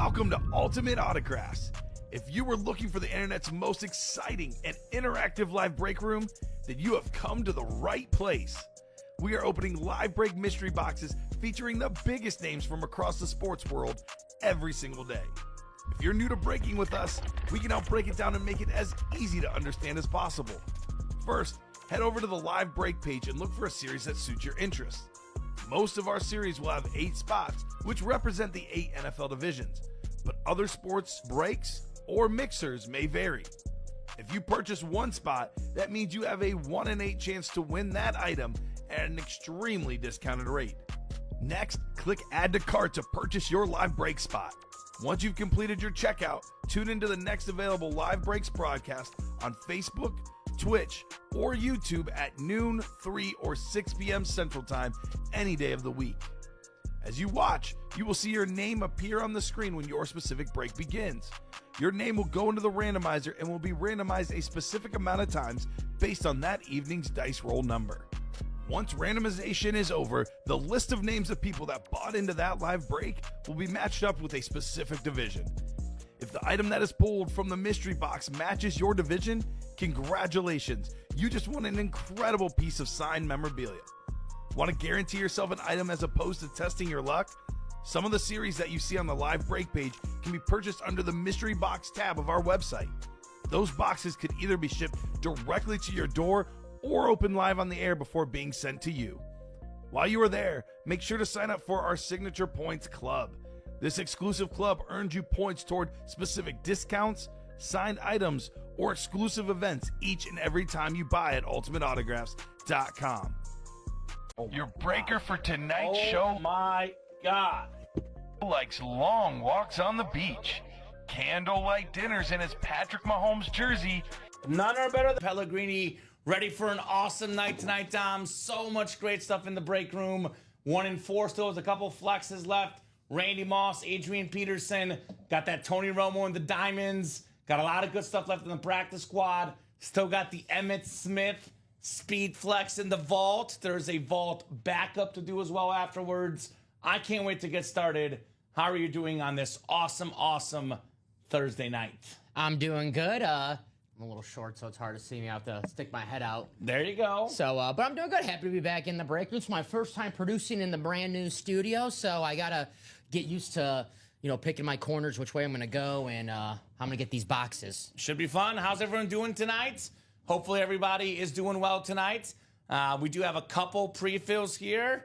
Welcome to Ultimate Autographs. If you were looking for the internet's most exciting and interactive live break room, then you have come to the right place. We are opening live break mystery boxes featuring the biggest names from across the sports world every single day. If you're new to breaking with us, we can help break it down and make it as easy to understand as possible. First, head over to the live break page and look for a series that suits your interests. Most of our series will have 8 spots, which represent the 8 NFL divisions, but other sports breaks or mixers may vary. If you purchase one spot, that means you have a 1 in 8 chance to win that item at an extremely discounted rate. Next, click Add to Cart to purchase your live break spot. Once you've completed your checkout, tune into the next available live breaks broadcast on Facebook, Twitch, or YouTube at noon, 3, or 6 p.m. Central Time any day of the week. As you watch, you will see your name appear on the screen when your specific break begins. Your name will go into the randomizer and will be randomized a specific amount of times based on that evening's dice roll number. Once randomization is over, the list of names of people that bought into that live break will be matched up with a specific division. If the item that is pulled from the mystery box matches your division, congratulations, you just won an incredible piece of signed memorabilia. Want to guarantee yourself an item as opposed to testing your luck? Some of the series that you see on the live break page can be purchased under the mystery box tab of our website. Those boxes could either be shipped directly to your door or open live on the air before being sent to you. While you are there, make sure to sign up for our Signature Points Club. This exclusive club earns you points toward specific discounts, signed items, or exclusive events each and every time you buy at ultimateautographs.com. Your breaker for tonight's show. Oh my God. Likes long walks on the beach, candlelight dinners in his Patrick Mahomes jersey. None are better than Pellegrini. Ready for an awesome night tonight, Dom. So much great stuff in the break room. 1 in 4 still has a couple flexes left. Randy Moss, Adrian Peterson. Got that Tony Romo and the Diamonds. Got a lot of good stuff left in the practice squad. Still got the Emmitt Smith speed flex in the vault. There's a vault backup to do as well afterwards. I can't wait to get started. How are you doing on this awesome Thursday night? I'm doing good. I'm a little short, so it's hard to see me. I have to stick my head out. There you go. So, but I'm doing good. Happy to be back in the break room. It's my first time producing in the brand new studio, so I gotta get used to, picking my corners, which way I'm gonna go, and how I'm gonna get these boxes. Should be fun. How's everyone doing tonight? Hopefully everybody is doing well tonight. We do have a couple pre-fills here.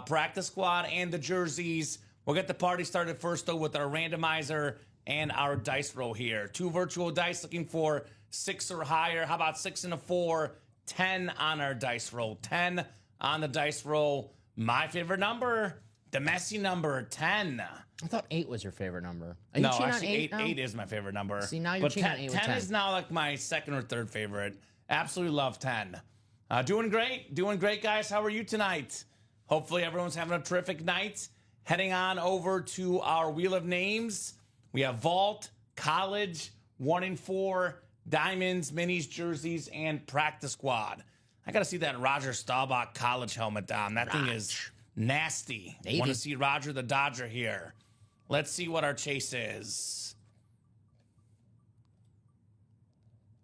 Practice squad and the jerseys. We'll get the party started first, though, with our randomizer and our dice roll here. 2 virtual dice looking for 6 or higher. How about 6 and a 4? 10 on our dice roll. 10 on the dice roll. My favorite number, the messy number, 10. I thought 8 was your favorite number. Are you No, cheating actually, on 8 is my favorite number. See, now you're but cheating on 8 with 10 is now like my second or third favorite. Absolutely love 10. Doing great, guys. How are you tonight? Hopefully everyone's having a terrific night. Heading on over to our Wheel of Names. We have Vault, College, 1 in 4, Diamonds, Minis, Jerseys, and Practice Squad. I got to see that Roger Staubach college helmet, Dom. That thing is nasty. Want to see Roger the Dodger here. Let's see what our chase is.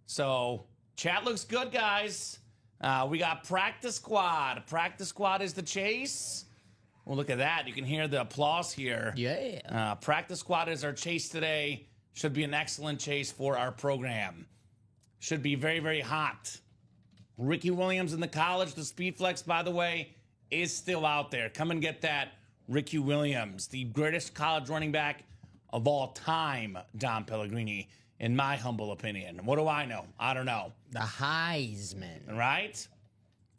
So, chat looks good, guys. We got Practice Squad. Practice Squad is the chase. Well, look at that. You can hear the applause here. Yeah. Practice Squad is our chase today. Should be an excellent chase for our program. Should be very, very hot. Ricky Williams in the college. The Speed Flex, by the way, is still out there. Come and get that Ricky Williams, the greatest college running back of all time, Dom Pellegrini, in my humble opinion. What do I know? I don't know. The Heisman. Right?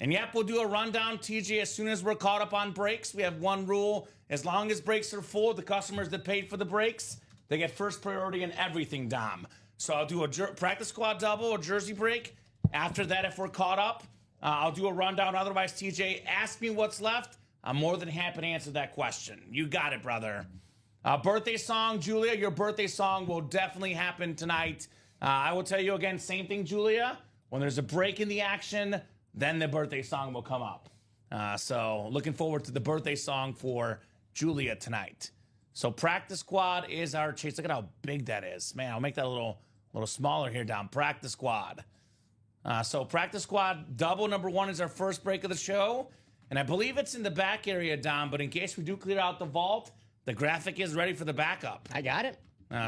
And yep, we'll do a rundown, TJ, as soon as we're caught up on breaks. We have one rule. As long as breaks are full, the customers that paid for the breaks, they get first priority in everything, Dom. So I'll do a practice squad double, a jersey break. After that, if we're caught up, I'll do a rundown. Otherwise, TJ, ask me what's left. I'm more than happy to answer that question. You got it, brother. Birthday song, Julia, your birthday song will definitely happen tonight. I will tell you again, same thing, Julia. When there's a break in the action, then the birthday song will come up. So looking forward to the birthday song for Julia tonight. So practice squad is our chase. Look at how big that is. Man, I'll make that a little smaller here down. Practice squad. So practice squad double number 1 is our first break of the show. And I believe it's in the back area, Dom, but in case we do clear out the vault, the graphic is ready for the backup. I got it.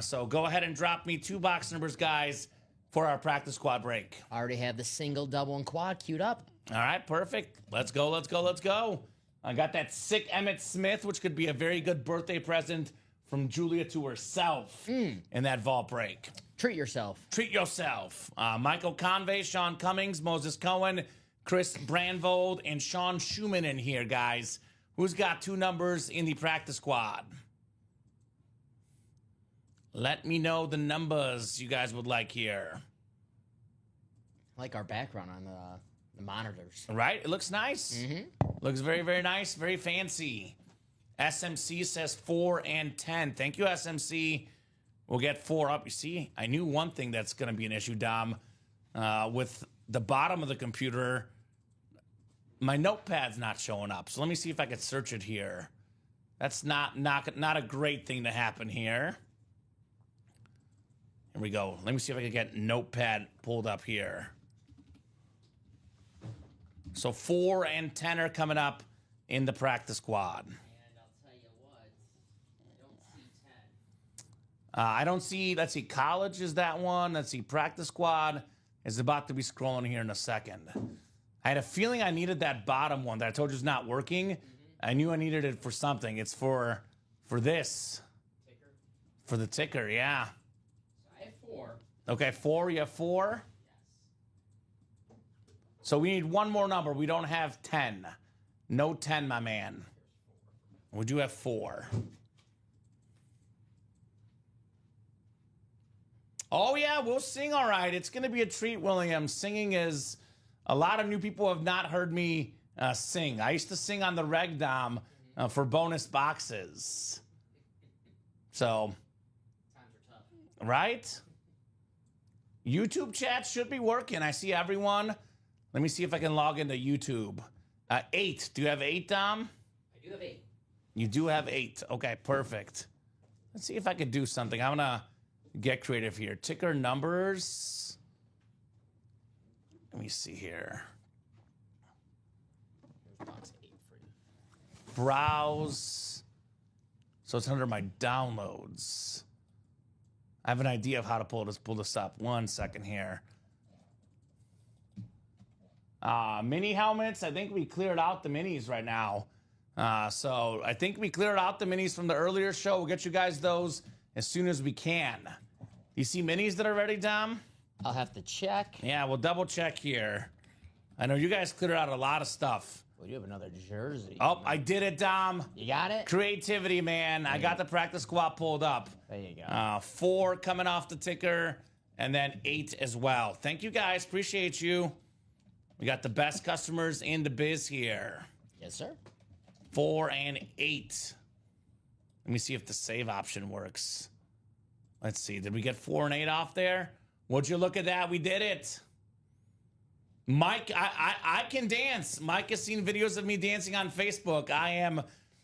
So go ahead and drop me 2 box numbers, guys, for our practice squad break. I already have the single, double, and quad queued up. All right, perfect. Let's go, let's go, let's go. I got that sick Emmett Smith, which could be a very good birthday present from Julia to herself in that vault break. Treat yourself. Treat yourself. Michael Convey, Sean Cummings, Moses Cohen, Chris Brandvold, and Sean Schumann in here, guys. Who's got 2 numbers in the practice squad? Let me know the numbers you guys would like here. I like our background on the monitors. Right? It looks nice. Looks very, very nice. Very fancy. SMC says 4 and 10. Thank you, SMC. We'll get 4 up. You see, I knew one thing that's going to be an issue, Dom. With the bottom of the computer, my notepad's not showing up. So let me see if I could search it here. That's not a great thing to happen here. Here we go. Let me see if I can get notepad pulled up here. So 4 and 10 are coming up in the practice squad. And I'll tell you what, I don't see 10. Let's see, college is that one. Let's see, practice squad is about to be scrolling here in a second. I had a feeling I needed that bottom one that I told you is not working. I knew I needed it for something. It's for this. Ticker? For the ticker, yeah. So I have 4. Okay, 4, you have 4? Yes. So we need one more number. We don't have 10. No 10, my man. We do have 4. Oh, yeah, we'll sing all right. It's going to be a treat, William. Singing is... A lot of new people have not heard me sing. I used to sing on the Reg Dom for bonus boxes. So... Times are tough. Right? YouTube chat should be working. I see everyone. Let me see if I can log into YouTube. 8. Do you have 8, Dom? I do have 8. You do have 8. Okay, perfect. Let's see if I could do something. I'm going to get creative here. Ticker numbers. Let me see here. Here's box 8 for you. Browse. So it's under my downloads. I have an idea of how to pull this up. 1 second here. Mini helmets. I think we cleared out the minis right now. So I think we cleared out the minis from the earlier show. We'll get you guys those as soon as we can. You see minis that are ready, Dom? I'll have to check. Yeah, we'll double check here. I know you guys cleared out a lot of stuff. We do have another jersey. Oh, I did it, Dom. You got it? Creativity, man. I got the practice squad pulled up. There you go. 4 coming off the ticker, and then 8 as well. Thank you, guys. Appreciate you. We got the best customers in the biz here. Yes, sir. 4 and 8. Let me see if the save option works. Let's see. Did we get 4 and 8 off there? Would you look at that? We did it. Mike, I can dance. Mike has seen videos of me dancing on Facebook. I am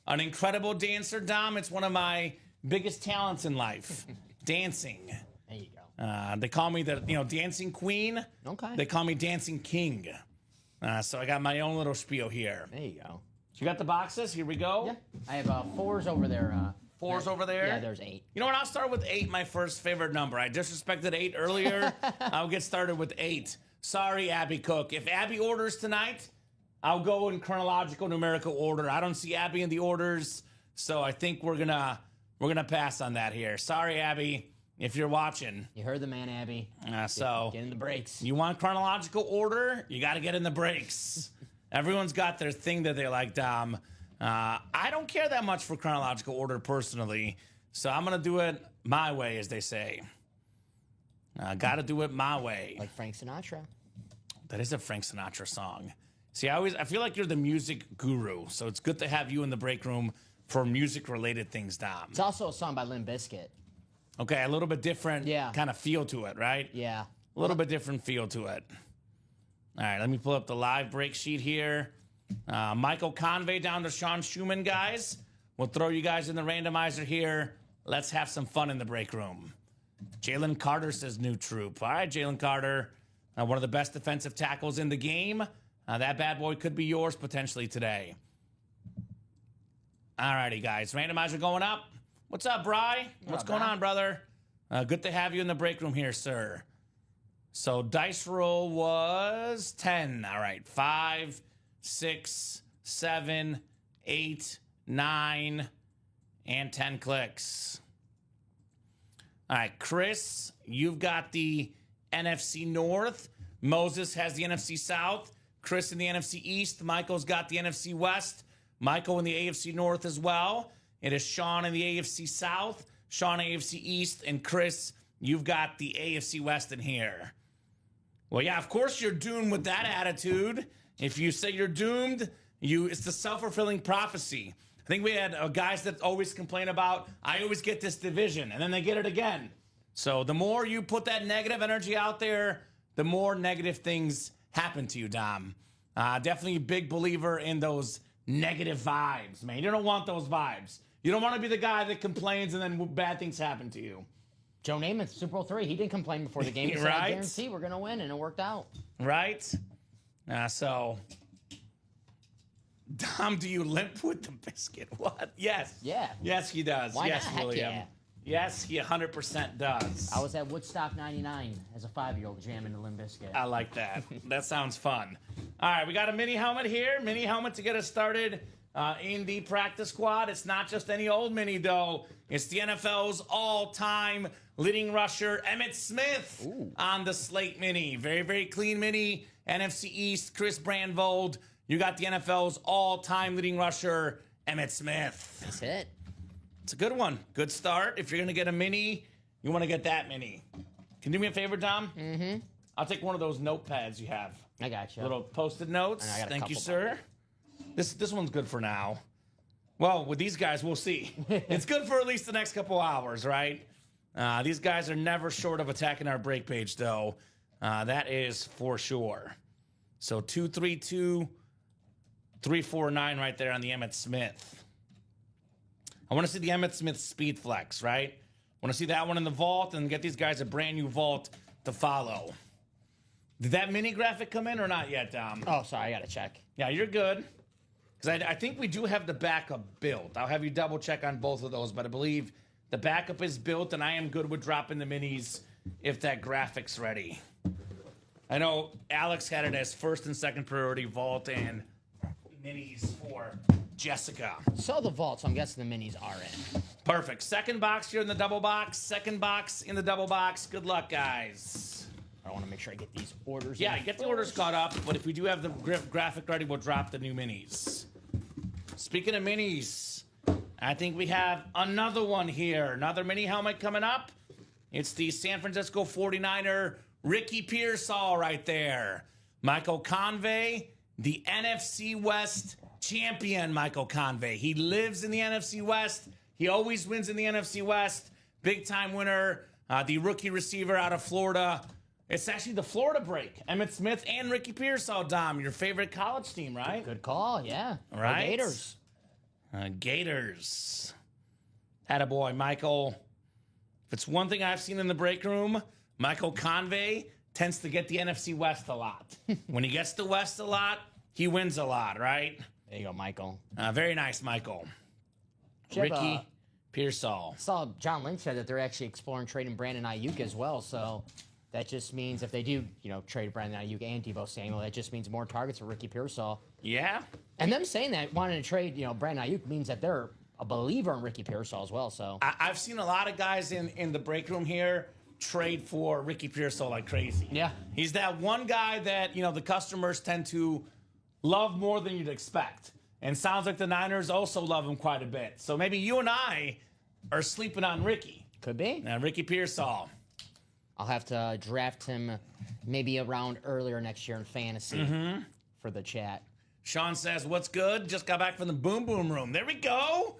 an incredible dancer, Dom. It's one of my biggest talents in life. Dancing. There you go. They call me the dancing queen. Okay. They call me dancing king. So I got my own little spiel here. There you go. You got the boxes? Here we go. Yeah. I have 4s over there. 4's over there? Yeah, there's 8. You know what? I'll start with 8, my first favorite number. I disrespected 8 earlier. I'll get started with 8. Sorry, Abby Cook. If Abby orders tonight, I'll go in chronological numerical order. I don't see Abby in the orders, so I think we're gonna pass on that here. Sorry, Abby, if you're watching. You heard the man, Abby. So Get in the breaks. you want chronological order? You got to get in the breaks. Everyone's got their thing that they like, Dom. I don't care that much for chronological order personally, so I'm gonna do it my way, as they say. Gotta do it my way. Like Frank Sinatra. That is a Frank Sinatra song. See, I feel like you're the music guru, so it's good to have you in the break room for music-related things, Dom. It's also a song by Limp Bizkit. Okay, a little bit different kind of feel to it, right? Yeah. A little bit different feel to it. All right, let me pull up the live break sheet here. Michael Convey down to Sean Schumann, guys. We'll throw you guys in the randomizer here. Let's have some fun in the break room. Jalen Carter says new troop. All right, Jalen Carter, one of the best defensive tackles in the game. That bad boy could be yours potentially today. All righty, guys. Randomizer going up. What's up, Bri? What's going on, brother? Good to have you in the break room here, sir. So dice roll was 10. All right, 5, 6, 7, 8, 9, and 10 clicks. All right, Chris, you've got the NFC North. Moses has the NFC South. Chris in the NFC East. Michael's got the NFC West. Michael in the AFC North as well. It is Sean in the AFC South. Sean AFC East. And Chris, you've got the AFC West in here. Well, yeah, of course you're doomed with that attitude. If you say you're doomed, it's the self-fulfilling prophecy. I think we had guys that always complain about, I always get this division, and then they get it again. So the more you put that negative energy out there, the more negative things happen to you, Dom. Definitely a big believer in those negative vibes, man. You don't want those vibes. You don't want to be the guy that complains and then bad things happen to you. Joe Namath, Super Bowl III, he didn't complain before the game. He said, Right? I guarantee we're going to win, and it worked out. Right? So, Dom, do you limp with the biscuit? What? Yes. Yeah. Yes, he does. Why yes, not? Heck William. yeah. Yes, he 100% does. I was at Woodstock 99 as a 5-year-old jamming the Limp Bizkit. I like that. That sounds fun. All right, we got a mini helmet here. Mini helmet to get us started in the practice squad. It's not just any old mini, though. It's the NFL's all-time leading rusher, Emmitt Smith, on the slate mini. Very, very clean mini. NFC East, Chris Brandvold. You got the NFL's all-time leading rusher, Emmitt Smith. That's it. It's a good one. Good start. If you're going to get a mini, you want to get that mini. Can you do me a favor, Dom? Mm-hmm. I'll take one of those notepads you have. I got you. Little post-it notes. I got a Thank you, couple sir. This one's good for now. Well, with these guys, we'll see. It's good for at least the next couple hours, right? These guys are never short of attacking our break page, though. That is for sure. So 232, 349 right there on the Emmitt Smith. I want to see the Emmitt Smith Speed Flex, right? I want to see that one in the vault and get these guys a brand new vault to follow. Did that mini graphic come in or not yet, Dom? Oh, sorry, I got to check. Yeah, you're good. Because I think we do have the backup built. I'll have you double check on both of those, but I believe the backup is built, and I am good with dropping the minis if that graphic's ready. I know Alex had it as first and second priority vault and minis for Jessica. So the vault, so I'm guessing the minis are in. Perfect. Second box here in the double box. Second box in the double box. Good luck, guys. I want to make sure I get these orders. Yeah, get the orders caught up, but if we do have the graphic ready, we'll drop the new minis. Speaking of minis, I think we have another one here. Another mini helmet coming up. It's the San Francisco 49er Ricky Pearsall right there. Michael Convey, the NFC West champion, Michael Convey. He lives in the NFC West. He always wins in the NFC West. Big-time winner, the rookie receiver out of Florida. It's actually the Florida break. Emmitt Smith and Ricky Pearsall, Dom, your favorite college team, right? Good call, yeah. Right. The Gators. Gators. Attaboy, Michael. If it's one thing I've seen in the break room, Michael Convey tends to get the NFC West a lot. When he gets the West a lot, he wins a lot, right? There you go, Michael. Very nice, Michael. Chip, Ricky Pearsall. Saw John Lynch said that they're actually exploring trading Brandon Ayuk as well, so that just means if they do, trade Brandon Ayuk and Deebo Samuel, that just means more targets for Ricky Pearsall. Yeah. And them saying that, wanting to trade, Brandon Ayuk means that they're a believer in Ricky Pearsall as well. So I've seen a lot of guys in the break room here trade for Ricky Pearsall like crazy. Yeah. He's that one guy that, the customers tend to love more than you'd expect. And sounds like the Niners also love him quite a bit. So maybe you and I are sleeping on Ricky. Could be. Ricky Pearsall. I'll have to draft him maybe around earlier next year in fantasy for the chat. Sean says, what's good? Just got back from the Boom Boom Room. There we go.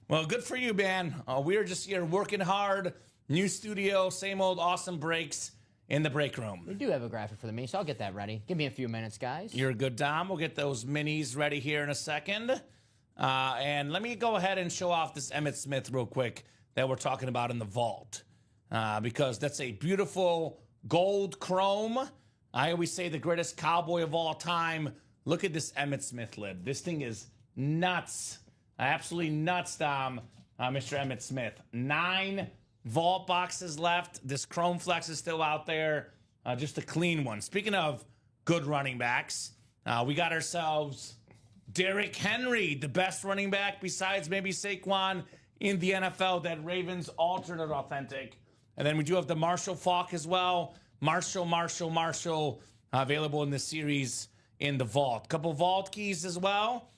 Well, good for you, man. We are just here working hard. New studio, same old awesome breaks in the break room. We do have a graphic for the mini, so I'll get that ready. Give me a few minutes, guys. You're good, Dom. We'll get those minis ready here in a second. And let me go ahead and show off this Emmitt Smith real quick that we're talking about in the vault. Because that's a beautiful gold chrome. I always say the greatest cowboy of all time. Look at this Emmitt Smith lid. This thing is nuts. Absolutely nuts, Mr. Emmitt Smith. 9 vault boxes left. This Chrome Flex is still out there. Just a clean one. Speaking of good running backs, we got ourselves Derrick Henry, the best running back besides maybe Saquon in the NFL, that Ravens alternate authentic. And then we do have the Marshall Faulk as well. Marshall, available in the series in the vault. Couple vault keys as well.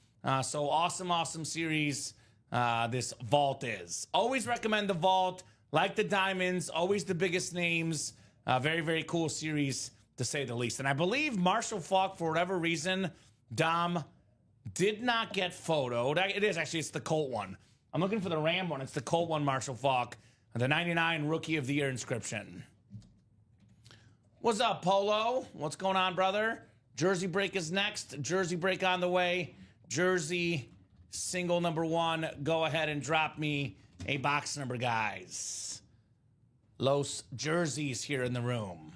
So awesome series this vault is. Always recommend the vault. Like the diamonds, always the biggest names. Very cool series, to say the least. And I believe Marshall Faulk, for whatever reason, Dom, did not get photoed. It is actually, it's the Colt one. I'm looking for the Ram one. It's the Colt one, Marshall Faulk. The 99 Rookie of the Year inscription. What's up, Polo? What's going on, brother? Jersey break is next. Jersey break on the way. Jersey single number 1. Go ahead and drop me a box number, guys. Los Jerseys here in the room.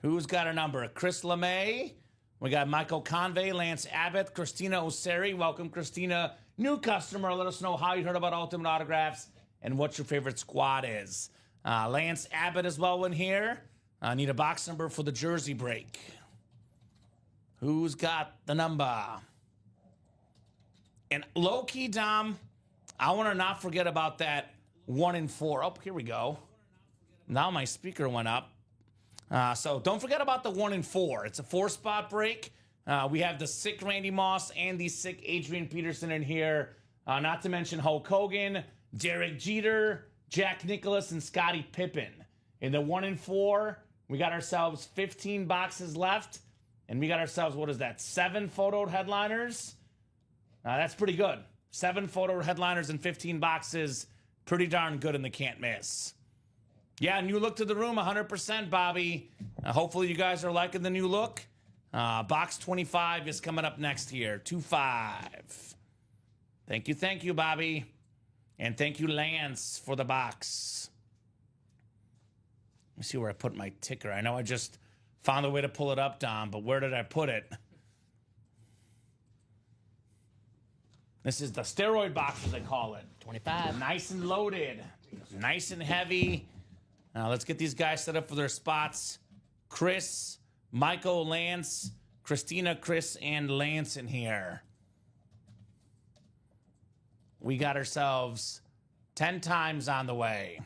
Who's got a number? Chris LeMay. We got Michael Convey, Lance Abbott, Christina Oseri. Welcome, Christina. New customer. Let us know how you heard about Ultimate Autographs and what your favorite squad is. Lance Abbott as well in here. I need a box number for the Jersey break. Who's got the number? And low-key, Dom, I want to not forget about that 1 in 4. Oh, here we go. Now my speaker went up. So don't forget about the 1 in 4. It's a 4-spot break. We have the sick Randy Moss and the sick Adrian Peterson in here. Not to mention Hulk Hogan, Derek Jeter, Jack Nicklaus, and Scottie Pippen. In the 1 in 4, we got ourselves 15 boxes left. And we got ourselves, what is that, 7 photoed headliners? That's pretty good. 7 photoed headliners and 15 boxes. Pretty darn good in the can't miss. Yeah, new look to the room, 100%, Bobby. Hopefully you guys are liking the new look. Box 25 is coming up next here. 25. Thank you, Bobby. And thank you, Lance, for the box. Let me see where I put my ticker. I know I just found a way to pull it up, Dom, but where did I put it? This is the steroid box, as they call it. 25. Nice and loaded. Nice and heavy. Let's get these guys set up for their spots. Chris, Michael, Lance, Christina, Chris, and Lance in here. We got ourselves 10 times on the way.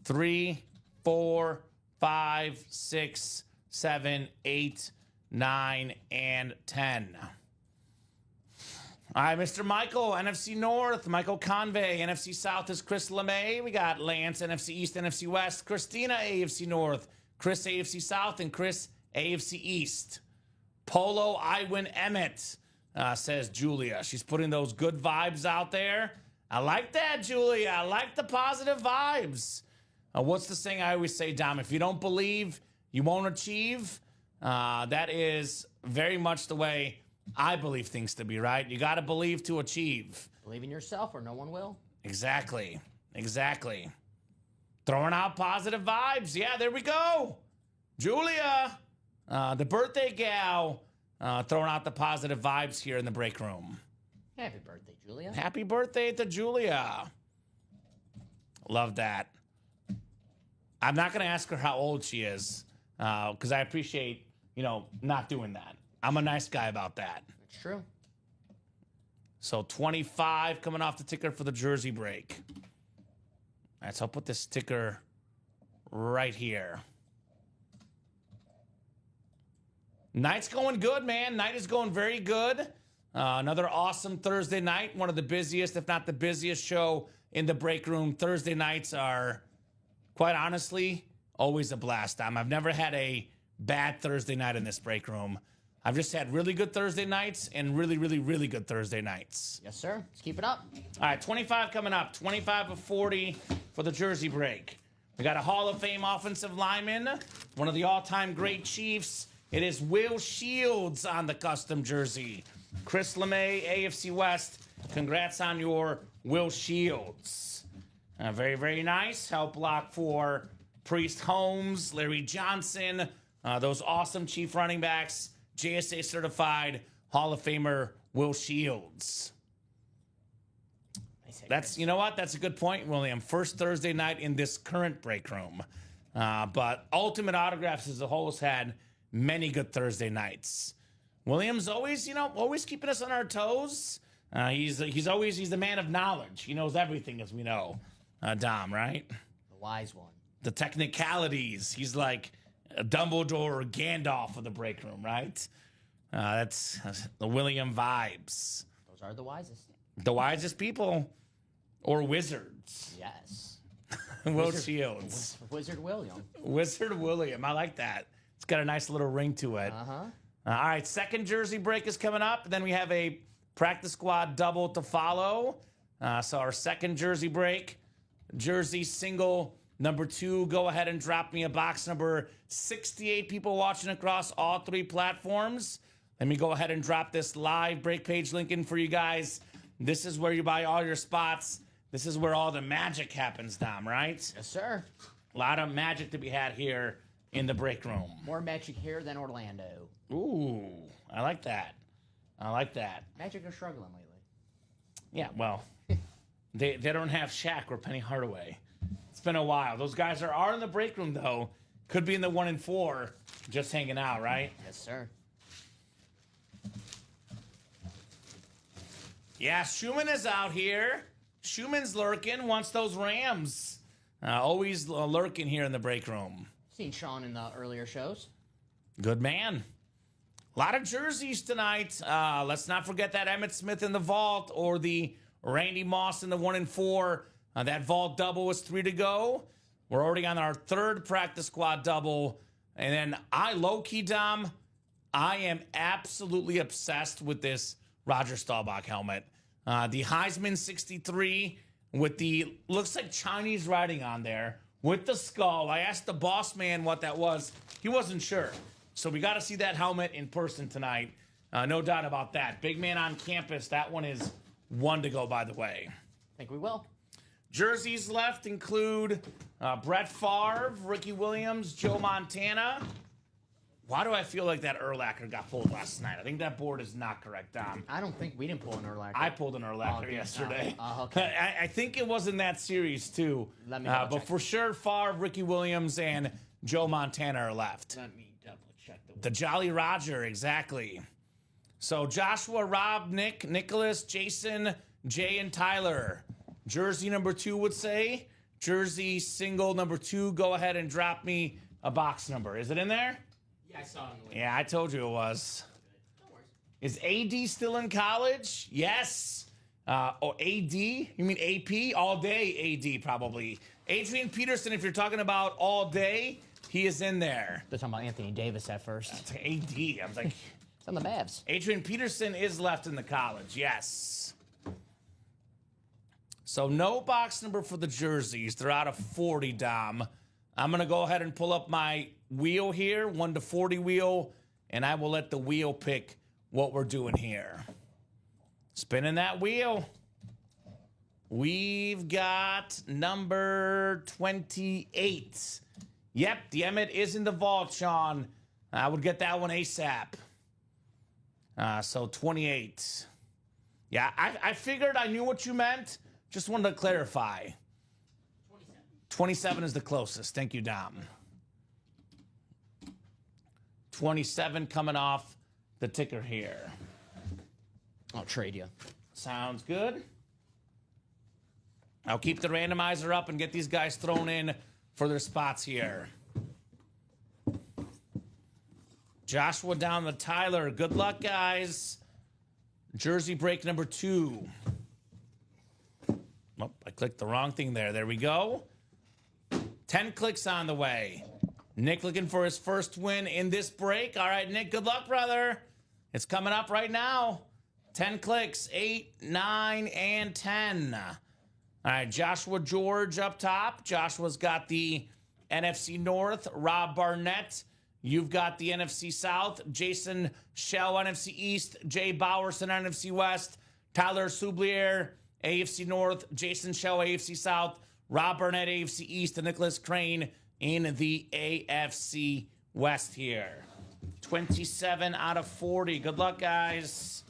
3, 4, 5, 6, 7, 8, 9, and 10. All right, Mr. Michael, NFC North, Michael Convey. NFC South is Chris LeMay. We got Lance, NFC East, NFC West. Christina, AFC North. Chris, AFC South. And Chris, AFC East. Polo, I win Emmett, says Julia. She's putting those good vibes out there. I like that, Julia. I like the positive vibes. What's the saying I always say, Dom? If you don't believe, you won't achieve. That is very much the way I believe things to be, right? You got to believe to achieve. Believe in yourself or no one will. Exactly. Throwing out positive vibes. Yeah, there we go. Julia, the birthday gal, throwing out the positive vibes here in the break room. Happy birthday, Julia. Happy birthday to Julia. Love that. I'm not going to ask her how old she is because I appreciate, not doing that. I'm a nice guy about that. That's true. So 25 coming off the ticker for the Jersey break. All right, so I'll put this ticker right here. Night's going good, man. Night is going very good. Another awesome Thursday night. One of the busiest, if not the busiest show in the break room. Thursday nights are, quite honestly, always a blast. I've never had a bad Thursday night in this break room. I've just had really good Thursday nights and really good Thursday nights. Yes, sir. Let's keep it up. All right, 25 coming up. 25 of 40 for the Jersey break. We got a Hall of Fame offensive lineman, one of the all-time great Chiefs, It is Will Shields on the custom jersey. Chris LeMay, AFC West. Congrats on your Will Shields. Very, very nice. Help block for Priest Holmes, Larry Johnson, those awesome Chief running backs, JSA certified Hall of Famer Will Shields. You know what? That's a good point, William. First Thursday night in this current break room. But Ultimate Autographs as a whole has had many good Thursday nights. William's always keeping us on our toes. He's the man of knowledge. He knows everything, as we know. Dom, right? The wise one. The technicalities. He's like a Dumbledore or Gandalf of the break room, right? That's the William vibes. Those are the wisest. The wisest people. Or wizards. Yes. Will Shields. Wizard William. Wizard William. I like that. It's got a nice little ring to it. Uh-huh. All right, second jersey break is coming up. Then we have a practice squad double to follow. So our second jersey break. Jersey single number 2. Go ahead and drop me a box number 68 people watching across all 3 platforms. Let me go ahead and drop this live break page link in for you guys. This is where you buy all your spots. This is where all the magic happens, Dom, right? Yes, sir. A lot of magic to be had here in the break room. More magic here than Orlando. Ooh, I like that. I like that. Magic are struggling lately. Yeah, well, they don't have Shaq or Penny Hardaway. It's been a while. Those guys are in the break room, though. Could be in the 1 and 4, just hanging out, right? Yes, sir. Yeah, Schumann is out here. Schumann's lurking, wants those Rams. Always lurking here in the break room. Seen Sean in the earlier shows. Good man. A lot of jerseys tonight. Let's not forget that Emmitt Smith in the vault or the Randy Moss in the 1 and 4. That vault double was 3 to go. We're already on our 3rd practice squad double. And then low-key, Dom, I am absolutely obsessed with this Roger Staubach helmet. The Heisman 63 with the, looks like Chinese writing on there with the skull. I asked the boss man what that was. He wasn't sure. So we got to see that helmet in person tonight. No doubt about that. Big man on campus. That one is 1 to go, by the way. I think we will. Jerseys left include Brett Favre, Ricky Williams, Joe Montana. Why do I feel like that Urlacher got pulled last night? I think that board is not correct, Dom. I don't think we didn't pull an Urlacher. I pulled an Urlacher yesterday. Okay. I think it was in that series, too. Let me double but check. for sure, Favre, Ricky Williams, and Joe Montana are left. Let me double check The Jolly Roger, exactly. So Joshua, Rob, Nick, Nicholas, Jason, Jay, and Tyler. Jersey number 2 would say. Jersey single number 2. Go ahead and drop me a box number. Is it in there? Yeah, I saw it on the way. Yeah, I told you it was. No worries. Is AD still in college? Yes. AD? You mean AP? All day AD, probably. Adrian Peterson, if you're talking about all day, he is in there. They're talking about Anthony Davis at first. It's like AD. I was like, It's on the Mavs. Adrian Peterson is left in the college, yes. So no box number for the jerseys. They're out of 40, Dom. I'm going to go ahead and pull up my wheel here, 1 to 40 wheel, and I will let the wheel pick what we're doing here. Spinning that wheel. We've got number 28. Yep, the Emmett is in the vault, Sean. I would get that one ASAP. So 28. Yeah, I figured I knew what you meant. Just wanted to clarify. 27 is the closest. Thank you, Dom. 27 coming off the ticker here. I'll trade you. Sounds good. I'll keep the randomizer up and get these guys thrown in for their spots here. Joshua down to Tyler. Good luck, guys. Jersey break number 2. Oh, I clicked the wrong thing there. There we go. 10 clicks on the way. Nick looking for his first win in this break. All right, Nick, good luck, brother. It's coming up right now. 10 clicks, 8, 9, and 10. All right, Joshua George up top. Joshua's got the NFC North. Rob Barnett You've got the NFC South, Jason Shell, NFC East, Jay Bowerson, NFC West, Tyler Soublier, AFC North, Jason Shell, AFC South, Rob Burnett, AFC East, and Nicholas Crane in the AFC West here. 27 out of 40. Good luck, guys.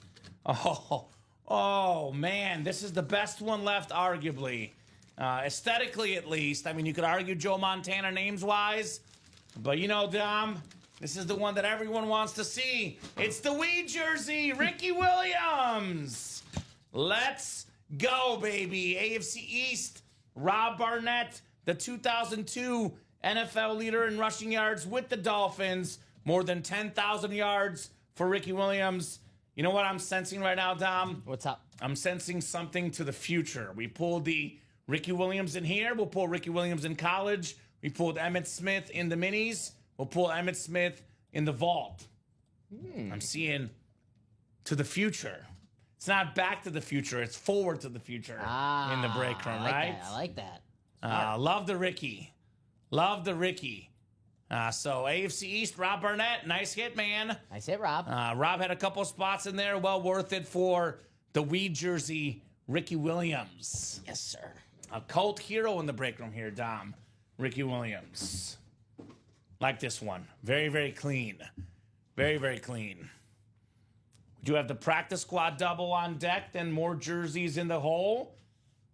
Oh, man, this is the best one left, arguably. Aesthetically, at least. I mean, you could argue Joe Montana names-wise, but you know, Dom, this is the one that everyone wants to see. It's the Wii jersey, Ricky Williams. Let's go, baby. AFC East, Rob Barnett, the 2002 NFL leader in rushing yards with the Dolphins. More than 10,000 yards for Ricky Williams. You know what I'm sensing right now, Dom? What's up? I'm sensing something to the future. We pulled the Ricky Williams in here. We'll pull Ricky Williams in college. We pulled Emmitt Smith in the minis. We'll pull Emmitt Smith in the vault. I'm seeing to the future. It's not back to the future. It's forward to the future in the break room, right? I like that. Love the Ricky. Love the Ricky. So AFC East, Rob Barnett, nice hit, man. Nice hit, Rob. Rob had a couple spots in there. Well worth it for the Wii jersey, Ricky Williams. Yes, sir. A cult hero in the break room here, Dom. Ricky Williams. Like this one. Very, very clean. Very, very clean. We do have the practice squad double on deck, then more jerseys in the hole.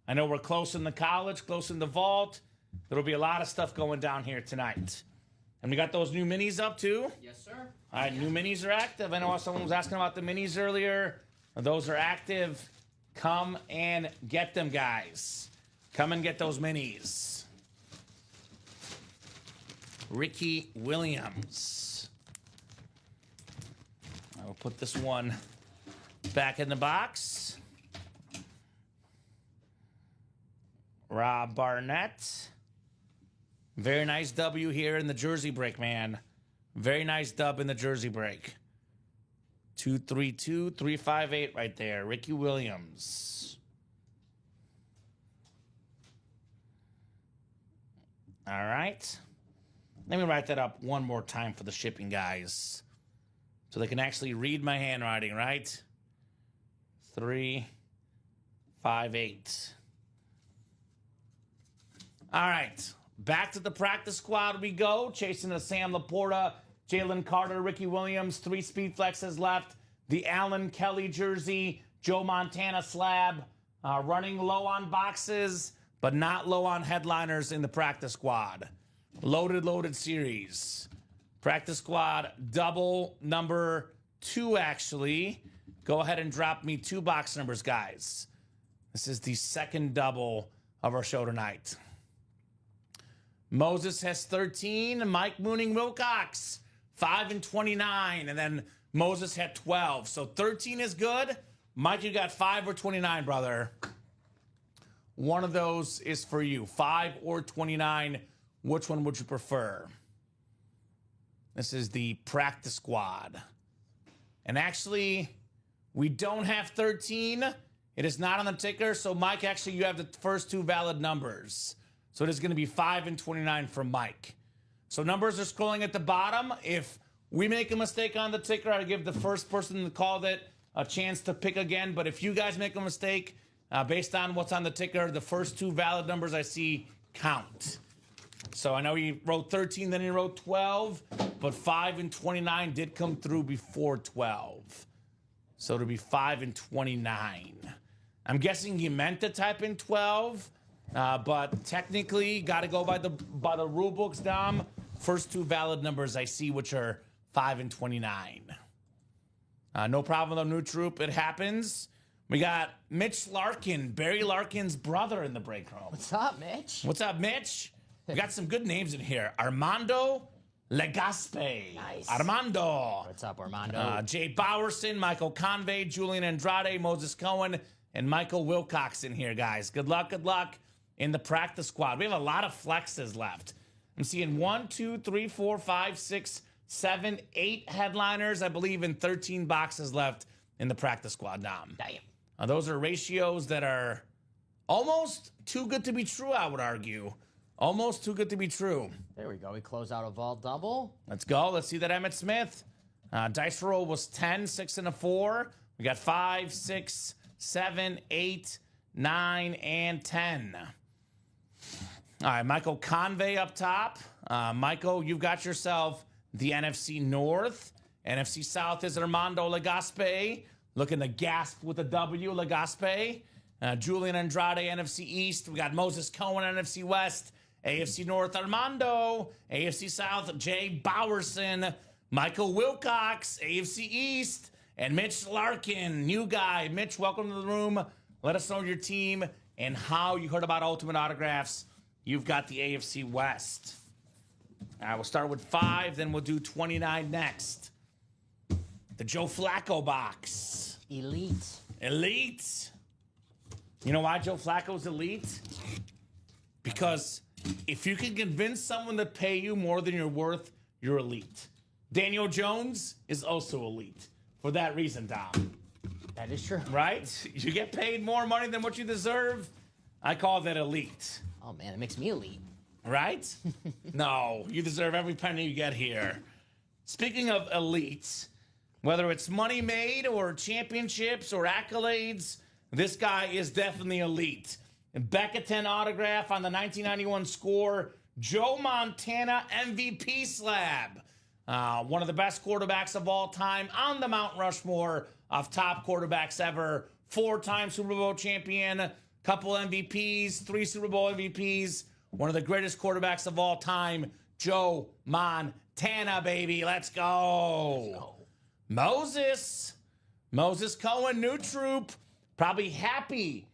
I know we're close in the college, close in the vault. There'll be a lot of stuff going down here tonight. And we got those new minis up too. Yes, sir. All right, new minis are active. I know someone was asking about the minis earlier. Those are active. Come and get them, guys. Come and get those minis. Ricky Williams. I will put this one back in the box. Rob Barnett. Very nice W here in the jersey break, man. Very nice dub in the jersey break. 232-358 right there. Ricky Williams. All right. Let me write that up one more time for the shipping guys, so they can actually read my handwriting, right? 358. All right. Back to the practice squad we go. Chasing the Sam Laporta, Jalen Carter, Ricky Williams. 3 speed flexes left. The Alan Kelly jersey, Joe Montana slab. Running low on boxes, but not low on headliners in the practice squad. Loaded series. Practice squad double number 2, actually. Go ahead and drop me 2 box numbers, guys. This is the second double of our show tonight. Moses has 13. Mike Mooning Wilcox, 5 and 29. And then Moses had 12. So 13 is good. Mike, you got 5 or 29, brother. One of those is for you. 5 or 29. Which one would you prefer? This is the practice squad. And actually, we don't have 13. It is not on the ticker. So, Mike, actually, you have the first 2 valid numbers. So it is going to be 5 and 29 for Mike. So numbers are scrolling at the bottom. If we make a mistake on the ticker, I give the first person to call that a chance to pick again. But if you guys make a mistake, based on what's on the ticker, the first 2 valid numbers I see count. So I know he wrote 13, then he wrote 12, but 5 and 29 did come through before 12. So it'll be 5 and 29. I'm guessing he meant to type in 12, but technically, got to go by the rule books, Dom. First 2 valid numbers I see, which are 5 and 29. No problem, though, new troop. It happens. We got Mitch Larkin, Barry Larkin's brother, in the break room. What's up, Mitch? What's up, Mitch? We got some good names in here. Armando Legaspe. Nice. Armando. What's up, Armando? Jay Bowerson, Michael Convey, Julian Andrade, Moses Cohen, and Michael Wilcox in here, guys. Good luck in the practice squad. We have a lot of flexes left. I'm seeing 1, 2, 3, 4, 5, 6, 7, 8 headliners, I believe, and 13 boxes left in the practice squad, Dom. Damn. Those are ratios that are almost too good to be true, I would argue. Almost too good to be true. There we go. We close out a vault double. Let's go. Let's see that Emmett Smith. Dice roll was 10, 6, and a 4. We got 5, 6, 7, 8, 9, and 10. All right, Michael Convey up top. Michael, you've got yourself the NFC North. NFC South is Armando Legaspe. Looking to gasp with a W, Legaspe. Julian Andrade, NFC East. We got Moses Cohen, NFC West. AFC North, Armando. AFC South, Jay Bowerson. Michael Wilcox, AFC East. And Mitch Larkin, new guy. Mitch, welcome to the room. Let us know your team and how you heard about Ultimate Autographs. You've got the AFC West. All right, we'll start with 5, then we'll do 29 next. The Joe Flacco box. Elite. Elite. You know why Joe Flacco's elite? Because if you can convince someone to pay you more than you're worth, you're elite. Daniel Jones is also elite for that reason, Dom. That is true. Right? You get paid more money than what you deserve. I call that elite. Oh, man, it makes me elite. Right? No, you deserve every penny you get here. Speaking of elites, whether it's money made or championships or accolades, this guy is definitely elite. And Becketon autograph on the 1991 score, Joe Montana MVP slab. One of the best quarterbacks of all time on the Mount Rushmore of top quarterbacks ever. 4-time Super Bowl champion, couple MVPs, 3 Super Bowl MVPs. One of the greatest quarterbacks of all time, Joe Montana, baby. Let's go. Moses Cohen, new troop. Probably happy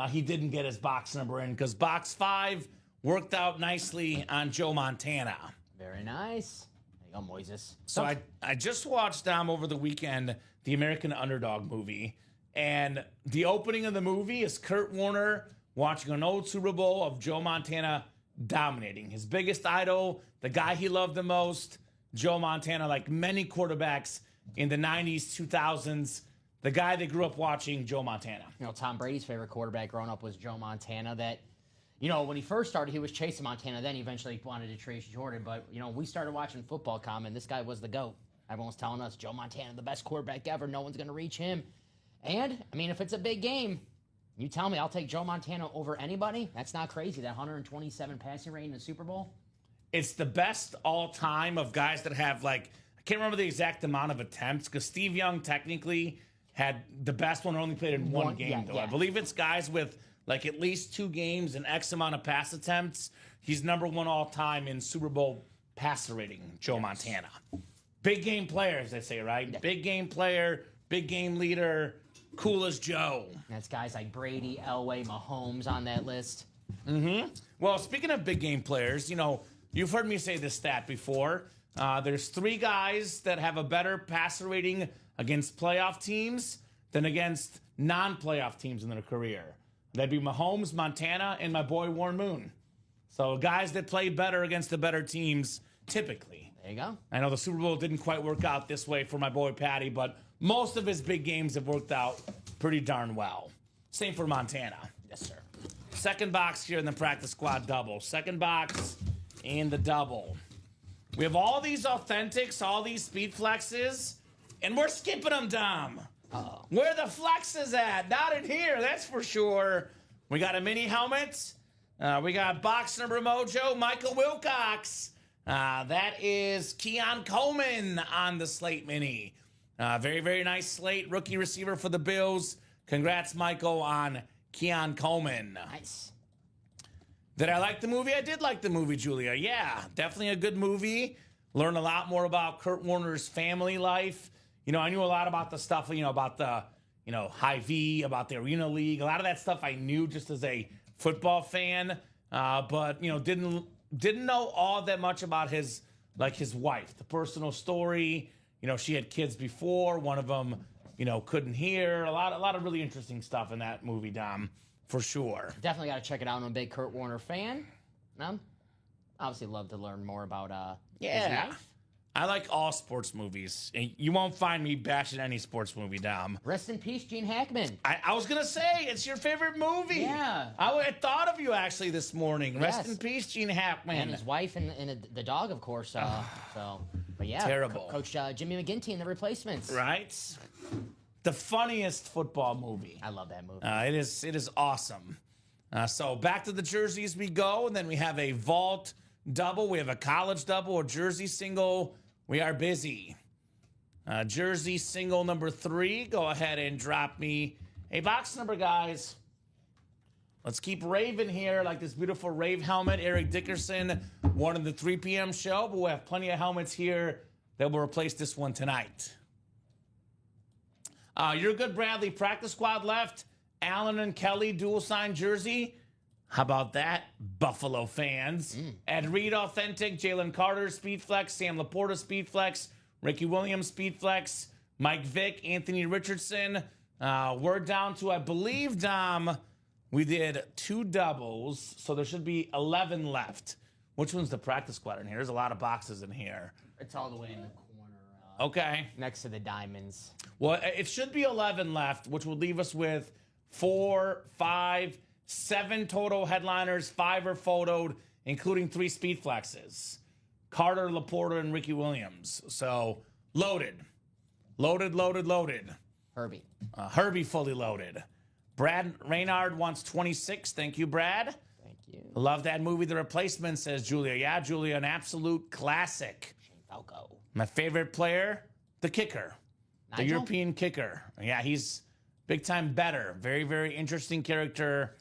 he didn't get his box number in because box 5 worked out nicely on Joe Montana. Very nice. There you go, Moises. So I just watched over the weekend the American Underdog movie, and the opening of the movie is Kurt Warner watching an old Super Bowl of Joe Montana dominating. His biggest idol, the guy he loved the most, Joe Montana, like many quarterbacks in the 90s, 2000s, the guy they grew up watching, Joe Montana. You know, Tom Brady's favorite quarterback growing up was Joe Montana. That, you know, when he first started, he was chasing Montana. Then he eventually wanted to chase Jordan. But, you know, we started watching football, Kamen. This guy was the GOAT. Everyone was telling us, Joe Montana, the best quarterback ever. No one's going to reach him. And, I mean, if it's a big game, you tell me I'll take Joe Montana over anybody. That's not crazy. That 127 passing rate in the Super Bowl. It's the best all time of guys that have, like, I can't remember the exact amount of attempts because Steve Young technically had the best one, only played in one game, though. Yeah. I believe it's guys with, like, at least 2 games and X amount of pass attempts. He's number 1 all time in Super Bowl passer rating, Joe Montana. Big game player, as they say, right? Yeah. Big game player, big game leader, cool as Joe. That's guys like Brady, Elway, Mahomes on that list. Mm-hmm. Well, speaking of big game players, you know, you've heard me say this stat before. There's 3 guys that have a better passer rating against playoff teams than against non-playoff teams in their career. That'd be Mahomes, Montana, and my boy Warren Moon. So guys that play better against the better teams, typically. There you go. I know the Super Bowl didn't quite work out this way for my boy Patty, but most of his big games have worked out pretty darn well. Same for Montana. Yes, sir. Second box here in the practice squad double. Second box in the double. We have all these authentics, all these speed flexes, and we're skipping them, Dom. Uh-oh. Where the flexes at? Not in here, that's for sure. We got a mini helmet. We got box number mojo, Michael Wilcox. That is Keon Coleman on the slate mini. Very, very nice slate. Rookie receiver for the Bills. Congrats, Michael, on Keon Coleman. Nice. Did I like the movie? I did like the movie, Julia. Yeah, definitely a good movie. Learned a lot more about Kurt Warner's family life. You know, I knew a lot about the stuff, you know, about the, you know, High V, about the Arena League. A lot of that stuff I knew just as a football fan. But, you know, didn't know all that much about his wife, the personal story. You know, she had kids before. One of them, you know, couldn't hear. A lot of really interesting stuff in that movie, Dom, for sure. Definitely got to check it out. I'm a big Kurt Warner fan. Obviously love to learn more about his life. I like all sports movies. You won't find me bashing any sports movie, Dom. Rest in peace, Gene Hackman. I was going to say, it's your favorite movie. Yeah. I thought of you actually this morning. Rest Yes. in peace, Gene Hackman. And his wife and the dog, of course. But yeah, Terrible. Coach Jimmy McGinty and the replacements. Right? The funniest football movie. I love that movie. It is awesome. So back to the jerseys we go, and then we have a vault double. We have a college double, a jersey single. We are busy. Jersey single number 3. Go ahead and drop me a box number, guys. Let's keep raving here, like this beautiful rave helmet. Eric Dickerson won in the 3 p.m. show, but we'll have plenty of helmets here that will replace this one tonight. You're good, Bradley. Practice squad left. Allen and Kelly dual sign jersey. How about that, Buffalo fans? Ed Reed authentic, Jalen Carter speed flex, Sam Laporta speed flex, Ricky Williams speed flex, Mike Vick, Anthony Richardson. We're down to, I believe, Dom, we did 2 doubles, so there should be 11 left. Which one's the practice squad in here? There's a lot of boxes in here. It's all the way in the corner. Okay. Next to the diamonds. Well, it should be 11 left, which will leave us with 4, 5, 7 total headliners. 5 are photoed, including 3 speed flexes. Carter, Laporta, and Ricky Williams. So, loaded. Loaded. Herbie. Herbie fully loaded. Brad Reynard wants 26. Thank you, Brad. Thank you. Love that movie, The Replacement, says Julia. Yeah, Julia, an absolute classic. Shane Falco. My favorite player, the kicker. The Nigel? European kicker. Yeah, he's big time better. Very, very interesting character.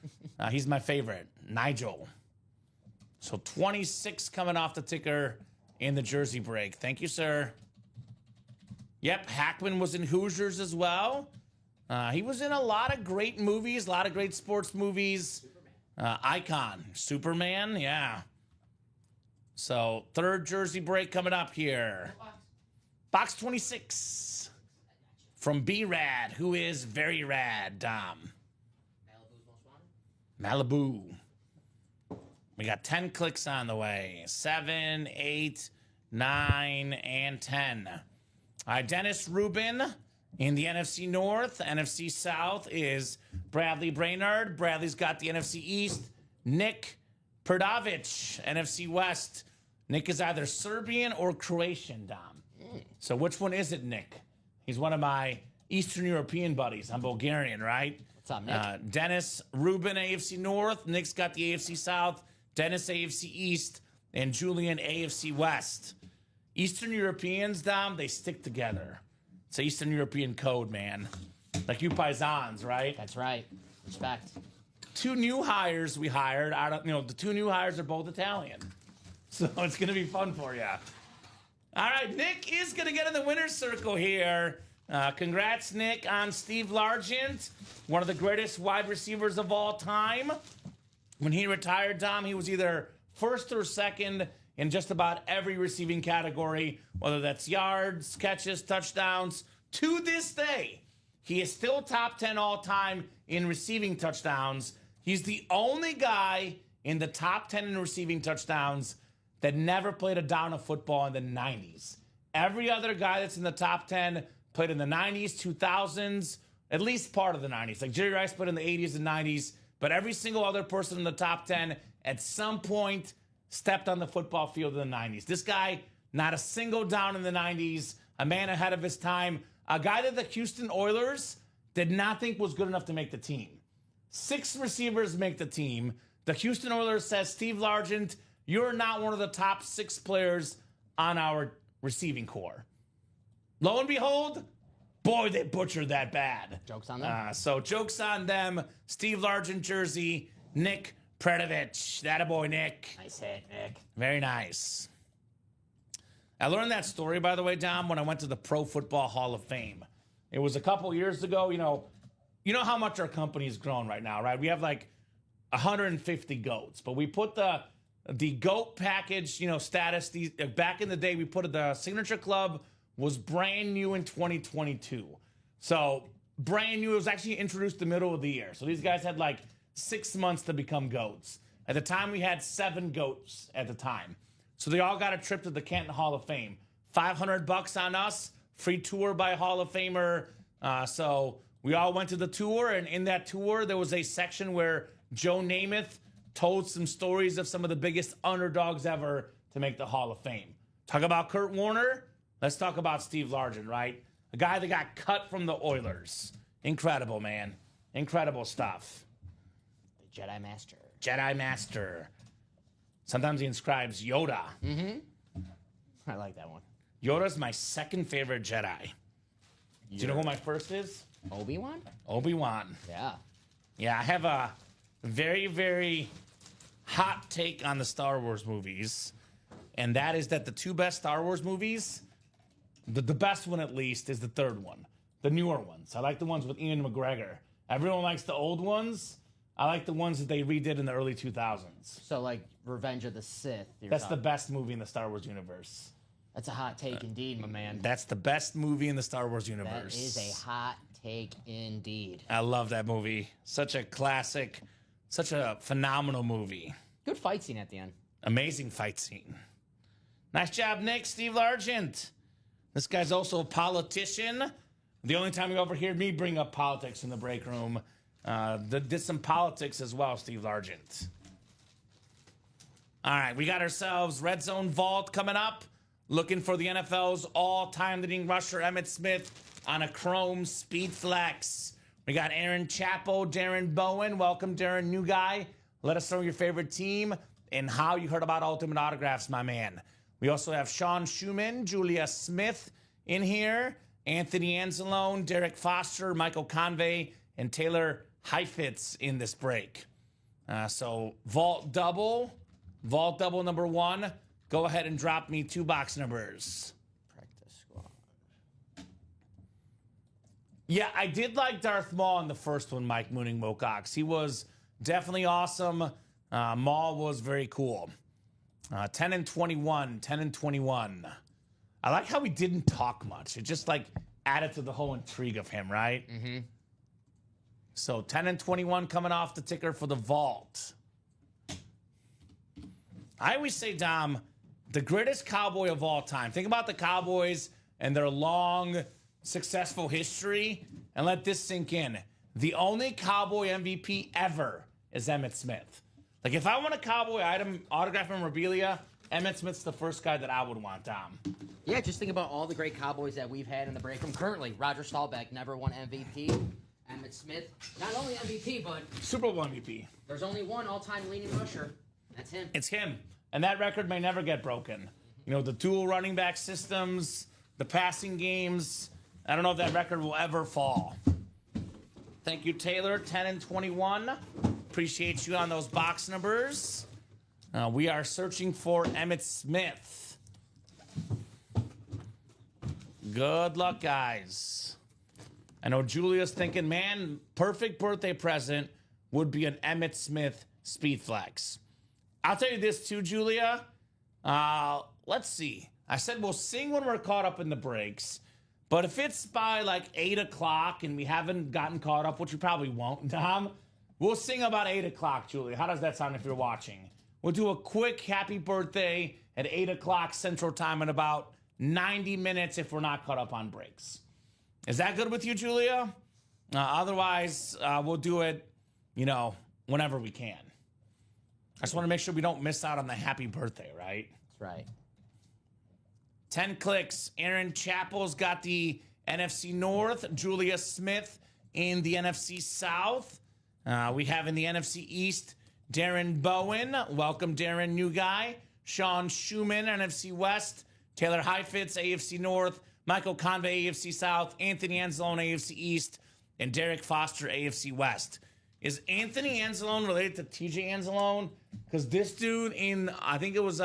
He's my favorite. Nigel. So 26 coming off the ticker in the jersey break. Thank you, sir. Yep, Hackman was in Hoosiers as well. He was in a lot of great movies, a lot of great sports movies. Icon. Superman, yeah. So 3rd jersey break coming up here. Box 26 from B-Rad, who is very rad, Dom. Malibu. We got 10 clicks on the way. 7, 8, 9, and 10. Dennis Rubin in the NFC North. NFC South is Bradley Brainerd. Bradley's got the NFC East. Nick Perdovic, NFC West. Nick is either Serbian or Croatian, Dom. So which one is it, Nick? He's one of my Eastern European buddies. I'm Bulgarian, right? What's up, Nick? Dennis Rubin, AFC North. Nick's got the AFC South. Dennis, AFC East. And Julian, AFC West. Eastern Europeans, Dom, they stick together. It's an Eastern European code, man. Like you paisans, right? That's right. Respect. 2 new hires we hired. The 2 new hires are both Italian. So it's going to be fun for you. All right, Nick is going to get in the winner's circle here. Congrats, Nick, on Steve Largent, one of the greatest wide receivers of all time. When he retired, Dom, he was either first or second in just about every receiving category, whether that's yards, catches, touchdowns. To this day, he is still top 10 all time in receiving touchdowns. He's the only guy in the top 10 in receiving touchdowns that never played a down of football in the 90s. Every other guy that's in the top 10 played in the 90s, 2000s, at least part of the 90s. Like Jerry Rice played in the 80s and 90s, but every single other person in the top 10 at some point stepped on the football field in the 90s. This guy, not a single down in the 90s, a man ahead of his time, a guy that the Houston Oilers did not think was good enough to make the team. 6 receivers make the team. The Houston Oilers says, Steve Largent, you're not one of the top 6 players on our receiving core. Lo and behold, boy, they butchered that bad. Joke's on them. So joke's on them. Steve Largent jersey, Nick Predovich. That boy, Nick. Nice hit, Nick. Very nice. I learned that story, by the way, Dom, when I went to the Pro Football Hall of Fame. It was a couple years ago. You know how much our company's grown right now, right? We have like 150 goats, but we put the goat package, status. Back in the day, we put the Signature Club was brand new in 2022. So brand new. It was actually introduced the middle of the year. So these guys had like 6 months to become goats. At the time, we had 7 goats at the time. So they all got a trip to the Canton Hall of Fame. $500 on us. Free tour by Hall of Famer. So we all went to the tour, and in that tour, there was a section where Joe Namath told some stories of some of the biggest underdogs ever to make the Hall of Fame. Talk about Kurt Warner. Let's talk about Steve Largent, right? A guy that got cut from the Oilers. Incredible, man. Incredible stuff. The Jedi Master. Jedi Master. Sometimes he inscribes Yoda. Mm-hmm. I like that one. Yoda's my second favorite Jedi. Do you know who my first is? Obi-Wan? Obi-Wan. Yeah. Yeah, I have a very, very hot take on the Star Wars movies. And that is that the two best Star Wars movies, the best one at least, is the third one. The newer ones. I like the ones with Ian McGregor. Everyone likes the old ones. I like the ones that they redid in the early 2000s. So, like, Revenge of the Sith. That's the best movie in the Star Wars universe. That's a hot take indeed, my man. That's the best movie in the Star Wars universe. That is a hot take indeed. I love that movie. Such a classic, such a phenomenal movie. Good fight scene at the end. Amazing fight scene. Nice job, Nick. Steve Largent. This guy's also a politician. The only time you ever hear me bring up politics in the break room. Did some politics as well, Steve Largent. All right, we got ourselves Red Zone Vault coming up. Looking for the NFL's all-time leading rusher, Emmitt Smith, on a Chrome Speed Flex. We got Aaron Chapo, Darren Bowen. Welcome, Darren, new guy. Let us know your favorite team and how you heard about Ultimate Autographs, my man. We also have Sean Schumann, Julia Smith in here, Anthony Anzalone, Derek Foster, Michael Convey, and Taylor Heifetz in this break. So Vault Double number 1. Go ahead and drop me 2 box numbers. Practice squad. Yeah, I did like Darth Maul in the first one, Mike Mooning Wilcox. He was definitely awesome. Maul was very cool. 10 and 21. I like how he didn't talk much. It just like added to the whole intrigue of him, right? Mm-hmm. So 10 and 21 coming off the ticker for the vault. I always say, Dom, the greatest Cowboy of all time. Think about the Cowboys and their long, successful history, and let this sink in. The only Cowboy MVP ever is Emmitt Smith. Like, if I want a Cowboy item, autograph memorabilia, Emmitt Smith's the first guy that I would want, Dom. Yeah, just think about all the great Cowboys that we've had in the break room. Currently, Roger Staubach never won MVP. Emmitt Smith, not only MVP, but Super Bowl MVP. There's only one all-time leading rusher. That's him. It's him. And that record may never get broken. You know, the dual running back systems, the passing games. I don't know if that record will ever fall. Thank you, Taylor. 10 and 21. Appreciate you on those box numbers. We are searching for Emmitt Smith. Good luck, guys. I know Julia's thinking, man, perfect birthday present would be an Emmitt Smith Speed Flex. I'll tell you this too, Julia. Let's see. I said we'll sing when we're caught up in the breaks. But if it's by like 8 o'clock and we haven't gotten caught up, which we probably won't, Dom, we'll sing about 8 o'clock, Julia. How does that sound if you're watching? We'll do a quick happy birthday at 8 o'clock Central Time in about 90 minutes if we're not caught up on breaks. Is that good with you, Julia? Otherwise, we'll do it, whenever we can. I just want to make sure we don't miss out on the happy birthday, right? That's right. 10 clicks. Aaron Chappell's got the NFC North. Julia Smith in the NFC South. We have in the NFC East, Darren Bowen. Welcome, Darren, new guy. Sean Schumann, NFC West. Taylor Heifetz, AFC North. Michael Convey, AFC South. Anthony Anzalone, AFC East. And Derek Foster, AFC West. Is Anthony Anzalone related to TJ Anzalone? Because this dude I think it was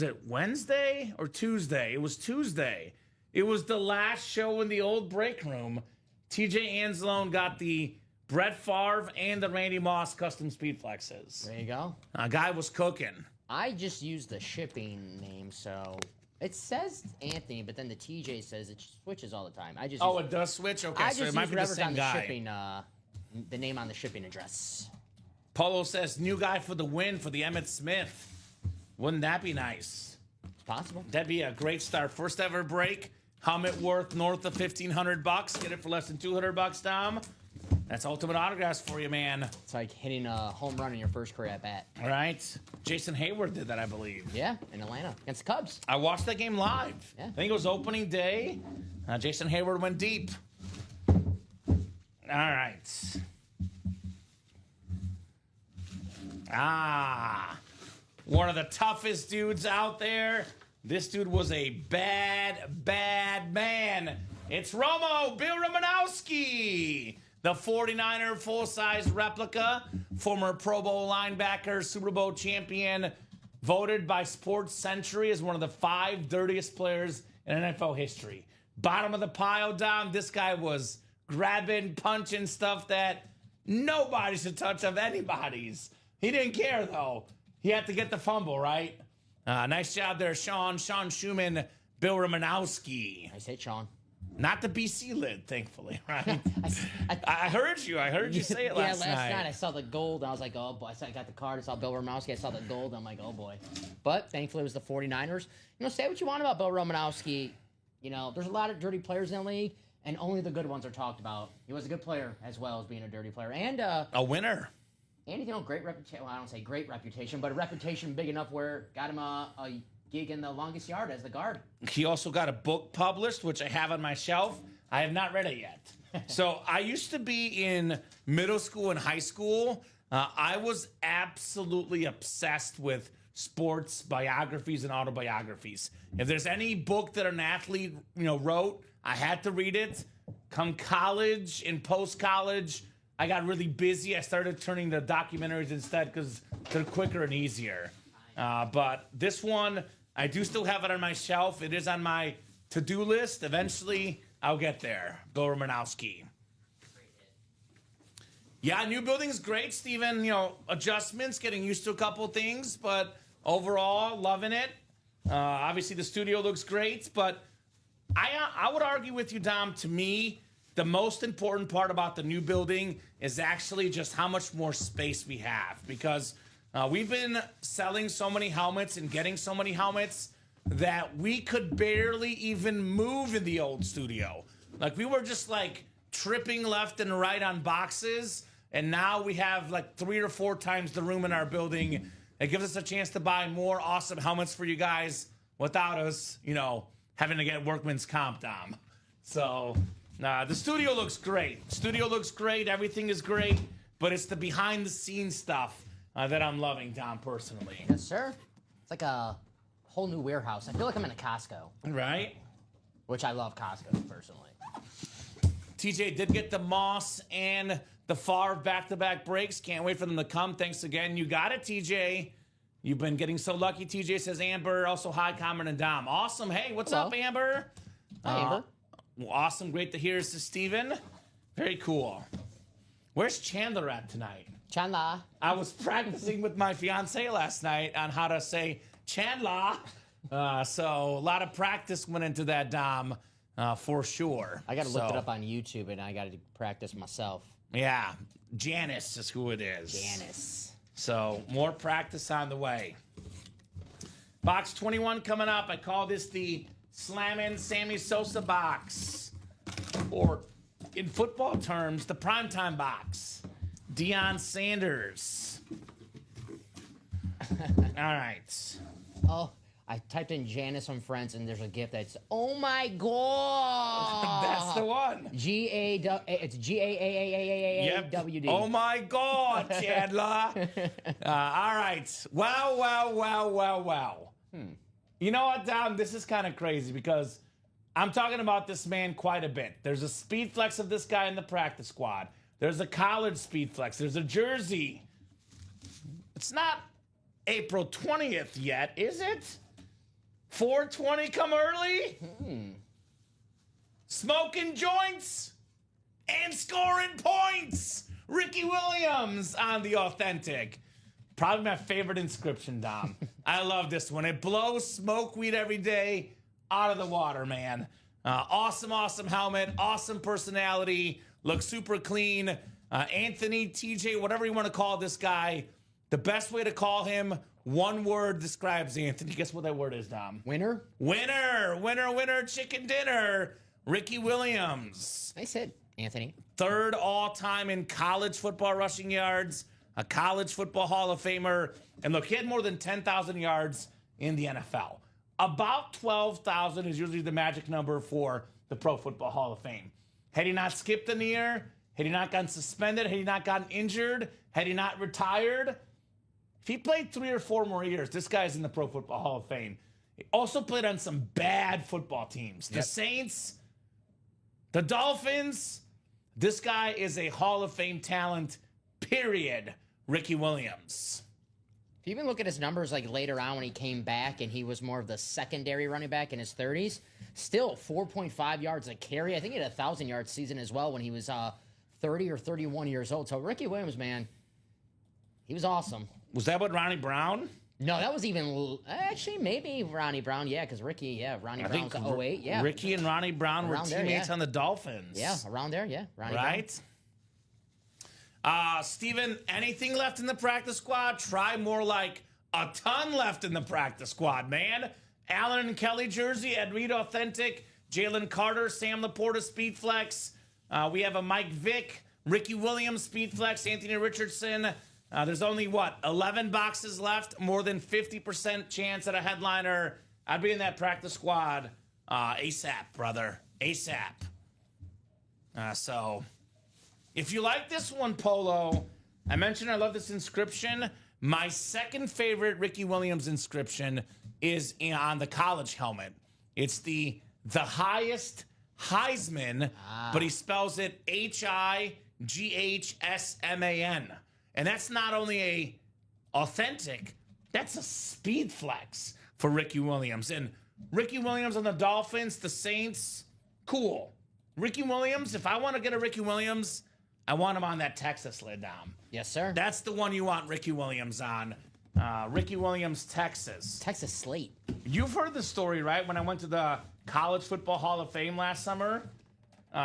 it Wednesday or Tuesday? It was Tuesday. It was the last show in the old break room. TJ Anzalone got the Brett Favre and the Randy Moss custom speed flexes. There you go. A guy was cooking. I just used the shipping name, so it says Anthony, but then the TJ says it switches all the time. It does switch? Okay, so it might be the same guy. Shipping, the name on the shipping address. Polo says, new guy for the win for the Emmitt Smith. Wouldn't that be nice? possible. That'd be a great start. First ever break. Helmet worth north of $1,500. Get it for less than $200, Dom. That's ultimate autographs for you, man. It's like hitting a home run in your first career at bat. All right. Jason Hayward did that, I believe. Yeah, in Atlanta against the Cubs. I watched that game live. Yeah. I think it was opening day. Jason Hayward went deep. All right. One of the toughest dudes out there. This dude was a bad, bad man. It's Romo, Bill Romanowski, the 49er full-size replica, former Pro Bowl linebacker, Super Bowl champion, voted by Sports Century as one of the 5 dirtiest players in NFL history. Bottom of the pile, Dom. This guy was grabbing, punching stuff that nobody should touch of anybody's. He didn't care, though. He had to get the fumble, right? Nice job there, Sean. Sean Schumann, Bill Romanowski. I say Sean. Not the BC lid, thankfully, right? I heard you. I heard you say it last night. Yeah, last night I saw the gold. I was like, oh, boy. I got the card. I saw Bill Romanowski. I saw the gold. I'm like, oh, boy. But thankfully, it was the 49ers. You know, say what you want about Bill Romanowski. You know, there's a lot of dirty players in the league, and only the good ones are talked about. He was a good player as well as being a dirty player. And a winner. And, you know, great reputation. Well, I don't say great reputation, but a reputation big enough where got him a gig in the longest yard as the guard. He also got a book published, which I have on my shelf. I have not read it yet. So I used to be in middle school and high school. I was absolutely obsessed with sports biographies and autobiographies. If there's any book that an athlete, wrote, I had to read it. Come college and post-college, I got really busy. I started turning to documentaries instead because they're quicker and easier. But this one, I do still have it on my shelf. It is on my to-do list. Eventually, I'll get there. Bill Romanowski. Yeah, new building's great, Steven. Adjustments, getting used to a couple things, but overall, loving it. Obviously, the studio looks great, but I would argue with you, Dom, to me, the most important part about the new building is actually just how much more space we have, because we've been selling so many helmets and getting so many helmets that we could barely even move in the old studio. Like, we were just tripping left and right on boxes, and now we have 3 or 4 times the room in our building. It gives us a chance to buy more awesome helmets for you guys without us, having to get workman's comp, Dom. So the studio looks great. Everything is great, but it's the behind the scenes stuff that I'm loving, Dom, personally. Yes, sir. It's like a whole new warehouse. I feel like I'm in a Costco. Right? Which I love Costco, personally. TJ did get the Moss and the Favre back-to-back breaks. Can't wait for them to come. Thanks again. You got it, TJ. You've been getting so lucky, TJ, says Amber. Also, hi, Kamen and Dom. Awesome. Hey, what's up, Amber? Hi, Amber. Awesome. Great to hear. This is Steven. Very cool. Where's Chandler at tonight? Chandler. I was practicing with my fiance last night on how to say Chandler. So a lot of practice went into that, Dom, for sure. I got to look it up on YouTube, and I got to practice myself. Yeah. Janice is who it is. Janice. So more practice on the way. Box 21 coming up. I call this the Slammin' Sammy Sosa box. Or, in football terms, the primetime box. Deion Sanders. All right. Oh, I typed in Janice from Friends, and there's a gift that's, oh my God. That's the one. It's G-A-A-A-A-A-A-W-D. Oh my God, Chandler. All right. Wow. You know what, Dom? This is kind of crazy because I'm talking about this man quite a bit. There's a speed flex of this guy in the practice squad. There's a college speed flex. There's a jersey. It's not April 20th yet, is it? 420 come early? Smoking joints and scoring points. Ricky Williams on the authentic. Probably my favorite inscription, Dom. I love this one. It blows smoke weed every day out of the water, man. Awesome helmet. Awesome personality. Looks super clean. Anthony, TJ, whatever you want to call this guy, The best way to call him, one word describes Anthony. Guess what that word is, Dom? Winner? Winner, chicken dinner. Ricky Williams. Nice hit, Anthony. Third all-time in college football rushing yards, a college football Hall of Famer. And look, he had more than 10,000 yards in the NFL. About 12,000 is usually the magic number for the Pro Football Hall of Fame. Had he not skipped a year, had he not gotten suspended, had he not gotten injured, had he not retired, if he played 3 or 4 more years, this guy's in the Pro Football Hall of Fame. He also played on some bad football teams. The Saints, the Dolphins. This guy is a Hall of Fame talent, period. Ricky Williams. If you even look at his numbers like later on when he came back and he was more of the secondary running back in his 30s, still 4.5 yards a carry. I think he had a 1,000-yard season as well when he was 30 or 31 years old. So Ricky Williams, man, he was awesome. Was that what Ronnie Brown? No, that was even actually maybe Ronnie Brown, yeah, because Ricky, Ronnie Brown was 08, yeah. Ricky and Ronnie Brown were teammates on the Dolphins. Yeah, around there, yeah. Ronnie right? Steven, anything left in the practice squad? Try more like a ton left in the practice squad, man. Allen and Kelly jersey, Ed Reed authentic, Jalen Carter, Sam Laporta speed flex. We have a Mike Vick, Ricky Williams speed flex, Anthony Richardson. There's only, 11 boxes left? More than 50% chance at a headliner. I'd be in that practice squad ASAP, brother. ASAP. So, if you like this one, Polo, I mentioned I love this inscription. My second favorite Ricky Williams inscription is on the college helmet. It's the highest Heisman, but he spells it Highsman. And that's not only a authentic, that's a speed flex for Ricky Williams. And Ricky Williams on the Dolphins, the Saints, cool. Ricky Williams, if I want to get a Ricky Williams, I want him on that Texas lid, Dom. Yes, sir. That's the one you want Ricky Williams on. Ricky Williams, Texas. Texas Slate. You've heard the story, right? When I went to the College Football Hall of Fame last summer.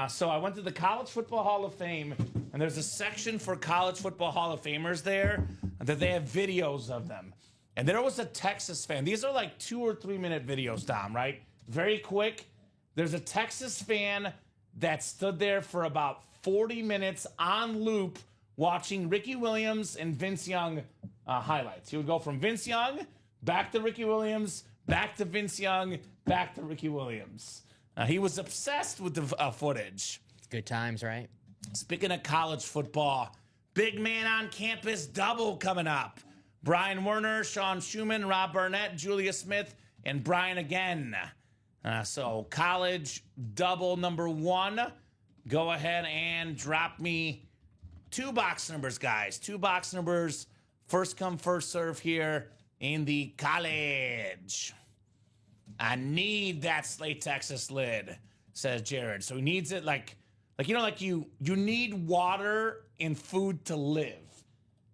So I went to the College Football Hall of Fame, and there's a section for College Football Hall of Famers there that they have videos of them. And there was a Texas fan. These are like 2 or 3 minute videos, Dom, right? Very quick. There's a Texas fan that stood there for about 40 minutes on loop watching Ricky Williams and Vince Young highlights. He would go from Vince Young back to Ricky Williams, back to Vince Young, back to Ricky Williams. He was obsessed with the footage. Good times, right? Speaking of college football, big man on campus double coming up. Brian Werner, Sean Schumann, Rob Burnett, Julia Smith, and Brian again. So college double number 1. Go ahead and drop me 2 box numbers, guys. 2 box numbers. First come, first serve here in the college. I need that Slate Texas lid, says Jared. So he needs it like you need water and food to live.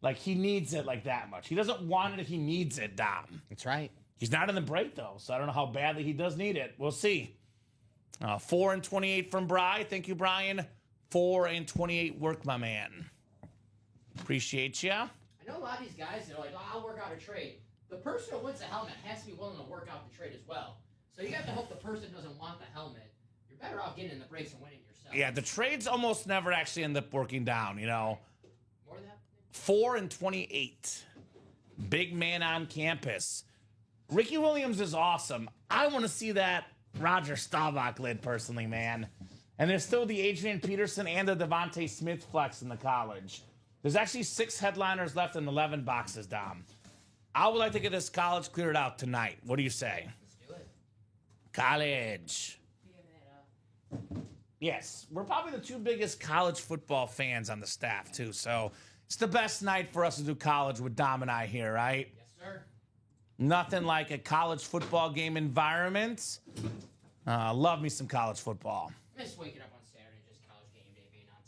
Like he needs it like that much. He doesn't want it, he needs it, Dom. That's right. He's not in the break though, so I don't know how badly he does need it. We'll see. 4 and 28 from Bry. Thank you, Brian. 4 and 28 work, my man. Appreciate ya. I know a lot of these guys that are like, I'll work out a trade. The person who wins the helmet has to be willing to work out the trade as well. So you have to hope the person doesn't want the helmet. You're better off getting in the breaks and winning yourself. Yeah, the trades almost never actually end up working down, you know. More than that? 4 and 28. Big man on campus. Ricky Williams is awesome. I want to see that Roger Staubach lid personally, man. And there's still the Adrian Peterson and the Devontae Smith flex in the college. There's actually 6 headliners left in 11 boxes, Dom. I would like to get this college cleared out tonight. What do you say? Let's do it. College. Yes, we're probably the 2 biggest college football fans on the staff, too. So it's the best night for us to do college with Dom and I here, right? Yes, sir. Nothing like a college football game environment. Love me some college football. I miss waking up on Saturday, just college game day being on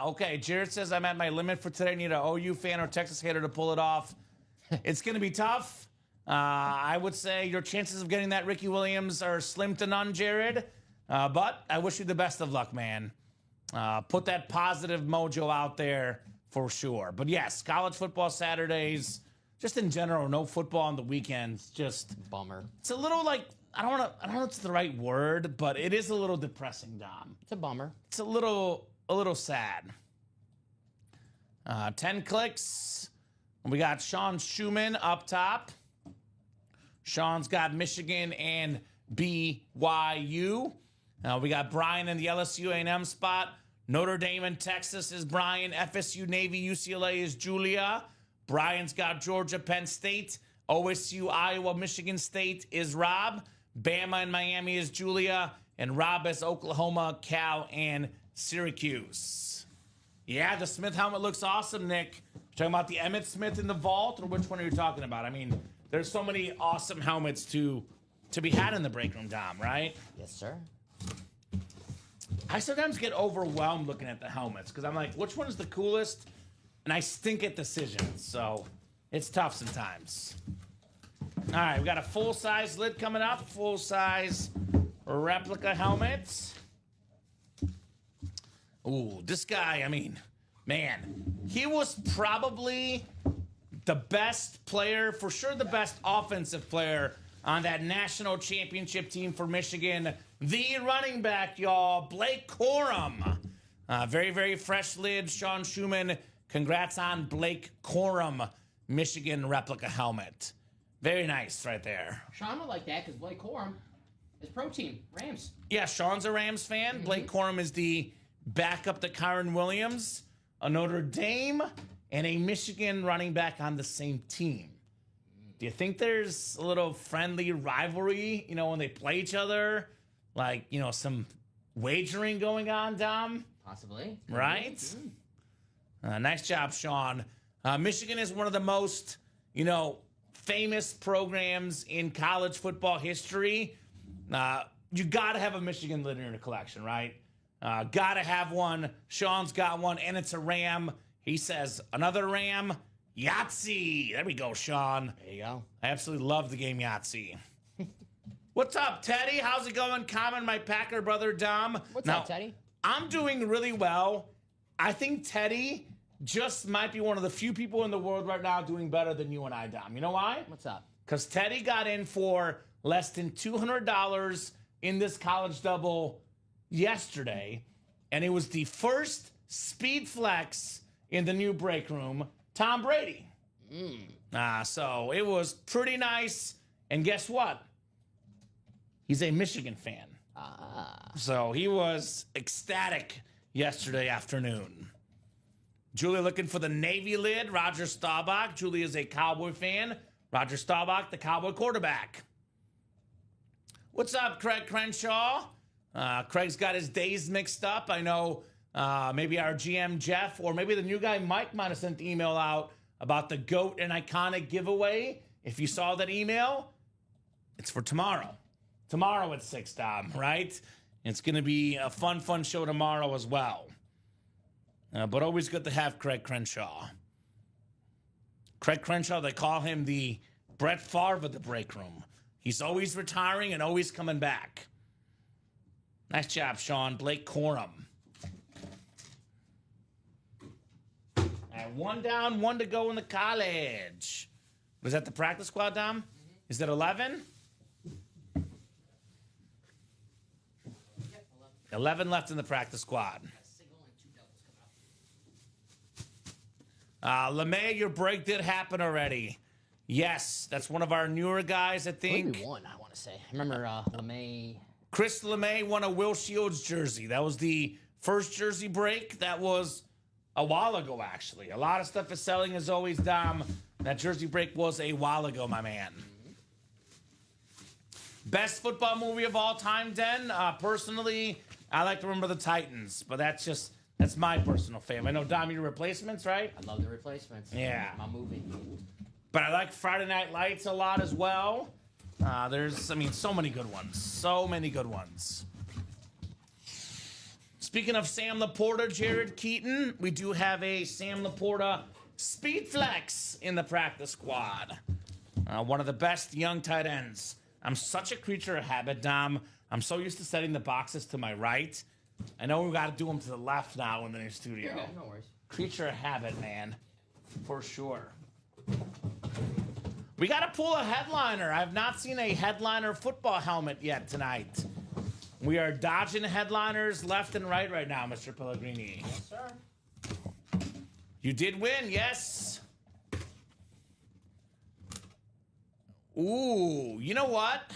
TV. Okay. Jared says I'm at my limit for today. I need an OU fan or Texas hater to pull it off. It's going to be tough. I would say your chances of getting that Ricky Williams are slim to none, Jared. But I wish you the best of luck, man. Put that positive mojo out there for sure. But yes, college football Saturdays, just in general, no football on the weekends. Just Bummer. it's a little like I don't know if it's the right word, but it is a little depressing, Dom. It's a bummer. It's a little sad. 10 clicks. We got Sean Schumann up top. Sean's got Michigan and BYU. We got Brian in the LSU A&M spot. Notre Dame and Texas is Brian. FSU, Navy, UCLA is Julia. Brian's got Georgia, Penn State. OSU, Iowa, Michigan State is Rob. Bama and Miami is Julia. And Rob is Oklahoma, Cal, and Syracuse. Yeah, the Smith helmet looks awesome, Nick. You're talking about the Emmitt Smith in the vault, or which one are you talking about? I mean, there's so many awesome helmets to be had in the break room, Dom, right? Yes, sir. I sometimes get overwhelmed looking at the helmets because I'm like, which one is the coolest? And I stink at decisions, so it's tough sometimes. All right, we got a full-size lid coming up, full-size replica helmet. Ooh, this guy, I mean, man, he was probably the best player, for sure the best offensive player on that national championship team for Michigan. The running back, y'all, Blake Corum. Very, very fresh lid, Sean Schumann. Congrats on Blake Corum, Michigan replica helmet. Very nice right there. Sean would like that because Blake Corum is pro team, Rams. Yeah, Sean's a Rams fan. Blake Corum is the backup to Kyron Williams, a Notre Dame, and a Michigan running back on the same team. Do you think there's a little friendly rivalry, when they play each other? Like, some wagering going on, Dom? Possibly. Right? Nice job, Sean. Michigan is one of the most, famous programs in college football history. You got to have a Michigan lid in your collection, right? Got to have one. Sean's got one, and it's a Ram. He says, another Ram. Yahtzee. There we go, Sean. There you go. I absolutely love the game Yahtzee. What's up, Teddy? How's it going? Common, my Packer brother, Dom. What's up, Teddy? I'm doing really well. I think Teddy just might be one of the few people in the world right now doing better than you and I, Dom. You know why? What's up? Because Teddy got in for less than $200 in this college double yesterday, and it was the first speed flex in the new break room, Tom Brady. So it was pretty nice. And guess what? He's a Michigan fan. So he was ecstatic yesterday afternoon. Julia looking for the Navy lid, Roger Staubach. Julia is a Cowboy fan. Roger Staubach, the Cowboy quarterback. What's up, Craig Crenshaw? Craig's got his days mixed up. I know maybe our GM, Jeff, or maybe the new guy, Mike, might have sent the email out about the GOAT and Iconic giveaway. If you saw that email, it's for tomorrow. Tomorrow at 6, Dom, right? It's going to be a fun show tomorrow as well. But always good to have Craig Crenshaw. Craig Crenshaw, they call him the Brett Favre of the break room. He's always retiring and always coming back. Nice job, Sean. Blake Corum. And 1 down, 1 to go in the college. Was that the practice squad, Dom? Is that 11? 11 left in the practice squad. LeMay, your break did happen already. Yes, that's one of our newer guys, I think. Maybe one, I want to say. I remember LeMay. Chris LeMay won a Will Shields jersey. That was the first jersey break. That was a while ago, actually. A lot of stuff is selling as always, Dom. That jersey break was a while ago, my man. Best football movie of all time, Den. Personally, I like to remember the Titans, but that's my personal favorite. I know, Dom, your Replacements, right? I love the Replacements. Yeah. My movie. But I like Friday Night Lights a lot as well. There's so many good ones. So many good ones. Speaking of Sam Laporta, Jared Keaton, we do have a Sam Laporta speed flex in the practice squad. One of the best young tight ends. I'm such a creature of habit, Dom. I'm so used to setting the boxes to my right. I know we got to do them to the left now in the new studio. Yeah, no worries. creature of habit, man, for sure. We got to pull a headliner. I've not seen a headliner football helmet yet tonight. We are dodging headliners left and right now, Mr. Pellegrini. Yes, sir. You did win, yes. Ooh, you know what?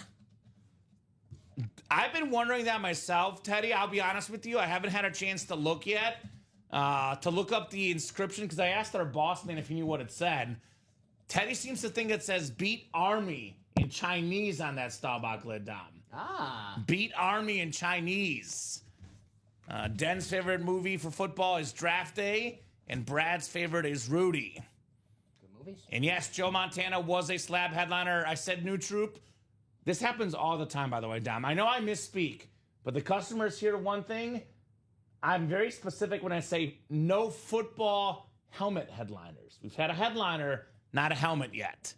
I've been wondering that myself, Teddy. I'll be honest with you. I haven't had a chance to look yet, to look up the inscription, because I asked our boss man if he knew what it said. Teddy seems to think it says beat Army in Chinese on that Staubach lid, Dom. Ah. Beat Army in Chinese. Den's favorite movie for football is Draft Day, and Brad's favorite is Rudy. Good movies. And yes, Joe Montana was a slab headliner. I said new troop. This happens all the time, by the way, Dom. I know I misspeak, but the customers hear one thing. I'm very specific when I say no football helmet headliners. We've had a headliner, not a helmet yet.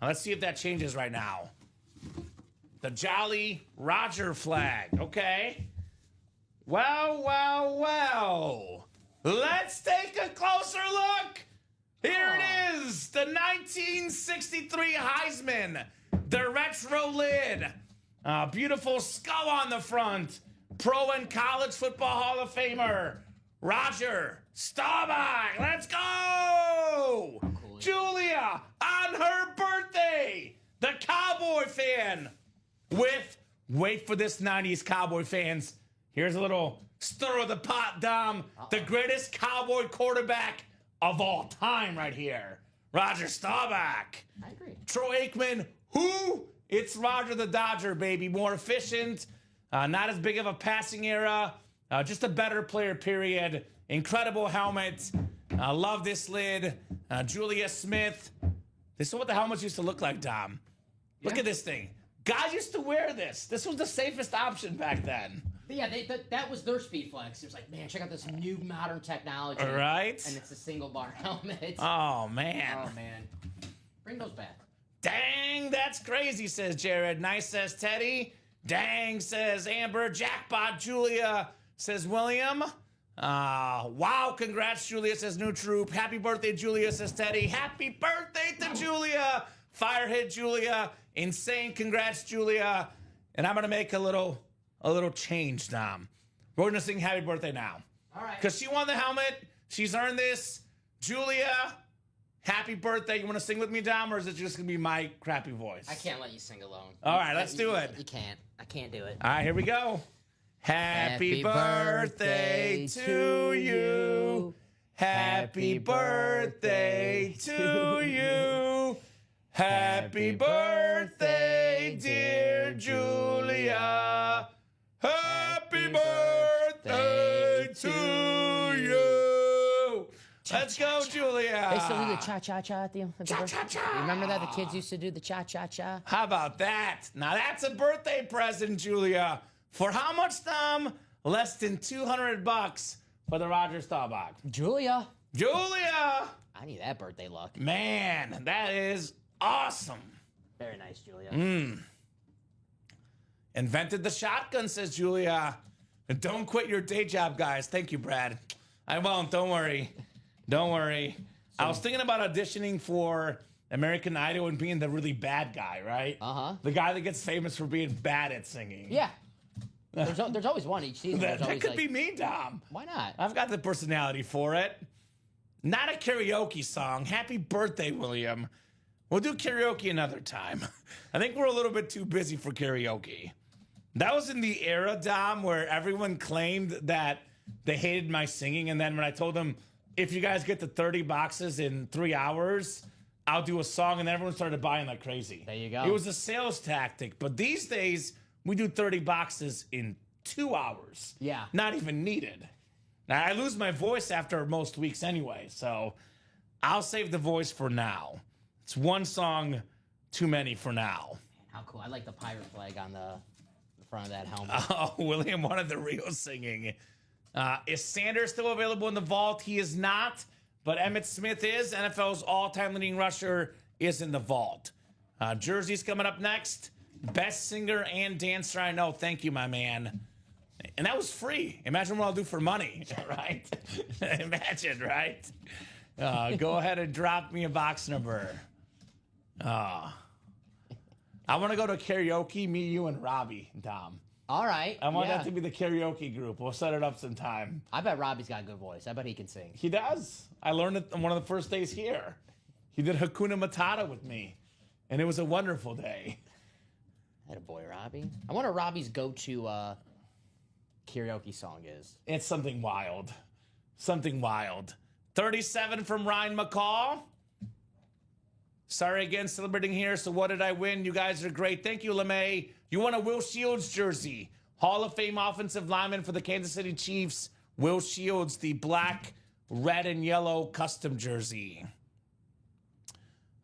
Now, let's see if that changes right now. The Jolly Roger flag. Okay. Well. Let's take a closer look. Here it is. The 1963 Heisman. The retro lid. Beautiful skull on the front. Pro and college football Hall of Famer. Roger Staubach. Let's go. Cool. Julia on her birthday. The Cowboy fan. Wait for this 90s Cowboy fans. Here's a little stir of the pot, Dom. The greatest Cowboy quarterback of all time right here. Roger Staubach. I agree. Troy Aikman, who? It's Roger the Dodger, baby. More efficient, not as big of a passing era, just a better player, period. Incredible helmet. Love this lid. Julia Smith. This is what the helmets used to look like, Dom. Look at this thing. Guys used to wear this. This was the safest option back then. But yeah, that was their speed flex. It was like, man, check out this new modern technology. All right. And it's a single bar helmet. Oh, man. Oh, man. Bring those back. Dang, that's crazy, says Jared. Nice, says Teddy. Dang, says Amber. Jackpot, Julia, says William. Wow, congrats, Julia, says New Troop. Happy birthday, Julia, says Teddy. Happy birthday to Julia. Firehit, Julia. Insane, congrats, Julia. And I'm going to make a little change, Dom. We're going to sing happy birthday now. All right. Because she won the helmet. She's earned this. Julia, happy birthday. You want to sing with me, Dom, or is it just going to be my crappy voice? I can't let you sing alone. All right, let's do it. You can't. I can't do it. All right, here we go. Happy birthday to you. Happy birthday to you. Happy birthday, dear Julia. Happy birthday to you. Let's go, Julia. They still do the cha-cha-cha at the Cha-cha-cha. You remember that? The kids used to do the cha-cha-cha. How about that? Now that's a birthday present, Julia. For how much, Tom? Less than $200 for the Roger Staubach. Julia. Julia! I need that birthday luck. Man, that is awesome. Very nice, Julia. Invented the shotgun, says Julia. Don't quit your day job, guys. Thank you, Brad. I won't. Don't worry. Don't worry. I was thinking about auditioning for American Idol and being the really bad guy, right? Uh-huh. The guy that gets famous for being bad at singing. Yeah. There's always one each season. That Always could like, be me, Dom. Why not? I've got the personality for it. Not a karaoke song. Happy birthday, William. We'll do karaoke another time. I think we're a little bit too busy for karaoke. That was in the era, Dom, where everyone claimed that they hated my singing. And then when I told them, if you guys get to 30 boxes in 3 hours, I'll do a song. And then everyone started buying like crazy. There you go. It was a sales tactic. But these days, we do 30 boxes in 2 hours. Yeah. Not even needed. Now, I lose my voice after most weeks anyway, so I'll save the voice for now. It's one song too many for now. Man, how cool. I like the pirate flag on the front of that helmet. Oh, William wanted the real singing. Is Sanders still available in the vault? He is not, but Emmitt Smith is. NFL's all-time leading rusher is in the vault. Jersey's coming up next. Best singer and dancer I know. Thank you, my man. And that was free. Imagine what I'll do for money, right? Imagine, right? Go ahead and drop me a box number. I want to go to karaoke, me, you, and Robbie, Dom. All right. I want that to be the karaoke group. We'll set it up sometime. I bet Robbie's got a good voice. I bet he can sing. He does. I learned it on one of the first days here. He did Hakuna Matata with me, and it was a wonderful day. That a boy, Robbie. I wonder what Robbie's go-to karaoke song is. It's something wild. Something wild. 37 from Ryan McCall. Sorry again, celebrating here. So what did I win? You guys are great. Thank you, LeMay. You won a Will Shields jersey. Hall of Fame offensive lineman for the Kansas City Chiefs. Will Shields, the black, red, and yellow custom jersey.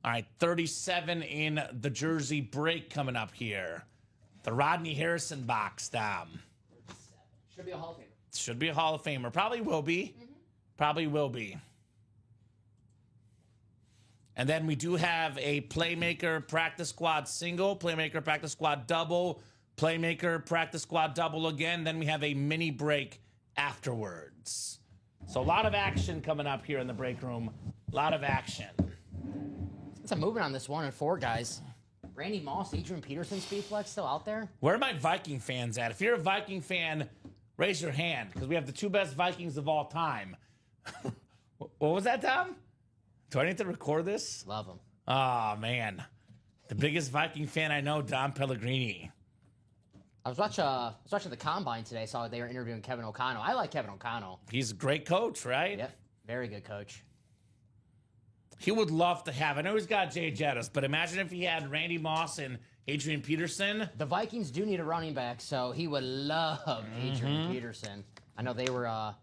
All right, 37 in the jersey break coming up here. The Rodney Harrison box, Dom. Should be a Hall of Famer. Should be a Hall of Famer. Probably will be. Probably will be. And then we do have a Playmaker Practice Squad single, Playmaker Practice Squad double, Playmaker Practice Squad double again. Then we have a mini break afterwards. So a lot of action coming up here in the break room. A lot of action. It's a movement on this 1 and 4, guys. Randy Moss, Adrian Peterson, Speedflex still out there? Where are my Viking fans at? If you're a Viking fan, raise your hand, because we have the 2 best Vikings of all time. What was that, Tom? Do I need to record this? Love him. Oh, man. The biggest Viking fan I know, Don Pellegrini. I was watching the Combine today, saw they were interviewing Kevin O'Connell. I like Kevin O'Connell. He's a great coach, right? Yep, very good coach. He would love to have, I know he's got Jay Jettis, but imagine if he had Randy Moss and Adrian Peterson. The Vikings do need a running back, so he would love Adrian Peterson. I know they were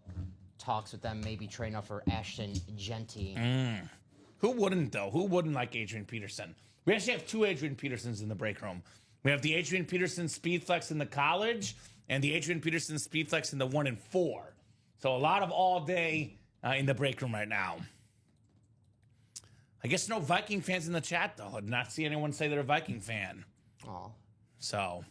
talks with them, maybe trading up for Ashton Genty. Who wouldn't, though? Who wouldn't like Adrian Peterson? We actually have 2 Adrian Petersons in the break room. We have the Adrian Peterson Speedflex in the college and the Adrian Peterson Speedflex in the 1 and 4. So a lot of all day in the break room right now. I guess no Viking fans in the chat, though. I did not see anyone say they're a Viking fan. Oh, So,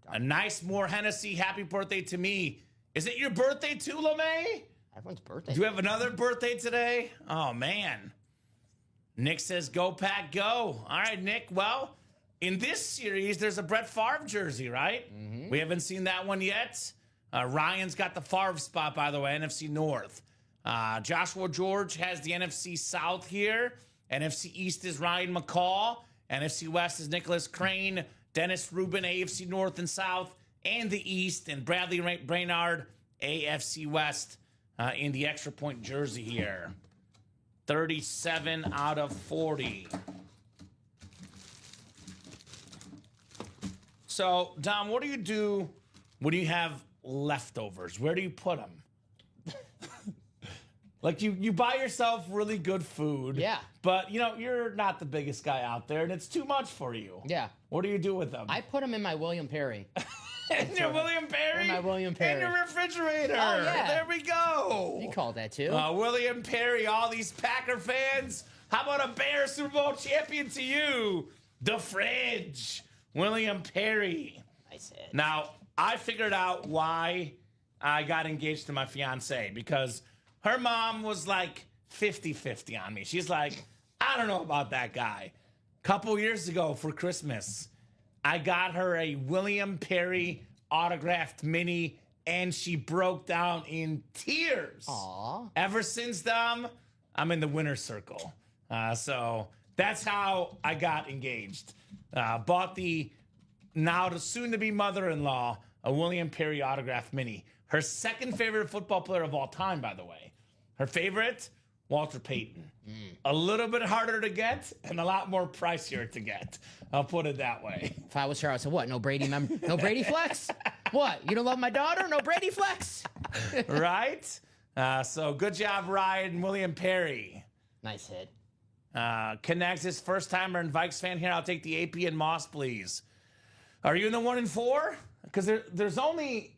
a nice more Hennessy. Happy birthday to me. Is it your birthday too, LeMay? everyone's birthday. Do you have another birthday today? Oh, man. Nick says, go, Pack, go. All right, Nick. Well, in this series, there's a Brett Favre jersey, right? We haven't seen that one yet. Ryan's got the Favre spot, by the way, NFC North. Joshua George has the NFC South here. NFC East is Ryan McCall. NFC West is Nicholas Crane. Dennis Rubin, AFC North and South, and the East. And Bradley Brainard, AFC West, in the extra point jersey here. 37 out of 40. So, Dom, what do you do when you have leftovers? Where do you put them? Like, you buy yourself really good food. Yeah. But, you're not the biggest guy out there, and it's too much for you. Yeah. What do you do with them? I put them in my William Perry. In your William Perry? In my William Perry. In your refrigerator. Oh, yeah. There we go. You called that too. William Perry, all these Packer fans. How about a Bears Super Bowl champion to you? The fridge. William Perry. Nice hit. Now, I figured out why I got engaged to my fiance, because her mom was like 50-50 on me. She's like, I don't know about that guy. Couple years ago for Christmas, I got her a William Perry autographed mini, and she broke down in tears. Aw. Ever since, Dom, I'm in the winner's circle. So that's how I got engaged. Bought the now soon-to-be mother-in-law a William Perry autographed mini. Her second favorite football player of all time, by the way. Her favorite, Walter Payton. A little bit harder to get and a lot more pricier to get. I'll put it that way. If I was her, I would say, what? No Brady no Brady flex? What? You don't love my daughter? No Brady flex? Right? So good job, Ryan. William Perry. Nice hit. Connects his first timer and Vikes fan here. I'll take the AP and Moss, please. Are you in the 1 and 4? Because there's only,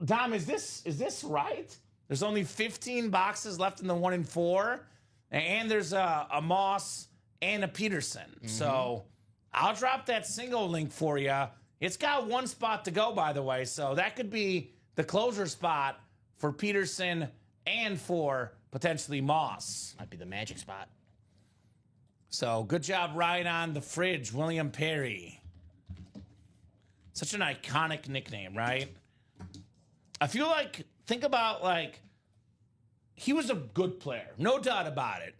Dom, is this right? There's only 15 boxes left in the 1 and 4, and there's a Moss and a Peterson. So I'll drop that single link for you. It's got one spot to go, by the way, so that could be the closer spot for Peterson and for potentially Moss. Might be the magic spot. So good job, Ryan, on the fridge, William Perry. Such an iconic nickname, right? I feel like, think about, like, he was a good player, no doubt about it.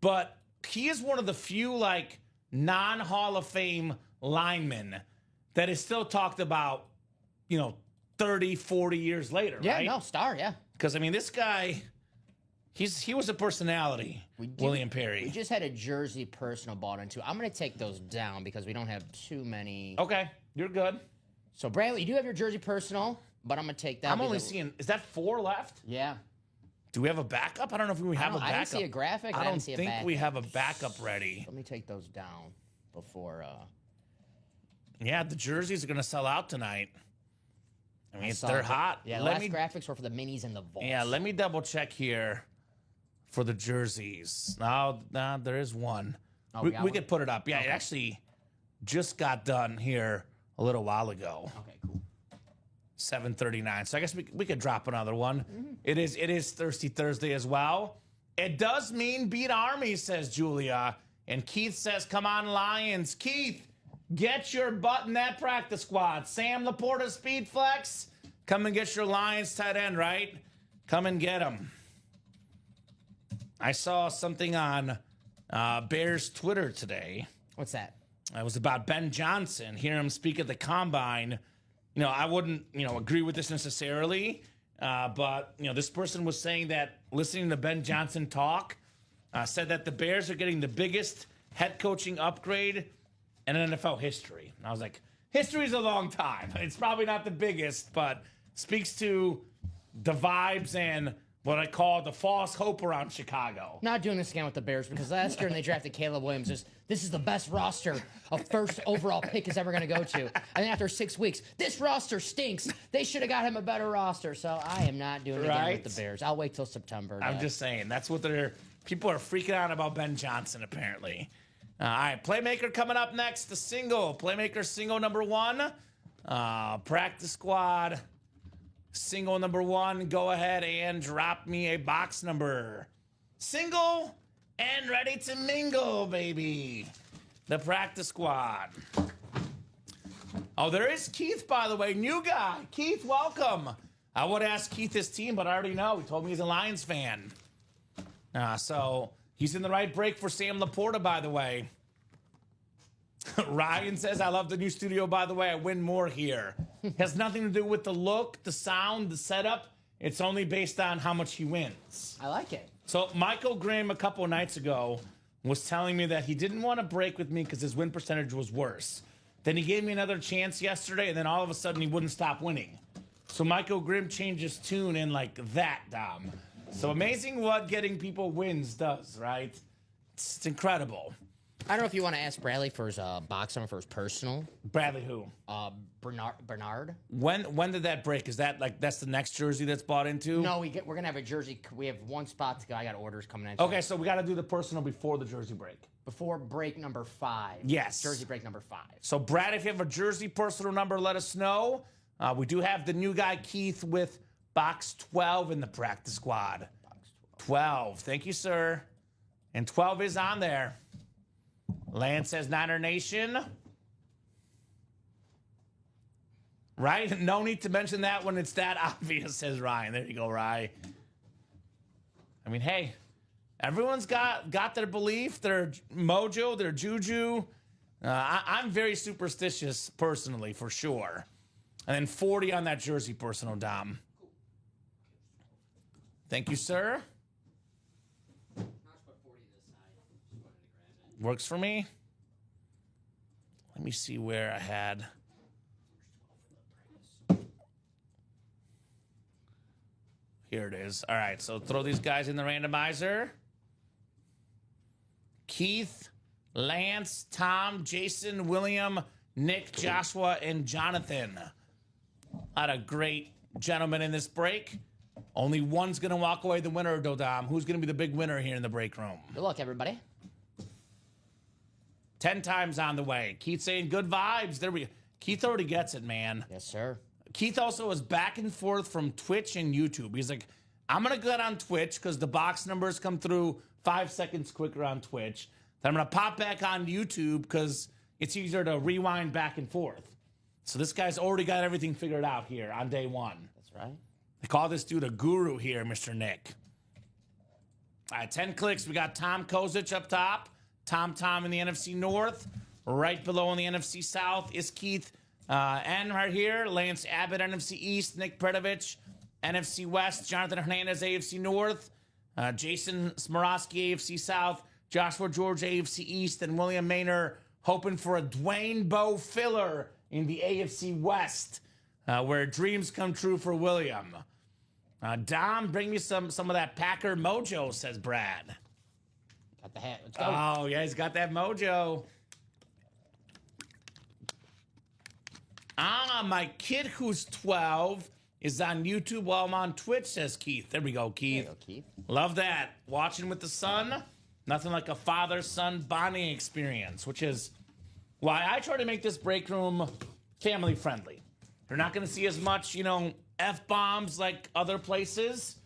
But he is one of the few, like, non-Hall of Fame linemen that is still talked about, 30, 40 years later, Yeah, right? no, star, yeah. Because, I mean, this guy, he was a personality, William Perry. We just had a jersey personal bought into. I'm going to take those down because we don't have too many. Okay, you're good. So, Bradley, you do have your jersey personal, but I'm going to take that. I'm only seeing, is that 4 left? Yeah. Do we have a backup? I don't know if we have a backup. I didn't see a graphic. I don't didn't see a think backup. we have a backup ready. Let me take those down before. Yeah, the jerseys are going to sell out tonight. I mean, saw they're it. hot. Yeah, the last graphics were for the minis and the vaults. Yeah, let me double check here for the jerseys. No, there is one. Oh, we could put it up. Yeah, It actually just got done here a little while ago. Okay, cool. 7:39. So I guess we could drop another one. Mm-hmm. It is Thirsty Thursday as well. It does mean beat Army, says Julia. And Keith says, come on, Lions. Keith, get your butt in that practice squad. Sam Laporta, Speed Flex. Come and get your Lions tight end, right? Come and get him. I saw something on Bears Twitter today. What's that? It was about Ben Johnson. Hear him speak at the Combine. I wouldn't, agree with this necessarily. But, this person was saying that listening to Ben Johnson talk said that the Bears are getting the biggest head coaching upgrade in NFL history. And I was like, history's a long time. It's probably not the biggest, but speaks to the vibes and what I call the false hope around Chicago. Not doing this again with the Bears because last year when they drafted Caleb Williams, this is the best roster a first overall pick is ever going to go to. And then after 6 weeks, this roster stinks. They should have got him a better roster. So I am not doing it again with the Bears. I'll wait till September. I'm just saying. That's what people are freaking out about Ben Johnson, apparently. All right, Playmaker coming up next. The single. Playmaker single number 1. Practice squad. Single number 1, go ahead and drop me a box number. Single and ready to mingle, baby. The practice squad. Oh, there is Keith, by the way. New guy. Keith, welcome. I would ask Keith his team, but I already know. He told me he's a Lions fan. So he's in the right break for Sam Laporta, by the way. Ryan says, I love the new studio, by the way. I win more here. Has nothing to do with the look, the sound, the setup. It's only based on how much he wins. I like it. So Michael Grimm a couple of nights ago was telling me that he didn't want to break with me because his win percentage was worse. Then he gave me another chance yesterday, and then all of a sudden he wouldn't stop winning. So Michael Grimm changed his tune in like that, Dom. So amazing what getting people wins does, right? It's incredible. I don't know if you want to ask Bradley for his box number for his personal. Bradley who? Bernard. When did that break? Is that that's the next jersey that's bought into? No, we're gonna have a jersey. We have one spot to go. I got orders coming in. Okay, so we got to do the personal before the jersey break. Before break number 5. Yes. Jersey break number 5. So Brad, if you have a jersey personal number, let us know. We do have the new guy Keith with box 12 in the practice squad. Box 12. Thank you, sir. And 12 is on there. Lance says Niner Nation. Right? No need to mention that when it's that obvious, says Ryan. There you go, Ryan. I mean, hey, everyone's got their belief, their mojo, their juju. I'm very superstitious personally, for sure. And then 40 on that jersey personal, Dom. Thank you, sir. Works for me. Let me see where I had. Here it is. All right, so throw these guys in the randomizer. Keith, Lance, Tom, Jason, William, Nick, Joshua, and Jonathan. A lot of great gentlemen in this break. Only one's going to walk away the winner, Dodam. Who's going to be the big winner here in the break room? Good luck, everybody. 10 times on the way. Keith saying good vibes. There we go. Keith already gets it, man. Yes, sir. Keith also is back and forth from Twitch and YouTube. He's like, I'm going to get on Twitch because the box numbers come through 5 seconds quicker on Twitch. Then I'm going to pop back on YouTube because it's easier to rewind back and forth. So this guy's already got everything figured out here on day one. That's right. They call this dude a guru here, Mr. Nick. All right, 10 clicks. We got Tom Kozic up top. Tom in the NFC North. Right below in the NFC South is Keith. And right here, Lance Abbott, NFC East. Nick Predovich, NFC West. Jonathan Hernandez, AFC North. Jason Smorosky, AFC South. Joshua George, AFC East. And William Maynard hoping for a Dwayne Bowe filler in the AFC West, where dreams come true for William. Dom, bring me some of that Packer mojo, says Brad. Got the hat. Let's go. Oh, yeah, he's got that mojo. My kid who's 12 is on YouTube while I'm on Twitch, says Keith. There we go, Keith. There you go, Keith. Love that. Watching with the son. Nothing like a father-son bonding experience, which is why I try to make this break room family-friendly. You're not going to see as much, F-bombs like other places.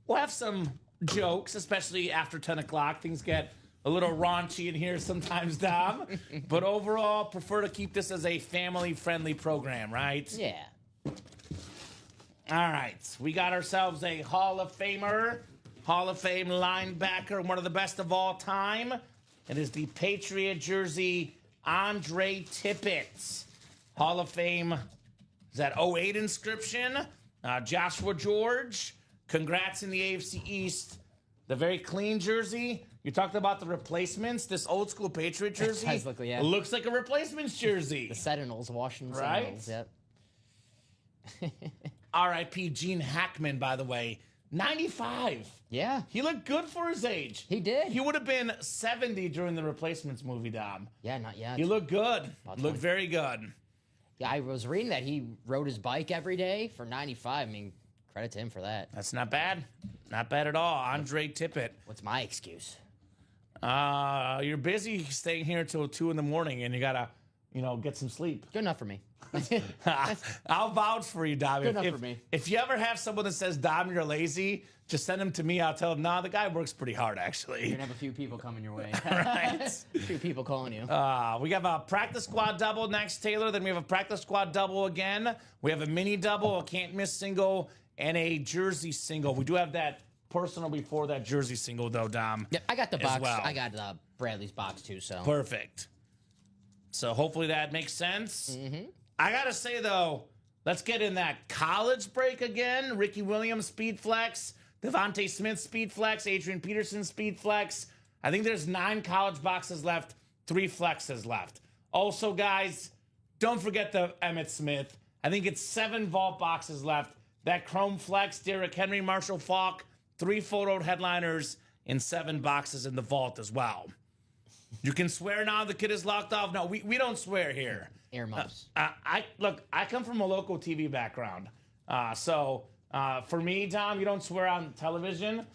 We'll have some jokes, especially after 10 o'clock. Things get a little raunchy in here sometimes, Dom. But overall, prefer to keep this as a family-friendly program, right? Yeah. All right. We got ourselves a Hall of Famer, Hall of Fame linebacker, one of the best of all time. It is the Patriot jersey, Andre Tippett. Hall of Fame, is that 08 inscription? Joshua George, congrats in the AFC East. The very clean jersey. You talked about the replacements. This old school Patriot jersey It does look, yeah. looks like a replacements jersey. The Sentinels, Washington Right? Sentinels, yep. R.I.P. Gene Hackman, by the way. 95. Yeah, He looked good for his age. he did. He would have been 70 during the replacements movie, Dom. Yeah, not yet. He looked good. About Looked 20. very good. Yeah, I was reading that he rode his bike every day for 95. I mean, credit to him for that. That's not bad. Not bad at all. Andre Tippett. What's my excuse? You're busy staying here till 2 in the morning and you gotta, get some sleep. Good enough for me. I'll vouch for you, Dom. Good enough for me. If you ever have someone that says, Dom, you're lazy, just send them to me. I'll tell them, nah, the guy works pretty hard, You're actually. going to have a few people coming your way. Right. A few people calling you. We have a practice squad double next, Taylor. Then we have a practice squad double again. We have a mini double, a can't miss single, and a jersey single. We do have that personal before that jersey single, though, Dom. Yep, I got the as box. well. I got Bradley's box, too, so. Perfect. So hopefully that makes sense. Mm-hmm. I got to say, though, let's get in that college break again. Ricky Williams, speed flex. Devontae Smith, speed flex. Adrian Peterson, speed flex. I think there's 9 college boxes left, 3 flexes left. Also, guys, don't forget the Emmitt Smith. I think it's 7 vault boxes left. That Chrome Flex, Derrick Henry, Marshall Faulk, 3 photoed headliners, and 7 boxes in the vault as well. You can swear now the kid is locked off. No, we don't swear here. Earmuffs. I come from a local TV background. So for me, Dom, you don't swear on television.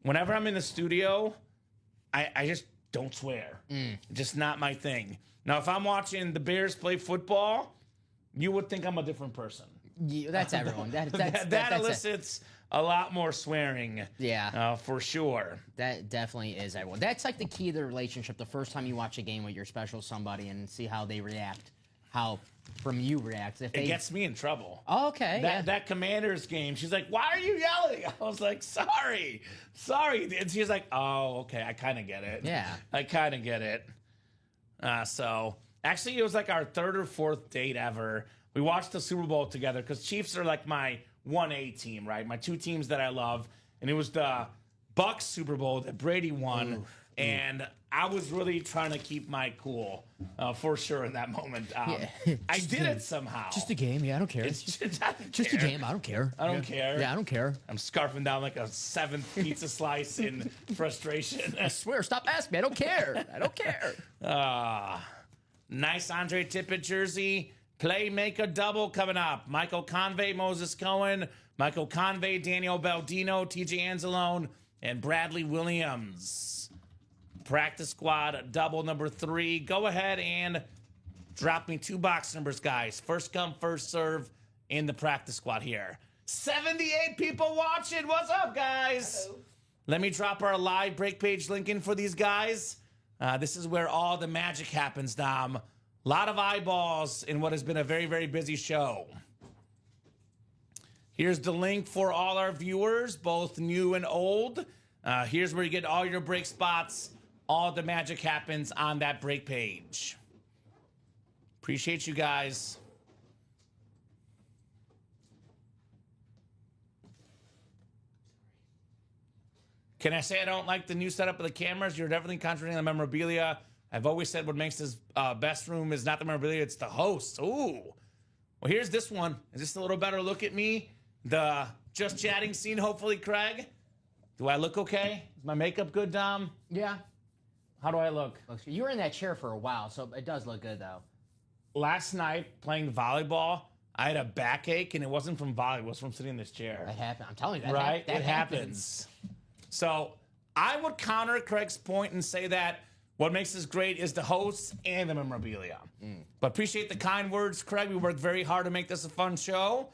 Whenever I'm in the studio, I just don't swear. Just not my thing. Now, if I'm watching the Bears play football, you would think I'm a different person. Yeah, that's everyone. That's That elicits a lot more swearing. Yeah. For sure. That definitely is everyone. That's like the key to the relationship. The first time you watch a game with your special somebody and see how they react, how from you react. If It gets me in trouble. Oh, okay. That Commanders game, she's like, why are you yelling? I was like, sorry. And she's like, oh, okay, I kind of get it. Yeah. I kind of get it. So, actually, it was like our 3rd or 4th date ever. We watched the Super Bowl together because Chiefs are like my 1A team, right? My 2 teams that I love. And it was the Bucs Super Bowl that Brady won. And I was really trying to keep my cool for sure in that moment. I did it somehow. Just a game. Yeah, I don't care. Just Just a game. I don't care. I don't care. Yeah, I don't care. I'm scarfing down like a 7th pizza slice in frustration. I swear, stop asking me. I don't care. I don't care. Nice Andre Tippett jersey. Playmaker double coming up. Michael Convey, Moses Cohen, Michael Convey, Daniel Baldino, TJ Anzalone, and Bradley Williams. Practice squad double number 3. Go ahead and drop me 2 box numbers, guys. First come, first serve. in the practice squad here. 78 people watching. What's up, guys? Hello. Let me drop our live break page link in for these guys. This is where all the magic happens, Dom. A lot of eyeballs in what has been a very, very busy show. Here's the link for all our viewers, both new and old. Here's where you get all your break spots. All the magic happens on that break page. Appreciate you guys. Can I say I don't like the new setup of the cameras? You're definitely contradicting the memorabilia. I've always said what makes this best room is not the memorabilia, it's the host. Ooh. Well, here's this one. Is this a little better look at me? The just chatting scene, hopefully, Craig. Do I look okay? Is my makeup good, Dom? Yeah. How do I look? You were in that chair for a while, so it does look good, though. Last night, playing volleyball, I had a backache, and it wasn't from volleyball. It was from sitting in this chair. That happened. I'm telling you, that, Right? that It happens. So I would counter Craig's point and say that what makes this great is the hosts and the memorabilia. But appreciate the kind words, Craig. We worked very hard to make this a fun show.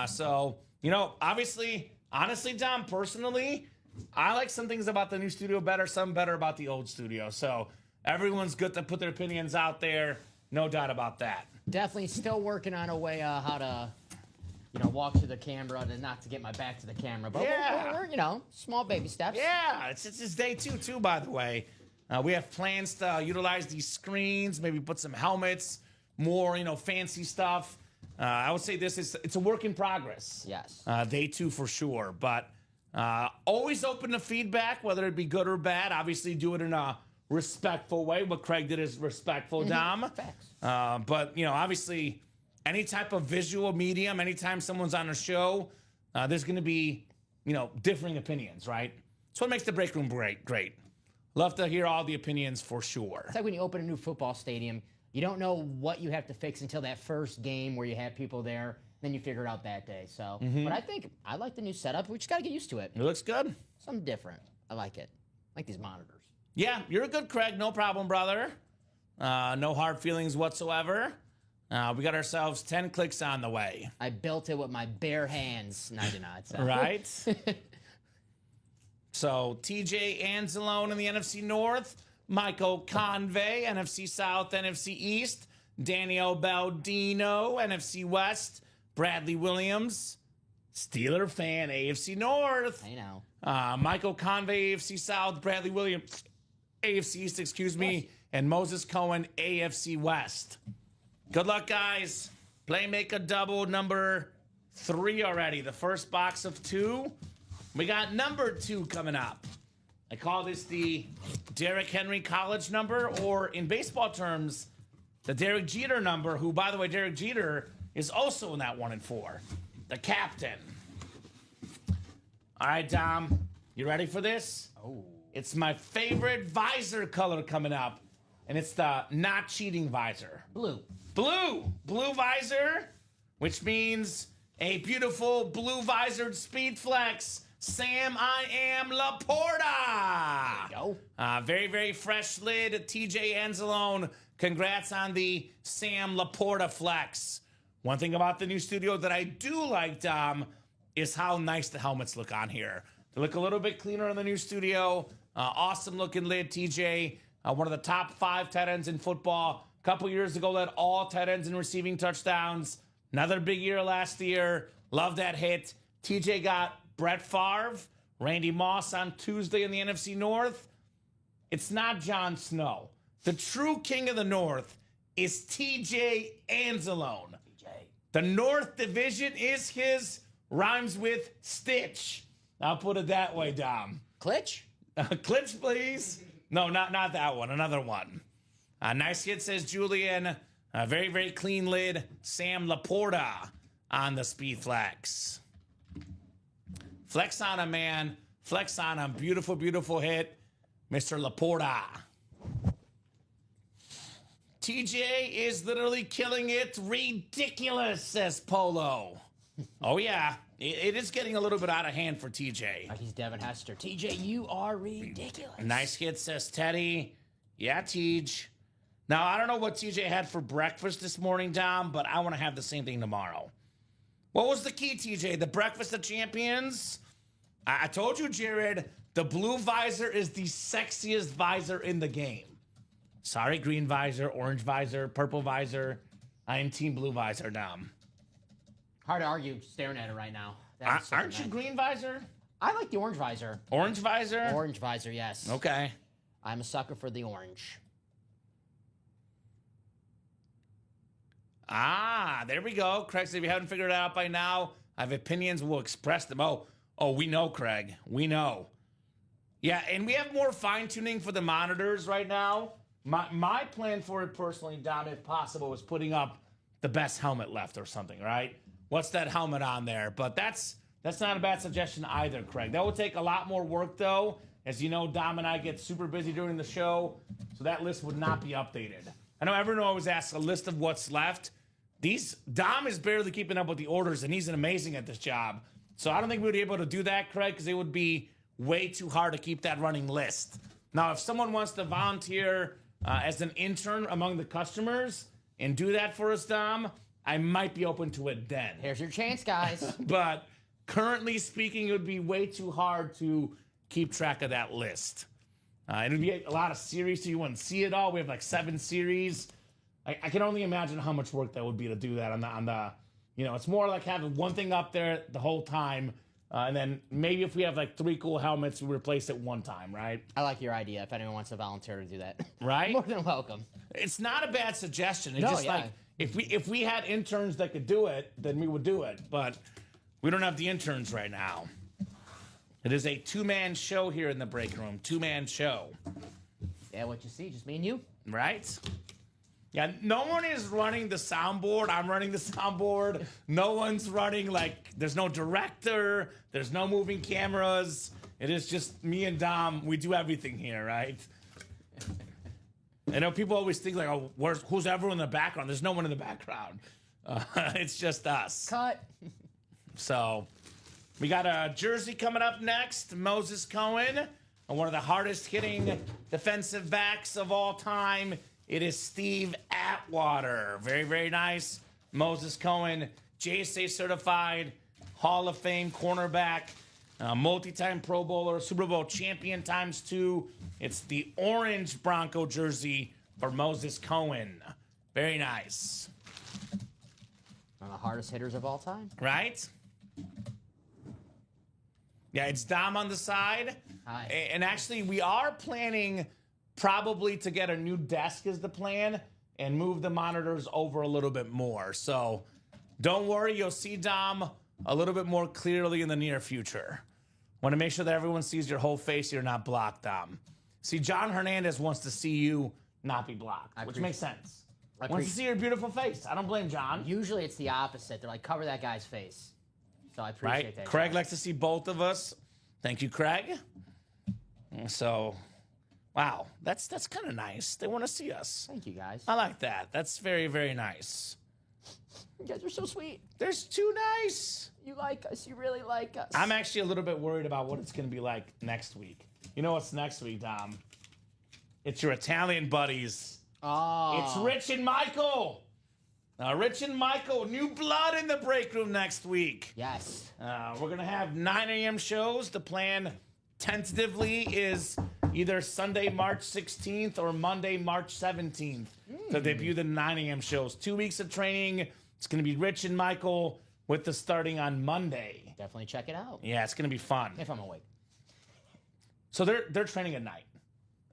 So, you know, obviously, honestly, Dom, personally, I like some things about the new studio better, some better about the old studio. So everyone's good to put their opinions out there. No doubt about that. Definitely still working on a way how to, walk to the camera and not to get my back to the camera. But Yeah. we're small baby steps. Yeah, it's day two, too, by the way. We have plans to utilize these screens, maybe put some helmets, more, fancy stuff. I would say it's a work in progress. Yes. Day two for sure. But always open to feedback, whether it be good or bad. Obviously, do it in a respectful way. What Craig did is respectful, Dom. Facts. But, obviously, any type of visual medium, anytime someone's on a show, there's going to be, differing opinions, right? That's what makes the break room great. Love to hear all the opinions for sure. It's like when you open a new football stadium, you don't know what you have to fix until that first game where you have people there. Then you figure it out that day. So, but I think I like the new setup. We just got to get used to it. It looks good. Something different. I like it. I like these monitors. Yeah, you're a good Craig. No problem, brother. No hard feelings whatsoever. We got ourselves 10 clicks on the way. I built it with my bare hands. No, I did not. So. Right? So, TJ Anzalone in the NFC North, Michael Convey, NFC South, NFC East, Daniel Baldino, NFC West, Bradley Williams, Steeler fan, AFC North. I know. Michael Convey, AFC South, Bradley Williams, AFC East, excuse me, and Moses Cohen, AFC West. Good luck, guys. Playmaker double number 3 already. The first box of 2. We got number 2 coming up. I call this the Derrick Henry college number, or in baseball terms, the Derek Jeter number, who, by the way, Derek Jeter is also in that 1 and 4. The captain. All right, Dom, you ready for this? Oh. It's my favorite visor color coming up, and it's the not cheating visor. Blue. Blue visor, which means a beautiful blue visored Speed Flex. Sam, I am Laporta. There you go. Very, very fresh lid. TJ Anzalone. Congrats on the Sam Laporta Flex. One thing about the new studio that I do like, Dom, is how nice the helmets look on here. They look a little bit cleaner in the new studio. Awesome looking lid, TJ. One of the top 5 tight ends in football. A couple years ago, led all tight ends in receiving touchdowns. Another big year last year. Love that hit. TJ got Brett Favre, Randy Moss on Tuesday in the NFC North. It's not Jon Snow. The true king of the North is TJ Anzalone. The North Division is his, rhymes with Stitch. I'll put it that way, Dom. Klitsch? Klitsch, please. No, not that one. Another one. Nice hit, says Julian. Very, very clean lid. Sam Laporta on the Speed Flex. Flex on him, man. Flex on him. Beautiful, beautiful hit. Mr. Laporta. TJ is literally killing it. Ridiculous, says Polo. Oh, yeah. It is getting a little bit out of hand for TJ. Like he's Devin Hester. TJ, you are ridiculous. Nice hit, says Teddy. Yeah, Tej. Now, I don't know what TJ had for breakfast this morning, Dom, but I want to have the same thing tomorrow. What was the key, TJ? The breakfast of champions? I told you, Jared, the blue visor is the sexiest visor in the game. Sorry, green visor, orange visor, purple visor. I am team blue visor, Dom. Hard to argue staring at it right now. Aren't you green visor? I like the orange visor. Orange visor? Orange visor, yes. Okay. I'm a sucker for the orange. Ah, there we go. Craig said if you haven't figured it out by now, I have opinions, we'll express them. Oh, we know, Craig. We know. Yeah, and we have more fine-tuning for the monitors right now. My plan for it personally, Dom, if possible, is putting up the best helmet left or something, right? What's that helmet on there? But that's not a bad suggestion either, Craig. That would take a lot more work, though. As you know, Dom and I get super busy during the show, so that list would not be updated. I know everyone always asks a list of what's left. Dom is barely keeping up with the orders, and he's amazing at this job. So I don't think we would be able to do that, Craig, because it would be way too hard to keep that running list. Now, if someone wants to volunteer as an intern among the customers and do that for us, Dom, I might be open to it then. Here's your chance, guys. But currently speaking, it would be way too hard to keep track of that list. It would be a lot of series, so you wouldn't see it all. We have like 7 series. I can only imagine how much work that would be to do that on the it's more like having one thing up there the whole time. And then maybe if we have like 3 cool helmets, we replace it one time, right? I like your idea. If anyone wants to volunteer to do that, right? More than welcome. It's not a bad suggestion. It's No, just like if we had interns that could do it, then we would do it. But we don't have the interns right now. It is a 2-man show here in the break room. 2-man show. Yeah, what you see, just me and you. Right? Yeah, no one is running the soundboard. I'm running the soundboard. No one's running, there's no director. There's no moving cameras. It is just me and Dom. We do everything here, right? I know people always think, who's everyone in the background? There's no one in the background. It's just us. Cut. So, we got a jersey coming up next. Moses Cohen, one of the hardest-hitting defensive backs of all time. It is Steve Atwater. Very, very nice. Moses Cohen, JSA certified, Hall of Fame cornerback, multi-time Pro Bowler, Super Bowl champion ×2. It's the orange Bronco jersey for Moses Cohen. Very nice. One of the hardest hitters of all time. Right? Yeah, it's Dom on the side. Hi. And actually, we are planning probably to get a new desk is the plan and move the monitors over a little bit more. So don't worry, you'll see Dom a little bit more clearly in the near future. Want to make sure that everyone sees your whole face, you're not blocked, Dom. See, John Hernandez wants to see you not be blocked, which makes sense. Wants to see your beautiful face. I don't blame John. Usually it's the opposite. They're like, cover that guy's face. So I appreciate that. Craig likes to see both of us. Thank you, Craig. So, wow, that's kind of nice. They want to see us. Thank you, guys. I like that. That's very, very nice. You guys are so sweet. They're too nice. You like us. You really like us. I'm actually a little bit worried about what it's going to be like next week. You know what's next week, Dom? It's your Italian buddies. Oh. It's Rich and Michael. Rich and Michael, new blood in the break room next week. Yes. We're going to have 9 a.m. shows. The plan tentatively is either Sunday, March 16th or Monday, March 17th to debut the 9 a.m. shows. 2 weeks of training. It's going to be Rich and Michael with the starting on Monday. Definitely check it out. Yeah, it's going to be fun. If I'm awake. So they're training at night.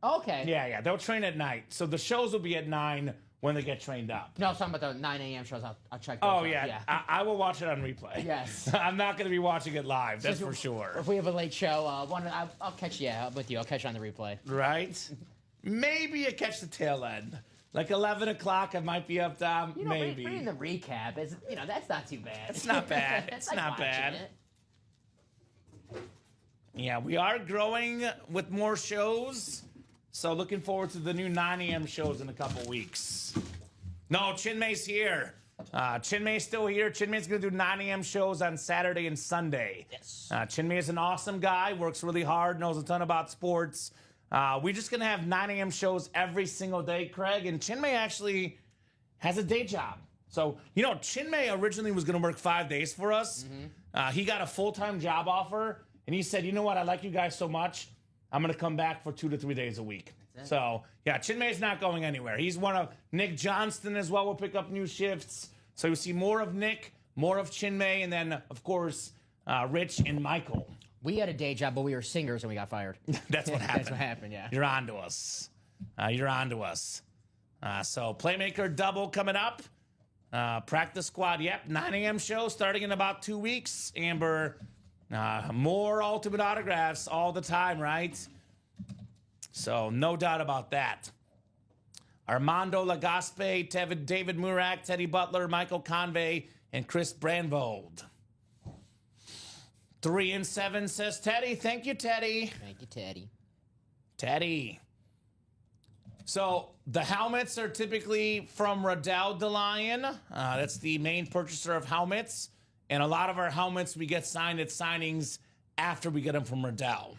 Okay. Yeah, they'll train at night. So the shows will be at 9 when they get trained up. No, I was talking about the 9 a.m. shows. I'll check those out. Yeah. I will watch it on replay. Yes. I'm not going to be watching it live, that's for sure. If we have a late show, I'll catch you with you. I'll catch you on the replay. Right? Maybe you catch the tail end. Like 11 o'clock, I might be up, Dom. Maybe. Reading the recap, that's not too bad. It's not bad. It's like not bad. it. Yeah, we are growing with more shows. So looking forward to the new 9 a.m. shows in a couple weeks. No, Chinmay's here. Chinmay's still here. Chinmay's going to do 9 a.m. shows on Saturday and Sunday. Yes. Chinmay is an awesome guy, works really hard, knows a ton about sports. We're just going to have 9 a.m. shows every single day, Craig. And Chinmay actually has a day job. So, Chinmay originally was going to work 5 days for us. He got a full-time job offer, and he said, you know what? I like you guys so much. I'm going to come back for 2 to 3 days a week. So, yeah, Chinmay's not going anywhere. He's one of Nick Johnston as well will pick up new shifts. So you'll see more of Nick, more of Chinmay, and then, of course, Rich and Michael. We had a day job, but we were singers and we got fired. That's what happened. That's what happened, yeah. You're on to us. You're on to us. So Playmaker double coming up. Practice squad, 9 a.m. show starting in about 2 weeks. Amber, more ultimate autographs all the time, right? So no doubt about that. Armando Lagaspe, David Murak, Teddy Butler, Michael Convey, and Chris Brandvold. 3 and 7 says Teddy. Thank you, Teddy. Thank you, Teddy. Teddy. So the helmets are typically from Riddell DeLion. That's the main purchaser of helmets. And a lot of our helmets we get signed at signings after we get them from Riddell.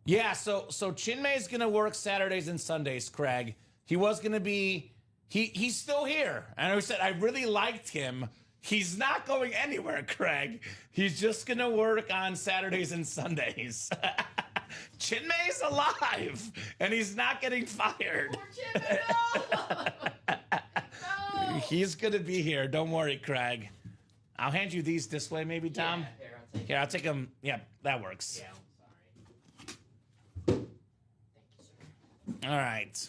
Yeah, so Chinmay's going to work Saturdays and Sundays, Craig. He was going to be... He's still here. And I said I really liked him. He's not going anywhere, Craig. He's just going to work on Saturdays and Sundays. Chinmay's alive, and he's not getting fired. Poor Chinmay, no! He's going to be here. Don't worry, Craig. I'll hand you these this way, maybe, Tom. Yeah, Here, I'll take them. Yeah, that works. Yeah, I'm sorry. Thank you, sir. All right.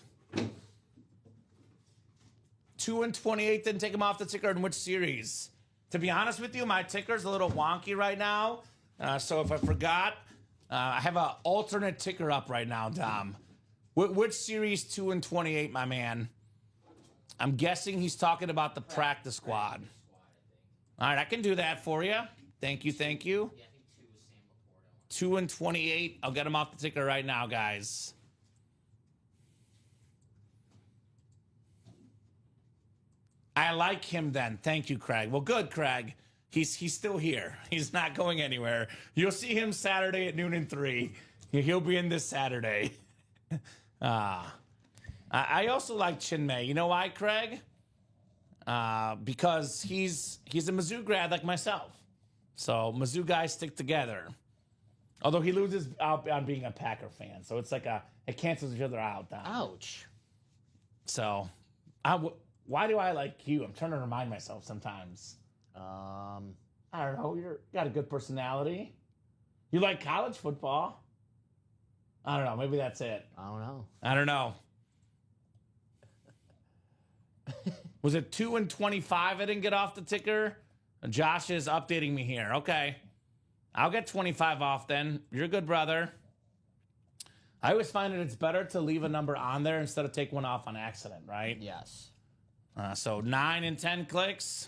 2 and 28 didn't take him off the ticker in which series? To be honest with you, my ticker's a little wonky right now. So if I forgot, I have an alternate ticker up right now, Dom. Which series 2 and 28, my man? I'm guessing he's talking about the practice squad. All right, I can do that for you. Thank you, thank you. Yeah, I think 2 was Sam Laporte. 2 and 28. I'll get him off the ticker right now, guys. I like him then. Thank you, Craig. Well, good, Craig. He's still here. He's not going anywhere. You'll see him Saturday at noon and 3. He'll be in this Saturday. I also like Chinmay. You know why, Craig? Because he's a Mizzou grad like myself. So Mizzou guys stick together. Although he loses out on being a Packer fan. So it's like it cancels each other out. Don. Ouch. So why do I like you? I'm trying to remind myself sometimes. I don't know. You got a good personality. You like college football. I don't know. Maybe that's it. I don't know. Was it 2 and 25? I didn't get off the ticker. Josh is updating me here. Okay. I'll get 25 off then. You're a good brother. I always find that it's better to leave a number on there instead of take one off on accident, right? Yes. So 9 and 10 clicks.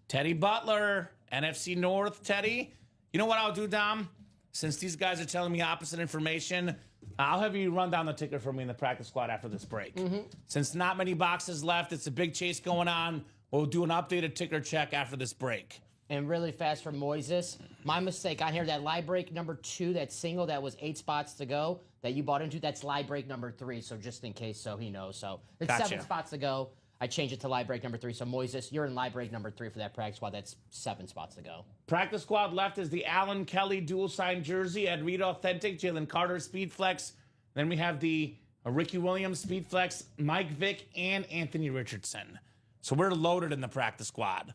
Teddy Butler, NFC North, Teddy. You know what I'll do, Dom? Since these guys are telling me opposite information, I'll have you run down the ticker for me in the practice squad after this break. Since not many boxes left, it's a big chase going on. We'll do an updated ticker check after this break. And really fast for Moises. My mistake on here, that live break number 2, that single that was 8 spots to go that you bought into, that's live break number 3. So just in case, so he knows. So it's Gotcha. 7 spots to go. I changed it to live break number 3. So Moises, you're in live break number 3 for that practice squad. That's 7 spots to go. Practice squad left is the Allen Kelly dual sign jersey, Ed Reed Authentic, Jalen Carter Speed Flex. Then we have the Ricky Williams Speed Flex, Mike Vick, and Anthony Richardson. So we're loaded in the practice squad.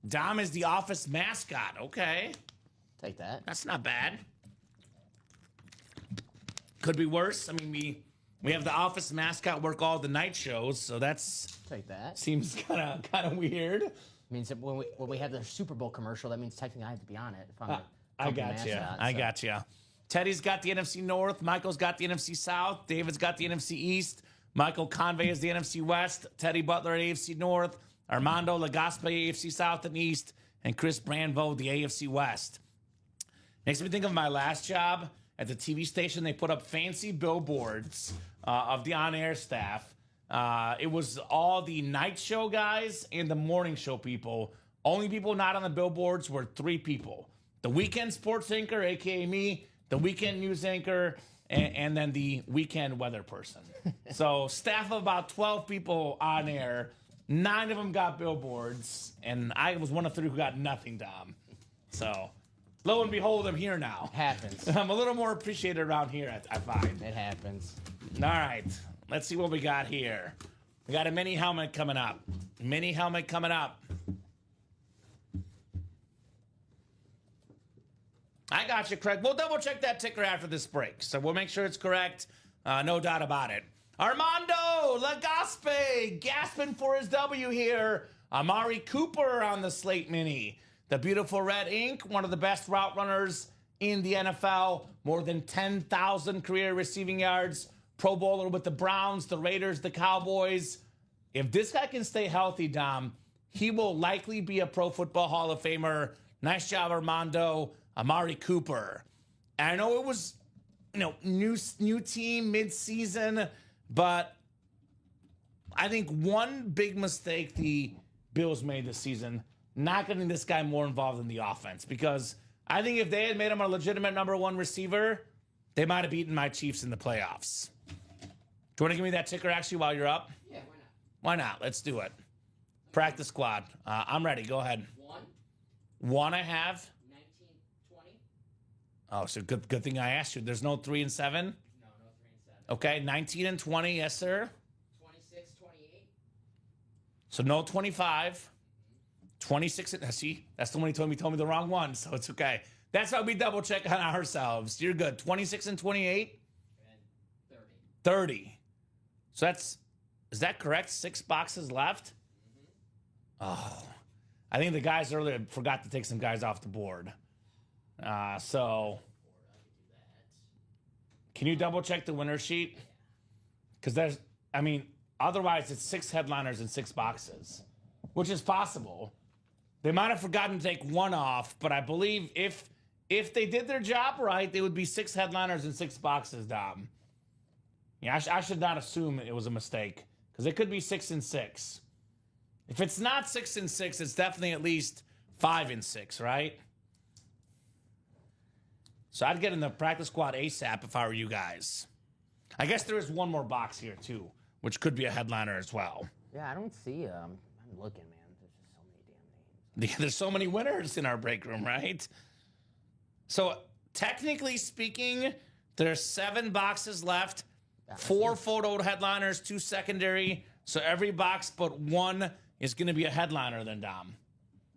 Dom is the office mascot. Okay. Take that. That's not bad. Could be worse. I mean, we have the office mascot work all the night shows, so that's Take that. seems kind of weird. Means that when we have the Super Bowl commercial, that means technically I have to be on it. If I'm the I company got you. mascot, I so. got you. Teddy's got the NFC North. Michael's got the NFC South. David's got the NFC East. Michael Convey is the NFC West. Teddy Butler, AFC North. Armando Lagaspe, AFC South and East. And Chris Brandvold, the AFC West. Makes me think of my last job at the TV station. They put up fancy billboards of the on-air staff. It was all the night show guys and the morning show people. Only people not on the billboards were 3 people. The weekend sports anchor, a.k.a. me, the weekend news anchor, and then the weekend weather person. So staff of about 12 people on air. 9 of them got billboards, and I was one of 3 who got nothing, Dom. So, lo and behold, I'm here now. Happens. I'm a little more appreciated around here, I find. It happens. All right, let's see what we got here. We got a mini helmet coming up. Mini helmet coming up. I got you, Craig. We'll double check that ticker after this break, so we'll make sure it's correct. No doubt about it. Armando Lagaspe gasping for his W here. Amari Cooper on the Slate Mini. The beautiful red ink, one of the best route runners in the NFL. More than 10,000 career receiving yards. Pro Bowler with the Browns, the Raiders, the Cowboys. If this guy can stay healthy, Dom, he will likely be a Pro Football Hall of Famer. Nice job, Armando. Amari Cooper. And I know it was, new team mid-season, but I think one big mistake the Bills made this season, not getting this guy more involved in the offense, because I think if they had made him a legitimate number 1 receiver, they might have beaten my Chiefs in the playoffs. Do you want to give me that ticker actually while you're up? Yeah, Why not? Let's do it. Practice squad. I'm ready. Go ahead. 1 I have. 19, 20. Oh, so good thing I asked you. There's no 3 and 7? No 3 and 7. Okay, 19 and 20, yes, sir. 26, 28. So no 25. 26 and see, that's the one he told me the wrong one, so it's okay. That's why we double check on ourselves. You're good. 26 and 28? And 30. 30. So is that correct? 6 boxes left? Oh. I think the guys earlier forgot to take some guys off the board. So can you double check the winner sheet? Because otherwise it's 6 headliners and 6 boxes, which is possible. They might have forgotten to take 1 off, but I believe if they did their job right, they would be 6 headliners and 6 boxes, Dom. Yeah, I should not assume it was a mistake, because it could be 6 and 6. If it's not 6 and 6, it's definitely at least 5 and 6, right? So I'd get in the practice squad ASAP if I were you guys. I guess there is 1 more box here too, which could be a headliner as well. Yeah, I don't see. I'm looking, man. There's just so many damn names. There's so many winners in our break room, right? So technically speaking, there's 7 boxes left, 4 photo headliners, 2 secondary. So every box but 1 is going to be a headliner then, Dom.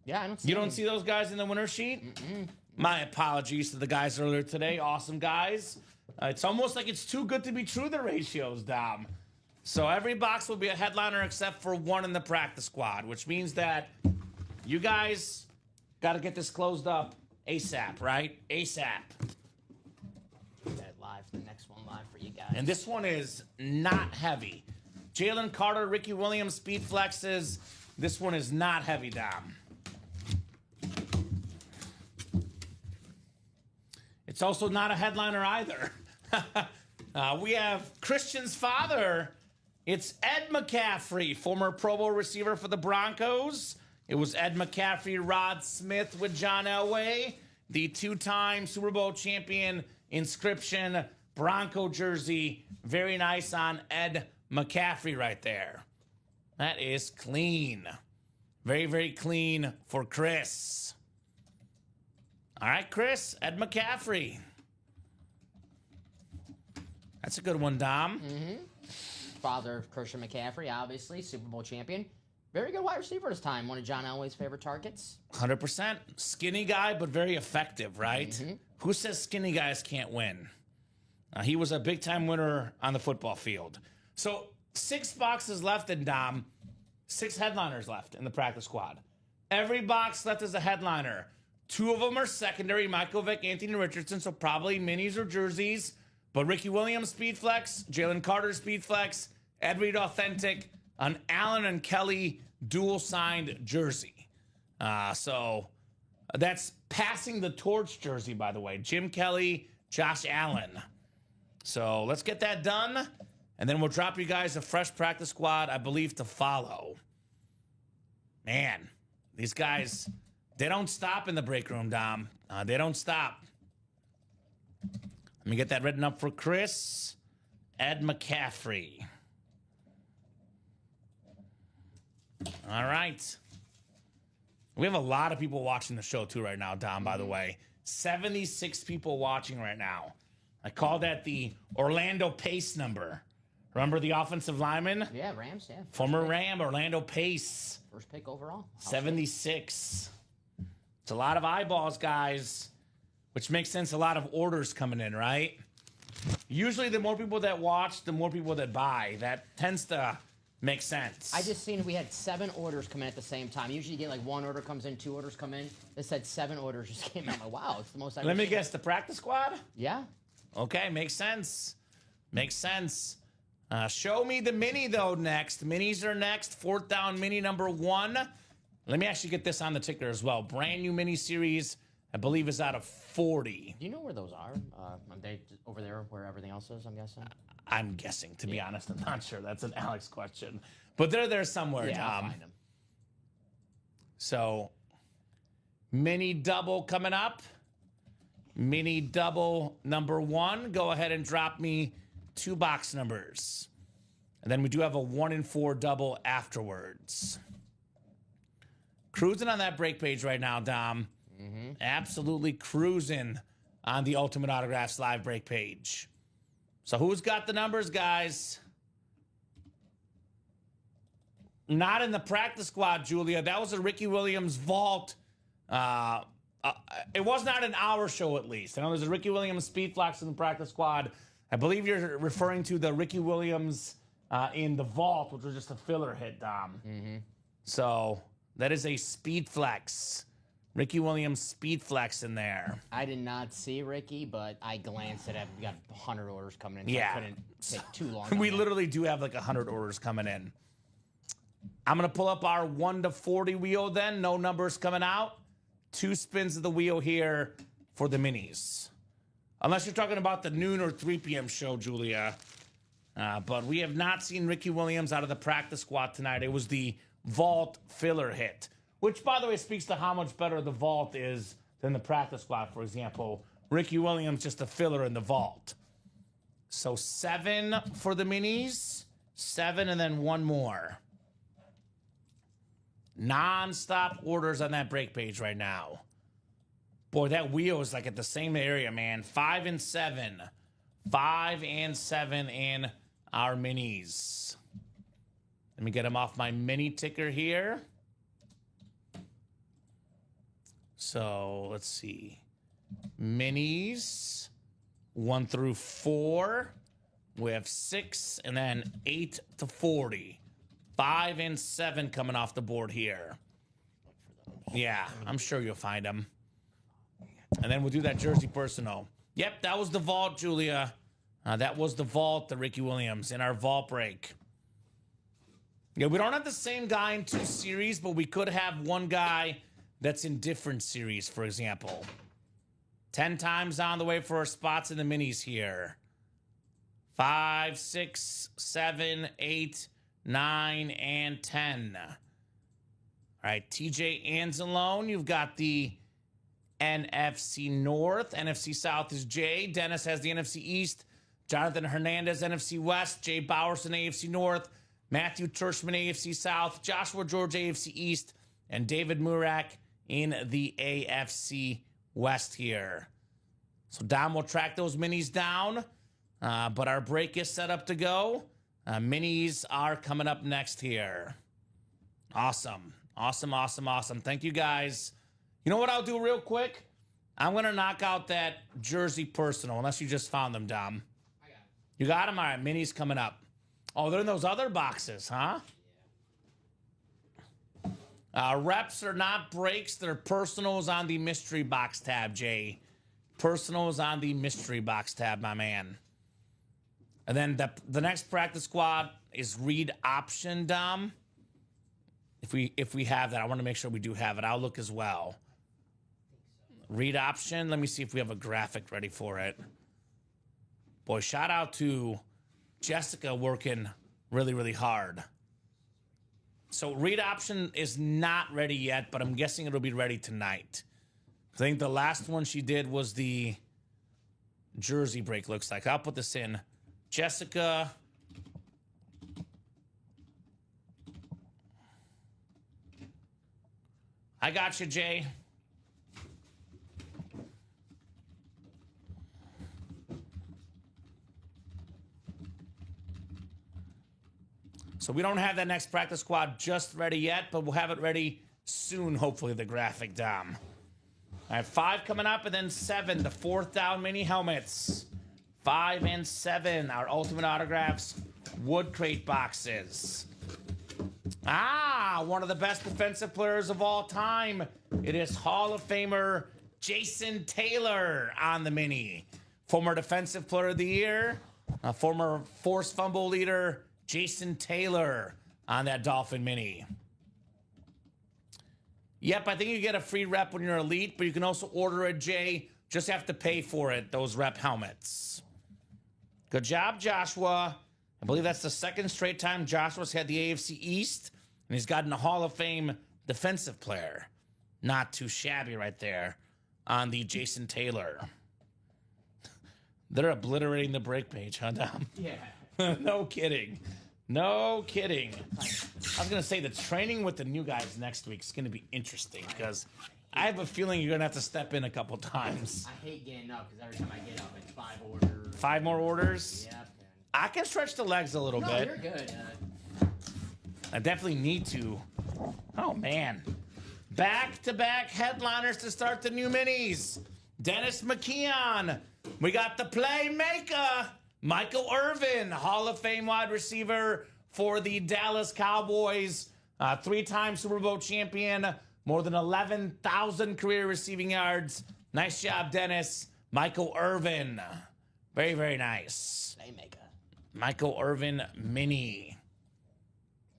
Yeah, I don't see. You don't see those guys in the winner sheet? Mm-mm. My apologies to the guys earlier today. Awesome guys. It's almost like it's too good to be true, the ratios, Dom. So every box will be a headliner except for 1 in the practice squad, which means that you guys got to get this closed up ASAP, right? ASAP. That live, the next one live for you guys. And this one is not heavy. Jalen Carter, Ricky Williams, speed flexes. This one is not heavy, Dom. It's also not a headliner either. We have Christian's father. It's Ed McCaffrey, former Pro Bowl receiver for the Broncos. It was Ed McCaffrey, Rod Smith with John Elway, the 2-time Super Bowl champion inscription Bronco jersey. Very nice on Ed McCaffrey right there. That is clean. Very, very clean for Chris. All right, Chris, Ed McCaffrey. That's a good one, Dom. Mm-hmm. Father of Christian McCaffrey, obviously, Super Bowl champion. Very good wide receiver this time. One of John Elway's favorite targets. 100%. Skinny guy, but very effective, right? Mm-hmm. Who says skinny guys can't win? He was a big-time winner on the football field. So 6 boxes left in Dom. 6 headliners left in the practice squad. Every box left is a headliner. 2 of them are secondary, Michael Vick, Anthony Richardson, so probably minis or jerseys. But Ricky Williams, speed flex. Jalen Carter, speed flex. Ed Reed, authentic. An Allen and Kelly dual-signed jersey. So that's passing the torch jersey, by the way. Jim Kelly, Josh Allen. So let's get that done. And then we'll drop you guys a fresh practice squad, I believe, to follow. Man, these guys, they don't stop in the break room, Dom. They don't stop. Let me get that written up for Chris. Ed McCaffrey. All right. We have a lot of people watching the show too right now, Dom, by the way. 76 people watching right now. I call that the Orlando Pace number. Remember the offensive lineman? Yeah, Rams, yeah. Former Ram, Orlando Pace. First pick overall. 76. It's a lot of eyeballs, guys, which makes sense. A lot of orders coming in, right? Usually the more people that watch, the more people that buy. That tends to make sense. I just seen we had 7 orders come in at the same time. Usually you get like 1 order comes in, 2 orders come in. This said 7 orders just came out. I'm like, wow, it's the most I've Let ever me seen. guess, the practice squad? Yeah. Okay, makes sense. Makes sense. Show me the mini, though, next. Minis are next. 4th down mini number 1. Let me actually get this on the ticker as well. Brand new mini series, I believe, is out of 40. Do you know where those are? Are they over there where everything else is, I'm guessing? I'm guessing, to be honest. I'm not sure. That's an Alex question. But they're there somewhere, Yeah, I'll Tom. find them. So, mini double coming up. Mini double number 1. Go ahead and drop me 2 box numbers. And then we do have a 1 and 4 double afterwards. Cruising on that break page right now, Dom. Absolutely cruising on the Ultimate Autographs live break page. So who's got the numbers, guys? Not in the practice squad, Julia. That was a Ricky Williams vault. It was not an hour show, at least. I know there's a Ricky Williams speed flex in the practice squad. I believe you're referring to the Ricky Williams in the vault, which was just a filler hit, Dom. So that is a speed flex. Ricky Williams speed flex in there. I did not see Ricky, but I glanced at it. We got 100 orders coming in. So Yeah. I couldn't take too long. We on it. literally do have like 100 orders coming in. I'm going to pull up our 1 to 40 wheel then. No numbers coming out. 2 spins of the wheel here for the minis. Unless you're talking about the noon or 3 p.m. show, Julia. But we have not seen Ricky Williams out of the practice squad tonight. It was the vault filler hit, which, by the way, speaks to how much better the vault is than the practice squad, for example. Ricky Williams, just a filler in the vault. So 7 for the minis, 7 and then 1 more. Non-stop orders on that break page right now. Boy, that wheel is like at the same area, man. 5 and 7. 5 and 7 in our minis. Let me get them off my mini ticker here. So let's see. Minis 1 through 4. We have 6 and then 8 to 40. 5 and 7 coming off the board here. Yeah, I'm sure you'll find them. And then we'll do that jersey personal. Yep, that was the vault, Julia. That was the vault, the Ricky Williams in our vault break. Yeah, we don't have the same guy in 2 series, but we could have one guy that's in different series, for example. 10 times on the way for our spots in the minis here. 5, 6, 7, 8, 9, and 10. All right, TJ Anzalone, you've got the NFC North. NFC South is Jay. Dennis has the NFC East. Jonathan Hernandez, NFC West. Jay Bowerson, AFC North. Matthew Tershman, AFC South. Joshua George, AFC East. And David Murak in the AFC West here. So Dom will track those minis down. But our break is set up to go. Minis are coming up next here. Awesome. Awesome, awesome, awesome. Thank you, guys. You know what I'll do real quick? I'm going to knock out that jersey personal, unless you just found them, Dom. I got it. You got them? All right, minis coming up. Oh, they're in those other boxes, huh? Reps are not breaks. They're personals on the mystery box tab, Jay. Personals on the mystery box tab, my man. And then the next practice squad is read option, Dom. If we have that, I want to make sure we do have it. I'll look as well. Read option. Let me see if we have a graphic ready for it. Boy, shout out to Jessica working really, really hard. So read option is not ready yet, but I'm guessing it'll be ready tonight. I think the last one she did was the jersey break looks like. I'll put this in. Jessica. I got you, Jay. So we don't have that next practice squad just ready yet, but we'll have it ready soon, hopefully, the graphic, Dom. I have 5 coming up, and then 7, the 4th down mini helmets. 5 and 7, our Ultimate Autographs wood crate boxes. One of the best defensive players of all time. It is Hall of Famer Jason Taylor on the mini. Former Defensive Player of the Year, former forced fumble leader, Jason Taylor on that Dolphin mini. Yep, I think you get a free rep when you're elite, but you can also order a J. Just have to pay for it, those rep helmets. Good job, Joshua. I believe that's the 2nd straight time Joshua's had the AFC East, and he's gotten a Hall of Fame defensive player. Not too shabby right there on the Jason Taylor. They're obliterating the break page, huh, Dom? Yeah. No kidding. No kidding. I was going to say the training with the new guys next week is going to be interesting because I have a feeling you're going to have to step in a couple times. I hate getting up because every time I get up, it's 5 orders. 5 more orders? Yep. I can stretch the legs a little No, bit. you're good. I definitely need to. Oh, man. Back-to-back headliners to start the new minis. Dennis McKeon. We got the playmaker, Michael Irvin, Hall of Fame wide receiver for the Dallas Cowboys. 3-time Super Bowl champion, more than 11,000 career receiving yards. Nice job, Dennis. Michael Irvin. Very, very nice. Playmaker. Michael Irvin mini.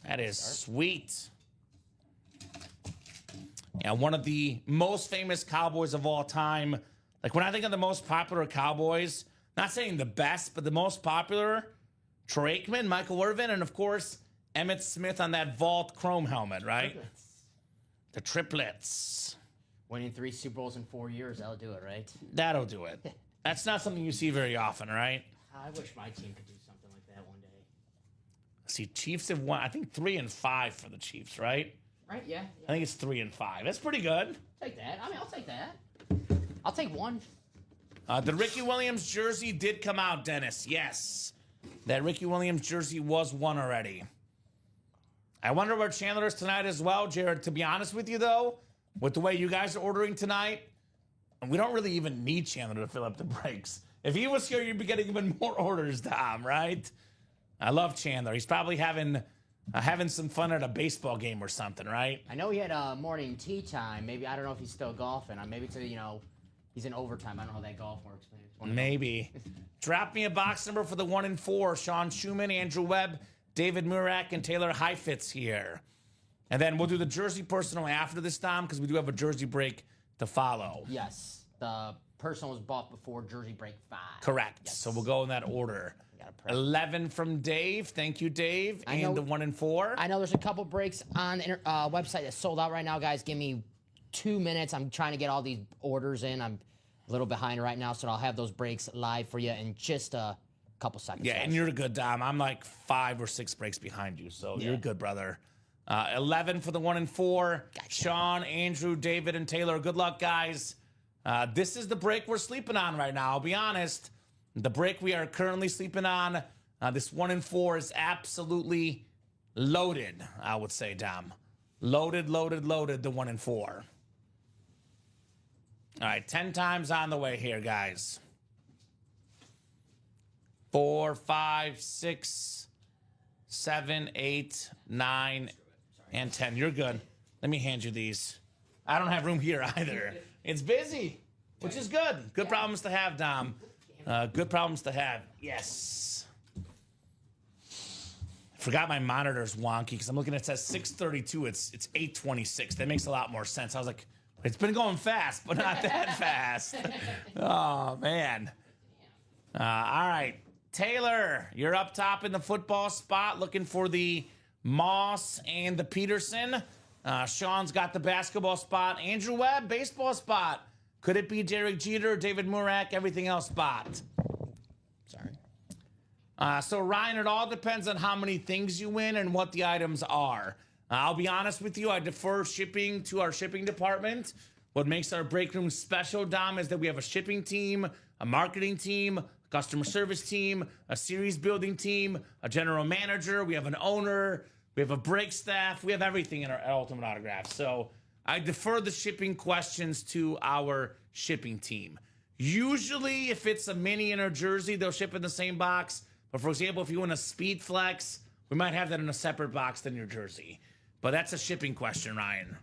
That is sweet. Yeah, one of the most famous Cowboys of all time. Like when I think of the most popular Cowboys, not saying the best, but the most popular, Troy Aikman, Michael Irvin, and of course, Emmitt Smith on that Vault Chrome helmet, right? Triplets. The triplets. Winning 3 Super Bowls in 4 years, that'll do it, right? That'll do it. That's not something you see very often, right? I wish my team could do something like that one day. See, Chiefs have won, I think 3 and 5 for the Chiefs, right? Right? Yeah. I think it's 3 and 5. That's pretty good. Take that. I mean, I'll take that. I'll take 1. The Ricky Williams jersey did come out, Dennis. Yes. That Ricky Williams jersey was won already. I wonder where Chandler is tonight as well, Jared. To be honest with you, though, with the way you guys are ordering tonight, we don't really even need Chandler to fill up the breaks. If he was here, you'd be getting even more orders, Tom, right? I love Chandler. He's probably having some fun at a baseball game or something, right? I know he had a morning tea time. Maybe, I don't know if he's still golfing. Maybe he's in overtime. I don't know how that golf works, man. Maybe. Drop me a box number for the 1 and 4. Sean Schumann, Andrew Webb, David Murak, and Taylor Heifetz here. And then we'll do the jersey personal after this, Tom, because we do have a jersey break to follow. Yes. The personal was bought before jersey break 5. Correct. Yes. So we'll go in that order. 11 from Dave. Thank you, Dave. And the 1 and 4. I know there's a couple breaks on the website that's sold out right now, guys. Give me 2 minutes. I'm trying to get all these orders in. I'm a little behind right now, so I'll have those breaks live for you in just a couple seconds. Yeah, guys. and you're good, Dom. I'm like 5 or 6 breaks behind you, so you're good, brother. 11 for the 1 and 4. Gotcha. Sean, Andrew, David, and Taylor. Good luck, guys. This is the break we're sleeping on right now. I'll be honest. The break we are currently sleeping on, this 1 and 4 is absolutely loaded, I would say, Dom. Loaded, loaded, loaded, the 1 and 4. All right, 10 times on the way here, guys. 4, 5, 6, 7, 8, 9, and 10. You're good. Let me hand you these. I don't have room here either. It's busy, which is good. Good problems to have, Dom. Good problems to have. Yes. Forgot my monitor's wonky because I'm looking at it says 6:32. It's 8:26. That makes a lot more sense. I was like, it's been going fast, but not that fast. Oh, man. All right. Taylor, you're up top in the football spot looking for the Moss and the Peterson. Sean's got the basketball spot. Andrew Webb, baseball spot. Could it be Derek Jeter, David Murak, everything else bot? Sorry. So, Ryan, it all depends on how many things you win and what the items are. I'll be honest with you, I defer shipping to our shipping department. What makes our break room special, Dom, is that we have a shipping team, a marketing team, a customer service team, a series building team, a general manager. We have an owner. We have a break staff. We have everything in our Ultimate Autograph. So I defer the shipping questions to our shipping team. Usually, if it's a mini in a jersey, they'll ship in the same box. But for example, if you win a Speed Flex, we might have that in a separate box than your jersey. But that's a shipping question, Ryan.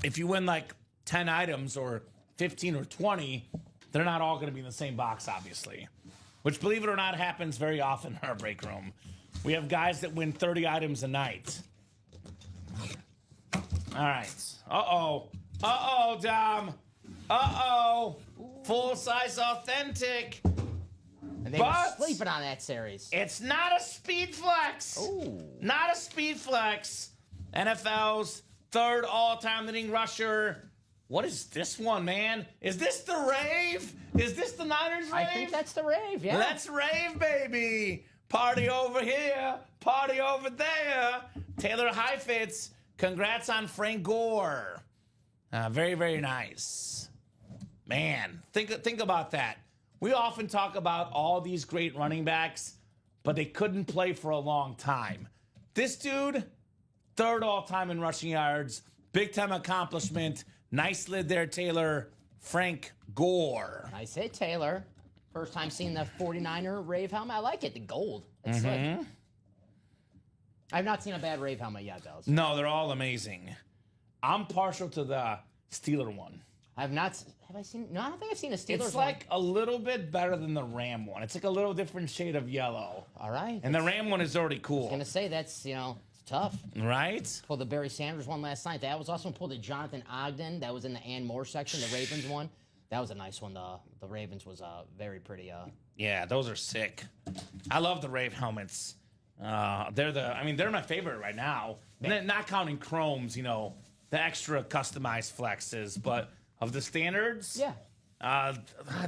If you win like 10 items or 15 or 20, they're not all going to be in the same box, obviously. Which, believe it or not, happens very often in our break room. We have guys that win 30 items a night. All right. Uh-oh. Uh-oh, Dom. Uh-oh. Full-size authentic. And they were sleeping on that series. It's not a Speed Flex. Ooh. Not a Speed Flex. NFL's third all-time leading rusher. What is this one, man? Is this the rave? Is this the Niners rave? I think that's the rave, yeah. Let's rave, baby. Party over here. Party over there. Taylor Heifetz. Congrats on Frank Gore. Very, very nice. Man, think about that. We often talk about all these great running backs, but they couldn't play for a long time. This dude, third all-time in rushing yards, big-time accomplishment. Nice lid there, Taylor. Frank Gore. Nice hit, Taylor. First time seeing the 49er Rave helmet. I like it, the gold. It's slick. I've not seen a bad Rave helmet yet, though. No, they're all amazing. I'm partial to the Steeler one. Have I seen? No, I don't think I've seen a Steelers It's like a little bit better than the Ram one. It's like a little different shade of yellow. All right. And the Ram one is already cool. I was going to say, that's, it's tough. Right? Pulled the Barry Sanders one last night. That was awesome. Pulled the Jonathan Ogden. That was in the Ann Moore section, the Ravens one. That was a nice one. The Ravens was very pretty. Yeah, those are sick. I love the Rave helmets. They're my favorite right now. Not counting chromes, the extra customized flexes, but of the standards, yeah,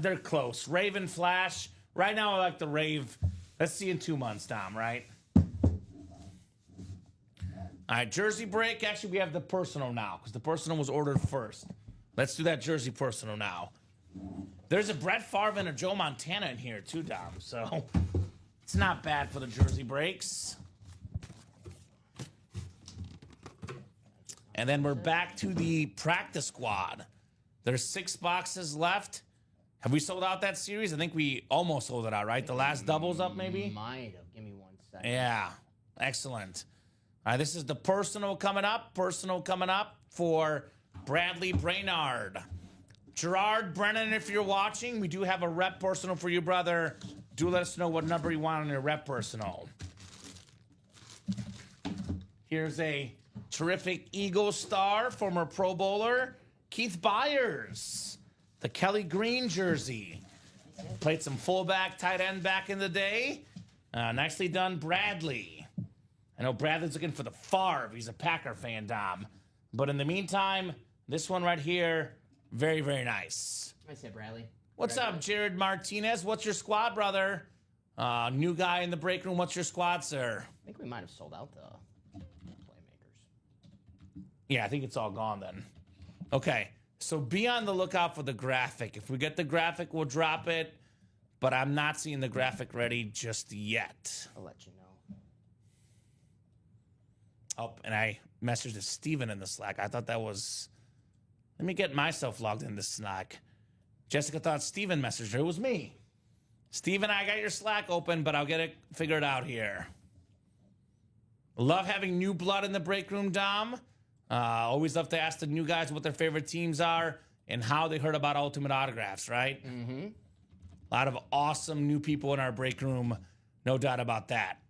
they're close. Rave and Flash. Right now, I like the Rave. Let's see in 2 months, Dom, right? All right, jersey break. Actually, we have the personal now because the personal was ordered first. Let's do that jersey personal now. There's a Brett Favre and a Joe Montana in here too, Dom. So it's not bad for the jersey breaks. And then we're back to the practice squad. There's 6 boxes left. Have we sold out that series? I think we almost sold it out, right? The last double's up, maybe? Might have. Give me 1 second. Yeah. Excellent. All right, this is the personal coming up. Personal coming up for Bradley Brainard. Gerard Brennan, if you're watching, we do have a rep personal for you, brother. Do let us know what number you want on your rep personal. Here's a terrific Eagles star, former Pro Bowler, Keith Byers. The Kelly Green jersey. Played some fullback, tight end back in the day. Nicely done, Bradley. I know Bradley's looking for the Favre. He's a Packer fan, Dom. But in the meantime, this one right here, very, very nice. I said Bradley. What's up, Jared Martinez? What's your squad, brother? New guy in the break room. What's your squad, sir? I think we might have sold out the playmakers. Yeah, I think it's all gone then. Okay, so be on the lookout for the graphic. If we get the graphic, we'll drop it. But I'm not seeing the graphic ready just yet. I'll let you know. Oh, and I messaged Steven in the Slack. I thought that was... Let me get myself logged in this Slack. Jessica thought Steven messaged her. It was me. Steven, I got your Slack open, but I'll get it figured out here. Love having new blood in the break room, Dom. Always love to ask the new guys what their favorite teams are and how they heard about Ultimate Autographs, right? Mm-hmm. A lot of awesome new people in our break room. No doubt about that.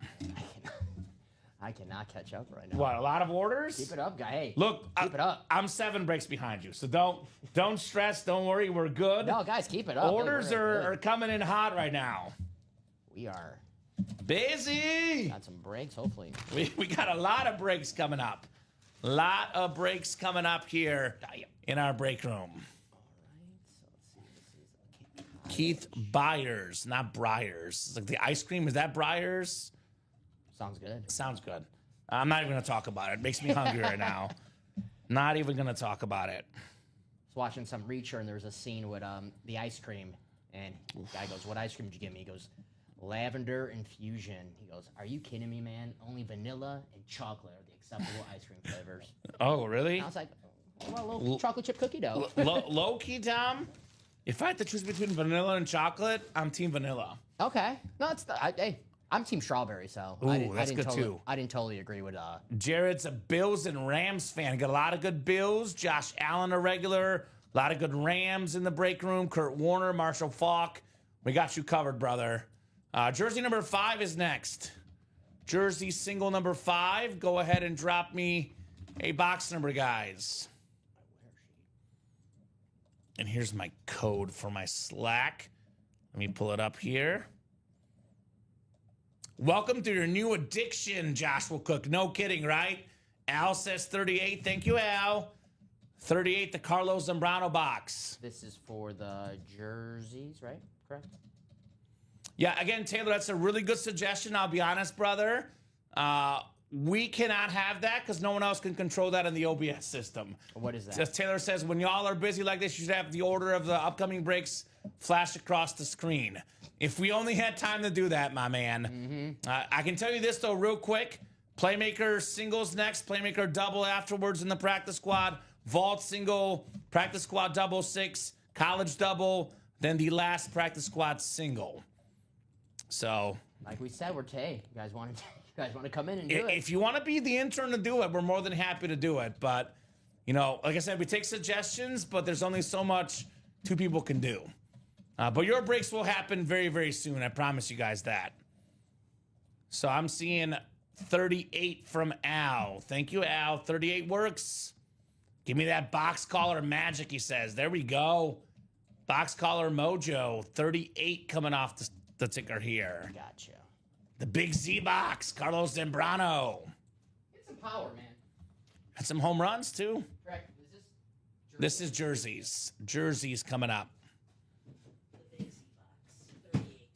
I cannot catch up right now. What, a lot of orders? Keep it up, guy. Hey, Look, keep it up. I'm 7 breaks behind you, so don't stress. Don't worry, we're good. No, guys, keep it up. Orders are coming in hot right now. We are busy. got some breaks, hopefully. We got a lot of breaks coming up. Lot of breaks coming up here in our break room. Keith Byers, not Briars. It's like the ice cream. Is that Briars? Sounds good. Sounds good. I'm not even going to talk about it. It makes me hungry right now. Not even going to talk about it. I was watching some Reacher, and there was a scene with the ice cream. And the guy goes, what ice cream did you give me? He goes, lavender infusion. He goes, are you kidding me, man? Only vanilla and chocolate are the acceptable ice cream flavors. Oh, really? And I was like, what about a little chocolate chip cookie dough? Low key, Tom, if I had to choose between vanilla and chocolate, I'm team vanilla. Okay. No, hey, I'm team strawberry, so Ooh, that's good too. I didn't totally agree with Jared's a Bills and Rams fan. Got a lot of good Bills. Josh Allen, a regular. A lot of good Rams in the break room. Kurt Warner, Marshall Faulk. We got you covered, brother. Jersey number 5 is next. Jersey single number 5. Go ahead and drop me a box number, guys. And here's my code for my Slack. Let me pull it up here. Welcome to your new addiction, Joshua Cook. No kidding, right? Al says 38. Thank you, Al. 38, the Carlos Zambrano box. This is for the jerseys, right? Correct? Yeah, again, Taylor, that's a really good suggestion. I'll be honest, brother. We cannot have that because no one else can control that in the OBS system. What is that? As Taylor says, when y'all are busy like this, you should have the order of the upcoming breaks flash across the screen. If we only had time to do that, my man. I can tell you this, though, real quick. Playmaker singles next. Playmaker double afterwards in the practice squad. Vault single. Practice squad double 6. College double. Then the last practice squad single. So, like we said, you guys want to come in and do it. If you want to be the intern to do it, we're more than happy to do it. But, you know, like I said, we take suggestions, but there's only so much 2 people can do. But your breaks will happen very, very soon. I promise you guys that. So I'm seeing 38 from Al. Thank you, Al. 38 works. Give me that box collar magic, he says. There we go. Box collar mojo. 38 coming off the ticker here. Gotcha. The big Z box. Carlos Zambrano. Get some power, man. Had some home runs, too. Correct. This is jerseys. Jerseys coming up. The big Z box. 38.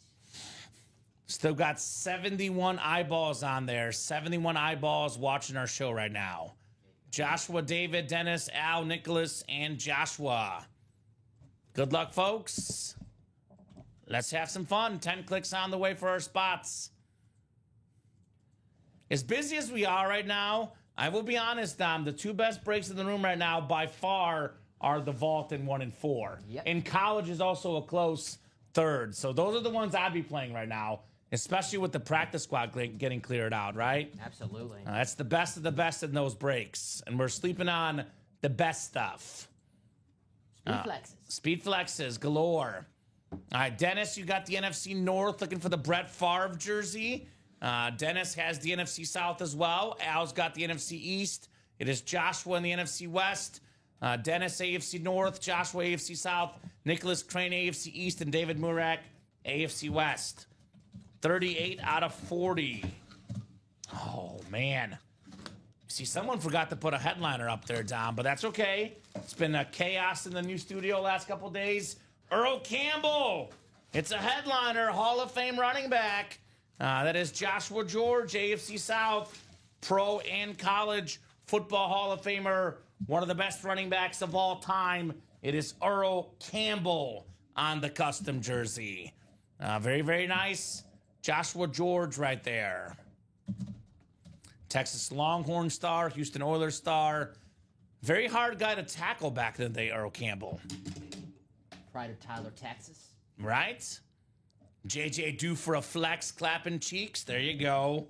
Still got 71 eyeballs on there. 71 eyeballs watching our show right now. Joshua, David, Dennis, Al, Nicholas, and Joshua. Good luck, folks. Let's have some fun. 10 clicks on the way for our spots. As busy as we are right now, I will be honest, Dom, the 2 best breaks in the room right now by far are the Vault and 1 and 4. Yep. And College is also a close third. So those are the ones I'd be playing right now, especially with the practice squad getting cleared out, right? Absolutely. That's the best of the best in those breaks. And we're sleeping on the best stuff. Speed flexes. Speed flexes galore. All right, Dennis, you got the NFC North looking for the Brett Favre jersey. Dennis has the NFC South as well. Al's got the NFC East. It is Joshua in the NFC West. Dennis, AFC North. Joshua, AFC South. Nicholas Crane, AFC East. And David Murak, AFC West. 38 out of 40. Oh, man. See, someone forgot to put a headliner up there, Dom, but that's okay. It's been a chaos in the new studio last couple days. Earl Campbell. It's a headliner, Hall of Fame running back. That is Joshua George, AFC South, pro and college football Hall of Famer, one of the best running backs of all time. It is Earl Campbell on the custom jersey. Very, very nice. Joshua George right there. Texas Longhorn star, Houston Oilers star. Very hard guy to tackle back in the day, Earl Campbell. Pride of Tyler, Texas. Right? JJ due for a flex, clapping cheeks. There you go.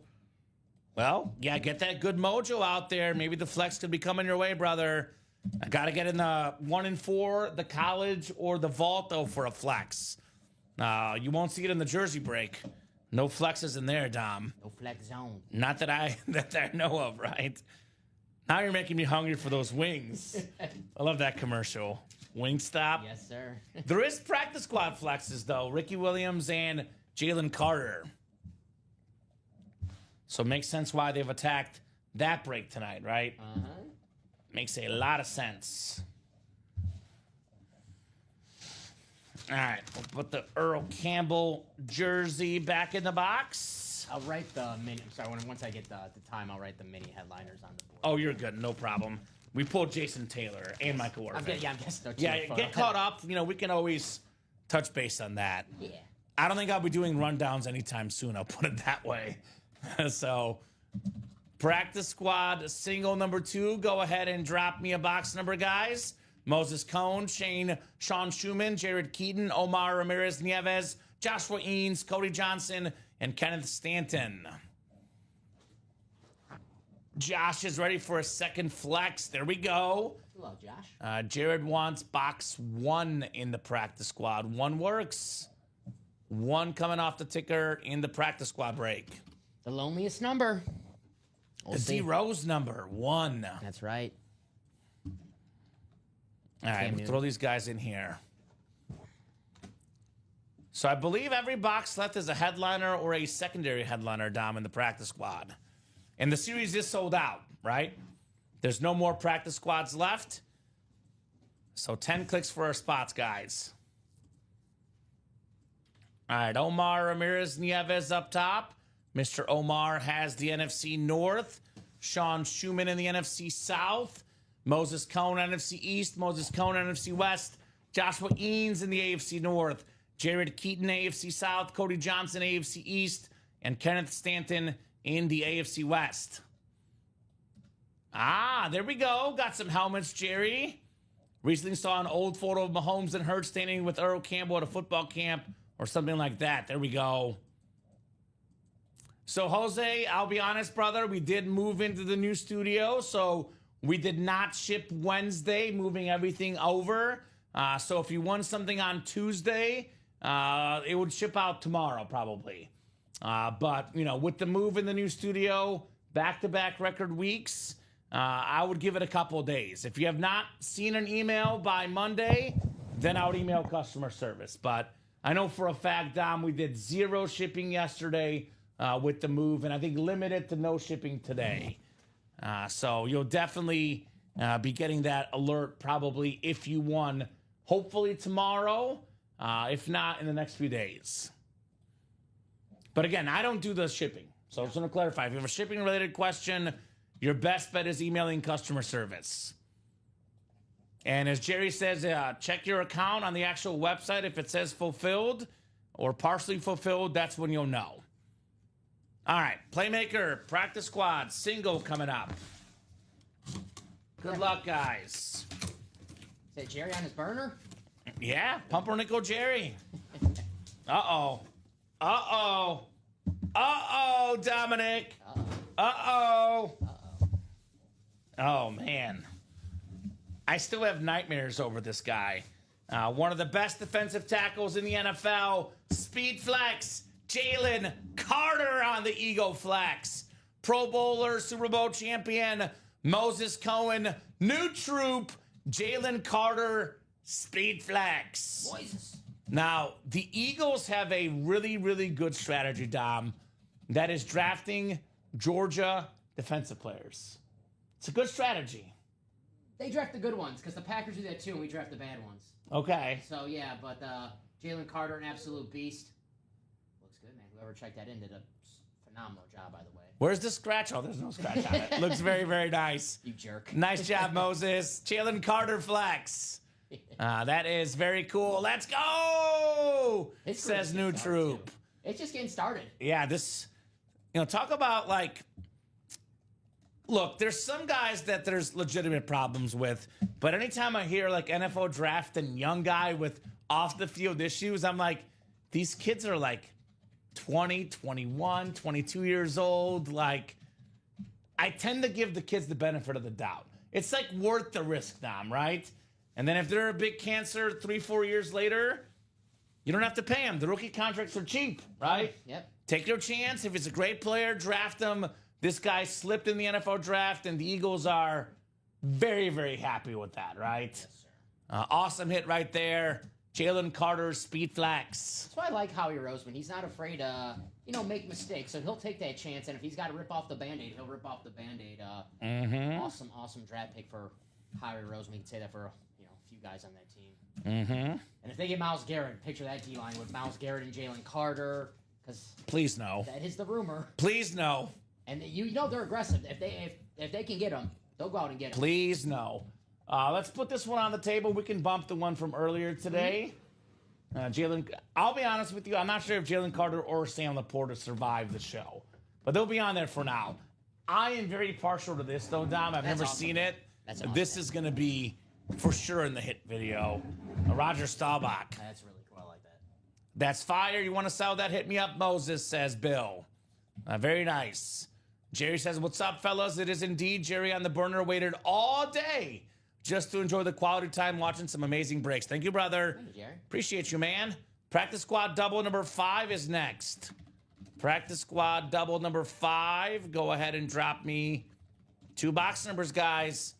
Well, yeah, get that good mojo out there. Maybe the flex could be coming your way, brother. I got to get in the 1 and 4, the college, or the vault, though, for a flex. You won't see it in the jersey break. No flexes in there, Dom. No flex zone. Not that I know of, right? Now you're making me hungry for those wings. I love that commercial. Wingstop. Yes, sir. There is practice squad flexes, though. Ricky Williams and Jalen Carter. So it makes sense why they've attacked that break tonight, right? Uh-huh. Makes a lot of sense. All right, we'll put the Earl Campbell jersey back in the box. I'll write the mini. I'm sorry, once I get the time, I'll write the mini headliners on the board. Oh, you're good. No problem. We pulled Jason Taylor and Michael Orphan. I'm guessing. Yeah, get caught up. You know, we can always touch base on that. Yeah. I don't think I'll be doing rundowns anytime soon. I'll put it that way. So, practice squad single number 2. Go ahead and drop me a box number, guys. Moses Cone, Sean Schumann, Jared Keaton, Omar Ramirez Nieves, Joshua Eanes, Cody Johnson, and Kenneth Stanton. Josh is ready for a second flex. There we go. Hello, Josh. Jared wants box 1 in the practice squad. 1 works. 1 coming off the ticker in the practice squad break. The loneliest number. The D-Rose number, 1. That's right. All right, we'll throw these guys in here. So I believe every box left is a headliner or a secondary headliner, Dom, in the practice squad. And the series is sold out, right? There's no more practice squads left. So 10 clicks for our spots, guys. All right, Omar Ramirez Nieves up top. Mr. Omar has the NFC North. Sean Schumann in the NFC South. Moses Cone, NFC East. Moses Cone, NFC West. Joshua Eanes in the AFC North. Jared Keaton, AFC South. Cody Johnson, AFC East. And Kenneth Stanton in the AFC West. There we go. Got some helmets, Jerry. Recently saw an old photo of Mahomes and Hurts standing with Earl Campbell at a football camp or something like that. There we go. So, Jose, I'll be honest, brother. We did move into the new studio, so we did not ship Wednesday, moving everything over. So if you won something on Tuesday, it would ship out tomorrow probably. But, you know, with the move in the new studio, back-to-back record weeks, I would give it a couple of days. If you have not seen an email by Monday, then I would email customer service. But I know for a fact, Dom, we did 0 shipping yesterday with the move, and I think limited to no shipping today. So you'll definitely be getting that alert probably if you won, hopefully tomorrow, if not in the next few days. But again, I don't do the shipping. So I just want to clarify. If you have a shipping related question, your best bet is emailing customer service. And as Jerry says, check your account on the actual website. If it says fulfilled or partially fulfilled, that's when you'll know. All right, Playmaker, practice squad, single coming up. Good luck, guys. Is that Jerry on his burner? Yeah, Pumpernickel Jerry. Uh-oh. Uh-oh. Uh-oh, Dominic. Uh-oh. Oh, man. I still have nightmares over this guy. One of the best defensive tackles in the NFL, Speed Flex, Jalen Carter on the Eagle Flex. Pro Bowler, Super Bowl champion, Moses Cohen, new troop, Jalen Carter, Speed Flex. Moises. Now, the Eagles have a really, really good strategy, Dom, that is drafting Georgia defensive players. It's a good strategy. They draft the good ones because the Packers do that too, and we draft the bad ones. Okay. So, yeah, but Jalen Carter, an absolute beast. Looks good, man. Whoever checked that in did a phenomenal job, by the way. Where's the scratch? Oh, there's no scratch on it. Looks very, very nice. You jerk. Nice job, Moses. Jalen Carter Flex. That is very cool. Let's go! It's Says new troop. Too. It's just getting started. Yeah, this, talk about like, look, there's some guys that there's legitimate problems with, but anytime I hear like NFL draft and young guy with off the field issues, I'm like, these kids are like 20, 21, 22 years old. Like, I tend to give the kids the benefit of the doubt. It's like worth the risk, Dom, right? And then if they're a big cancer 3-4 years later, you don't have to pay them. The rookie contracts are cheap, right? Yep. Take your chance. If it's a great player, draft him. This guy slipped in the NFL draft, and the Eagles are very, very happy with that, right? Yes, sir. Awesome hit right there. Jalen Carter, Speed Flex. That's why I like Howie Roseman. He's not afraid to, make mistakes. So he'll take that chance, and if he's got to rip off the Band-Aid, he'll rip off the Band-Aid. Awesome draft pick for Howie Roseman. You can say that for a few guys on that team. And if they get Myles Garrett, picture that D-line with Myles Garrett and Jalen Carter. Because please no. That is the rumor. Please no. And they're aggressive. If they can get him, they'll go out and get him. Please no. Let's put this one on the table. We can bump the one from earlier today. Jalen, I'll be honest with you. I'm not sure if Jalen Carter or Sam Laporta survived the show, but they'll be on there for now. I am very partial to this, though, Dom. I've never seen it. That's awesome. This is going to be for sure in the hit video. Roger Staubach. That's really cool. I like that. That's fire. You want to sell that? Hit me up, Moses, says Bill. Very nice. Jerry says, what's up, fellas? It is indeed Jerry on the burner. Waited all day just to enjoy the quality time watching some amazing breaks. Thank you, brother. Thank you, Jerry. Appreciate you, man. Practice squad double number 5 is next. Practice squad double number 5. Go ahead and drop me 2 box numbers, guys.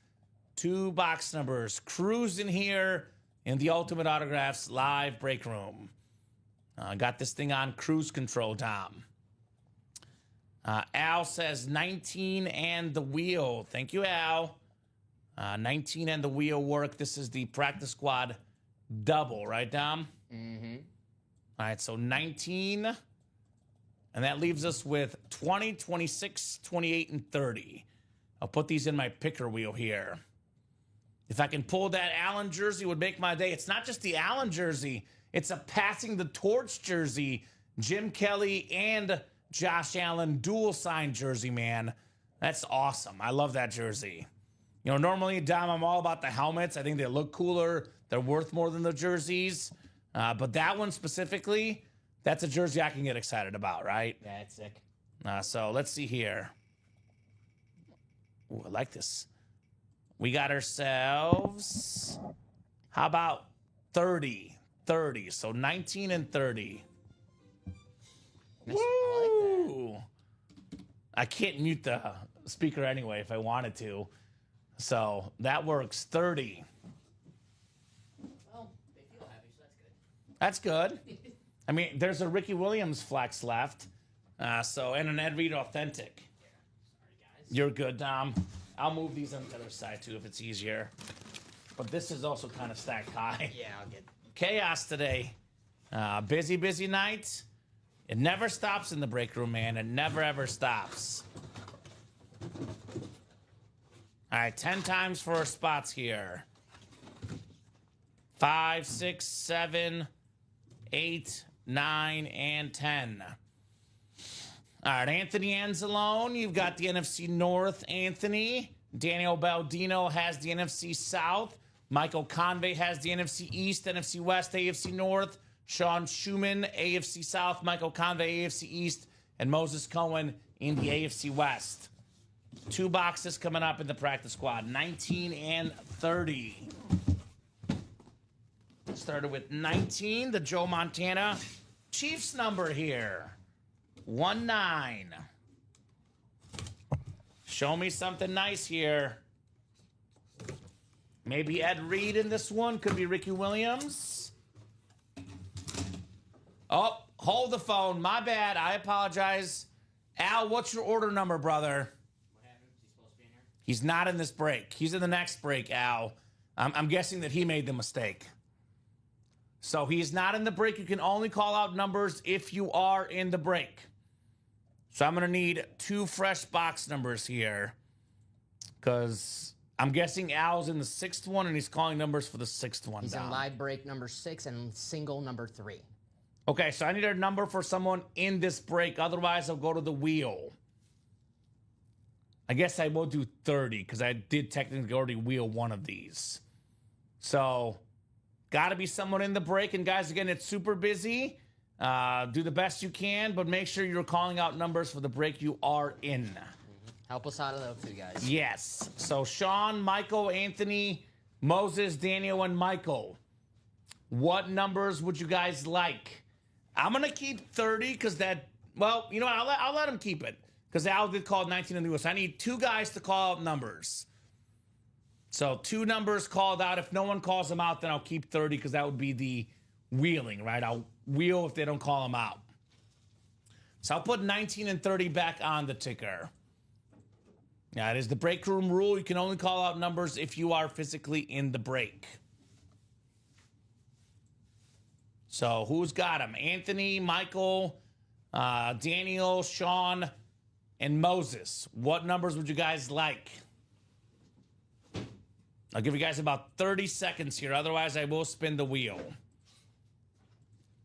2 box numbers. Cruising here in the Ultimate Autographs live break room. Got this thing on cruise control, Tom. Al says 19 and the wheel. Thank you, Al. 19 and the wheel work. This is the practice squad double, right, Dom? All right, so 19. And that leaves us with 20, 26, 28, and 30. I'll put these in my picker wheel here. If I can pull that Allen jersey, it would make my day. It's not just the Allen jersey. It's a passing the torch jersey. Jim Kelly and Josh Allen dual sign jersey, man. That's awesome. I love that jersey. Normally, Dom, I'm all about the helmets. I think they look cooler. They're worth more than the jerseys. But that one specifically, that's a jersey I can get excited about, right? Yeah, it's sick. So let's see here. Ooh, I like this. We got ourselves, how about 30? 30. So 19 and 30. Woo! I like that. I can't mute the speaker anyway if I wanted to. So that works. 30. Well, they feel happy, so that's good. That's good. I mean, there's a Ricky Williams flex left. And an Ed Reed authentic. Yeah. Sorry, guys. You're good, Dom. I'll move these on the other side too if it's easier. But this is also kind of stacked high. Yeah, I'll get Chaos today. Busy night. It never stops in the break room, man. It never, ever stops. All right, 10 times for our spots here. 5, 6, 7, 8, 9, and 10. All right, Anthony Anzalone, you've got the NFC North, Anthony. Daniel Baldino has the NFC South. Michael Convey has the NFC East, NFC West, AFC North. Sean Schumann, AFC South. Michael Convey, AFC East. And Moses Cohen in the AFC West. 2 boxes coming up in the practice squad, 19 and 30. Started with 19, the Joe Montana Chiefs number here. 19. Show me something nice here. Maybe Ed Reed in this one. Could be Ricky Williams. Oh, hold the phone. My bad. I apologize. Al, what's your order number, brother? What happened? Is he supposed to be in here? He's not in this break. He's in the next break, Al. I'm guessing that he made the mistake. So he's not in the break. You can only call out numbers if you are in the break. So I'm going to need 2 fresh box numbers here. Because I'm guessing Al's in the 6th one, and he's calling numbers for the 6th one. He's down. in live break number 6 and single number 3. Okay, so I need a number for someone in this break. Otherwise, I'll go to the wheel. I guess I will do 30 because I did technically already wheel one of these. So, got to be someone in the break. And guys, again, it's super busy. Do the best you can, but make sure you're calling out numbers for the break you are in. Help us out of those 2 guys. Yes. So, Sean, Michael, Anthony, Moses, Daniel, and Michael. What numbers would you guys like? I'm going to keep 30 because that, well, you know what? I'll let him keep it because Al did call 19 in the US. I need 2 guys to call out numbers. So 2 numbers called out. If no one calls them out, then I'll keep 30 because that would be the wheeling, right? I'll wheel if they don't call them out. So I'll put 19 and 30 back on the ticker. Now, it is the break room rule. You can only call out numbers if you are physically in the break. So who's got them? Anthony, Michael, Daniel, Sean, and Moses. What numbers would you guys like? I'll give you guys about 30 seconds here. Otherwise, I will spin the wheel.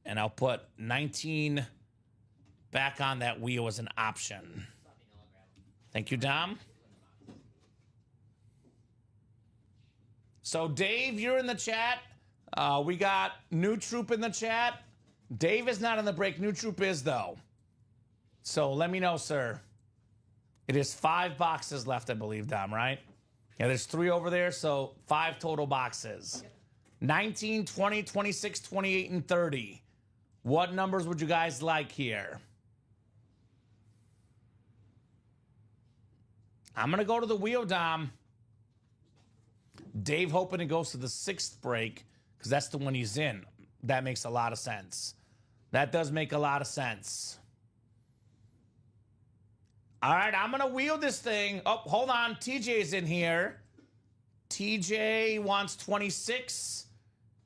And I'll put 19 back on that wheel as an option. Thank you, Dom. So, Dave, you're in the chat. We got New Troop in the chat. Dave is not in the break. New Troop is, though. So, let me know, sir. It is 5 boxes left, I believe, Dom, right? Yeah, there's 3 over there, so 5 total boxes. 19, 20, 26, 28, and 30. What numbers would you guys like here? I'm going to go to the wheel, Dom. Dave hoping it goes to the 6th break because that's the one he's in. That makes a lot of sense. That does make a lot of sense. All right, I'm going to wheel this thing. Oh, hold on. TJ's in here. TJ wants 26,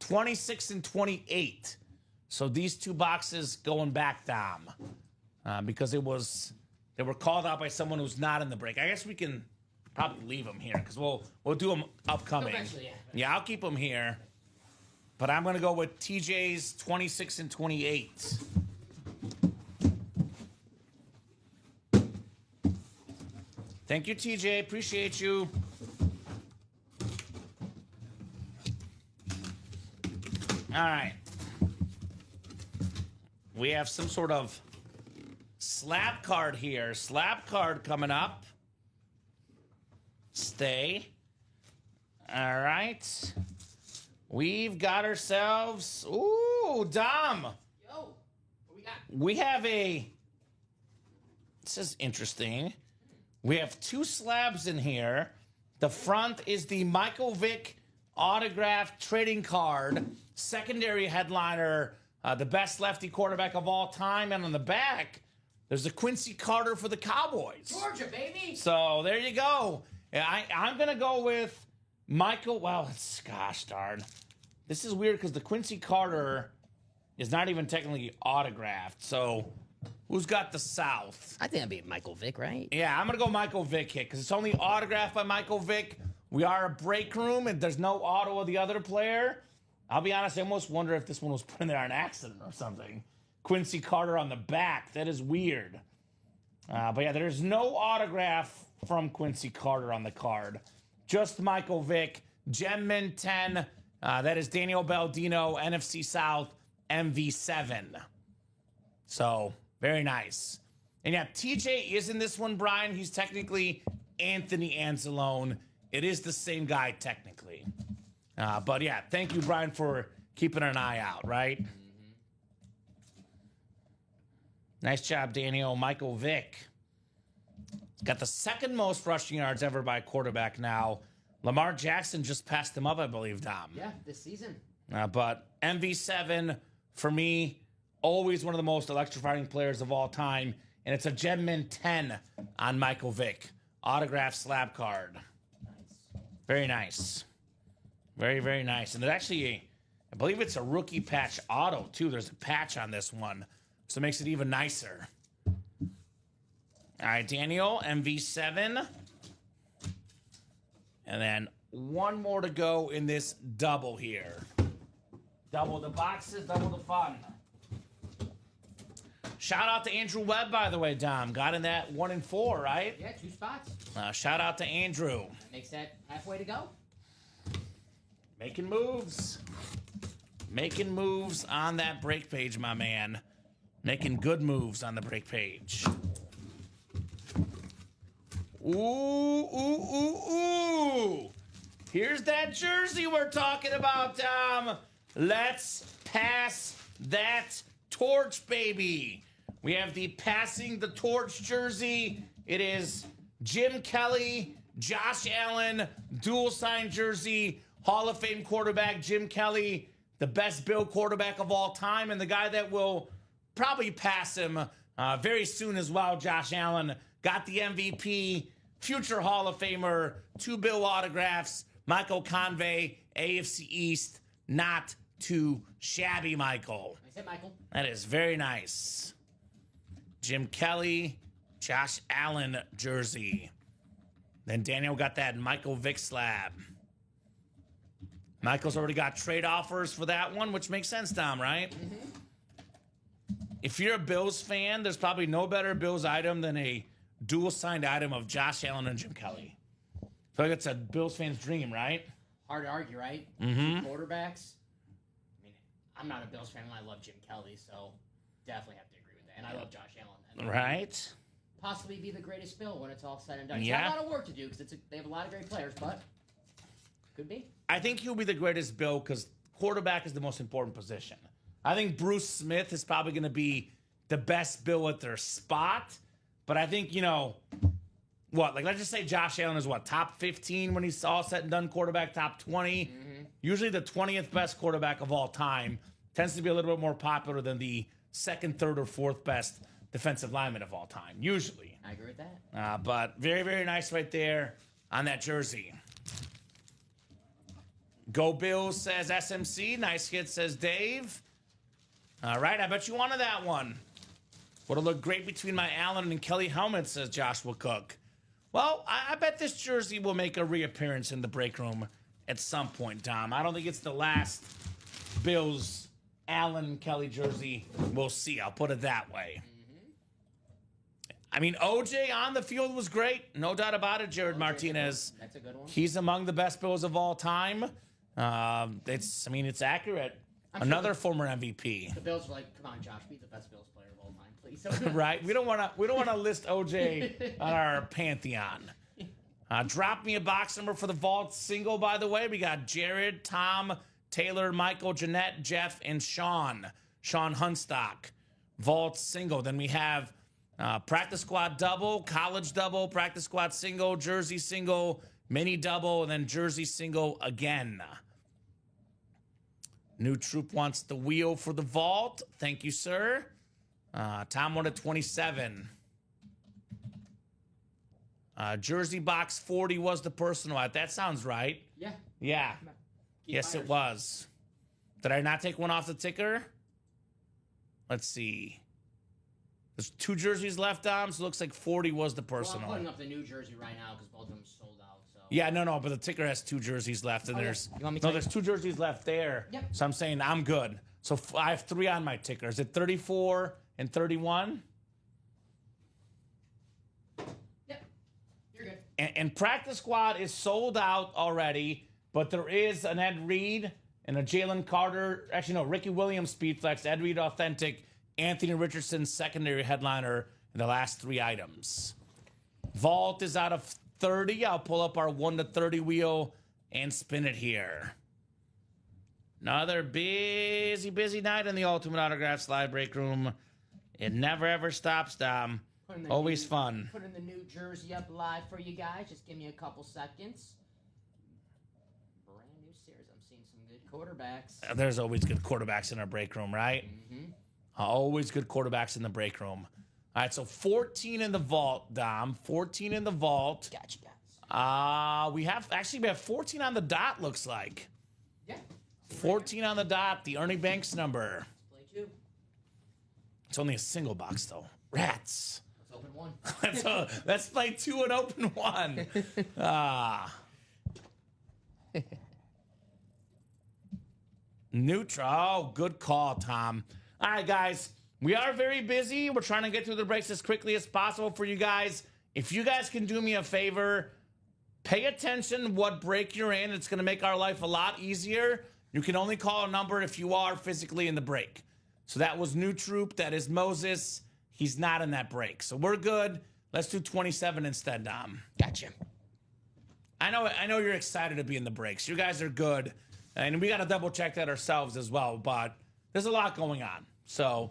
26, and 28. So these 2 boxes going back, Dom, because they were called out by someone who's not in the break. I guess we can probably leave them here because we'll do them upcoming. Eventually, yeah, I'll keep them here. But I'm going to go with TJ's 26 and 28. Thank you, TJ. Appreciate you. All right. We have some sort of slap card here. Slap card coming up. Stay. All right. We've got ourselves... Ooh, Dom. Yo, what we got? We have a... This is interesting. We have 2 slabs in here. The front is the Michael Vick autographed trading card. Secondary headliner, the best lefty quarterback of all time. And on the back, there's a Quincy Carter for the Cowboys. Georgia, baby. So there you go. I'm going to go with Michael. Well, gosh darn. This is weird because the Quincy Carter is not even technically autographed. So who's got the South? I think that'd be Michael Vick, right? Yeah, I'm going to go Michael Vick here because it's only autographed by Michael Vick. We are a break room and there's no auto of the other player. I'll be honest, I almost wonder if this one was put in there on accident or something. Quincy Carter on the back. That is weird. But yeah, there's no autograph from Quincy Carter on the card. Just Michael Vick. Gemmin 10. That is Daniel Baldino, NFC South, MV7. So, very nice. And yeah, TJ is in this one, Brian. He's technically Anthony Anzalone. It is the same guy, technically. But yeah, thank you, Brian, for keeping an eye out, right? Mm-hmm. Nice job, Daniel. Michael Vick. Got the 2nd most rushing yards ever by a quarterback now. Lamar Jackson just passed him up, I believe, Dom. Yeah, this season. But MV7, for me, always one of the most electrifying players of all time. And it's a Gemmin 10 on Michael Vick. Autographed slab card. Nice. Very nice. Very, very nice. And there's actually I believe it's a rookie patch auto, too. There's a patch on this one, so it makes it even nicer. All right, Daniel, MV7. And then one more to go in this double here. Double the boxes, double the fun. Shout out to Andrew Webb, by the way, Dom. Got in that 1 and 4, right? Yeah, 2 spots. Shout out to Andrew. That makes that halfway to go. Making moves. Making moves on that break page, my man. Making good moves on the break page. Ooh, ooh, ooh, ooh. Here's that jersey we're talking about, Dom. Let's pass that torch, baby. We have the passing the torch jersey. It is Jim Kelly, Josh Allen, dual sign jersey, Hall of Fame quarterback Jim Kelly, the best Bill quarterback of all time, and the guy that will probably pass him Very soon as well, Josh Allen got the MVP, future Hall of Famer, 2 Bill autographs, Michael Convey, AFC East, not too shabby, Michael. I said Michael. That is very nice. Jim Kelly, Josh Allen jersey. Then Daniel got that Michael Vick slab. Michael's already got trade offers for that one, which makes sense, Tom, right? Mm-hmm. If you're a Bills fan, there's probably no better Bills item than a dual signed item of Josh Allen and Jim Kelly. I feel like it's a Bills fan's dream, right? Hard to argue, right? Mm-hmm. 2 quarterbacks. I mean, I'm not a Bills fan, and I love Jim Kelly, so definitely have to agree with that. And I love Josh Allen. And Right. possibly be the greatest Bill when it's all said and done. He's Yeah. got a lot of work to do because they have a lot of great players, but could be. I think he'll be the greatest Bill because quarterback is the most important position. I think Bruce Smith is probably going to be the best Bill at their spot. But I think, let's just say Josh Allen is top 15 when he's all said and done quarterback, top 20. Mm-hmm. Usually the 20th best quarterback of all time tends to be a little bit more popular than the 2nd, 3rd, or 4th best defensive lineman of all time, usually. I agree with that. But very, very nice right there on that jersey. Go Bills, says SMC. Nice hit, says Dave. All right, I bet you wanted that one. Would have looked great between my Allen and Kelly helmets, says Joshua Cook. Well, I bet this jersey will make a reappearance in the break room at some point, Tom. I don't think it's the last Bills Allen Kelly jersey we'll see. I'll put it that way. I mean, OJ on the field was great. No doubt about it, Jared Martinez. That's a good one. He's among the best Bills of all time. It's accurate. Another former MVP. The Bills are like, come on, Josh, be the best Bills player of all time, please. Right? We don't want to list OJ on our pantheon. Drop me a box number for the vault single, by the way. We got Jared, Tom, Taylor, Michael, Jeanette, Jeff, and Sean Hunstock. Vault single. Then we have practice squad double, college double, practice squad single, jersey single, mini double, and then jersey single again. New Troop wants the wheel for the vault. Thank you, sir. Tom wanted 27. Jersey box 40 was the personal. That sounds right. Yeah. Yeah. Yes, it was. Did I not take one off the ticker? Let's see. There's 2 jerseys left, Dom, so it looks like 40 was the personal. Well, I'm putting up the new jersey right now because both of them sold out. So. Yeah, no, but the ticker has 2 jerseys left, and there's there's 2 jerseys left there. Yep. So I'm saying I'm good. So I have 3 on my ticker. Is it 34 and 31? Yep, you're good. And practice squad is sold out already, but there is an Ed Reed and a Jalen Carter. Actually, no, Ricky Williams Speed Flex, Ed Reed Authentic, Anthony Richardson secondary headliner in the last 3 items. Vault is out of 30. I'll pull up our 1 to 30 wheel and spin it here. Another busy night in the Ultimate Autographs live break room. It never ever stops, Dom. Always fun. Putting the new jersey up live for you guys. Just give me a couple seconds. Brand new series. I'm seeing some good quarterbacks. There's always good quarterbacks in our break room, right? Mm-hmm. Always good quarterbacks in the break room. All right, so 14 in the vault, Dom. 14 in the vault. Gotcha, guys. We have 14 on the dot, looks like. Yeah. 14 on the dot, the Ernie Banks number. Play 2. It's only a single box, though. Rats. Let's open 1. Let's play 2 and open 1. Neutral. Oh, good call, Tom. All right, guys. We are very busy. We're trying to get through the breaks as quickly as possible for you guys. If you guys can do me a favor, pay attention what break you're in. It's going to make our life a lot easier. You can only call a number if you are physically in the break. So that was New Troop. That is Moses. He's not in that break. So we're good. Let's do 27 instead, Dom. Gotcha. I know you're excited to be in the breaks. You guys are good. And we got to double check that ourselves as well. But there's a lot going on. So,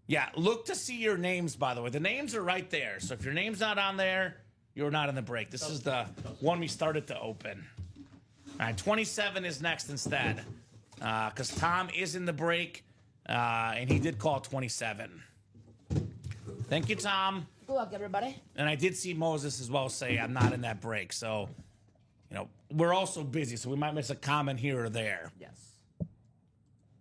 yeah, look to see your names, by the way. The names are right there. So if your name's not on there, you're not in the break. This is the one we started to open. All right, 27 is next instead. Because Tom is in the break. And he did call 27. Thank you, Tom. Good luck, everybody. And I did see Moses as well say, I'm not in that break. So, we're also busy, so we might miss a comment here or there. Yes.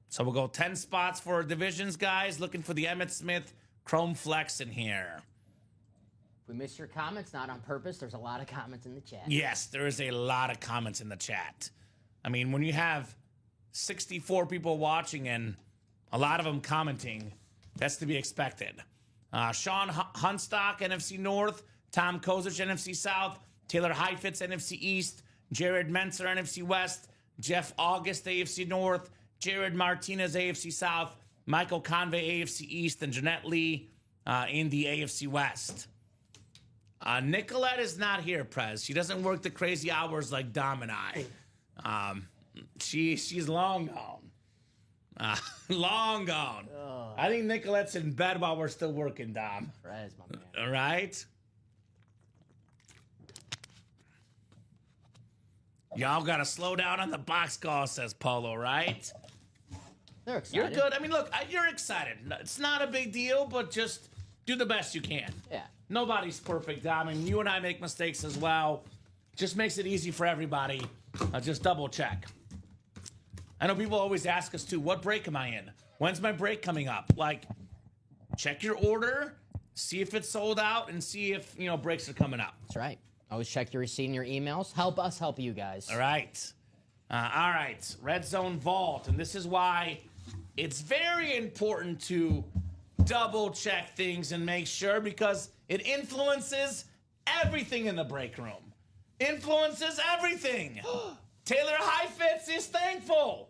So we'll go 10 spots for divisions, guys. Looking for the Emmitt Smith Chrome Flex in here. If we miss your comments, not on purpose, there's a lot of comments in the chat. Yes, there is a lot of comments in the chat. I mean, when you have 64 people watching and a lot of them commenting, that's to be expected. Sean Hunstock, NFC North. Tom Kozic, NFC South. Taylor Heifetz, NFC East. Jared Menser, NFC West. Jeff August, AFC North. Jared Martinez, AFC South. Michael Convey, AFC East. And Jeanette Lee in the AFC West. Nicolette is not here, Prez. She doesn't work the crazy hours like Dom and I. She's long gone. Long gone. I think Nicolette's in bed while we're still working, Dom. Prez, my man. All right? Y'all got to slow down on the box call, says Polo, right? They're excited. You're good. I mean, look, you're excited. It's not a big deal, but just do the best you can. Yeah. Nobody's perfect, Dom. I mean, you and I make mistakes as well. Just makes it easy for everybody. Just double check. I know people always ask us, too, what break am I in? When's my break coming up? Like, check your order, see if it's sold out, and see if, breaks are coming up. That's right. Always check your receipt and your emails. Help us help you guys. All right. All right. Red Zone Vault. And this is why it's very important to double check things and make sure, because it influences everything in the break room. Influences everything. Taylor Heifetz is thankful.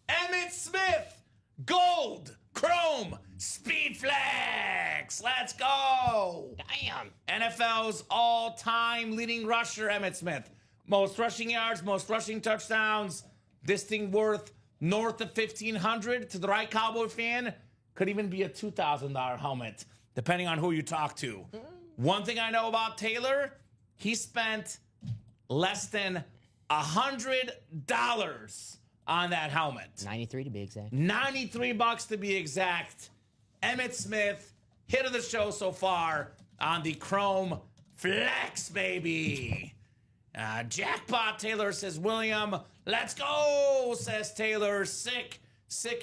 Emmitt Smith, gold, chrome, speed flex. Let's go. Damn. NFL's all-time leading rusher, Emmitt Smith. Most rushing yards, most rushing touchdowns. This thing worth north of $1,500 to the right Cowboy fan. Could even be a $2,000 helmet, depending on who you talk to. One thing I know about Taylor, he spent less than $100 on that helmet. 93 to be exact. $93 to be exact. Emmitt Smith, hit of the show so far on the Chrome Flex, baby. Jackpot, Taylor, says William. Let's go, says Taylor. Sick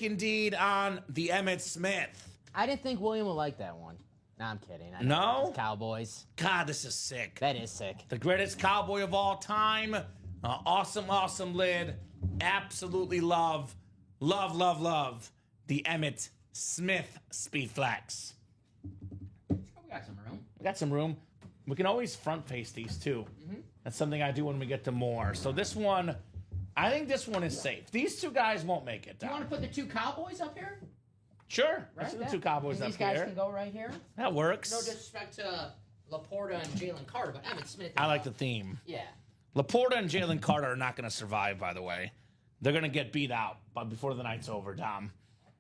indeed on the Emmitt Smith. I didn't think William would like that one. No, I'm kidding. I No? know it's Cowboys. God, this is sick. That is sick. The greatest cowboy of all time. Awesome lid. Absolutely love the Emmitt Smith Speed Flex. We got some room. We got some room. We can always front face these too. That's something I do when we get to more. So this one, I think this one is safe. These two guys won't make it You down. want to put the two Cowboys up here? Sure. Right? Let's do the two Cowboys And up these guys here. can go right here. That works. No disrespect to Laporta and Jalen Carter, but Emmitt Smith. I like the theme. Yeah. Laporta and Jalen Carter are not going to survive, by the way. They're going to get beat out before the night's over, Dom.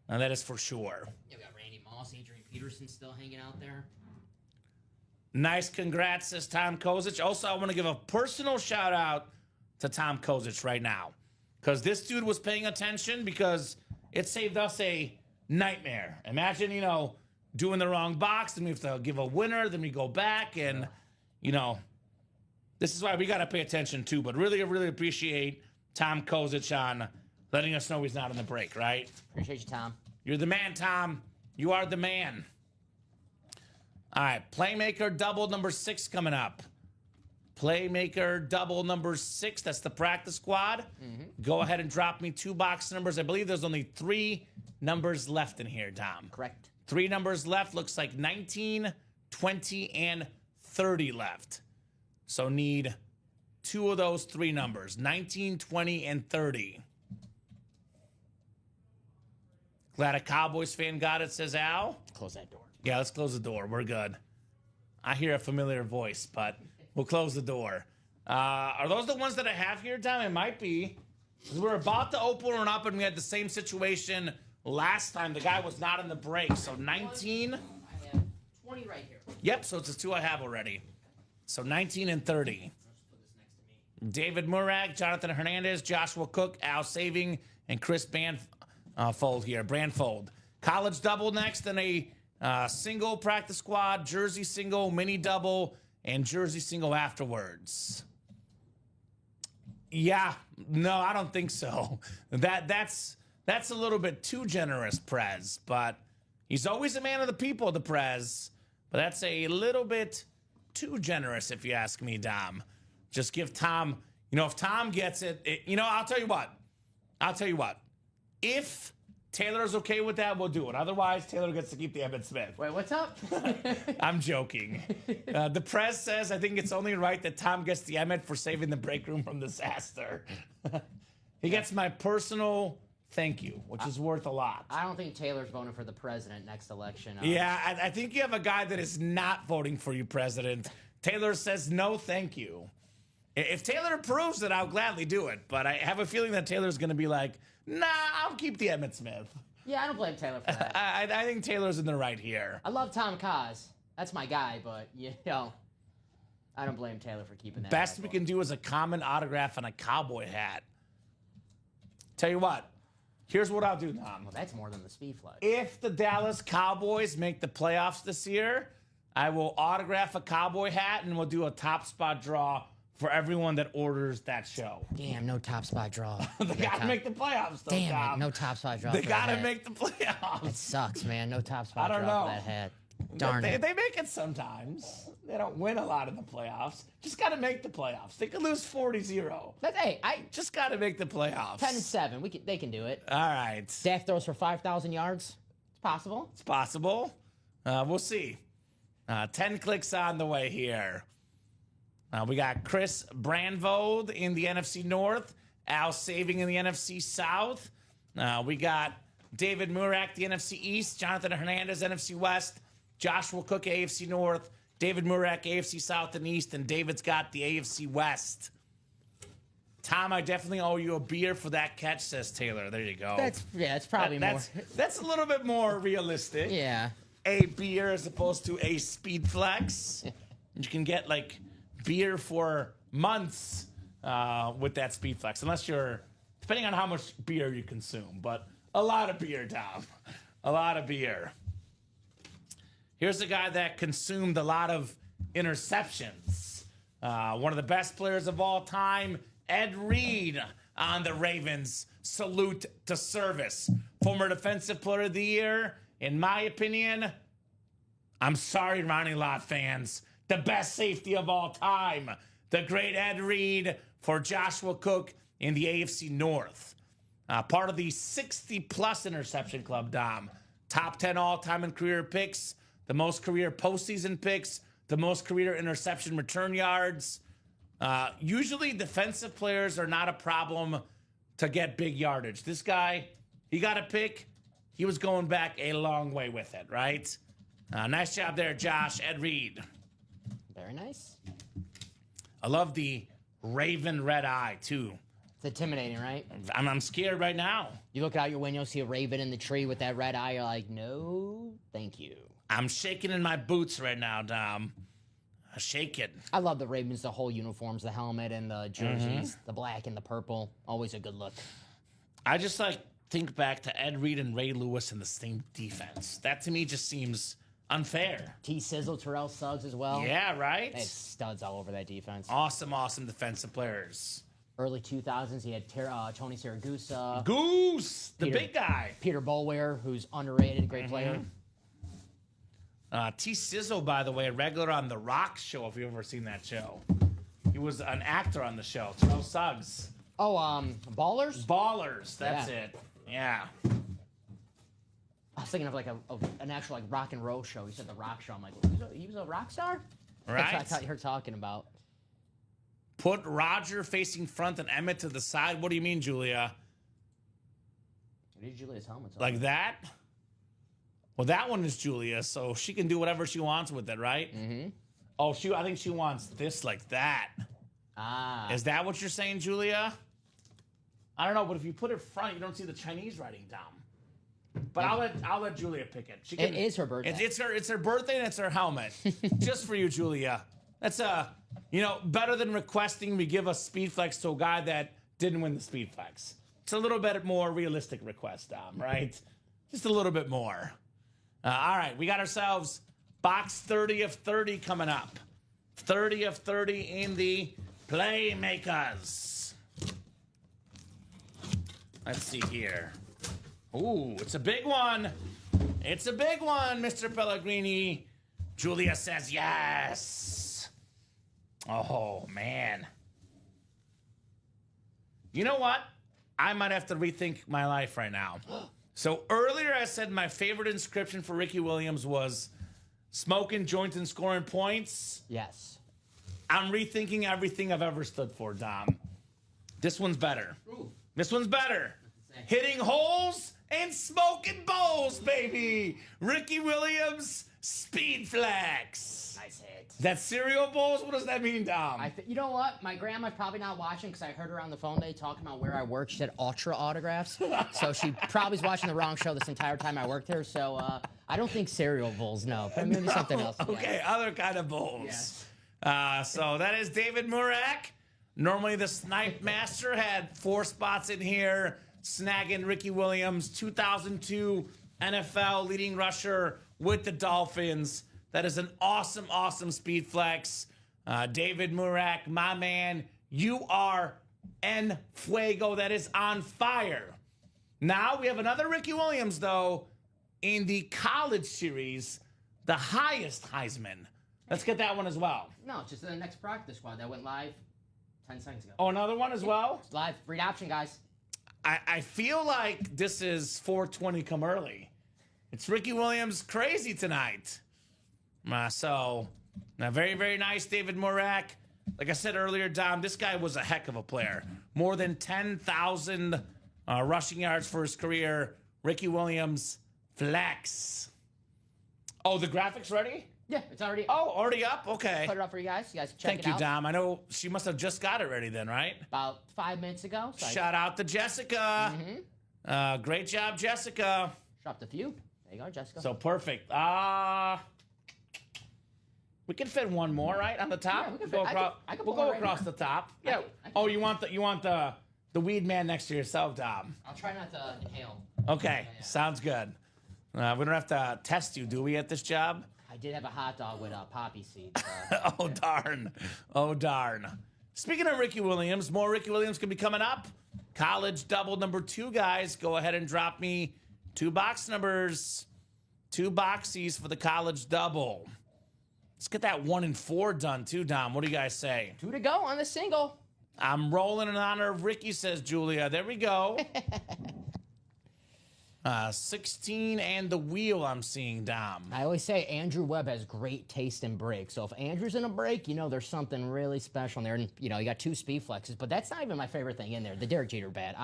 And that is for sure. Yeah, we got Randy Moss, Adrian Peterson still hanging out there. Nice congrats, says Tom Kozic. Also, I want to give a personal shout out to Tom Kozic right now, because this dude was paying attention, because it saved us a nightmare. Imagine, doing the wrong box, then we have to give a winner, then we go back, and, this is why we got to pay attention too. But really appreciate Tom Kozic on letting us know he's not in the break, right? Appreciate you, Tom. You're the man, Tom. You are the man. All right, Playmaker double number 6 coming up. Playmaker double number 6. That's the practice squad. Go ahead and drop me 2 box numbers. I believe there's only 3 numbers left in here, Dom. Correct. 3 numbers left. Looks like 19, 20, and 30 left. So need 2 of those 3 numbers, 19, 20, and 30. Glad a Cowboys fan got it, says Al. Close that door. Yeah, let's close the door. We're good. I hear a familiar voice, but we'll close the door. Are those the ones that I have here, Tom? It might be. 'Cause we're about to open one up, and we had the same situation last time. The guy was not in the break. So 19. I have 20 right here. Yep, so it's the 2 I have already. So 19 and 30. Let's put this next to me. David Murag, Jonathan Hernandez, Joshua Cook, Al Saving, and Chris Brandfold here. Brandfold. college double next, then a single practice squad, jersey single, mini double, and jersey single afterwards. Yeah, no, I don't think so. That's a little bit too generous, Prez, but he's always a man of the people, the Prez. But that's a little bit too generous, if you ask me, Dom. Just give Tom, if Tom gets it, I'll tell you what. If Taylor's okay with that, we'll do it. Otherwise, Taylor gets to keep the Emmitt Smith. Wait, what's up? I'm joking. The press says, I think it's only right that Tom gets the Emmitt for saving the break room from disaster. He gets my personal thank you, which is worth a lot. I don't think Taylor's voting for the president next election. Yeah, I think you have a guy that is not voting for you, President. Taylor says no thank you. If Taylor approves it, I'll gladly do it. But I have a feeling that Taylor's going to be like, nah, I'll keep the Emmitt Smith. Yeah, I don't blame Taylor for that. I think Taylor's in the right here. I love Tom Kaz. That's my guy, but, I don't blame Taylor for keeping that. Best we can do is a common autograph and a cowboy hat. Tell you what, here's what I'll do, Tom. Well, that's more than the speed flag. If the Dallas Cowboys make the playoffs this year, I will autograph a cowboy hat and we'll do a top spot draw for everyone that orders that show. Damn, no top spot draw. They gotta make the playoffs, though, Damn Tom. it, no top spot draw. They gotta make the playoffs. It sucks, man. No top spot I don't draw know. for that hat. Darn it. They make it sometimes. They don't win a lot in the playoffs. Just gotta make the playoffs. They could lose 40-0. Hey, Just gotta make the playoffs. 10-7. They can do it. All right. Dak throws for 5,000 yards. It's possible. It's possible. We'll see. 10 clicks on the way here. We got Chris Brandvold in the NFC North, Al Saving in the NFC South. We got David Murak, the NFC East, Jonathan Hernandez, NFC West, Joshua Cook, AFC North, David Murak, AFC South and East, and David's got the AFC West. Tom, I definitely owe you a beer for that catch, says Taylor. There you go. It's probably more. That's a little bit more realistic. Yeah. A beer as opposed to a speed flex. You can get like beer for months with that speed flex, unless you're, depending on how much beer you consume, but a lot of beer, Tom. A lot of beer. Here's a guy that consumed a lot of interceptions. One of the best players of all time, Ed Reed on the Ravens. Salute to service. Former Defensive Player of the Year. In my opinion, I'm sorry, Ronnie Lott fans, the best safety of all time. The great Ed Reed for Joshua Cook in the AFC North. Part of the 60-plus interception club, Dom. Top 10 all-time in career picks. The most career postseason picks. The most career interception return yards. Usually defensive players are not a problem to get big yardage. This guy, he got a pick. He was going back a long way with it, right? Nice job there, Josh. Ed Reed. Very nice. I love the Raven red eye, too. It's intimidating, right? I'm scared right now. You look out your window, see a raven in the tree with that red eye. You're like, no, thank you. I'm shaking in my boots right now, Dom. Shake it. I love the Ravens, the whole uniforms, the helmet and the jerseys, the black and the purple. Always a good look. I just think back to Ed Reed and Ray Lewis in the same defense. That to me just seems unfair. T-Sizzle, Terrell Suggs as well. Yeah, right? They had studs all over that defense. Awesome defensive players. Early 2000s, he had Tony Siragusa. Goose, the big guy. Peter Boulware, who's underrated, great player. T-Sizzle, by the way, a regular on The Rock show, if you've ever seen that show. He was an actor on the show. Terrell Suggs. Oh, Ballers? Ballers, that's it. Yeah. I was thinking of like an actual like rock and roll show. He said The Rock show. I'm like, he was a rock star? Right. That's what I thought you were talking about. Put Roger facing front and Emmett to the side. What do you mean, Julia? What is Julia's helmet? Like that? Well, that one is Julia, so she can do whatever she wants with it, right? Mm-hmm. Oh, I think she wants this like that. Ah. Is that what you're saying, Julia? I don't know, but if you put it front, you don't see the Chinese writing down. But I'll let Julia pick it. She can, it is her birthday. It's her birthday and it's her helmet. Just for you, Julia. That's better than requesting we give a speed flex to a guy that didn't win the speed flex. It's a little bit more realistic request, Dom, right? Just a little bit more. All right, we got ourselves box 30 of 30 coming up. 30 of 30 in the Playmakers. Let's see here. Ooh, it's a big one. It's a big one, Mr. Pellegrini. Julia says yes. Oh, man. You know what? I might have to rethink my life right now. So earlier I said my favorite inscription for Ricky Williams was smoking joints and scoring points. Yes. I'm rethinking everything I've ever stood for, Dom. This one's better. Ooh. This one's better. Hitting holes and smoking bowls, baby. Ricky Williams, Speed Flex. Nice hit. That cereal bowls? What does that mean, Dom? You know what? My grandma's probably not watching because I heard her on the phone today talking about where I work. She said Ultra autographs. So she probably's watching the wrong show this entire time I worked here. So I don't think cereal bowls, no. But maybe something else. Okay, Yeah. other kind of bowls. Yes. So that is David Murak. Normally the Snipe Master had 4 spots in here, snagging Ricky Williams, 2002 NFL leading rusher with the Dolphins. That is an awesome, awesome speed flex. David Murak, my man, you are en fuego. That is on fire. Now we have another Ricky Williams, though, in the college series, the highest Heisman. Let's get that one as well. No, it's just the next practice squad that went live 10 seconds ago. Oh, another one as well? It's live. Read option, guys. I feel like this is 420 come early. It's Ricky Williams crazy tonight. So, very, very nice, David Murak. Like I said earlier, Dom, this guy was a heck of a player. More than 10,000 rushing yards for his career. Ricky Williams, flex. Oh, the graphics ready? Yeah, it's already. Oh, already up? Okay. Put it up for you guys. You guys can check Thank it you, out. Dom. I know she must have just got it ready then, right? About 5 minutes ago. So Shout out to Jessica. Great job, Jessica. dropped a few. There you go, Jessica. So perfect. We can fit one more, right, on the top. Yeah, we can Go fit- I can we'll pull go it right across now. the top. I Yeah. can- Oh, you want the weed man next to yourself, Dom. I'll try not to inhale. Okay, Yeah. sounds good. We don't have to test you, do we, at this job? I did have a hot dog with poppy seeds. Oh, darn. Oh, darn. Speaking of Ricky Williams, more Ricky Williams can be coming up. College double number 2, guys. Go ahead and drop me 2 box numbers. 2 boxies for the college double. Let's get that 1 and 4 done, too, Dom. What do you guys say? 2 to go on the single. I'm rolling in honor of Ricky, says Julia. There we go. 16 and the wheel I'm seeing, Dom. I always say Andrew Webb has great taste in breaks. So if Andrew's in a break, there's something really special in there. And, you got 2 speed flexes. But that's not even my favorite thing in there. The Derek Jeter bat.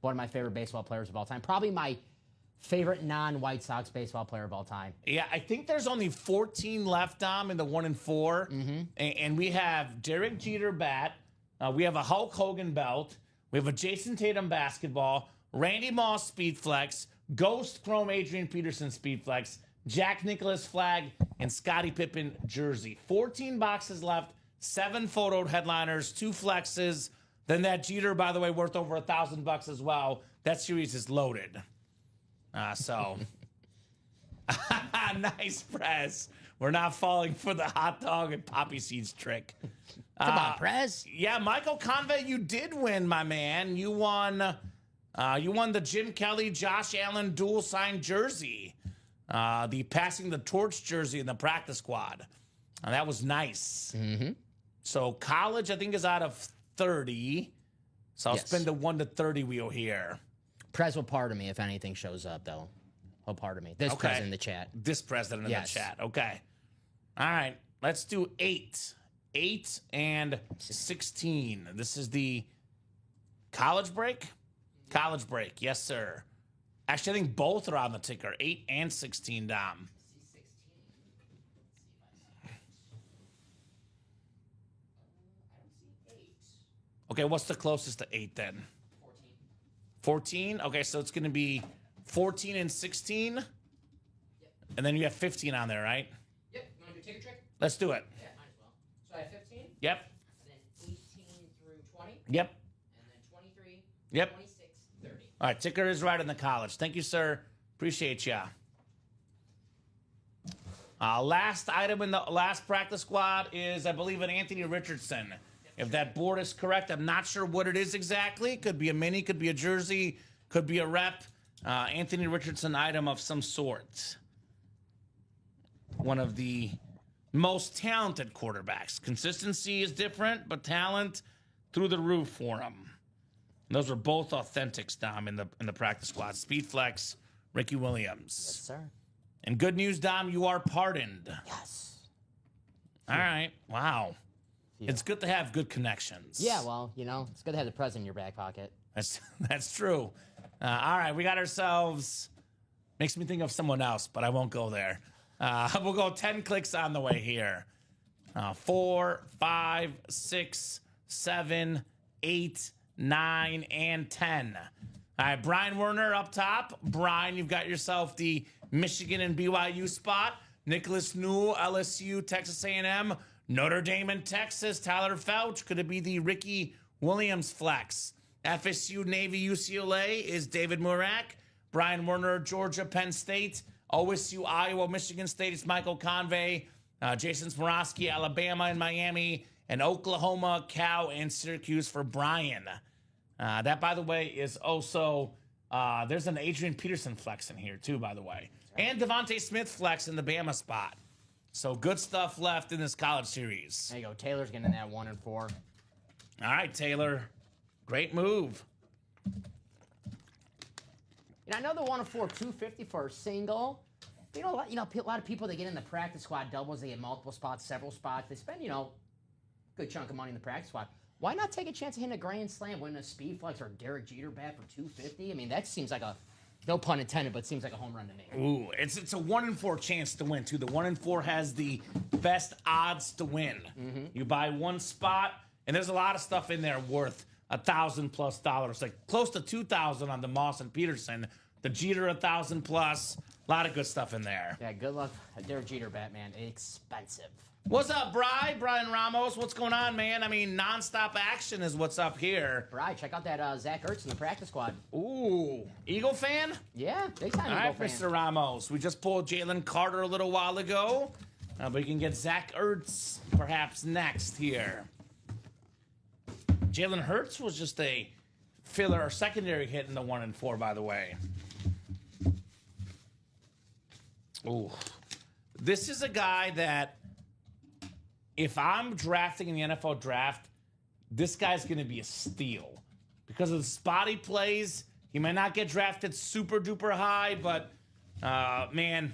One of my favorite baseball players of all time. Probably my favorite non-White Sox baseball player of all time. Yeah, I think there's only 14 left, Dom, in the 1 and 4. And we have Derek Jeter bat. We have a Hulk Hogan belt. We have a Jason Tatum basketball. Randy Moss speed flex. Ghost Chrome Adrian Peterson speed flex. Jack Nicklaus flag. And Scottie Pippen jersey. 14 boxes left. 7 photoed headliners. 2 flexes. Then that Jeter, by the way, worth over $1,000 as well. That series is loaded. So, nice press. We're not falling for the hot dog and poppy seeds trick. Come on, Prez. Yeah, Michael Convey, you did win, my man. You won the Jim Kelly, Josh Allen dual signed jersey. The passing the torch jersey in the practice squad. That was nice. So college, I think, is out of 30. So I'll spin the 1 to 30 wheel here. Prez will pardon me if anything shows up, though. He'll pardon me. This Prez in the chat. This president in the chat. Okay. All right. Let's do 8. 8 and 16. This is the college break? College break. Yes, sir. Actually, I think both are on the ticker. 8 and 16, Dom. Okay, what's the closest to 8 then? 14? Okay, so it's going to be 14 and 16. Yep. And then you have 15 on there, right? Yep. You want to do ticker trick? Let's do it. Yeah, might as well. So I have 15. Yep. And then 18 through 20. Yep. And then 23. Yep. 26, 30. All right, ticker is right in the college. Thank you, sir. Appreciate ya. Last item in the last practice squad is, I believe, an Anthony Richardson. If that board is correct, I'm not sure what it is exactly. Could be a mini, could be a jersey, could be a rep. Anthony Richardson item of some sort. One of the most talented quarterbacks. Consistency is different, but talent through the roof for him. And those are both authentics, Dom, in the practice squad. Speed flex, Ricky Williams. Yes, sir. And good news, Dom, you are pardoned. Yes. All right. Wow. It's good to have good connections. Yeah, well, it's good to have the president in your back pocket. That's true. All right, we got ourselves. Makes me think of someone else, but I won't go there. We'll go 10 clicks on the way here. 4, 5, 6, 7, 8, 9, and 10. All right, Brian Werner up top. Brian, you've got yourself the Michigan and BYU spot. Nicholas Newell, LSU, Texas A&M. Notre Dame and Texas. Tyler Fouch. Could it be the Ricky Williams flex? FSU, Navy, UCLA is David Murak. Brian Werner, Georgia, Penn State. OSU, Iowa, Michigan State is Michael Convey. Jason Smorosky, Alabama and Miami. And Oklahoma, Cal, and Syracuse for Brian. That, by the way, is also, there's an Adrian Peterson flex in here, too, by the way. And Devontae Smith flex in the Bama spot. So good stuff left in this college series. There you go. Taylor's getting that 1 and 4. All right, Taylor. Great move. I know the 1 and 4, 250 for a single. A lot of people, they get in the practice squad doubles. They get multiple spots, several spots. They spend, good chunk of money in the practice squad. Why not take a chance of hitting a grand slam, winning a speed flex or a Derek Jeter bat for 250? I mean, that seems like no pun intended, but seems like a home run to me. Ooh, it's a 1 in 4 chance to win, too. The 1 in 4 has the best odds to win. Mm-hmm. You buy one spot, and there's a lot of stuff in there worth $1,000+, like close to $2,000 on the Moss and Peterson. The Jeter $1,000+. A lot of good stuff in there. Yeah, good luck. Derek Jeter bat, man. Expensive. What's up, Brian Ramos? What's going on, man? I mean, nonstop action is what's up here. Bri, check out that Zach Ertz in the practice squad. Ooh, Eagle fan? Yeah, big time All Eagle right, fan. Mr. Ramos. We just pulled Jalen Carter a little while ago, but you can get Zach Ertz perhaps next here. Jalen Hurts was just a filler or secondary hit in the 1 and 4, by the way. Ooh, this is a guy that, if I'm drafting in the NFL draft, this guy's going to be a steal. Because of the spot he plays, he might not get drafted super duper high, but, man,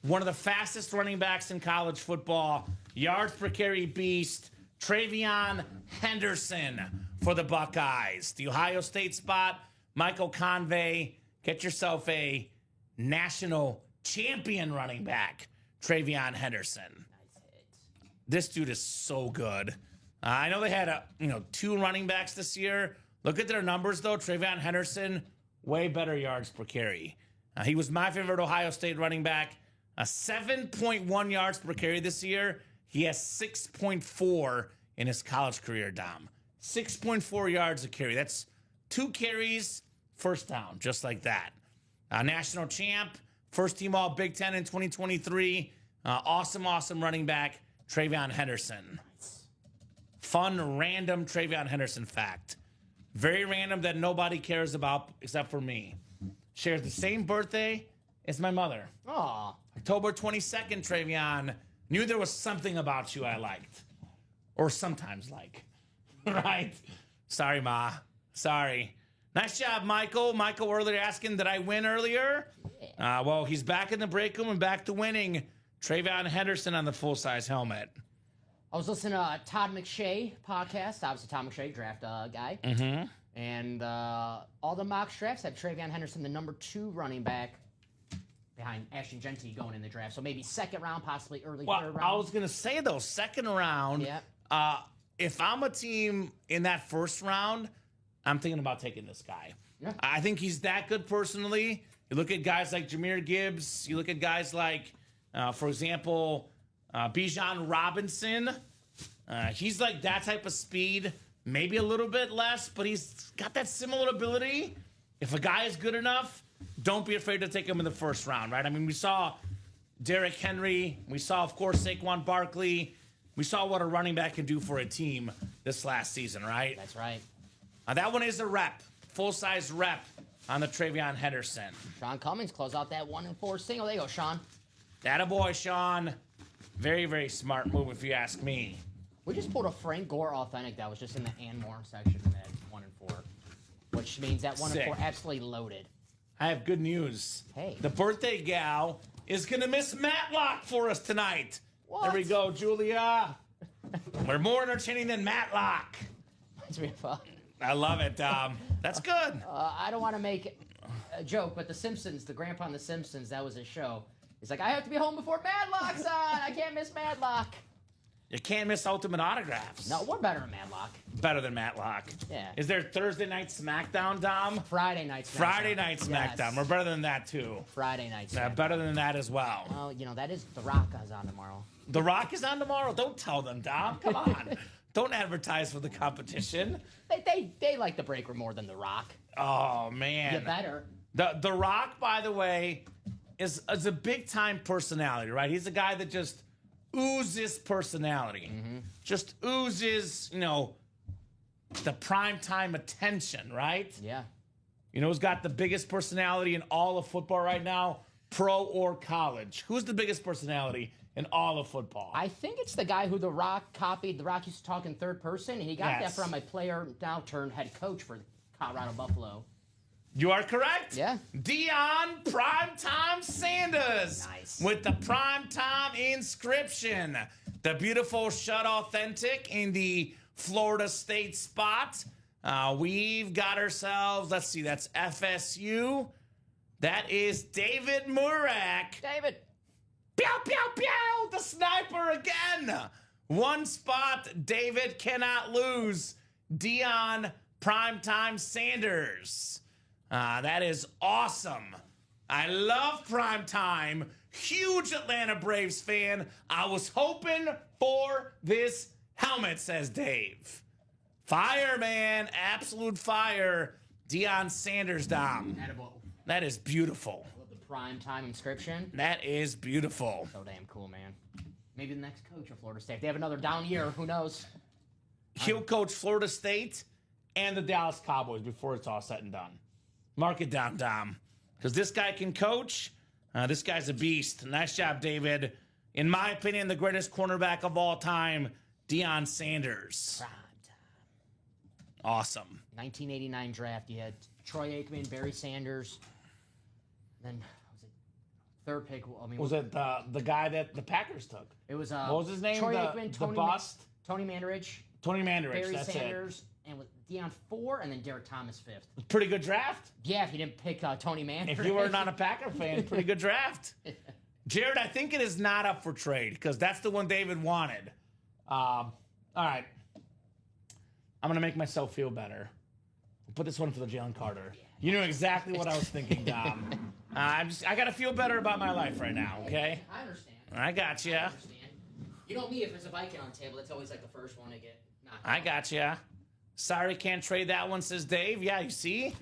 one of the fastest running backs in college football, yards per carry beast, Travion Henderson for the Buckeyes. The Ohio State spot, Michael Convey. Get yourself a national champion running back, Travion Henderson. This dude is so good. I know they had 2 running backs this year. Look at their numbers, though. Travion Henderson, way better yards per carry. He was my favorite Ohio State running back. 7.1 yards per carry this year. He has 6.4 in his college career, Dom. 6.4 yards a carry. That's 2 carries, first down, just like that. National champ, first team all Big Ten in 2023. Awesome running back, Travion Henderson. Fun, random Travion Henderson fact. Very random that nobody cares about except for me. Shares the same birthday as my mother. Aw. October 22nd, Travion. Knew there was something about you I liked. Or sometimes like. Right? Sorry, Ma. Sorry. Nice job, Michael. Michael earlier asking, did I win earlier? Yeah. Well, he's back in the break room and back to winning. Travion Henderson on the full-size helmet. I was listening to Todd McShay podcast. Obviously, Todd McShay, draft guy. Mm-hmm. And all the mock drafts have Travion Henderson, the number 2 running back, behind Ashton Genty going in the draft. So maybe second round, possibly early third round. I was going to say, though, second round. Yeah. If I'm a team in that first round, I'm thinking about taking this guy. Yeah. I think he's that good personally. You look at guys like Jahmyr Gibbs. You look at guys like, for example, Bijan Robinson. He's like that type of speed, maybe a little bit less, but he's got that similar ability. If a guy is good enough, don't be afraid to take him in the first round, right? I mean, we saw Derrick Henry. We saw, of course, Saquon Barkley. We saw what a running back can do for a team this last season, right? That's right. That one is a rep, full-size rep on the Travion Henderson. Sean Cummings close out that 1-4 single. There you go, Sean. Attaboy, Sean. Very, very smart move, if you ask me. We just pulled a Frank Gore authentic that was just in the and more section at 1-4, which means that 1-4 Sick. absolutely loaded. I have good news. Hey. The birthday gal is going to miss Matlock for us tonight. What? There we go, Julia. We're more entertaining than Matlock. Reminds me of, I love it. That's good. I don't want to make a joke, but The Simpsons, the grandpa on The Simpsons, that was his show. He's like, I have to be home before Matlock's on. I can't miss Matlock. You can't miss Ultimate Autographs. No, we're better than Matlock. Better than Matlock. Yeah. Is there Thursday Night SmackDown, Dom? Friday night SmackDown. Friday Night SmackDown. Yes. We're better than that, too. Friday night SmackDown. Better than that as well. Oh, you know, that is The Rock is on tomorrow. The Rock is on tomorrow? Don't tell them, Dom. Come on. Don't advertise for the competition. They like the break room more than The Rock. Oh, man. You better. The Rock, by the way, is a big-time personality, right? He's a guy that just oozes personality. Mm-hmm. Just oozes, you know, the primetime attention, right? Yeah. You know who's got the biggest personality in all of football right now? Pro or college? Who's the biggest personality in all of football? I think it's the guy who The Rock copied. The Rock used to talk in third person, and he got Yes. that from a player now turned head coach for Colorado Buffalo. You are correct. Yeah. Deion Primetime Sanders. Nice. With the Primetime inscription. The beautiful Shut Authentic in the Florida State spot. We've got ourselves, let's see, that's FSU. That is David Murak. David. Pew, pew, pew! The sniper again. One spot, David cannot lose. Deion Primetime Sanders. That is awesome. I love Primetime. Huge Atlanta Braves fan. I was hoping for this helmet, says Dave. Fire, man. Absolute fire. Deion Sanders, Dom. That is beautiful. Love the prime time inscription. That is beautiful. So damn cool, man. Maybe the next coach of Florida State. If they have another down year, who knows? He'll coach Florida State and the Dallas Cowboys before it's all said and done. Mark it down, Dom. Because this guy can coach. This guy's a beast. Nice job, David. In my opinion, the greatest cornerback of all time, Deion Sanders. Prime time. Awesome. 1989 draft. You had Troy Aikman, Barry Sanders. Then was it third pick? I mean, Was it the guy that the Packers took? it was What was his name? Troy The Aikman, Tony bust? Tony Mandarich, Tony Mandarich. Barry That's Sanders, and with Deion 4, and then Derek Thomas 5th. it. Pretty good draft. Yeah, if you didn't pick Tony Mandarich. If you were not a Packer fan, pretty good draft. Jared, I think it is not up for trade because that's the one David wanted. All right. I'm going to make myself feel better. Put this one for the Jalen Carter. You knew exactly what I was thinking, Dom. I got to feel better about my life right now, okay? I understand. I got you. I understand. You know me, if there's a Viking on the table, that's always like the first one to get knocked I out. got you. Sorry, can't trade that one, says Dave. Yeah, you see?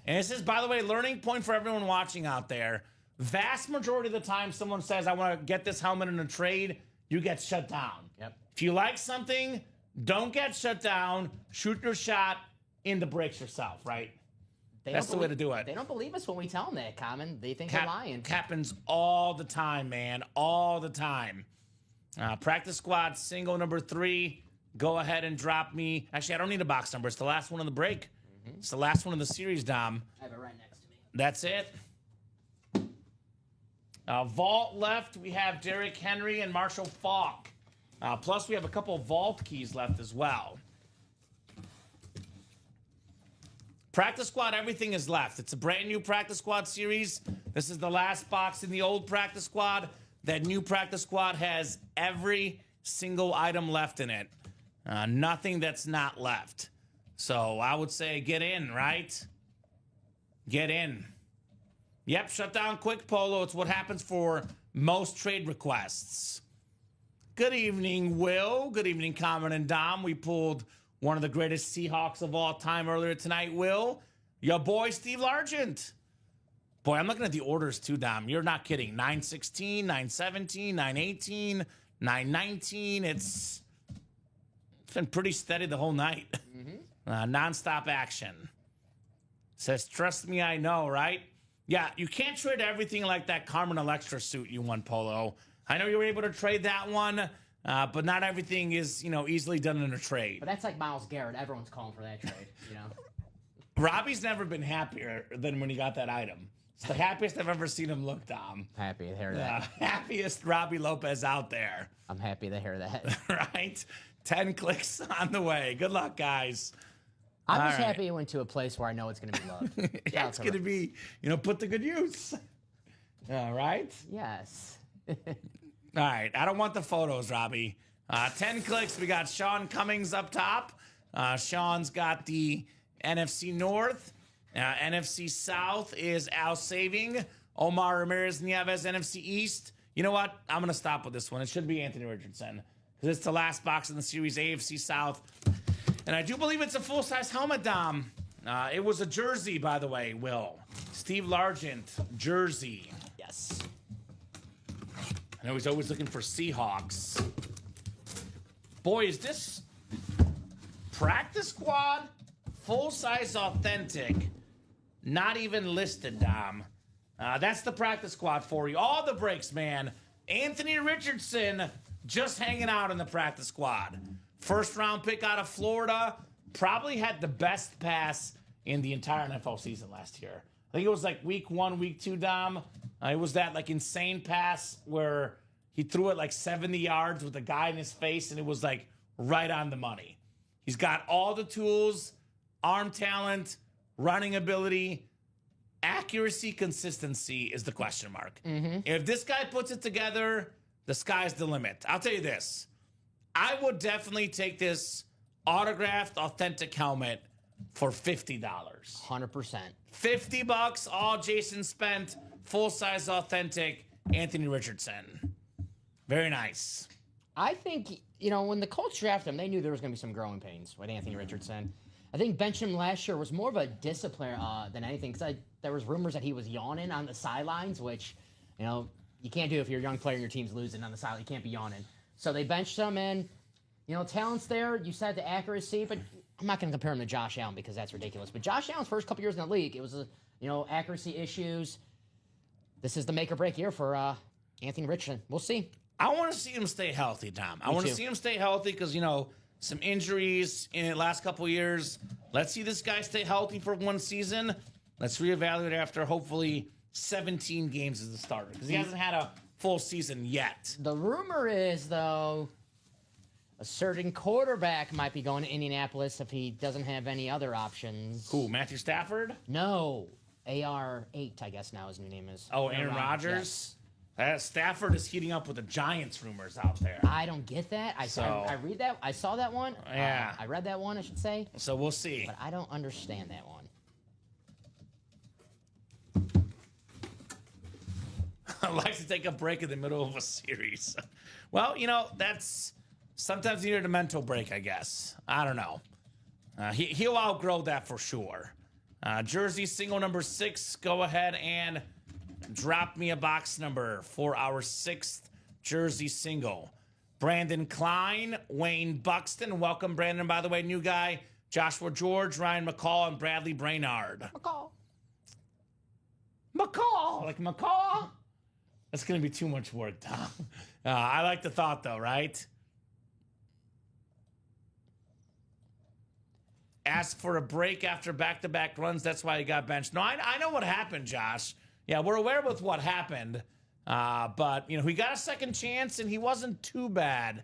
And this is, by the way, learning point for everyone watching out there. Vast majority of the time someone says, I want to get this helmet in a trade, you get shut down. Yep. If you like something, don't get shut down. Shoot your shot in the breaks yourself, right? They That's don't the way to believe- do it. They don't believe us when we tell them that, Common. They think we're lying. Happens all the time, man. All the time. Practice squad single number 3. Go ahead and drop me. Actually, I don't need a box number. It's the last one of the break. It's the last one of the series, Dom. I have it right next to me. That's it. Vault left, we have Derrick Henry and Marshall Faulk. Plus, we have a couple of vault keys left as well. Practice squad, everything is left. It's a brand new practice squad series. This is the last box in the old practice squad. That new practice squad has every single item left in it. Nothing that's not left. So I would say get in, right? Get in. Yep, shut down quick, Polo. It's what happens for most trade requests. Good evening, Will. Good evening, Kamen and Dom. We pulled one of the greatest Seahawks of all time earlier tonight, Will. Your boy, Steve Largent. Boy, I'm looking at the orders too, Dom. You're not kidding. 916, 917, 918, 919. It's been pretty steady the whole night. Nonstop action. Says, trust me, I know, right? Yeah, you can't trade everything like that Carmen Electra suit you won, Polo. I know you were able to trade that one, but not everything is, easily done in a trade. But that's like Myles Garrett. Everyone's calling for that trade, Robbie's never been happier than when he got that item. It's the happiest I've ever seen him look, Dom. Happy to hear that. Happiest Robbie Lopez out there. I'm happy to hear that. Right? 10 clicks on the way. Good luck, guys. I'm just happy it went to a place where I know it's going to be loved. Yeah, it's going to be, put to good use. All right? Yes. All right. I don't want the photos, Robbie. 10 clicks. We got Sean Cummings up top. Sean's got the NFC North. NFC South is Al Saving. Omar Ramirez Nieves, NFC East. You know what? I'm going to stop with this one. It should be Anthony Richardson because it's the last box in the series, AFC South. And I do believe it's a full-size helmet, Dom. It was a jersey, by the way, Will. Steve Largent, jersey. Yes. I know he's always looking for Seahawks. Boy, is this practice squad full-size authentic. Not even listed, Dom. That's the practice squad for you. All the breaks, man. Anthony Richardson just hanging out in the practice squad. First round pick out of Florida. Probably had the best pass in the entire NFL season last year. I think it was like week 1, week 2, Dom. It was that like insane pass where he threw it like 70 yards with a guy in his face, and it was like right on the money. He's got all the tools, arm talent, running ability. Accuracy, consistency is the question mark. If this guy puts it together, the sky's the limit. I'll tell you this. I would definitely take this autographed, authentic helmet for $50. 100%. $50, all Jason spent, full-size authentic Anthony Richardson. Very nice. I think, when the Colts drafted him, they knew there was going to be some growing pains with Anthony Richardson. I think benching him last year was more of a discipline than anything, because there was rumors that he was yawning on the sidelines, which, you can't do if you're a young player and your team's losing on the sideline. You can't be yawning. So they benched him, and, talent's there. You said the accuracy, but I'm not going to compare him to Josh Allen because that's ridiculous. But Josh Allen's first couple years in the league, it was, accuracy issues. This is the make or break year for Anthony Richardson. We'll see. I want to see him stay healthy, Tom. I want to see him stay healthy because, some injuries in the last couple of years. Let's see this guy stay healthy for one season. Let's reevaluate after hopefully 17 games as a starter because he hasn't had a full season yet. The rumor is, though, a certain quarterback might be going to Indianapolis if he doesn't have any other options. Who, Matthew Stafford? No. AR8, I guess now his new name is. Oh, Aaron Rodgers? Yes. Stafford is heating up with the Giants rumors out there. I don't get that. I read that. I saw that one. Yeah. I read that one, I should say. So we'll see. But I don't understand that one. I like to take a break in the middle of a series. Well, that's sometimes you need a mental break, I guess. I don't know. He'll outgrow that for sure. Jersey single number 6. Go ahead and drop me a box number for our 6th jersey single. Brandon Klein, Wayne Buxton. Welcome, Brandon, by the way, new guy. Joshua George, Ryan McCall, and Bradley Brainard. McCall! Like McCall? That's going to be too much work, Tom. I like the thought, though, right? Asked for a break after back-to-back runs. That's why he got benched. No, I know what happened, Josh. Yeah, we're aware with what happened. But, he got a second chance, and he wasn't too bad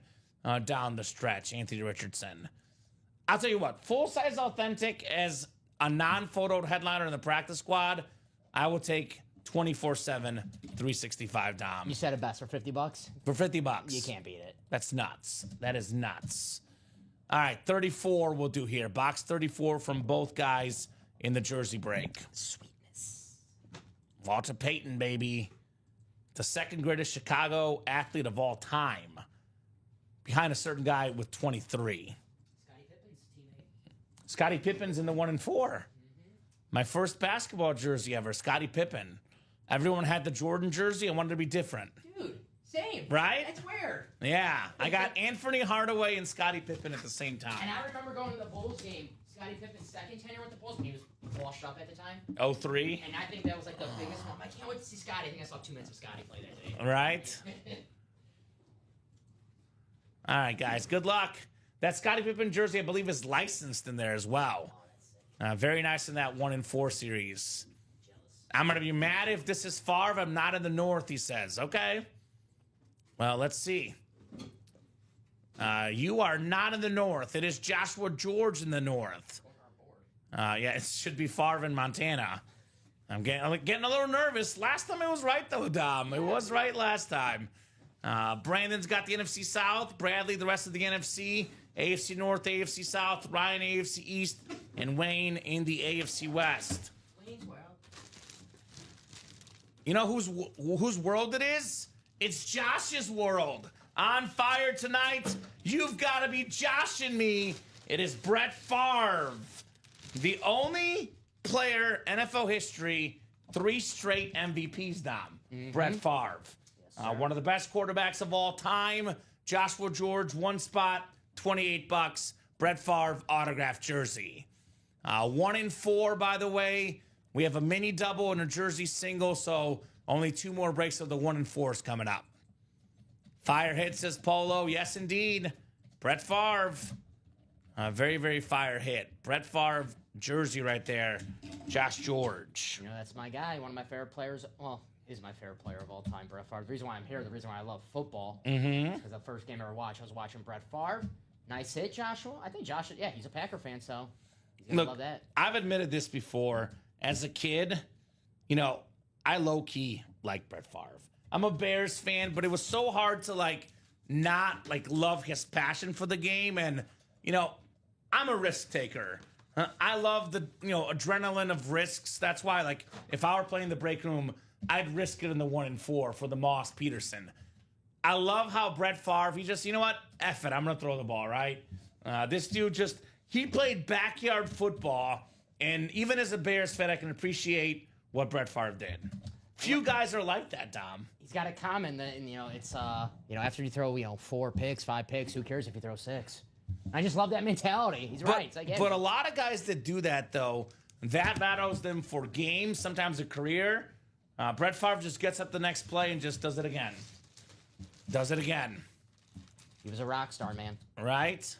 down the stretch, Anthony Richardson. I'll tell you what, full-size authentic as a non-photoed headliner in the practice squad, I will take 24/7, 365, Dom. You said it best for $50? For $50. You can't beat it. That's nuts. That is nuts. All right, 34 we'll do here. Box 34 from both guys in the jersey break. Sweetness. Walter Payton, baby. The second greatest Chicago athlete of all time. Behind a certain guy with 23. Scottie Pippen's teammate. Scottie Pippen's in the 1 and 4. My first basketball jersey ever, Scottie Pippen. Everyone had the Jordan jersey. I wanted to be different. Dude, same. Right? That's weird. Yeah. I got Anthony Hardaway and Scottie Pippen at the same time. And I remember going to the Bulls game. Scottie Pippen's second tenure with the Bulls, he was washed up at the time. 03. And I think that was like the biggest one. I can't wait to see Scottie. I think I saw 2 minutes of Scottie play that day. Right. All right, guys. Good luck. That Scottie Pippen jersey, I believe, is licensed in there as well. Very nice in that 1 in 4 series. I'm going to be mad if this is Favre. I'm not in the North, he says. Okay. Well, let's see. You are not in the North. It is Joshua George in the North. Yeah, it should be Favre in Montana. I'm getting a little nervous. Last time it was right, though, Dom. It was right last time. Brandon's got the NFC South. Bradley, the rest of the NFC. AFC North, AFC South. Ryan, AFC East. And Wayne in the AFC West. Wayne's World. You know whose world it is? It's Josh's world. On fire tonight. You've got to be joshing me. It is Brett Favre. The only player, NFL history, 3 straight MVPs, Dom. Brett Favre. Yes, one of the best quarterbacks of all time. Joshua George, 1 spot, $28. Brett Favre, autographed jersey. 1 in 4, by the way. We have a mini double and a jersey single, so only 2 more breaks of the 1 in 4s coming up. Fire hit, says Polo. Yes, indeed. Brett Favre. Very, very fire hit. Brett Favre jersey right there. Josh George. You know, that's my guy. One of my favorite players. Well, is my favorite player of all time, Brett Favre. The reason why I'm here, the reason why I love football, is because the first game I ever watched, I was watching Brett Favre. Nice hit, Joshua. I think Joshua, yeah, he's a Packer fan, so he's going to love that. I've admitted this before. As a kid, you know, I low-key like Brett Favre. I'm a Bears fan, but it was so hard to, not, love his passion for the game. And, you know, I'm a risk taker. I love the, adrenaline of risks. That's why, if I were playing the break room, I'd risk it in the 1 in 4 for the Moss Peterson. I love how Brett Favre, he just, you know what? F it. I'm going to throw the ball, right? This dude he played backyard football. And even as a Bears fan, I can appreciate what Brett Favre did. Few guys are like that, Dom. He's got a comment that, it's, after you throw, 4 picks, 5 picks, who cares if you throw 6? I just love that mentality. He's right. But a lot of guys that do that, though, that battles them for games, sometimes a career. Brett Favre just gets up the next play and just does it again. Does it again. He was a rock star, man. Right?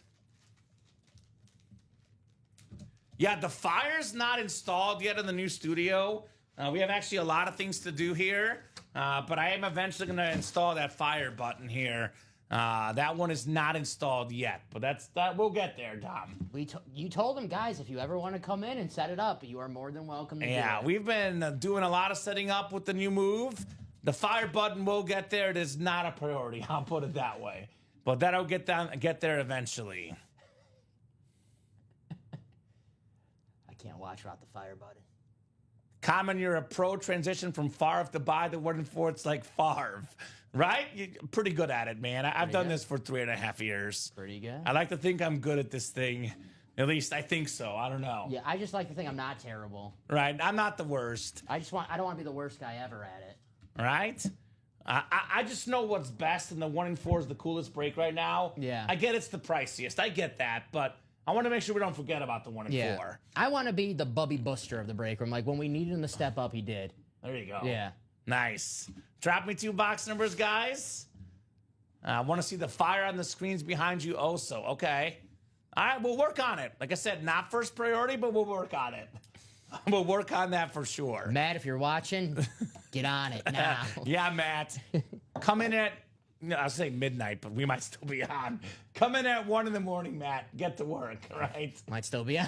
Yeah, the fire's not installed yet in the new studio. We have actually a lot of things to do here, but I am eventually going to install that fire button here. That one is not installed yet, but we'll get there, Dom. You told them, guys, if you ever want to come in and set it up, you are more than welcome to do it. We've been doing a lot of setting up with the new move. The fire button will get there. It is not a priority. I'll put it that way, but that'll get there eventually. I can't watch without the fire button. Kamen, you're a pro transition from Favre to buy the 1 in 4. It's like Favre, right? You're pretty good at it, man. I've done this for 3.5 years. Pretty good. I like to think I'm good at this thing. At least I think so. I don't know. Yeah, I just like to think I'm not terrible. Right. I'm not the worst. I don't want to be the worst guy ever at it. Right? I just know what's best, and the 1 in 4 is the coolest break right now. Yeah. I get it's the priciest. I get that, but I want to make sure we don't forget about the 1 in 4. I want to be the Bubby Buster of the break room. Like, when we needed him to step up, he did. There you go. Yeah. Nice. Drop me 2 box numbers, guys. I want to see the fire on the screens behind you also. Okay. All right, we'll work on it. Like I said, not first priority, but we'll work on it. We'll work on that for sure. Matt, if you're watching, get on it now. Yeah, Matt. Come in at, I'll say midnight, but we might still be on. Come in at 1 in the morning, Matt. Get to work, right? Might still be on.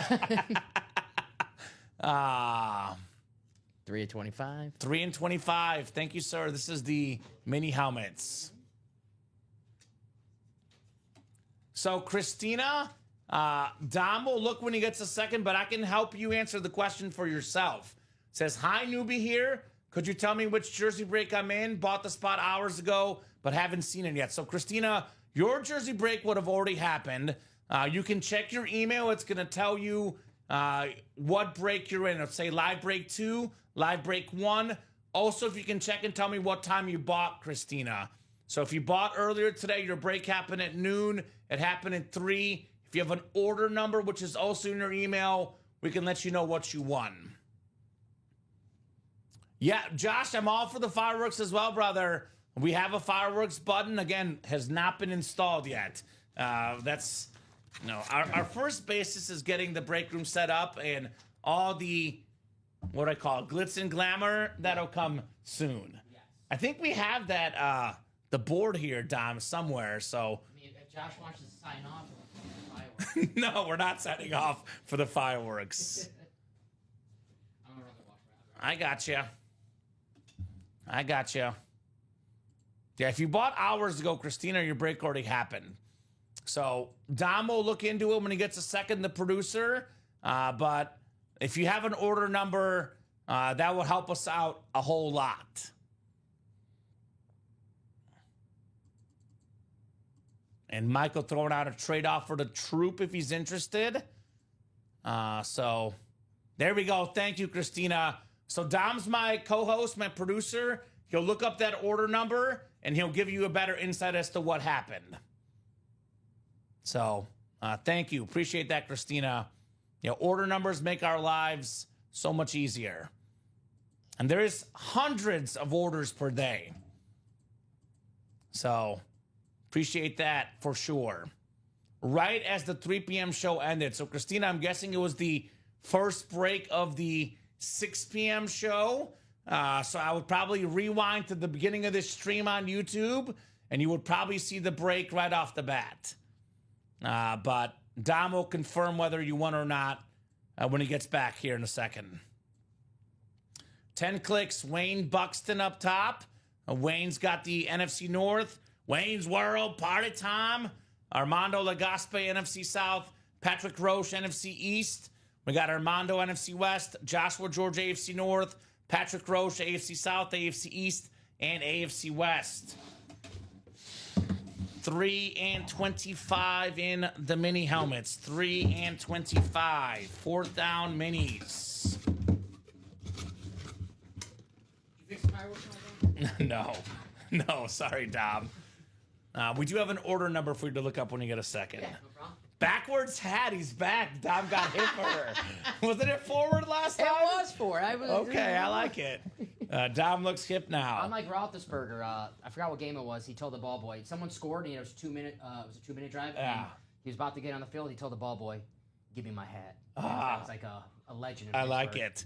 3 of 25. 3 and 25. Thank you, sir. This is the mini helmets. So, Christina, Dom will look when he gets a second, but I can help you answer the question for yourself. Says, hi, newbie here. Could you tell me which jersey break I'm in? Bought the spot hours ago, but haven't seen it yet. So, Christina, your jersey break would have already happened. You can check your email. It's going to tell you what break you're in. Let's say live break 2, live break 1. Also, if you can check and tell me what time you bought, Christina. So if you bought earlier today, your break happened at noon. It happened at 3. If you have an order number, which is also in your email, we can let you know what you won. Yeah, Josh, I'm all for the fireworks as well, brother. We have a fireworks button. Again, has not been installed yet. That's... No, our first basis is getting the break room set up and all the, what I call it, glitz and glamour, that'll come soon. Yes. I think we have that, the board here, Dom, somewhere, so. I mean, if Josh wants to sign off for the fireworks. No, we're not signing off for the fireworks. I'm gonna run the wash around. I got you. Yeah, if you bought hours ago, Christina, your break already happened. So Dom will look into it when he gets a second, the producer. But if you have an order number, that will help us out a whole lot. And Michael throwing out a trade-off for the troop if he's interested. So there we go. Thank you, Christina. So Dom's my co-host, my producer. He'll look up that order number, and he'll give you a better insight as to what happened. So thank you. Appreciate that, Christina. You know, order numbers make our lives so much easier. And there is hundreds of orders per day. So appreciate that for sure. Right as the 3 p.m. show ended. So, Christina, I'm guessing it was the first break of the 6 p.m. show. So I would probably rewind to the beginning of this stream on YouTube, and you would probably see the break right off the bat. But Dom will confirm whether you won or not when he gets back here in a second. 10 clicks, Wayne Buxton up top. Wayne's got the NFC North. Wayne's World, Party Time. Armando Legaspe, NFC South. Patrick Roche, NFC East. We got Armando, NFC West. Joshua George, AFC North. Patrick Roche, AFC South, AFC East, and AFC West. 3 and 25 in the mini helmets. 3 and 25. Fourth down minis. You fix the fireworks? No, sorry, Dom. We do have an order number for you to look up when you get a second. Yeah, no problem. Backwards hat, he's back. Dom got hit for her. Wasn't it forward last time? It was for. Okay, I like it. Dom looks hip now. Unlike Roethlisberger, I forgot what game it was. He told the ball boy, someone scored, and it was a 2-minute drive. Yeah. And he was about to get on the field. He told the ball boy, "Give me my hat." That was like a legend. I like it.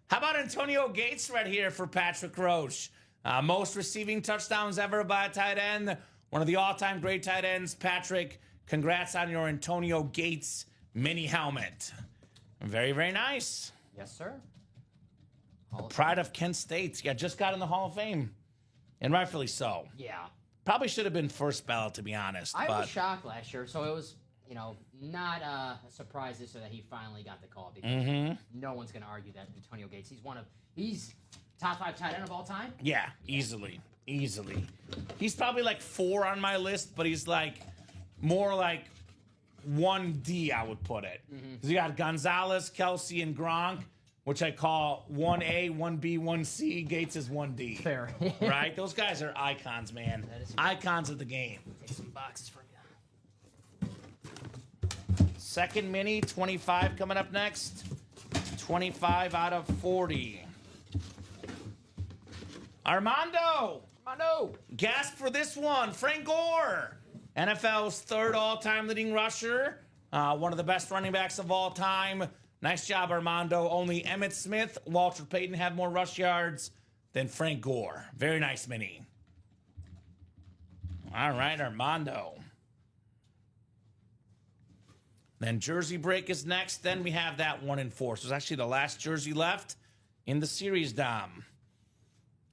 How about Antonio Gates right here for Patrick Roche? Most receiving touchdowns ever by a tight end. One of the all-time great tight ends. Patrick, congrats on your Antonio Gates mini helmet. Very, very nice. Yes, sir. Pride of Kent State. Yeah, just got in the Hall of Fame. And rightfully so. Yeah. Probably should have been first ballot, to be honest. I was shocked last year, so it was, not a surprise this year that he finally got the call, because no one's going to argue that Antonio Gates, he's top 5 tight end of all time. Yeah, easily. He's probably like 4 on my list, but he's like more like 1D, I would put it. Because you got Gonzalez, Kelsey, and Gronk, which I call 1A, 1B, 1C. Gates is 1D. Fair. Right? Those guys are icons, man. Icons of the game. Take some boxes from you. Second mini, 25 coming up next. 25 out of 40. Armando! Gasp for this one. Frank Gore. NFL's 3rd all-time leading rusher. One of the best running backs of all time. Nice job, Armando. Only Emmitt Smith, Walter Payton have more rush yards than Frank Gore. Very nice mini. All right, Armando. Then jersey break is next. Then we have that 1 and 4. So it's actually the last jersey left in the series, Dom.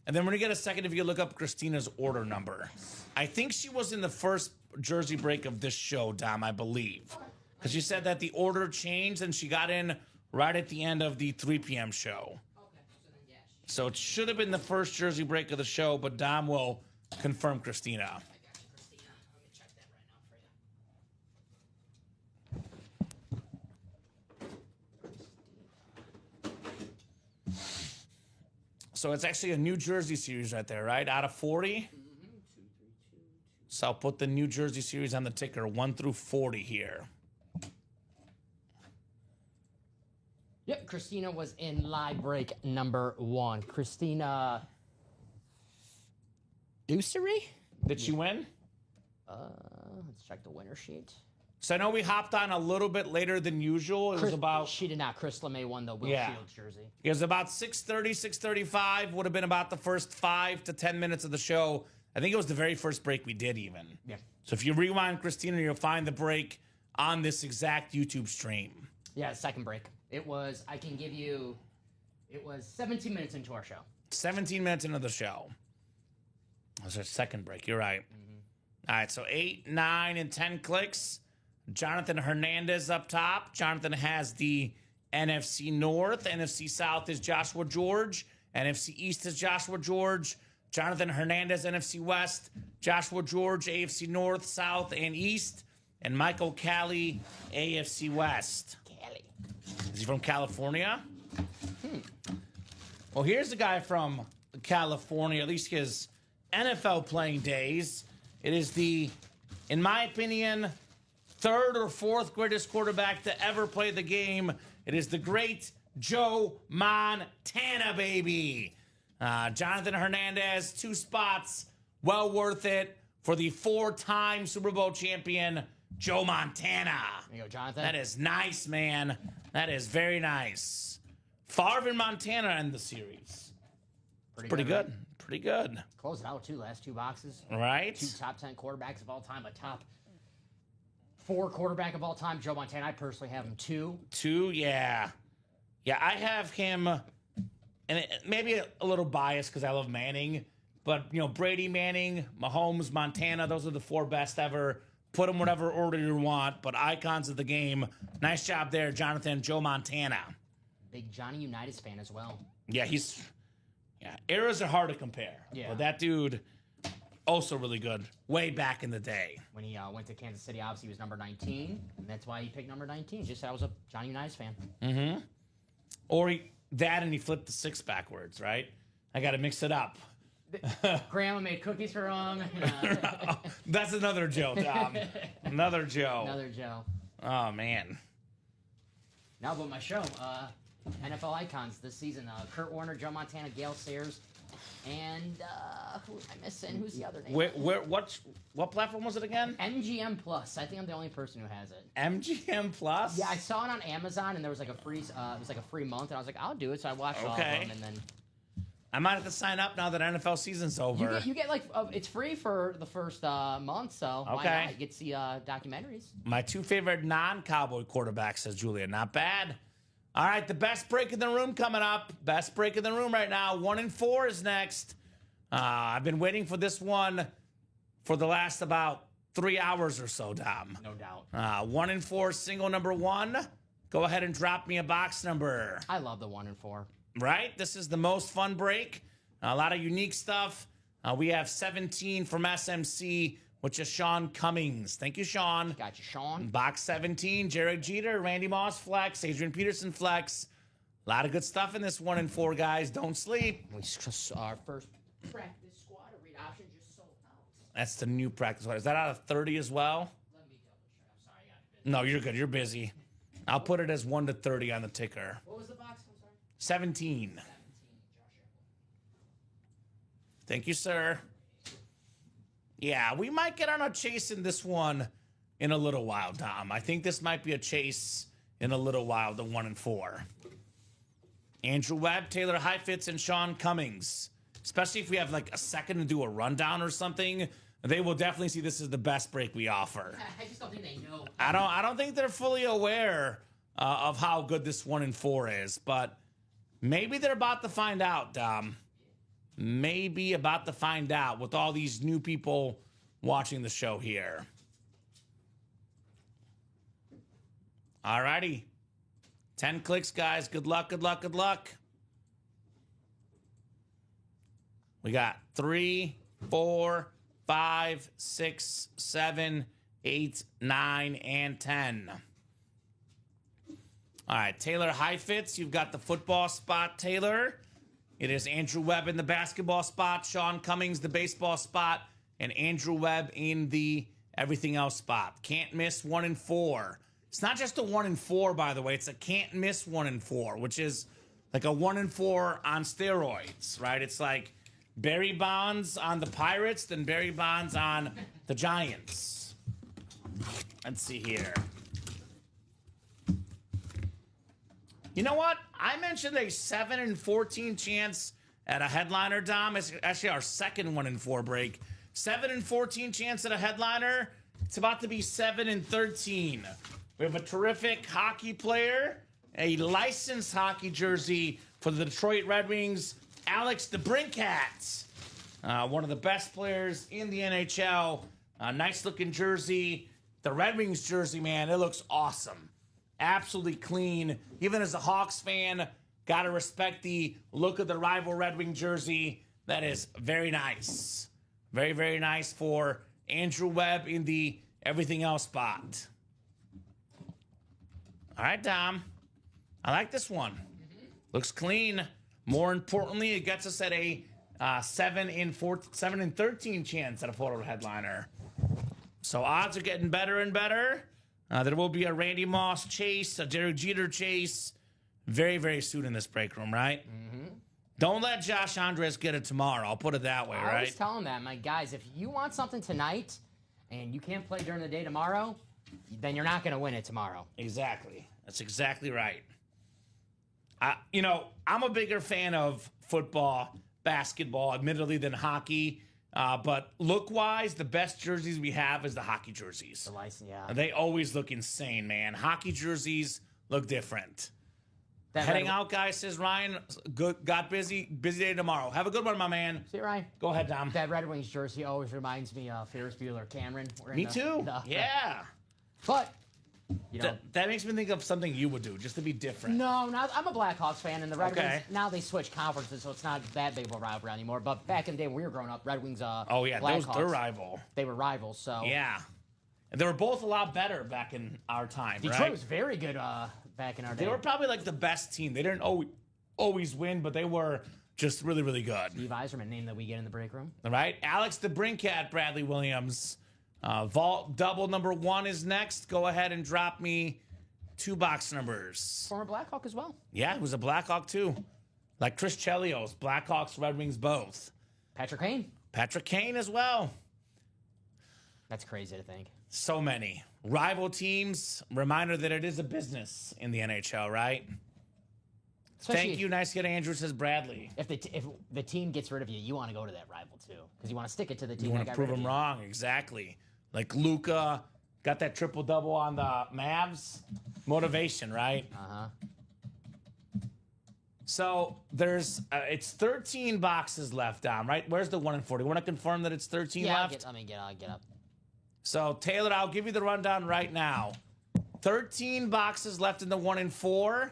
And then when you get a second, if you look up Christina's order number. I think she was in the first jersey break of this show, Dom, I believe. Because she said that the order changed and she got in right at the end of the 3 p.m. show. Okay, so it should have been the first jersey break of the show, but Dom will confirm Christina. I got you, Christina. Let me check that right now for you. So it's actually a New Jersey series right there, right? Out of 40. So I'll put the New Jersey series on the ticker, 1 through 40 here. Yep, Christina was in live break number 1. Christina Usery? Did she win? Let's check the winner sheet. So I know we hopped on a little bit later than usual. It was about... She did not. Chris LeMay won the Will Shields jersey. It was about 6:30, 6:35. Would have been about the first 5 to 10 minutes of the show. I think it was the very first break we did even. Yeah. So if you rewind, Christina, you'll find the break on this exact YouTube stream. Yeah, second break. It was, I can give you, it was 17 minutes into our show. 17 minutes into the show. That was our second break. You're right. All right, so 8, 9, and 10 clicks. Jonathan Hernandez up top. Jonathan has the NFC North. NFC South is Joshua George. NFC East is Joshua George. Jonathan Hernandez, NFC West. Joshua George, AFC North, South, and East. And Michael Cali, AFC West. Cali. Is he from California? Well, here's a guy from California, at least his NFL playing days. It is the, in my opinion, 3rd or 4th greatest quarterback to ever play the game. It is the great Joe Montana, baby. Jonathan Hernandez, 2 spots, well worth it for the 4-time Super Bowl champion, Joe Montana. There you go, Jonathan. That is nice, man. That is very nice. Favre and Montana in the series. Pretty good. Right? Pretty good. Close it out, too. Last 2 boxes. Right? 2 top 10 quarterbacks of all time. A top 4 quarterback of all time, Joe Montana. I personally have him 2. 2, yeah. Yeah, I have him, and maybe a little biased because I love Manning, but, you know, Brady, Manning, Mahomes, Montana, those are the 4 best ever. Put them whatever order you want, but icons of the game. Nice job there, Jonathan. Joe Montana. Big Johnny Unitas fan as well. Yeah, eras are hard to compare. Yeah. But that dude, also really good, way back in the day. When he went to Kansas City, obviously he was number 19, and that's why he picked number 19. Just said I was a Johnny Unitas fan. Mm-hmm. Or and he flipped the 6 backwards, right? I got to mix it up. Grandma made cookies for him. That's another Joe, Tom. Another Joe. Another Joe. Oh, man. Now, but my show, NFL icons this season: Kurt Warner, Joe Montana, Gale Sayers, and who am I missing? Who's the other name? What platform was it again? MGM Plus. I think I'm the only person who has it. MGM Plus? Yeah, I saw it on Amazon, and there was like a free. It was like a free month, and I was like, I'll do it. So I watched all of them, and then. I might have to sign up now that NFL season's over. You get like it's free for the first month, so why not? You get to see documentaries. My 2 favorite non-Cowboy quarterbacks, says Julia. Not bad. All right, the best break in the room coming up. Best break in the room right now. 1 and 4 is next. I've been waiting for this one for the last about 3 hours or so, Dom. No doubt. 1 and 4, single number 1. Go ahead and drop me a box number. I love the 1 and 4. Right? This is the most fun break. A lot of unique stuff. We have 17 from SMC, which is Sean Cummings. Thank you, Sean. Got you, Sean. Box 17, Jared Jeter, Randy Moss flex, Adrian Peterson flex. A lot of good stuff in this 1 and 4, guys. Don't sleep. We just our first practice squad read option just sold out. That's the new practice squad. Is that out of 30 as well? Let me double check. I'm sorry, I got busy. No, you're good. You're busy. I'll put it as 1 to 30 on the ticker. What was the box? I'm sorry. 17. 17. Josh. Thank you, sir. Yeah, we might get on a chase in this one in a little while, Tom. I think this might be a chase in a little while, the 1 and 4. Andrew Webb, Taylor Heifetz, and Sean Cummings. Especially if we have like a second to do a rundown or something, they will definitely see this as the best break we offer. I just don't think they know. I don't think they're fully aware of how good this 1 and 4 is, but maybe they're about to find out, Dom. Maybe about to find out with all these new people watching the show here. All righty. 10 clicks, guys. Good luck, good luck, good luck. We got 3, 4, 5, 6, 7, 8, 9, and 10. All right, Taylor Heifetz, you've got the football spot, Taylor. It is Andrew Webb in the basketball spot, Sean Cummings the baseball spot, and Andrew Webb in the everything else spot. Can't miss 1 and 4. It's not just a 1 and 4, by the way. It's a can't miss 1 and 4, which is like a 1 and 4 on steroids, right? It's like Barry Bonds on the Pirates, then Barry Bonds on the Giants. Let's see here. You know what? I mentioned a 7 and 14 chance at a headliner, Dom. It's actually our second 1 and 4 break. 7 and 14 chance at a headliner. It's about to be 7 and 13. We have a terrific hockey player, a licensed hockey jersey for the Detroit Red Wings, Alex DeBrincat. One of the best players in the NHL. Nice looking jersey. The Red Wings jersey, man, it looks awesome. Absolutely clean. Even as a Hawks fan, gotta respect the look of the rival Red Wing jersey. That is very nice. Very, very nice for Andrew Webb in the everything else spot. All right, Dom. I like this one. Looks clean. More importantly, it gets us at a 7 and 13 chance at a photo headliner. So odds are getting better and better. There will be a Randy Moss chase, a Derek Jeter chase, very, very soon in this break room, right? Mm-hmm. Don't let Josh Andres get it tomorrow. I'll put it that way, right? I always tell him that, my guys. If you want something tonight and you can't play during the day tomorrow, then you're not going to win it tomorrow. Exactly. That's exactly right. I'm a bigger fan of football, basketball, admittedly, than hockey. But look-wise, the best jerseys we have is the hockey jerseys. The license, yeah. They always look insane, man. Hockey jerseys look different. That Heading out, guys, says Ryan. Good, got busy day tomorrow. Have a good one, my man. See you, Ryan. Go ahead, Dom. That Red Wings jersey always reminds me of Ferris Bueller, Cameron. Me too. Yeah. But, that makes me think of something you would do, just to be different. No, I'm a Blackhawks fan, and the Red Wings, now they switch conferences, so it's not that big of a rivalry anymore. But back in the day when we were growing up, Red Wings, oh, yeah, that was their rival. They were rivals, so. Yeah. And they were both a lot better back in our time, Detroit was very good back in our day. They were probably like the best team. They didn't always win, but they were just really, really good. Steve Yzerman, name that we get in the break room. All right. Alex DeBrincat, Bradley Williams. Vault double number 1 is next. Go ahead and drop me 2 box numbers. Former Blackhawk as well. Yeah, he was a Blackhawk too. Like Chris Chelios, Blackhawks, Red Wings both. Patrick Kane. Patrick Kane as well. That's crazy to think. So many. Rival teams. Reminder that it is a business in the NHL, right? Especially Thank you. Nice to get Andrew, says Bradley. If the team gets rid of you, you want to go to that rival too. Because you want to stick it to the team You that want to got prove rid of them you. wrong. Exactly. Like Luka got that triple-double on the Mavs. Motivation, right? Uh-huh. So there's, it's 13 boxes left, Dom, right? Where's the 1 and 40? Want to confirm that it's 13 left? Let me get up. So, Taylor, I'll give you the rundown right now. 13 boxes left in the 1 and 4.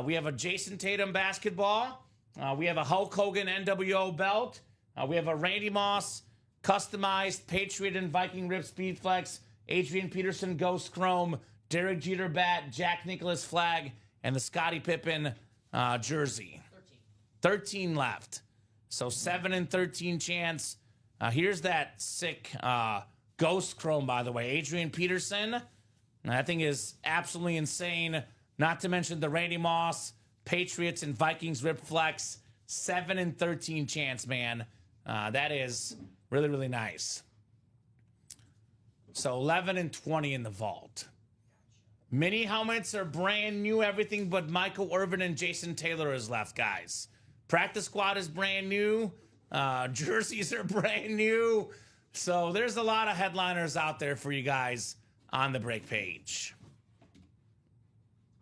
We have a Jason Tatum basketball. We have a Hulk Hogan NWO belt. We have a Randy Moss customized Patriot and Viking Rip Speed Flex, Adrian Peterson Ghost Chrome, Derek Jeter bat, Jack Nicklaus flag, and the Scottie Pippen jersey. 13 left. So 7 and 13 chance. Here's that sick Ghost Chrome, by the way. Adrian Peterson. That thing is absolutely insane. Not to mention the Randy Moss, Patriots, and Vikings Rip Flex. 7 and 13 chance, man. That is really, really nice. So 11 and 20 in the vault. Mini helmets are brand new. Everything but Michael Irvin and Jason Taylor is left, guys. Practice squad is brand new. Jerseys are brand new. So there's a lot of headliners out there for you guys on the break page.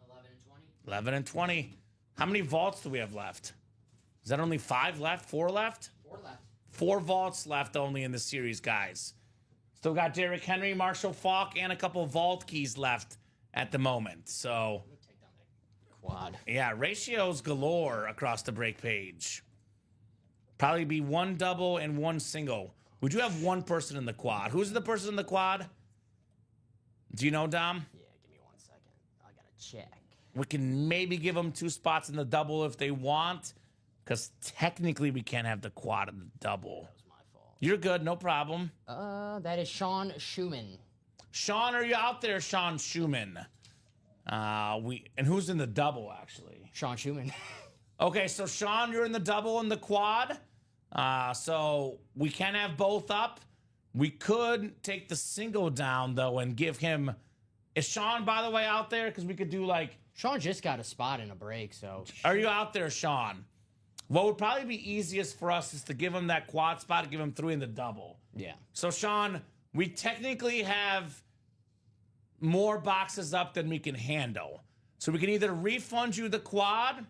11 and 20. 11 and 20. How many vaults do we have left? Is that only 5 left? 4 left? 4 left. 4 vaults left only in the series, guys. Still got Derrick Henry, Marshall Faulk, and a couple of vault keys left at the moment. So, Let me take down that quad. yeah, ratios galore across the break page. Probably be 1 double and 1 single. We do have 1 person in the quad. Who's the person in the quad? Do you know, Dom? Yeah, give me 1 second. I gotta check. We can maybe give them 2 spots in the double if they want. because technically we can't have the quad and the double. That was my fault. You're good, no problem. That is Sean Schumann. Sean, are you out there, Sean Schumann? And who's in the double, actually? Sean Schumann. Okay, so Sean, you're in the double and the quad. So we can have both up. We could take the single down, though, and give him... Is Sean, by the way, out there? Because we could do, like... Sean just got a spot in a break, so... Are you out there, Sean? What would probably be easiest for us is to give him that quad spot and give him 3 in the double. Yeah. So, Sean, we technically have more boxes up than we can handle. So we can either refund you the quad,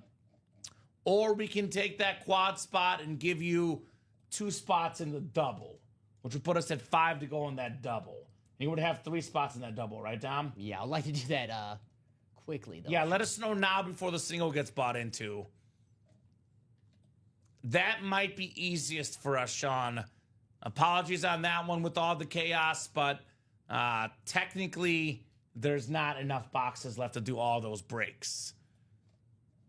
or we can take that quad spot and give you 2 spots in the double, which would put us at 5 to go in that double. And you would have 3 spots in that double, right, Dom? Yeah, I'd like to do that quickly, though. Yeah, let us know now before the single gets bought into. That might be easiest for us, Sean. Apologies on that one with all the chaos, but technically there's not enough boxes left to do all those breaks.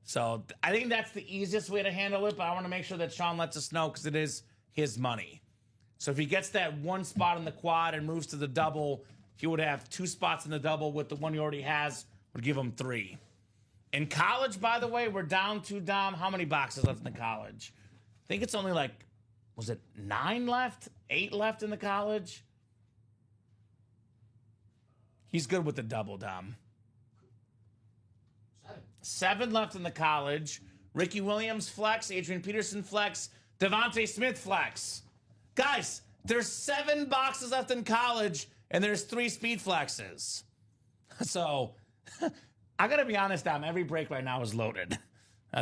So I think that's the easiest way to handle it, but I want to make sure that Sean lets us know because it is his money. So if he gets that 1 spot in the quad and moves to the double, he would have 2 spots in the double with the one he already has, would give him 3. In college, by the way, we're down to, Dom, how many boxes left in the college? I think it's only like, was it 9 left? 8 left in the college? He's good with the double, Dom. 7 left in the college. Ricky Williams flex, Adrian Peterson flex, Devontae Smith flex. Guys, there's 7 boxes left in college, and there's 3 speed flexes. So, I gotta be honest, Dom, every break right now is loaded.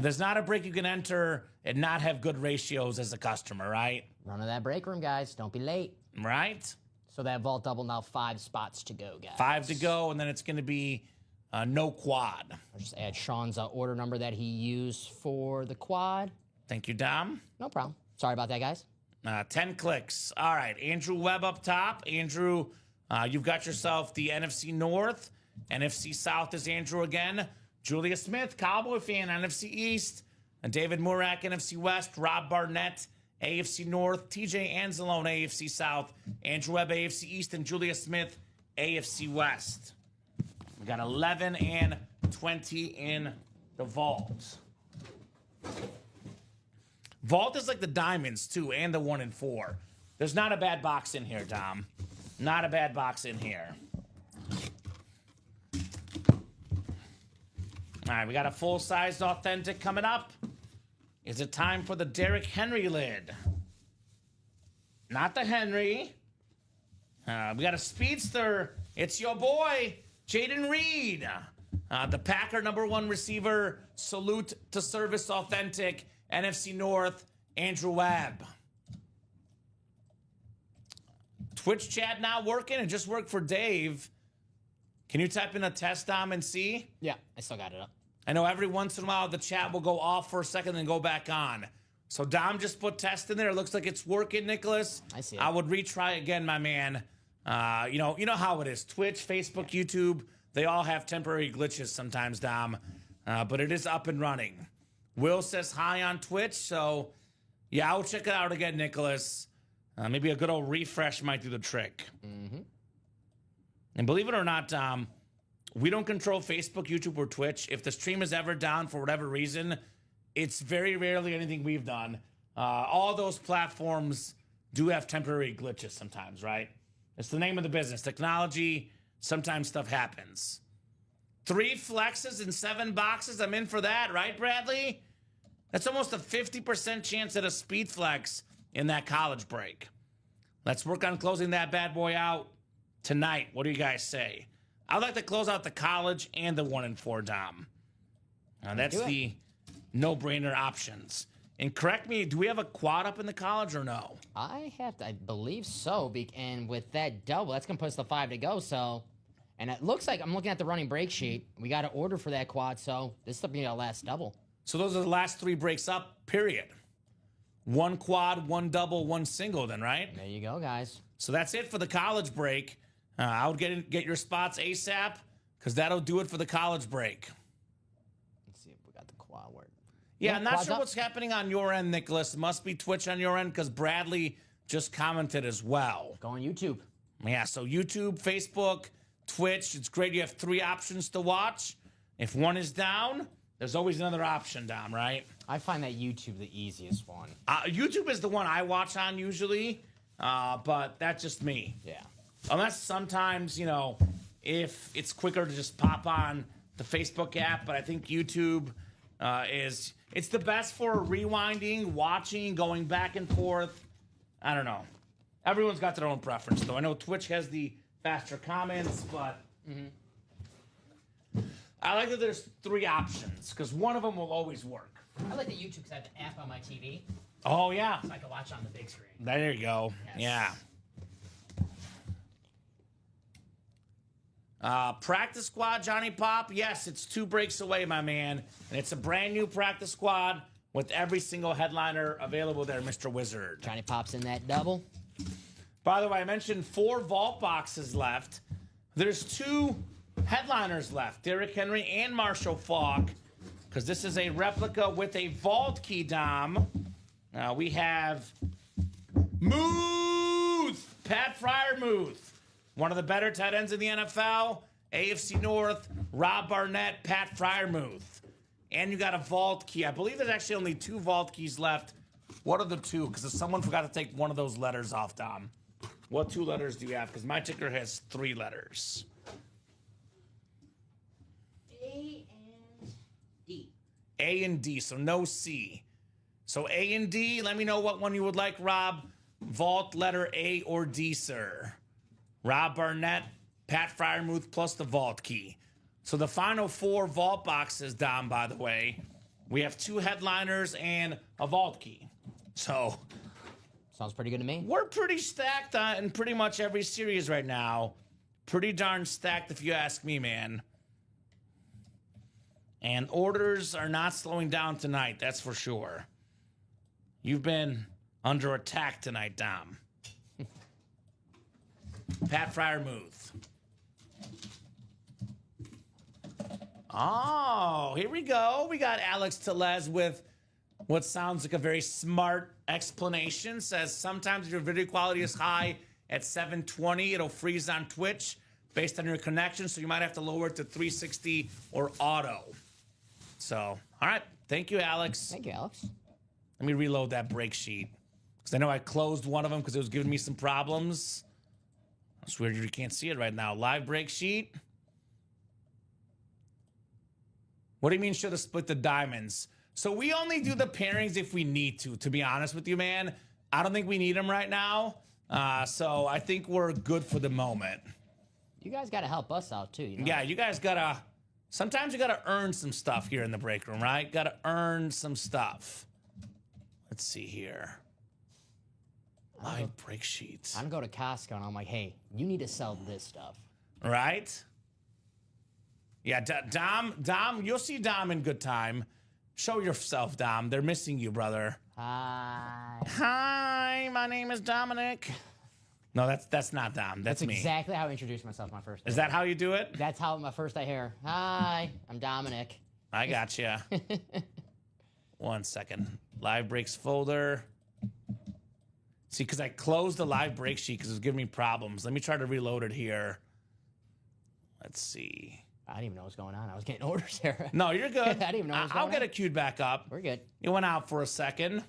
There's not a break you can enter and not have good ratios as a customer, right? Run to that break room, guys. Don't be late. Right? So that vault double now 5 spots to go, guys. 5 to go, and then it's gonna be no quad. I'll just add Sean's order number that he used for the quad. Thank you, Dom. No problem. Sorry about that, guys. 10 clicks. All right, Andrew Webb up top. Andrew, you've got yourself the NFC North. NFC South is Andrew again. Julia Smith, Cowboy fan, NFC East. And David Murak, NFC West. Rob Barnett, AFC North. TJ Anzalone, AFC South. Andrew Webb, AFC East. And Julia Smith, AFC West. We got 11 and 20 in the vault. Vault is like the diamonds, too, and the 1 and 4. There's not a bad box in here, Dom. Not a bad box in here. All right, we got a full-sized authentic coming up. Is it time for the Derrick Henry lid? Not the Henry. We got a speedster. It's your boy, Jaden Reed. The Packer #1 receiver. Salute to service authentic. NFC North, Andrew Webb. Twitch chat not working. It just worked for Dave. Can you type in a test, Dom, and see? Yeah, I still got it up. I know every once in a while the chat will go off for a second and go back on. So Dom just put test in there. It looks like it's working, Nicholas. I see it. I would retry again, my man. You know how it is. Twitch, Facebook, YouTube, they all have temporary glitches sometimes, Dom. But it is up and running. Will says hi on Twitch, so yeah, I'll check it out again, Nicholas. Maybe a good old refresh might do the trick. Mm-hmm. And believe it or not, we don't control Facebook, YouTube, or Twitch. If the stream is ever down for whatever reason, it's very rarely anything we've done. All those platforms do have temporary glitches sometimes, right? It's the name of the business. Technology, sometimes stuff happens. 3 flexes and 7 boxes. I'm in for that, right, Bradley? That's almost a 50% chance at a speed flex in that college break. Let's work on closing that bad boy out tonight. What do you guys say? I'd like to close out the college and the 1 and 4, Dom. That's the no-brainer options. And correct me, do we have a quad up in the college or no? I believe so. And with that double, that's going to put us to 5 to go, so... And it looks like, I'm looking at the running break sheet. We got to order for that quad, so this will be our last double. So those are the last 3 breaks up, period. 1 quad, 1 double, 1 single then, right? There you go, guys. So that's it for the college break. I would get your spots ASAP, because that'll do it for the college break. Let's see if we got the quad word. Yeah, I'm not quads sure up. what's happening on your end, Nicholas. It must be Twitch on your end because Bradley just commented as well. Go on YouTube. Yeah, so YouTube, Facebook, Twitch. It's great. You have 3 options to watch. If one is down, there's always another option down, right? I find that YouTube the easiest one. YouTube is the one I watch on usually, but that's just me. Yeah. Unless sometimes, if it's quicker to just pop on the Facebook app, but I think YouTube it's the best for rewinding, watching, going back and forth. I don't know. Everyone's got their own preference, though. I know Twitch has the faster comments, but I like that there's 3 options because one of them will always work. I like the YouTube because I have the app on my TV, Oh, yeah. so I can watch on the big screen. There you go. Yes. Yeah. Practice squad, Johnny Pop. Yes, it's 2 breaks away, my man. And it's a brand new practice squad with every single headliner available there, Mr. Wizard. Johnny pops in that double. By the way, I mentioned 4 vault boxes left. There's 2 headliners left, Derrick Henry and Marshall Faulk, because this is a replica with a vault key, Dom. We have Pat Fryermuth, one of the better tight ends in the NFL, AFC North, Rob Barnett, Pat Fryermuth. And you got a vault key. I believe there's actually only 2 vault keys left. What are the 2? Because someone forgot to take one of those letters off, Dom. What 2 letters do you have? Because my ticker has 3 letters. A and D. A and D, so no C. So A and D, let me know what one you would like, Rob. Vault letter A or D, sir. Rob Barnett, Pat Fryermuth, plus the vault key. So the final 4 vault boxes, Dom, by the way, we have 2 headliners and a vault key. So Sounds pretty good to me. we're pretty stacked in pretty much every series right now. Pretty darn stacked if you ask me, man. And orders are not slowing down tonight, that's for sure. You've been under attack tonight, Dom. Pat Fryermuth. Oh, here we go. We got Alex Tellez with what sounds like a very smart explanation. Says sometimes if your video quality is high at 720, it'll freeze on Twitch based on your connection, so you might have to lower it to 360 or auto. So, all right. Thank you, Alex. Thank you, Alex. Let me reload that break sheet. Because I know I closed one of them because it was giving me some problems. It's weird you can't see it right now. Live break sheet. What do you mean should have split the diamonds? So we only do the pairings if we need to be honest with you, man. I don't think we need them right now. So I think we're good for the moment. You guys got to help us out, too. You know? Yeah, you guys gotta... Sometimes you gotta earn some stuff here in the break room, right? Gotta earn some stuff. Let's see here. Live break sheets. I'm going to Costco and I'm like, hey, you need to sell this stuff. Right? Yeah, Dom, you'll see Dom in good time. Show yourself, Dom. They're missing you, brother. Hi. Hi, my name is Dominic. No, that's not Dom. That's me. Exactly how I introduced myself my first day. Is that how you do it? That's how my first I hear. Hi, I'm Dominic. I gotcha. 1 second. Live breaks folder. See, because I closed the live break sheet because it was giving me problems. Let me try to reload it here. Let's see. I didn't even know what was going on. I was getting orders there. No, you're good. I didn't even know what was I'll going get on. it queued back up. We're good. It went out for a second.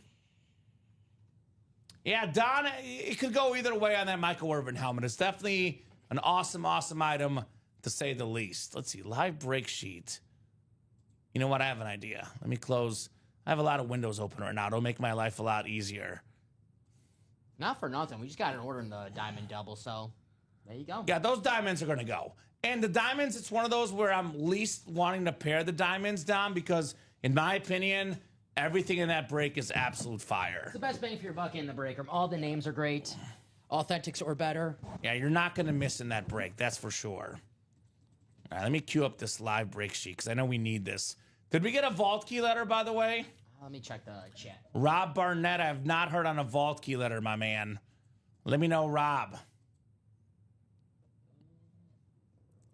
Yeah, Don, it could go either way on that Michael Irvin helmet. It's definitely an awesome, awesome item, to say the least. Let's see, live break sheet. You know what? I have an idea. Let me close. I have a lot of windows open right now. It'll make my life a lot easier. Not for nothing. We just got an order in the diamond double, so there you go. Yeah, those diamonds are going to go. And the diamonds, it's one of those where I'm least wanting to pair the diamonds, Dom, because in my opinion, everything in that break is absolute fire. It's the best bang for your buck in the break room. All the names are great. Authentics or better. Yeah, you're not going to miss in that break. That's for sure. All right, let me queue up this live break sheet because I know we need this. Did we get a vault key letter, by the way? Let me check the chat. Rob Barnett, I have not heard on a vault key letter, my man. Let me know, Rob.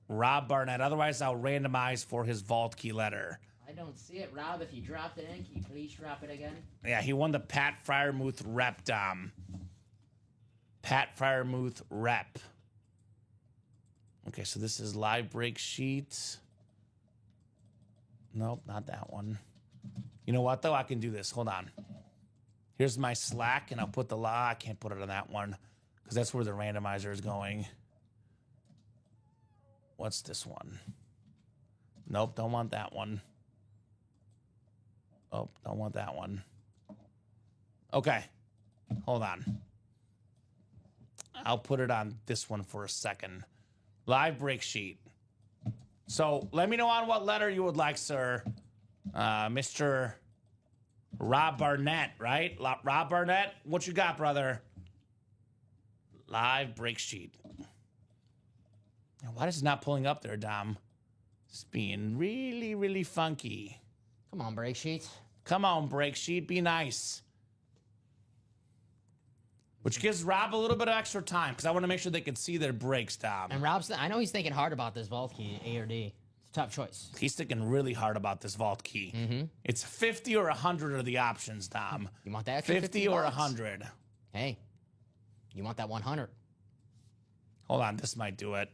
Rob Barnett. Otherwise, I'll randomize for his vault key letter. I I don't see it. Rob, if you dropped it in, can you please drop it again? Yeah, he won the Pat Fryermuth rep, Dom. Pat Fryermuth rep. Okay, so this is live break sheet. Nope, not that one. You know what, though? I can do this. Hold on. Here's my Slack, and I'll put the law. I can't put it on that one because that's where the randomizer is going. What's this one? Nope, don't want that one. Oh, don't want that one. Okay, hold on. I'll put it on this one for a second. Live break sheet. So let me know on what letter you would like, sir. Mr. Rob Barnett, right? Rob Barnett, what you got, brother? Live break sheet. Why is it not pulling up there, Dom? It's being really, really funky. Come on, break sheets. Come on, break sheet. Be nice. Which gives Rob a little bit of extra time because I want to make sure they can see their breaks, Dom. And Rob's, I know he's thinking hard about this vault key, A or D. It's a tough choice. He's thinking really hard about this vault key. Mm-hmm. It's 50 or 100 are the options, Dom. You want that extra 50 or bucks? 100. Hey, you want that 100? Hold on, this might do it.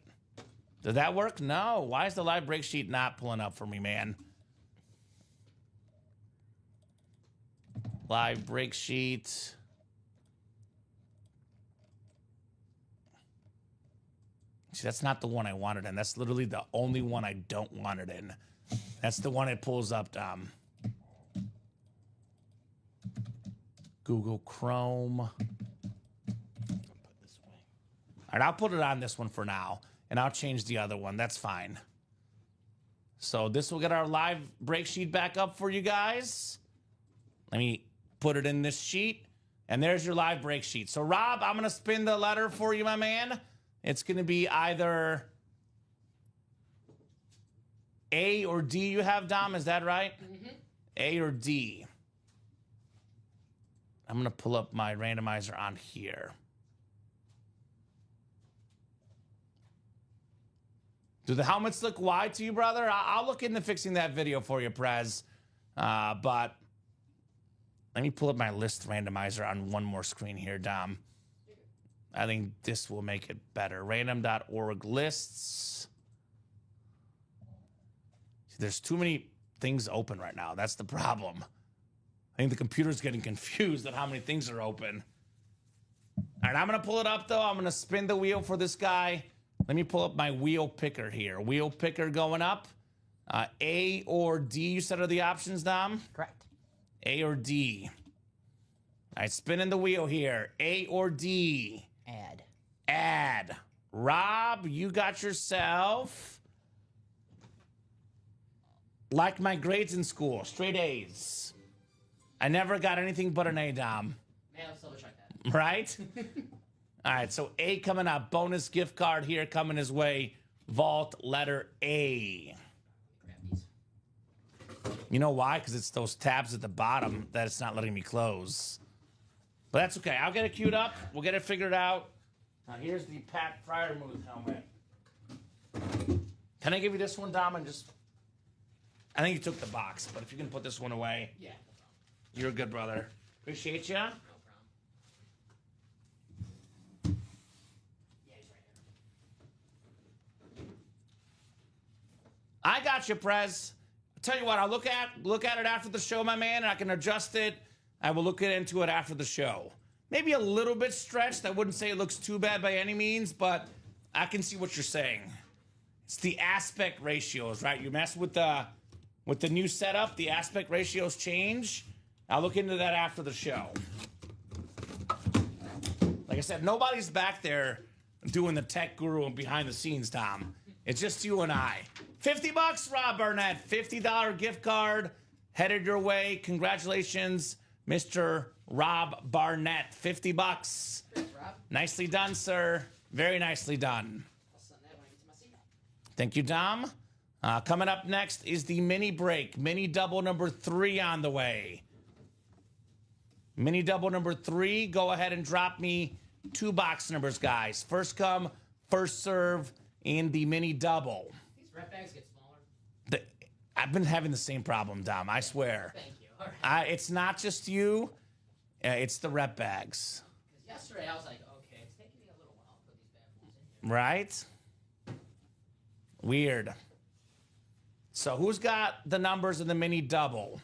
Did that work? No. Why is the live break sheet not pulling up for me, man? Live break sheet. See, that's not the one I wanted in. That's literally the only one I don't want it in. That's the one it pulls up, Dom. Google Chrome. All right, I'll put it on this one for now, and I'll change the other one. That's fine. So this will get our live break sheet back up for you guys. Let me put it in this sheet, and there's your live break sheet. So, Rob, I'm going to spin the letter for you, my man. It's going to be either A or D you have, Dom. Is that right? Mm-hmm. A or D. I'm going to pull up my randomizer on here. Do the helmets look wide to you, brother? I'll look into fixing that video for you, Prez. But let me pull up my list randomizer on one more screen here, Dom. I think this will make it better. Random.org lists. See, there's too many things open right now. That's the problem. I think the computer's getting confused at how many things are open. All right, I'm going to pull it up, though. I'm going to spin the wheel for this guy. Let me pull up my wheel picker here. Wheel picker going up. A or D, you said are the options, Dom? Correct. A or D. All right, spinning the wheel here. A or D. Add. Add. Rob, you got yourself, like my grades in school, straight A's. I never got anything but an A, Dom. Yeah, let's double check that. Right? All right, so A coming up. Bonus gift card here coming his way. Vault letter A. Grab these. You know why? Because it's those tabs at the bottom that it's not letting me close. But that's okay. I'll get it queued up. We'll get it figured out. Now, here's the Pat Fryermuth helmet. Can I give you this one, Dom? And just... I think you took the box, but if you can put this one away. Yeah. You're a good brother. Appreciate ya. No problem. Yeah, he's right here. I got you, Prez. I'll tell you what, I'll look at it after the show, my man, and I can adjust it. I will look into it after the show. Maybe a little bit stretched. I wouldn't say it looks too bad by any means, but I can see what you're saying. It's the aspect ratios, right? You mess with the new setup, the aspect ratios change. I'll look into that after the show. Like I said, nobody's back there doing the tech guru and behind the scenes, Tom. It's just you and I. $50, Rob Barnett. $50 gift card headed your way. Congratulations, Mr. Rob Barnett. $50. Thanks, Rob. Nicely done, sir. Very nicely done. I'll send that when I get to my seat. Thank you, Dom. Coming up next is the mini break. Mini double number 3 on the way. Mini double number 3. Go ahead and drop me 2 box numbers, guys. First come, first serve in the mini double. These rep bags get smaller. I've been having the same problem, Dom. I swear. Thank you. All right. It's not just you. It's the rep bags. Because yesterday I was like, okay, it's taking me a little while to put these bad boys in here. Right? Weird. So who's got the numbers in the mini double?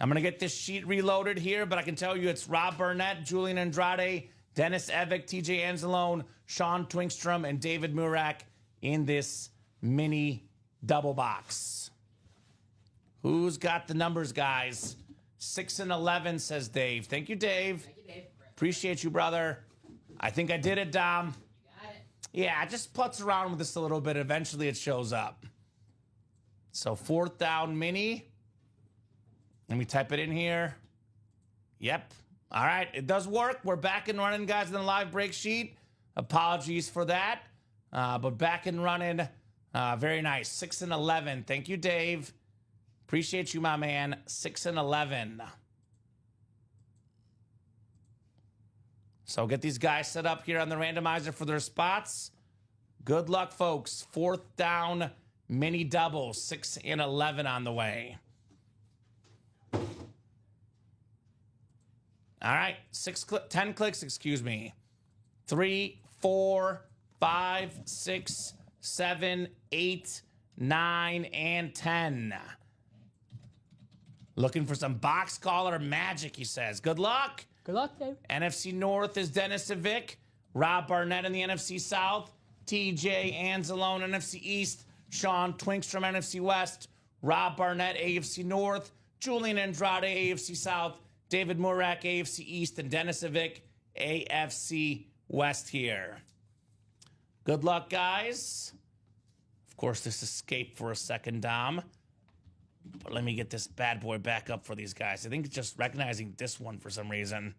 I'm going to get this sheet reloaded here, but I can tell you it's Rob Burnett, Julian Andrade, Dennis Evick, TJ Anzalone, Sean Twinkstrom, and David Murak in this mini double box. Who's got the numbers, guys? 6 and 11, says Dave. Thank you, Dave. Thank you, Dave. Appreciate you, brother. I think I did it, Dom. Got it. Yeah, just putz around with this a little bit. Eventually it shows up. So 4th down mini. Let me type it in here. Yep. All right, it does work. We're back and running, guys, in the live break sheet. Apologies for that. But back and running. Very nice. 6 and 11. Thank you, Dave. Appreciate you, my man. 6 and 11. So get these guys set up here on the randomizer for their spots. Good luck, folks. 4th down mini double. 6 and 11 on the way. All right, 10 clicks, excuse me. 3, 4, 5, 6, 7, 8, 9, and 10. Looking for some box collar magic, he says. Good luck. Good luck, Dave. NFC North is Dennis Evick, Rob Barnett in the NFC South, TJ Anzalone, NFC East, Sean Twinkstrom, NFC West, Rob Barnett, AFC North, Julian Andrade, AFC South, David Murak, AFC East, and Dennis Evick, AFC West here. Good luck, guys. Of course, this escaped for a second, Dom. But let me get this bad boy back up for these guys. I think it's just recognizing this one for some reason.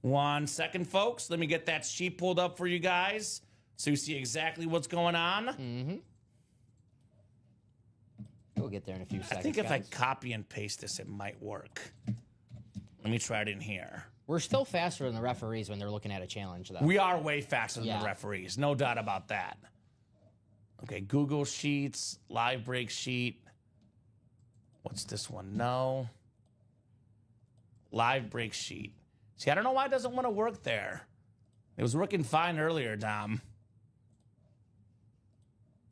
1 second, folks. Let me get that sheet pulled up for you guys so you see exactly what's going on. Mm-hmm. We'll get there in a few seconds. I think if guys. I copy and paste this, it might work. Let me try it in here. We're still faster than the referees when they're looking at a challenge, though. We are way faster than Yeah. the referees. No doubt about that. Okay, Google Sheets, live break sheet. What's this one? No. Live break sheet. See, I don't know why it doesn't want to work there. It was working fine earlier, Dom.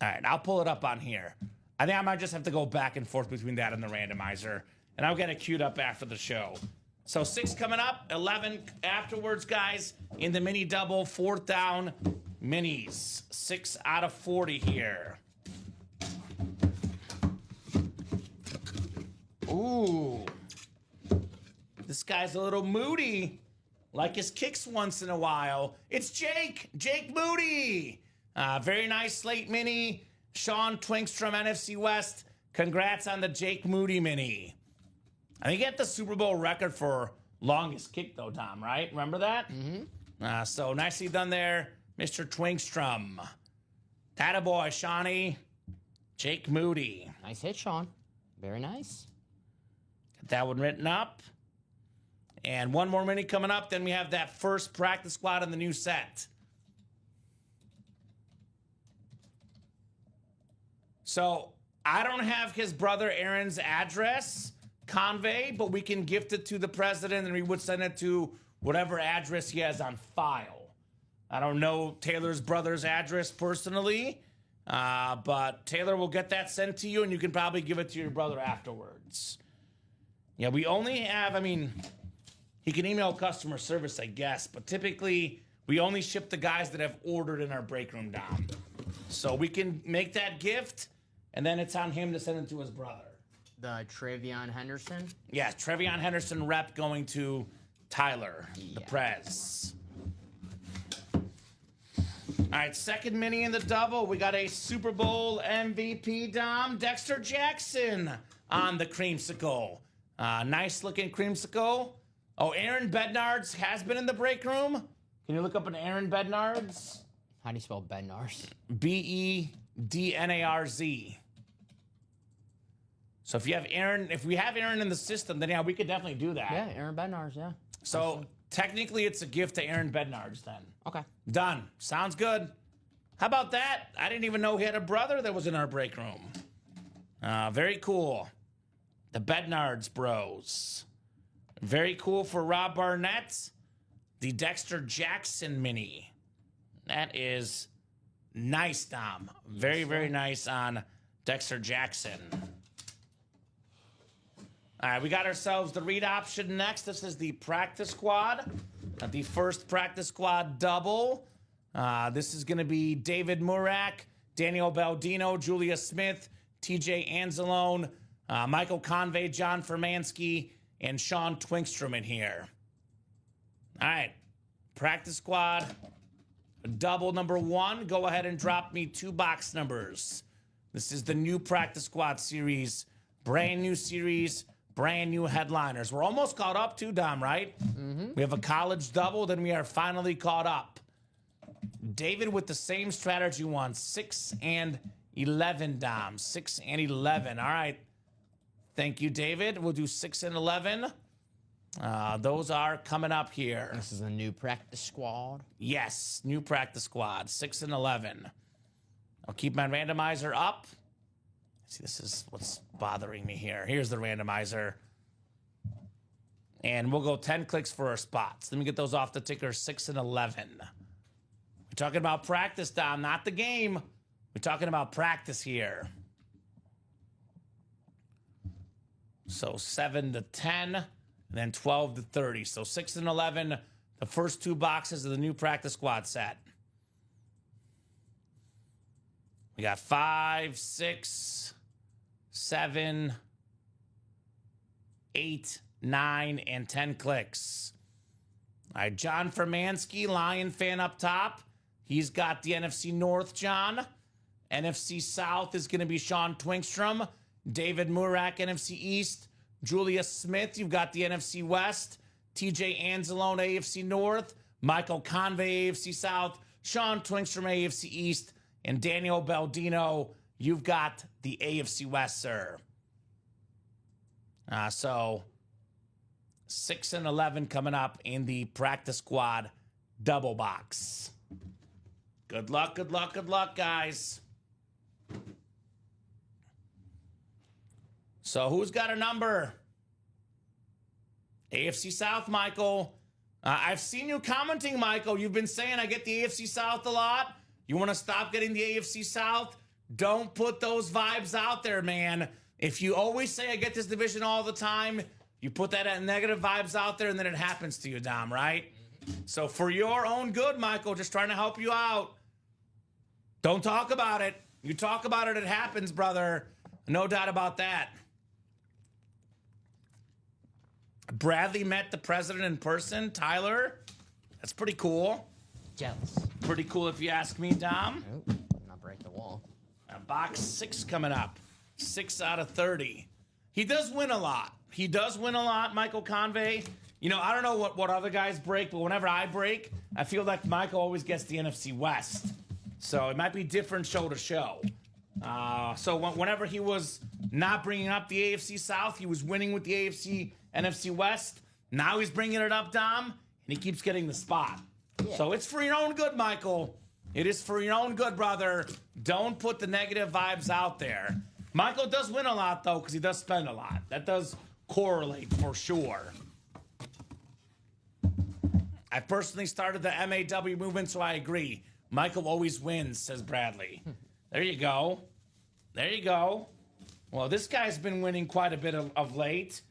All right, I'll pull it up on here. I think I might just have to go back and forth between that and the randomizer, and I'll get it queued up after the show. So 6 coming up, 11 afterwards, guys, in the mini double, 4th down minis. 6 out of 40 here. Ooh. This guy's a little moody, like his kicks once in a while. It's Jake Moody. Very nice slate mini. Sean Twinkstrom, NFC West. Congrats on the Jake Moody mini. I think he had the Super Bowl record for longest kick, though, Tom, right? Remember that? Mm-hmm. So nicely done there, Mr. Twinkstrom. Attaboy, Shawnee. Jake Moody. Nice hit, Sean. Very nice. Got that one written up. And one more mini coming up. Then we have that first practice squad in the new set. So I don't have his brother Aaron's address, Convey, but we can gift it to the president and we would send it to whatever address he has on file. I don't know Taylor's brother's address personally, but Taylor will get that sent to you and you can probably give it to your brother afterwards. Yeah, we only have, he can email customer service, I guess, but typically we only ship the guys that have ordered in our break room, Dom. So we can make that gift, and then it's on him to send it to his brother. The Travion Henderson? Yeah, Travion Henderson rep going to Tyler, the Prez. All right, second mini in the double. We got a Super Bowl MVP, Dom. Dexter Jackson on the creamsicle. Nice looking creamsicle. Oh, Aaron Bednards has been in the break room. Can you look up an Aaron Bednards? How do you spell Bednarz? Bednarz. So if we have Aaron in the system, then yeah, we could definitely do that. Yeah, Aaron Bednarz, yeah. So technically it's a gift to Aaron Bednards then. Okay. Done. Sounds good. How about that? I didn't even know he had a brother that was in our break room. Very cool. The Bednards bros. Very cool for Rob Barnett. The Dexter Jackson mini. That is nice, Dom. Very, very nice on Dexter Jackson. All right, we got ourselves the read option next. This is the practice squad. The first practice squad double. This is going to be David Murak, Daniel Baldino, Julia Smith, TJ Anzalone, Michael Convey, John Fermansky, and Sean Twinkstrom in here. All right, practice squad double number 1. Go ahead and drop me 2 box numbers. This is the new practice squad series. Brand new series, brand new headliners. We're almost caught up too, Dom, right? We have a college double, then we are finally caught up. David with the same strategy one, 6 and 11, Dom. 6 and 11. All right. Thank you, David. We'll do 6 and 11. Those are coming up here. This is a new practice squad. Yes, new practice squad, 6 and 11. I'll keep my randomizer up. See, this is what's bothering me here. Here's the randomizer. And we'll go 10 clicks for our spots. Let me get those off the ticker, 6 and 11. We're talking about practice, Dom, not the game. We're talking about practice here. So 7 to 10, and then 12 to 30. So 6 and 11, the first 2 boxes of the new practice squad set. We got 5, 6, 7, 8, 9, and 10 clicks. All right, John Fermansky, Lion fan up top. He's got the NFC North, John. NFC South is going to be Sean Twinkstrom. David Murak, NFC East. Julia Smith, you've got the NFC West. TJ Anzalone, AFC North. Michael Convey, AFC South. Sean Twinkstrom, AFC East. And Daniel Baldino, you've got the AFC West, sir. So 6 and 11 coming up in the practice squad double box. Good luck, good luck, good luck, guys. So who's got a number? AFC South, Michael. I've seen you commenting, Michael. You've been saying I get the AFC South a lot. You want to stop getting the AFC South? Don't put those vibes out there, man. If you always say I get this division all the time, you put that negative vibes out there and then it happens to you, Dom, right? So for your own good, Michael, just trying to help you out. Don't talk about it. You talk about it, it happens, brother. No doubt about that. Bradley met the president in person. Tyler, that's pretty cool. Jealous. Pretty cool if you ask me, Dom. Oh, not break the wall. Box 6 coming up. 6 out of 30. He does win a lot. He does win a lot, Michael Convey. You know, I don't know what other guys break, but whenever I break, I feel like Michael always gets the NFC West. So it might be different show to show. So whenever he was not bringing up the AFC South, he was winning with the AFC NFC West. Now he's bringing it up, Dom, and he keeps getting the spot. Yeah. So it's for your own good, Michael. It is for your own good, brother. Don't put the negative vibes out there. Michael does win a lot, though, because he does spend a lot. That does correlate for sure. I personally started the MAW movement, so I agree. Michael always wins, says Bradley. There you go. There you go. Well, this guy's been winning quite a bit of late.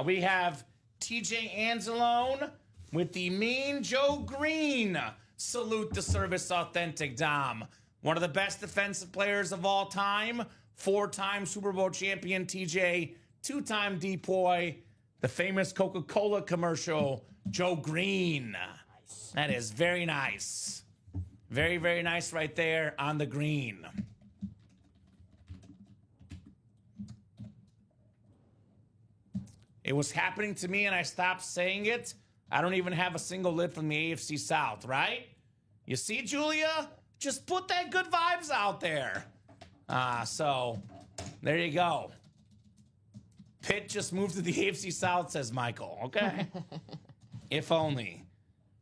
We have TJ Anzalone with the Mean Joe Green. Salute the service, authentic Dom. One of the best defensive players of all time. 4-time Super Bowl champion TJ. 2-time DPOY. The famous Coca-Cola commercial, Joe Green. Nice. That is very nice. Very, very nice right there on the green. It was happening to me and I stopped saying it. I don't even have a single lid from the AFC South, right? You see, Julia? Just put that good vibes out there. So there you go. Pitt just moved to the AFC South, says Michael. Okay. If only.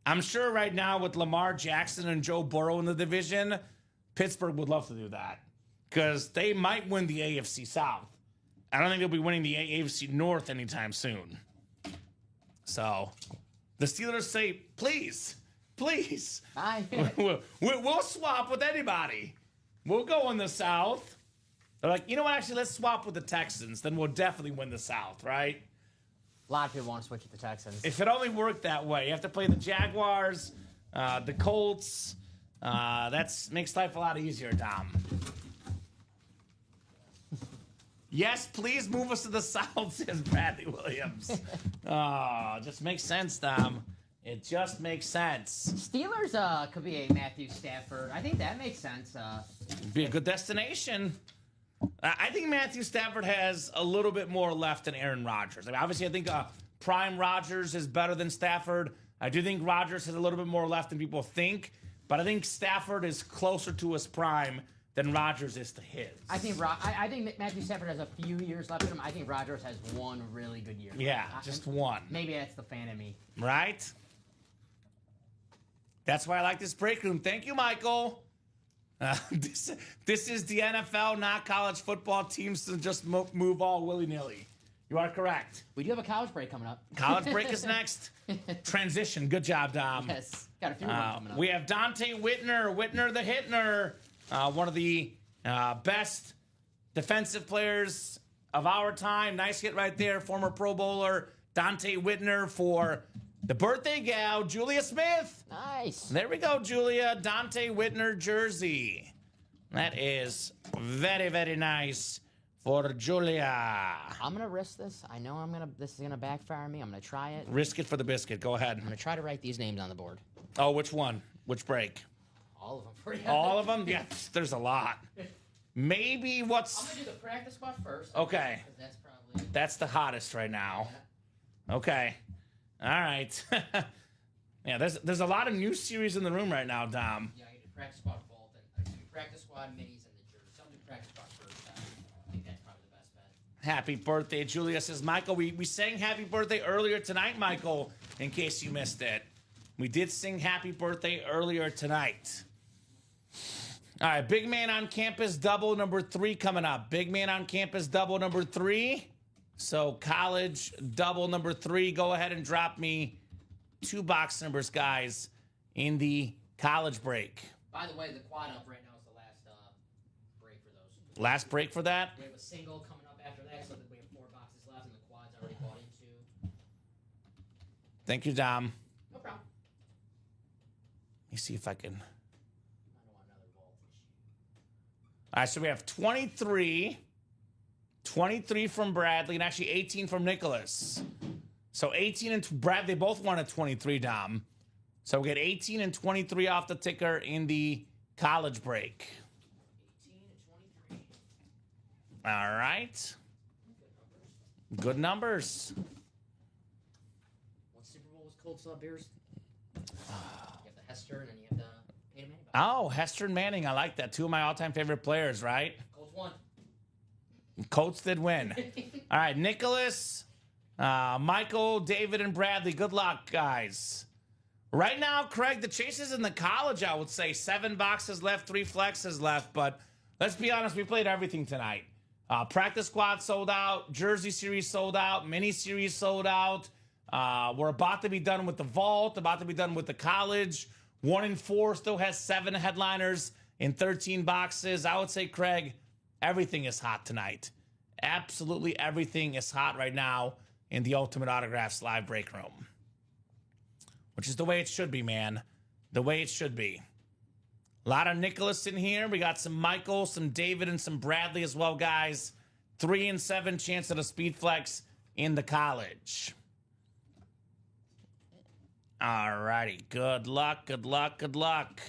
I'm sure right now with Lamar Jackson and Joe Burrow in the division, Pittsburgh would love to do that because they might win the AFC South. I don't think they'll be winning the AFC North anytime soon. So the Steelers say, please. We'll swap with anybody. We'll go in the South. They're like, you know what? Actually, let's swap with the Texans. Then we'll definitely win the South, right? A lot of people want to switch with the Texans. If it only worked that way. You have to play the Jaguars, the Colts. That makes life a lot easier, Dom. Yes, please move us to the South, says Bradley Williams. Just makes sense, Dom. It just makes sense. Steelers could be a Matthew Stafford. I think that makes sense. It'd be a good destination. I think Matthew Stafford has a little bit more left than Aaron Rodgers. I mean, obviously, I think prime Rodgers is better than Stafford. I do think Rodgers has a little bit more left than people think, but I think Stafford is closer to his prime than Rodgers is to his. I think Matthew Stafford has a few years left in him. I think Rodgers has one really good year. Yeah, just one. Maybe that's the fan in me. Right? That's why I like this break room. Thank you, Michael. This is the NFL, not college football. Teams to just move all willy-nilly. You are correct. We do have a college break coming up. College break is next. Transition. Good job, Dom. Yes. Got a few more coming up. We have Dante Whitner the Hitner, one of the best defensive players of our time. Nice hit right there. Former Pro Bowler Dante Whitner for the birthday gal, Julia Smith. Nice. There we go, Julia. Dante Whitner jersey. That is very, very nice for Julia. I'm going to risk this. I know this is going to backfire on me. I'm going to try it. Risk it for the biscuit. Go ahead. I'm going to try to write these names on the board. Oh, which one? Which break? All of them for you. All of them? Yes, there's a lot. Maybe what's... I'm going to do the practice squad first. Okay. That's That's the hottest right now. Okay. All right. Yeah, there's a lot of new series in the room right now, Dom. Yeah, I do practice squad vault and I do practice squad minis and the jersey. So I'm doing practice squad first. I think that's probably the best bet. Happy birthday, Julia, says Michael. We sang happy birthday earlier tonight, Michael, in case you missed it. We did sing happy birthday earlier tonight. All right, Big Man on Campus double number 3 coming up. Big Man on Campus double number 3. So college double number 3. Go ahead and drop me 2 box numbers, guys, in the college break. By the way, the quad up right now is the last break for those. Last break for that? We have a single coming up after that, so that we have 4 boxes left, and the quad's already bought into. Thank you, Dom. No problem. Let me see if I can. I don't want another vault issue. All right, so we have 23 from Bradley, and actually 18 from Nicholas. So 18 and Brad, they both wanted 23, Dom. So we get 18 and 23 off the ticker in the college break. 18 and 23. All right. Good numbers. What Super Bowl was Colts Bears? You have the Hester, and then you have the Peyton Manning. Oh, Hester and Manning. I like that. 2 of my all-time favorite players, right? Colts won. Colts did win. All right, Nicholas, Michael, David, and Bradley. Good luck, guys. Right now, Craig, the chase is in the college, I would say. 7 boxes left, 3 flexes left. But let's be honest, we played everything tonight. Practice squad sold out. Jersey series sold out. Mini series sold out. We're about to be done with the vault, about to be done with the college. 1 and 4 still has 7 headliners in 13 boxes. I would say, Craig, everything is hot tonight. Absolutely everything is hot right now in the Ultimate Autographs live break room. Which is the way it should be, man. The way it should be. A lot of Nicholas in here. We got some Michael, some David, and some Bradley as well, guys. 3 and 7 chance at a speed flex in the college. All righty. Good luck, good luck, good luck.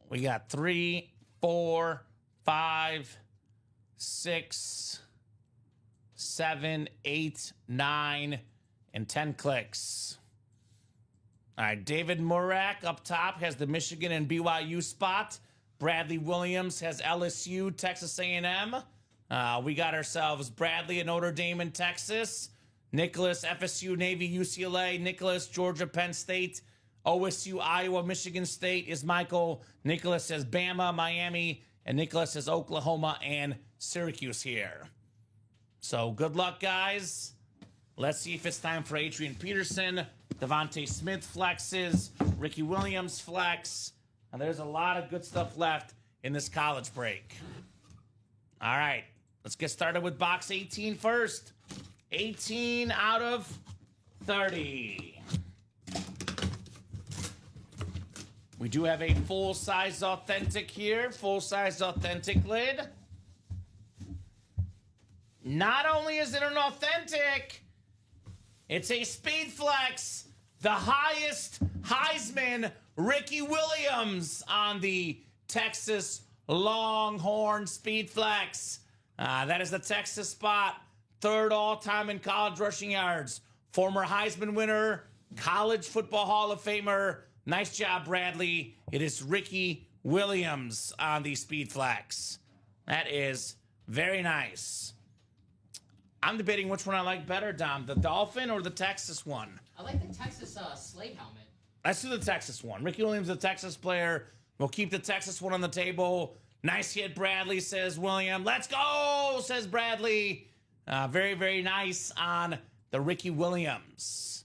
We got 3, 4, 5, 6, 7, 8, 9, and 10 clicks. All right, David Murak up top has the Michigan and BYU spot. Bradley Williams has LSU, Texas A&M. We got ourselves Bradley at Notre Dame in Texas. Nicholas, FSU, Navy, UCLA. Nicholas, Georgia, Penn State. OSU, Iowa, Michigan State is Michael. Nicholas says Bama, Miami, and Nicholas says Oklahoma and Syracuse here. So good luck, guys. Let's see if it's time for Adrian Peterson, Devontae Smith flexes, Ricky Williams flex. And there's a lot of good stuff left in this college break. All right, let's get started with box 18 first. 18 out of 30. We do have a full-size authentic here, full-size authentic lid. Not only is it an authentic, it's a speed flex, the highest Heisman Ricky Williams on the Texas Longhorn speed flex. That is the Texas spot, third all-time in college rushing yards. Former Heisman winner, College Football Hall of Famer. Nice job, Bradley. It is Ricky Williams on the speed flex. That is very nice. I'm debating which one I like better, Dom, the Dolphin or the Texas one. I like the Texas slate helmet. Let's do the Texas one. Ricky Williams, the Texas player. We'll keep the Texas one on the table. Nice hit, Bradley, says William. Let's go, says Bradley. Very, very nice on the Ricky Williams.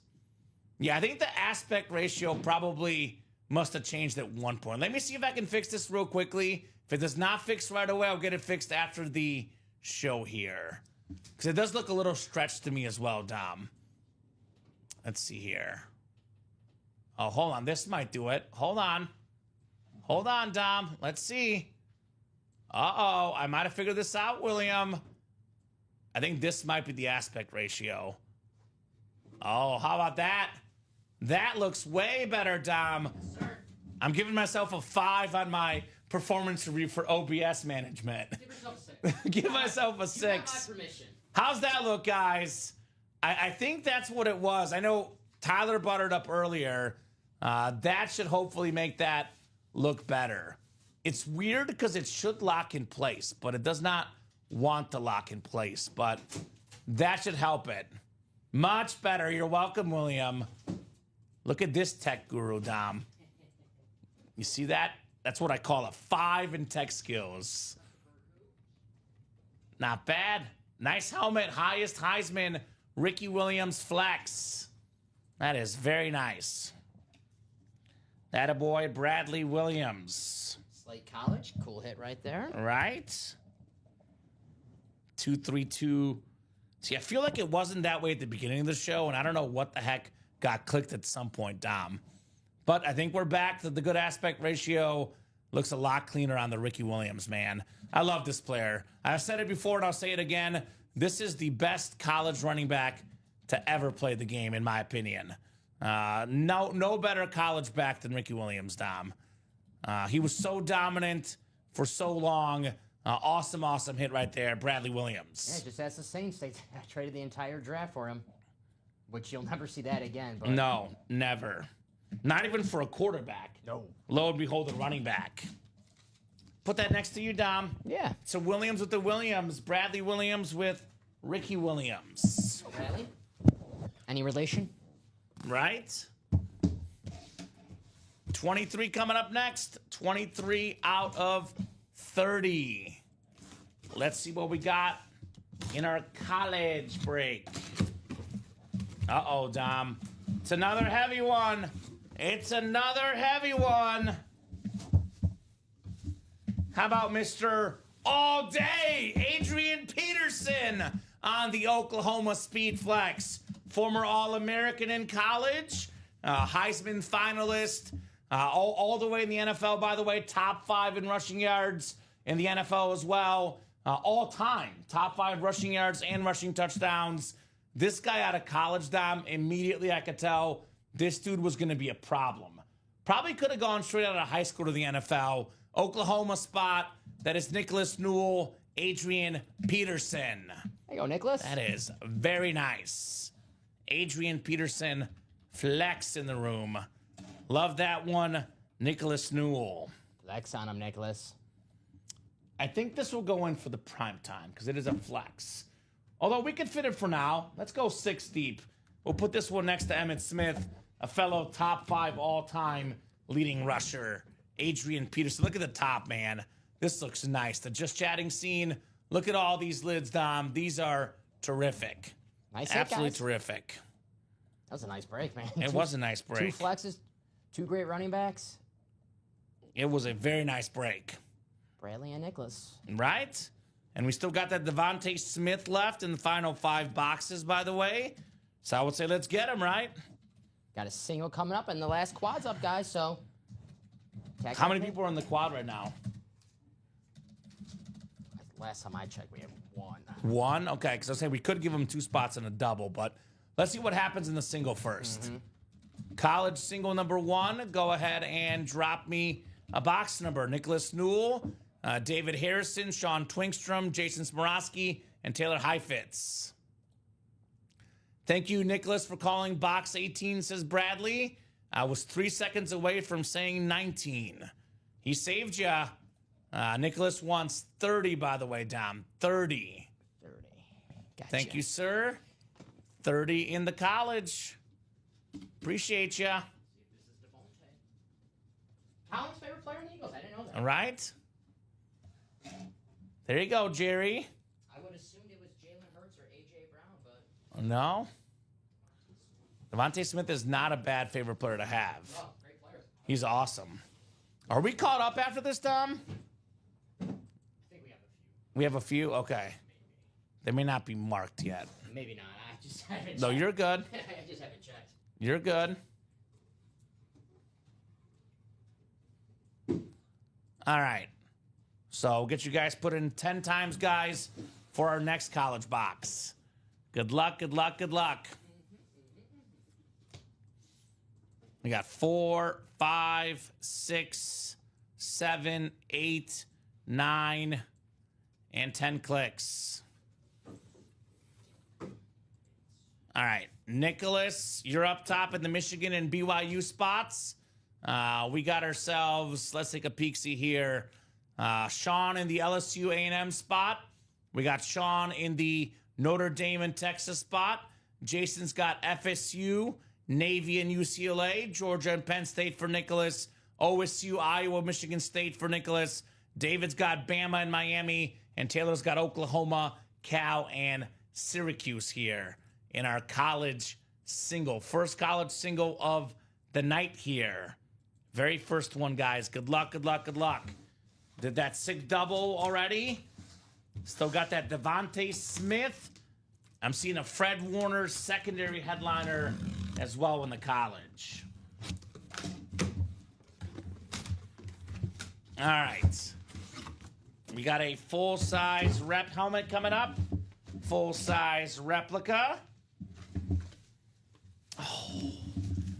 Yeah, I think the aspect ratio probably must have changed at one point. Let me see if I can fix this real quickly. If it does not fix right away, I'll get it fixed after the show here. Because it does look a little stretched to me as well, Dom. Let's see here. Oh, hold on. This might do it. Hold on. Hold on, Dom. Let's see. Uh-oh. I might have figured this out, William. I think this might be the aspect ratio. Oh, how about that? That looks way better, Dom. Sir. I'm giving myself a 5 on my performance review for OBS management. Give yourself a 6. Give myself a 6. You got my permission. How's that look, guys? I think that's what it was. I know Tyler buttered up earlier. That should hopefully make that look better. It's weird because it should lock in place, but it does not want to lock in place. But that should help it. Much better. You're welcome, William. Look at this tech guru, Dom. You see that? That's what I call a 5 in tech skills. Not bad. Nice helmet. Highest Heisman Ricky Williams flex. That is very nice. Attaboy Bradley Williams. Slate College. Cool hit right there. Right? 232. See, I feel like it wasn't that way at the beginning of the show, and I don't know what the heck got clicked at some point, Dom. But I think we're back to the good aspect ratio. Looks a lot cleaner on the Ricky Williams, man. I love this player. I've said it before, and I'll say it again. This is the best college running back to ever play the game, in my opinion. No better college back than Ricky Williams, Dom. He was so dominant for so long. Awesome hit right there, Bradley Williams. Yeah, just as the Saints, they traded the entire draft for him, which you'll never see that again. But No, never. Not even for a quarterback. No. Lo and behold, a running back. Put that next to you, Dom. Yeah. So Williams with the Williams. Bradley Williams with Ricky Williams. Oh, Bradley? Any relation? Right? 23 coming up next. 23 out of 30. Let's see what we got in our college break. Uh-oh, Dom. It's another heavy one. It's another heavy one. How about Mr. All Day, Adrian Peterson on the Oklahoma Speed Flex. Former All-American in college, Heisman finalist, all the way in the NFL, by the way, top 5 in rushing yards in the NFL as well. All time, top 5 rushing yards and rushing touchdowns. This guy out of college, Dom, immediately I could tell this dude was going to be a problem. Probably could have gone straight out of high school to the NFL. Oklahoma spot, that is Nicholas Newell, Adrian Peterson. There you go, Nicholas. That is very nice. Adrian Peterson, flex in the room. Love that one, Nicholas Newell. Flex on him, Nicholas. I think this will go in for the prime time because it is a flex. Although we could fit it for now. Let's go 6 deep. We'll put this one next to Emmitt Smith. a fellow top 5 all-time leading rusher, Adrian Peterson. Look at the top, man. This looks nice. The Just Chatting scene. Look at all these lids, Dom. These are terrific. Nice hit, Absolutely guys. terrific. That was a nice break, man. It was a nice break. 2 flexes, 2 great running backs. It was a very nice break. Bradley and Nicholas. Right? And we still got that Devontae Smith left in the final 5 boxes, by the way. So I would say let's get him, right? Got a single coming up, and the last quad's up, guys, so... How many people are in the quad right now? Last time I checked, we had 1. 1? Okay, because I was saying we could give him 2 spots in a double, but let's see what happens in the single first. College single number 1, go ahead and drop me a box number. Nicholas Newell, David Harrison, Sean Twinkstrom, Jason Smorosky, and Taylor Heifetz. Thank you, Nicholas, for calling box 18, says Bradley. I was 3 seconds away from saying 19. He saved ya. Nicholas wants 30, by the way, Dom. 30. 30. Gotcha. Thank you, sir. 30 in the college. Appreciate ya. Colin's favorite player in the Eagles. I didn't know that. All right. There you go, Jerry. I would assumed it was Jalen Hurts or A.J. Brown, but... No. Devontae Smith is not a bad favorite player to have. Oh, great player. He's awesome. Are we caught up after this, Dom? I think we have a few. We have a few? Okay. They may not be marked yet. Maybe not. I just haven't No, checked. you're good. I just haven't checked. You're good. All right. So get you guys put in 10 times, guys, for our next college box. Good luck, good luck, good luck. We got 4, 5, 6, 7, 8, 9, and 10 clicks. All right. Nicholas, you're up top in the Michigan and BYU spots. We got ourselves, let's take a peek-see here. Sean in the LSU A&M spot. We got Sean in the Notre Dame and Texas spot. Jason's got FSU, Navy and UCLA, Georgia and Penn State for Nicholas, OSU, Iowa, Michigan State for Nicholas. David's got Bama and Miami, and Taylor's got Oklahoma, Cal, and Syracuse here in our college single. First college single of the night here. Very first one, guys. Good luck, good luck, good luck. Did that SIG double already? Still got that Devontae Smith. I'm seeing a Fred Warner secondary headliner as well in the college. All right. We got a full-size rep helmet coming up. Full-size replica. Oh,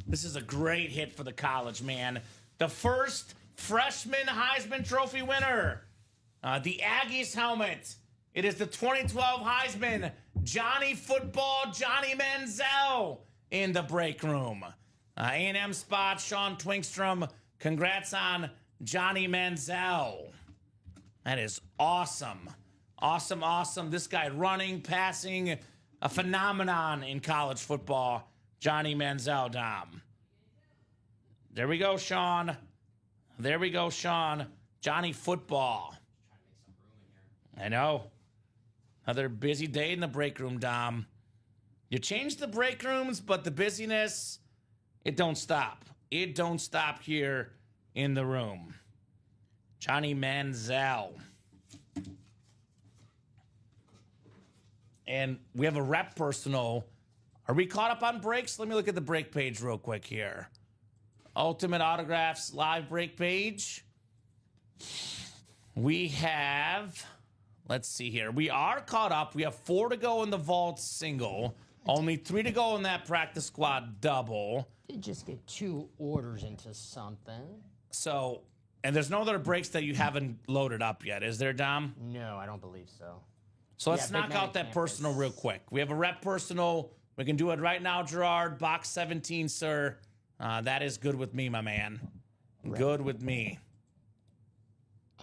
this is a great hit for the college, man. The first freshman Heisman Trophy winner. The Aggies helmet. It is the 2012 Heisman, Johnny Football, Johnny Manziel in the break room. A&M spot, Sean Twinkstrom. Congrats on Johnny Manziel. That is awesome. Awesome, awesome. This guy running, passing, a phenomenon in college football. Johnny Manziel, Dom. There we go, Sean. There we go, Sean. Johnny Football. I know. Another busy day in the break room, Dom. You change the break rooms, but the busyness, it don't stop. It don't stop here in the room. Johnny Manziel. And we have a rep personal. Are we caught up on breaks? Let me look at the break page real quick here. Ultimate Autographs live break page. We have, let's see here. We are caught up. We have 4 to go in the vault single. Only 3 to go in that practice squad double. Did just get 2 orders into something. So, and there's no other breaks that you haven't loaded up yet, is there, Dom? No, I don't believe so. So let's Big knock Man out that Campus. personal real quick. We have a rep personal. We can do it right now, Gerard. Box 17, sir. That is good with me, my man. Good with me.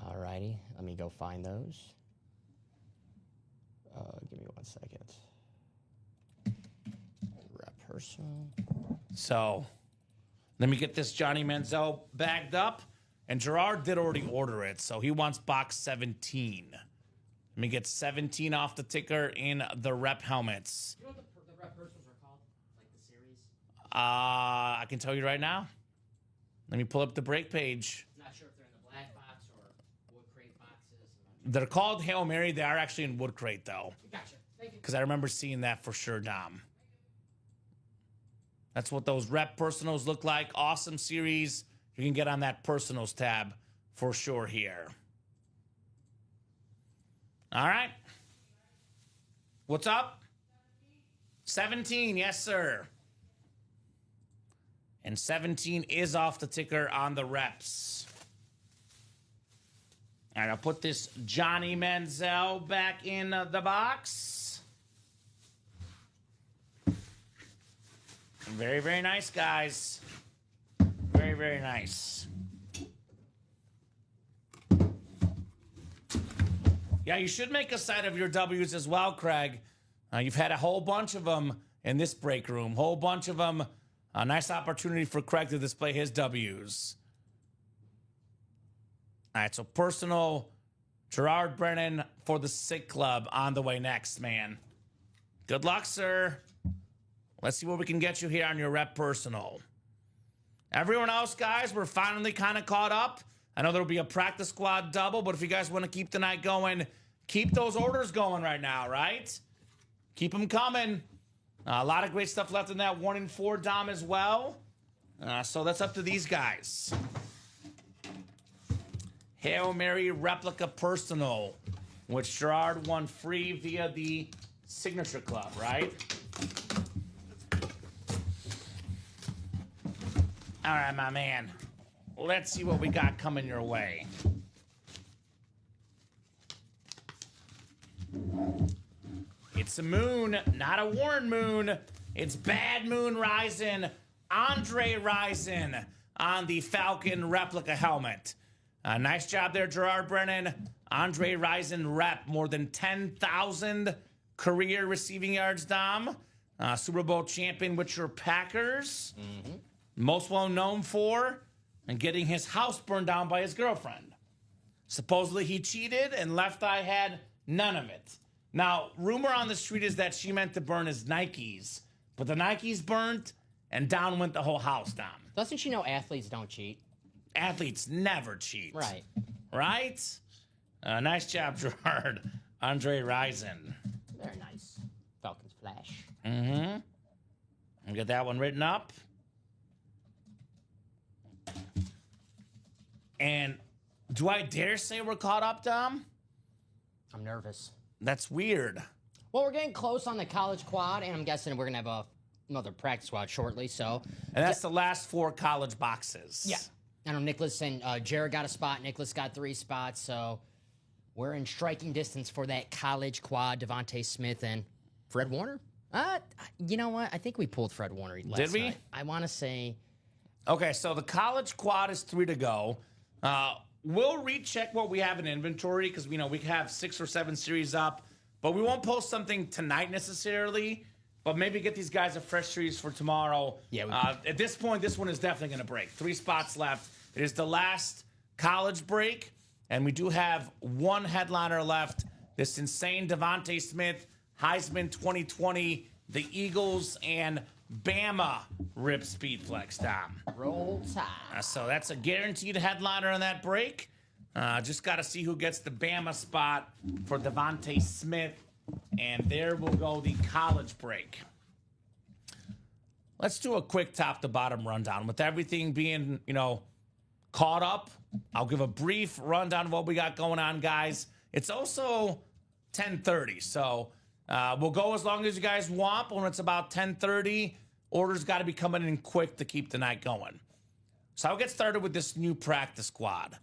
Alrighty, let me go find those. Give me 1 second. Rep personal. So Let me get this Johnny Manziel bagged up. And Gerard did already order it, so he wants box 17. Let me get 17 off the ticker in the rep helmets. You know what the rep personals are called? Like the series? I can tell you right now. Let me pull up the break page. Not sure if they're in the black box or wood crate boxes. They're called Hail Mary. They are actually in wood crate, though. Gotcha. Thank you. Because I remember seeing that for sure, Dom. That's what those rep personals look like. Awesome series. You can get on that personals tab for sure here. All right. What's up? 17, yes, sir. And 17 is off the ticker on the reps. All right, I'll put this Johnny Manziel back in the box. Very, very nice, guys. Very, very nice. Yeah, you should make a side of your W's as well, Craig. You've had a whole bunch of them in this break room. Whole bunch of them. A nice opportunity for Craig to display his W's. All right, so personal Gerard Brennan for the Sick Club on the way next, man. Good luck, sir. Let's see what we can get you here on your rep personal. Everyone else, guys, we're finally kind of caught up. I know there'll be a practice squad double, but if you guys want to keep the night going, keep those orders going right now, right? Keep them coming. A lot of great stuff left in that 1 in 4 Dom as well. So that's up to these guys. Hail Mary replica personal, which Gerard won free via the Signature Club, right? All right, my man. Let's see what we got coming your way. It's a moon, not a Warren moon. It's Bad Moon Rising, Andre Rising on the Falcon replica helmet. Nice job there, Gerard Brennan. Andre Rising rep, more than 10,000 career receiving yards, Dom. Super Bowl champion with your Packers. Mm-hmm. Most well known for and getting his house burned down by his girlfriend. Supposedly he cheated and Left Eye had none of it. Now, rumor on the street is that she meant to burn his Nikes, but the Nikes burnt and down went the whole house down. Doesn't she know athletes don't cheat? Athletes never cheat. Right. Right? Nice job, Gerard. Andre Rison. Very nice. Falcons flash. Mm-hmm. We'll get that one written up. And do I dare say we're caught up, Dom? I'm nervous. That's weird. Well, we're getting close on the college quad, and I'm guessing we're going to have another practice squad shortly, so... And that's the last 4 college boxes. Yeah. I know Nicholas and Jared got a spot. Nicholas got 3 spots, so we're in striking distance for that college quad. Devontae Smith and Fred Warner. You know what? I think we pulled Fred Warner last Did we? night. I want to say... Okay, so the college quad is 3 to go. We'll recheck what we have in inventory because we have 6 or 7 series up, but we won't post something tonight necessarily. But maybe get these guys a fresh series for tomorrow. Yeah. At this point, this one is definitely going to break. 3 spots left. It is the last college break, and we do have 1 headliner left. This insane Devontae Smith, Heisman 2020, the Eagles and Bama Rip Speed Flex, Tom. Roll Tide. So that's a guaranteed headliner on that break. Just got to see who gets the Bama spot for Devontae Smith. And there will go the college break. Let's do a quick top-to-bottom rundown. With everything being, caught up, I'll give a brief rundown of what we got going on, guys. It's also 10:30, so we'll go as long as you guys want. But when it's about 10:30, orders got to be coming in quick to keep the night going. So I'll get started with this new practice squad.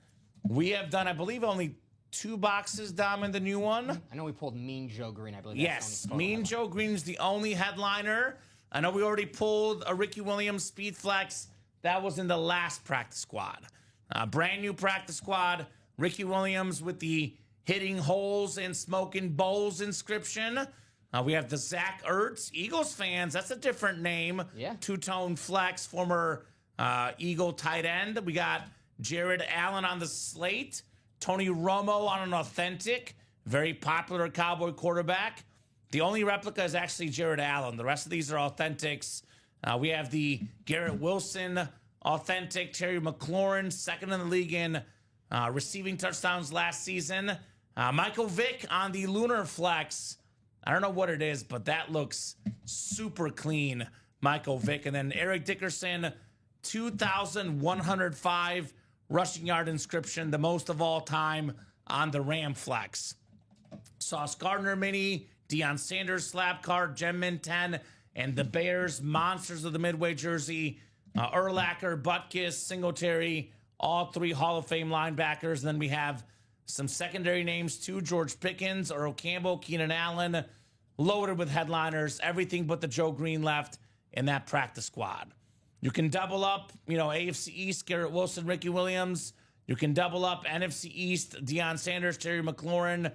We have done, I believe, only 2 boxes, Dom, in the new one. I know we pulled Mean Joe Green, I believe. Yes, Mean Joe Green's the only headliner. I know we already pulled a Ricky Williams Speed Flex. That was in the last practice squad. Brand new practice squad. Ricky Williams with the hitting holes and smoking bowls inscription. We have the Zach Ertz. Eagles fans, that's a different name. Yeah. 2-tone flex, former Eagle tight end. We got Jared Allen on the slate. Tony Romo on an authentic, very popular Cowboy quarterback. The only replica is actually Jared Allen. The rest of these are authentics. We have the Garrett Wilson authentic, Terry McLaurin, second in the league in receiving touchdowns last season. Michael Vick on the Lunar Flex. I don't know what it is, but that looks super clean, Michael Vick. And then Eric Dickerson, 2,105 rushing yard inscription, the most of all time on the Ram Flex. Sauce Gardner mini, Deion Sanders slab card, Gem Min 10, and the Bears monsters of the Midway jersey, Urlacher, Butkus, Singletary, all three Hall of Fame linebackers. And then we have some secondary names too: George Pickens, Earl Campbell, Keenan Allen, loaded with headliners, everything but the Joe Green left in that practice squad. You can double up, AFC East, Garrett Wilson, Ricky Williams. You can double up NFC East, Deion Sanders, Terry McLaurin,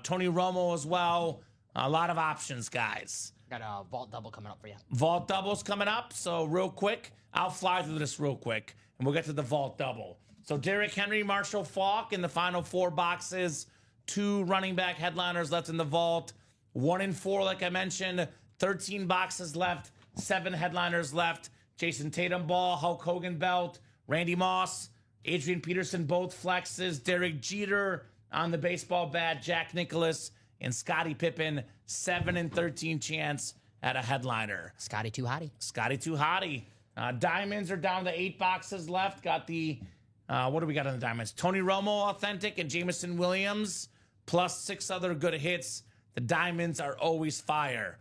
Tony Romo as well. A lot of options, guys. Got a vault double coming up for you. Vault double's coming up. So real quick, I'll fly through this real quick, and we'll get to the vault double. So Derrick Henry, Marshall Faulk in the final 4 boxes. 2 running back headliners left in the vault. 1 in 4, like I mentioned. 13 boxes left. 7 headliners left. Jason Tatum ball, Hulk Hogan belt, Randy Moss, Adrian Peterson, both flexes, Derek Jeter on the baseball bat, Jack Nicklaus, and Scottie Pippen, 7 in 13 chance at a headliner. Scotty too hottie. Scotty too hottie. Diamonds are down to 8 boxes left. Got the, what do we got on the diamonds? Tony Romo authentic and Jameson Williams, plus 6 other good hits. The diamonds are always fire.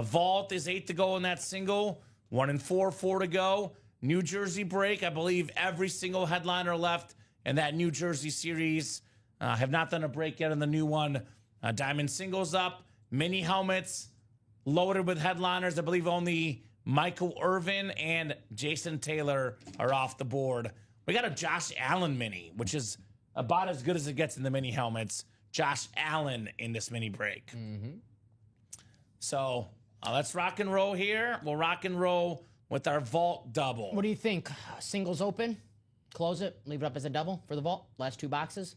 Vault is 8 to go in that single. 1 in 4, 4 to go. New Jersey break. I believe every single headliner left in that New Jersey series. Have not done a break yet in the new one. Diamond singles up. Mini helmets loaded with headliners. I believe only Michael Irvin and Jason Taylor are off the board. We got a Josh Allen mini, which is about as good as it gets in the mini helmets. Josh Allen in this mini break. Mm-hmm. So let's rock and roll here. We'll rock and roll with our vault double. What do you think? Singles open, close it, leave it up as a double for the vault. Last 2 boxes.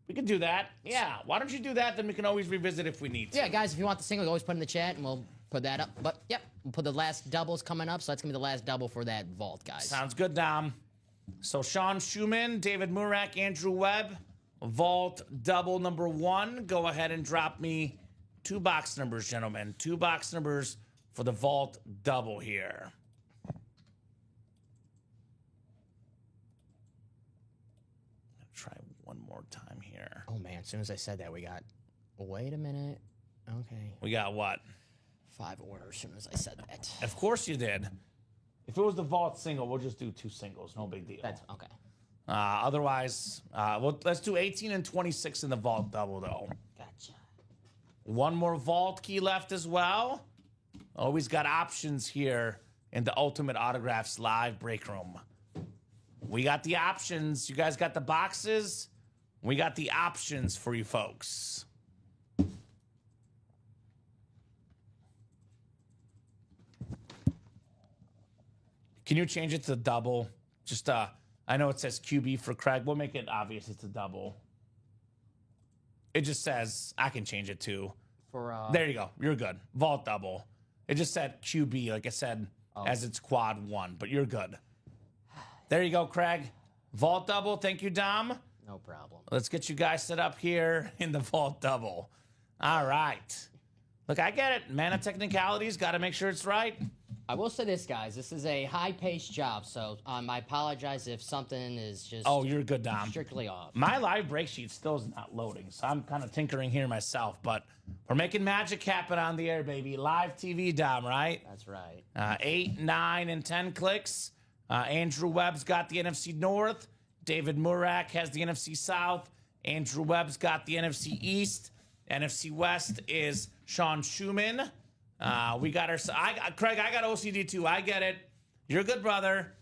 We can do that. Yeah. Why don't you do that? Then we can always revisit if we need to. Yeah, guys, if you want the single, always put it in the chat and we'll put that up. But, yep, we'll put the last doubles coming up. So that's going to be the last double for that vault, guys. Sounds good, Dom. So Sean Schumann, David Murak, Andrew Webb, vault double number 1. Go ahead and drop me 2 box numbers, gentlemen. 2 box numbers for the vault double here. Try one more time here. Oh, man, as soon as I said that, we got... Wait a minute. Okay. We got what? 5 orders as soon as I said that. Of course you did. If it was the vault single, we'll just do 2 singles. No big deal. That's okay. Otherwise, let's do 18 and 26 in the vault double, though. Gotcha. One more vault key left as well. Always got options here in the Ultimate Autographs live break room. We got the options. You guys got the boxes. We got the options for you folks. Can you change it to double? Just, I know it says QB for Craig. We'll make it obvious it's a double. It just says, I can change it too. There you go. You're good. Vault double. It just said QB, like I said, as it's quad 1, but you're good. There you go, Craig. Vault double. Thank you, Dom. No problem. Let's get you guys set up here in the vault double. All right. Look, I get it. Man of technicalities. Got to make sure it's right. I will say this, guys. This is a high-paced job, so I apologize if something is just... Oh, you're good, Dom. Strictly off. My live break sheet still is not loading, so I'm kind of tinkering here myself, but we're making magic happen on the air, baby. Live TV, Dom, right? That's right. 8, 9, and 10 clicks. Andrew Webb's got the NFC North. David Murak has the NFC South. Andrew Webb's got the NFC East. NFC West is Sean Schumann. We got our... Craig, I got OCD too. I get it. You're a good brother.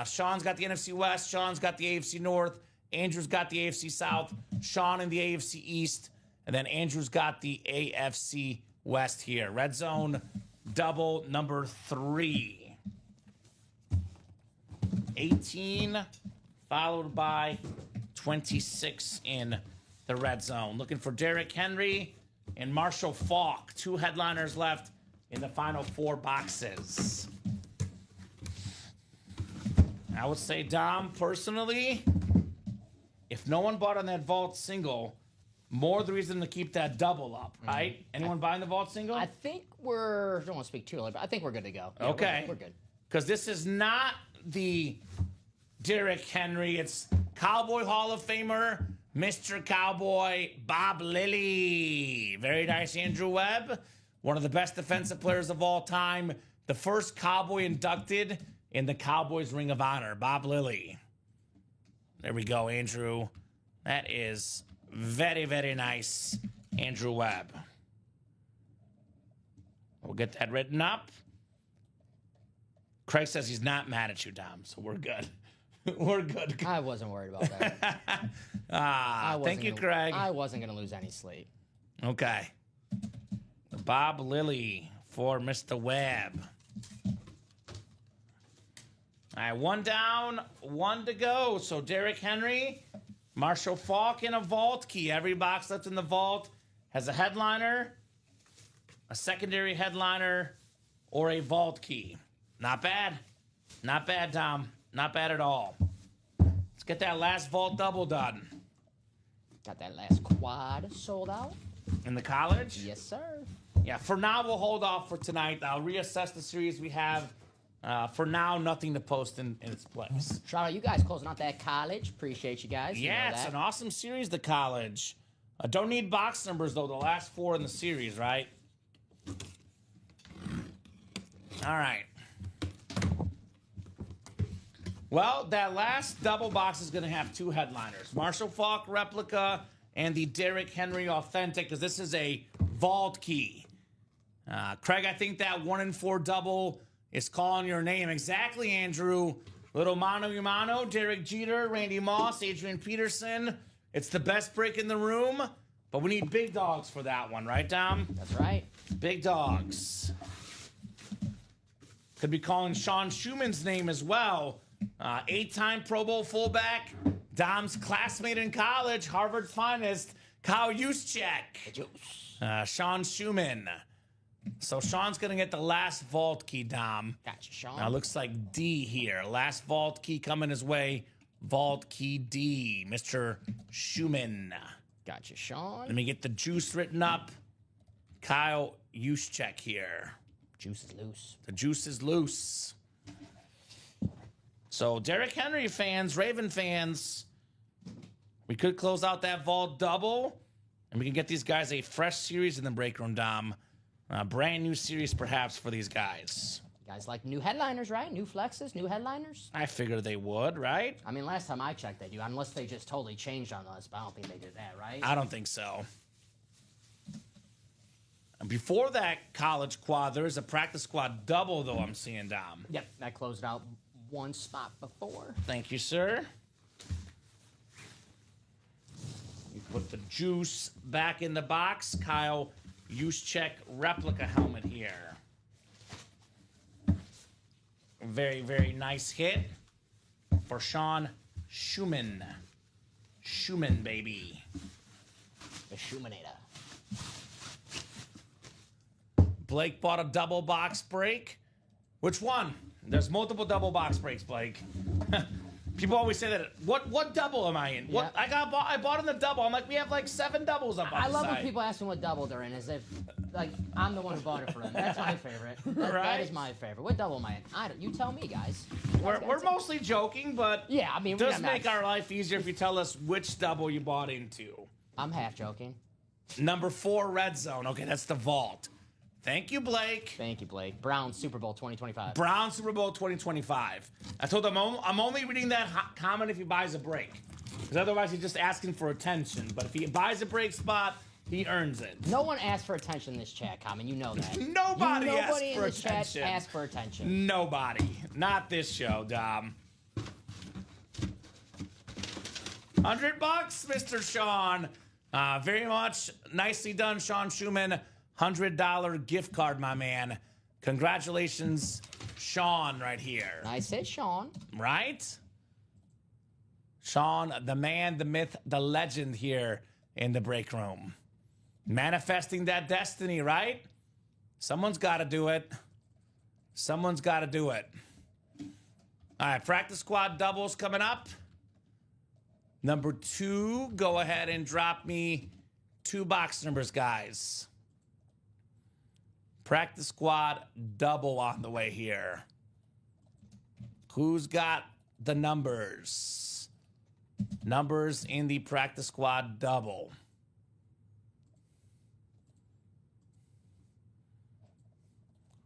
Sean's got the NFC West. Sean's got the AFC North. Andrew's got the AFC South. Sean in the AFC East. And then Andrew's got the AFC West here. Red Zone double number 3. 18, followed by 26 in the red zone. Looking for Derrick Henry and Marshall Faulk. 2 headliners left in the final 4 boxes. I would say, Dom, personally, if no one bought on that vault single, more the reason to keep that double up, right? Anyone buying the vault single? I think I don't want to speak too early, but I think we're good to go. Yeah, Okay. We're good. Because this is not the Derrick Henry. It's Cowboy Hall of Famer, Mr. Cowboy Bob Lilly. Very nice, Andrew Webb. One of the best defensive players of all time. The first Cowboy inducted in the Cowboys Ring of Honor, Bob Lilly. There we go, Andrew. That is very, very nice, Andrew Webb. We'll get that written up. Craig says he's not mad at you, Dom, so we're good. We're good. I wasn't worried about that. Thank you, Craig. I wasn't going to lose any sleep. Okay. Bob Lilly for Mr. Webb. All right, 1 down, 1 to go. So Derrick Henry, Marshall Faulk in a vault key. Every box left in the vault has a headliner, a secondary headliner, or a vault key. Not bad. Not bad, Tom. Not bad at all. Let's get that last vault double done. Got that last quad sold out. In the college? Yes, sir. Yeah, for now, we'll hold off for tonight. I'll reassess the series we have. For now, nothing to post in its place. Shout out you guys closing out that college. Appreciate you guys. Yeah, it's an awesome series, the college. Don't need box numbers, though, the last 4 in the series, right? All right. Well, that last double box is going to have 2 headliners. Marshall Faulk replica and the Derrick Henry authentic, because this is a vault key. Craig, I think that 1 in 4 double is calling your name. Exactly, Andrew. Little mano a mano, Derek Jeter, Randy Moss, Adrian Peterson. It's the best break in the room, but we need big dogs for that one, right, Dom? That's right. Big dogs. Could be calling Sean Schumann's name as well. 8-time Pro Bowl fullback, Dom's classmate in college, Harvard finest, Kyle Juszczyk. Sean Schumann. So Sean's going to get the last vault key, Dom. Gotcha, Sean. Now, looks like D here. Last vault key coming his way. Vault key D, Mr. Schumann. Gotcha, Sean. Let me get the juice written up. Kyle Juszczyk here. Juice is loose. The juice is loose. So, Derrick Henry fans, Raven fans, we could close out that vault double, and we can get these guys a fresh series in the break room, Dom. Brand new series, perhaps, for these guys. You guys like new headliners, right? New flexes, new headliners? I figured they would, right? I mean, last time I checked, they do, unless they just totally changed on us, but I don't think they did that, right? I don't think so. And before that college quad, there is a practice squad double, though, I'm seeing, Dom. Yep, that closed out 1 spot before. Thank you, sir. You put the juice back in the box. Kyle Juszczyk replica helmet here. Very, very nice hit for Sean Schumann. Schumann, baby. The Schumanator. Blake bought a double box break. Which one? There's multiple double box breaks, Blake. People always say that. What double am I in? What I bought in the double. I'm like, we have like 7 doubles up on I the love side. when people ask me what double they're in, as if like I'm the one who bought it for them. That's my favorite. That Right. is my favorite. What double am I in? I don't. You tell me, guys. We're mostly joking, but Yeah, I mean, it we does got make our life easier if you tell us which double you bought into. I'm half joking. Number 4, red zone. Okay, that's the vault. Thank you, Blake. Thank you, Blake. Brown Super Bowl 2025. Brown Super Bowl 2025. I told him I'm only reading that comment if he buys a break. Because otherwise he's just asking for attention. But if he buys a break spot, he earns it. No one asked for attention in this chat, Common. You know that. Nobody asked in for this attention. chat asked for attention. Nobody. Not this show, Dom. $100, Mr. Sean. Very much nicely done, Sean Schumann. $100 gift card, my man. Congratulations, Sean right here. Nice hit, Sean. Right? Sean, the man, the myth, the legend here in the break room. Manifesting that destiny, right? Someone's got to do it. Someone's got to do it. All right, practice squad doubles coming up. Number 2, go ahead and drop me 2 box numbers, guys. Practice squad double on the way here. Who's got the numbers? Numbers in the practice squad double.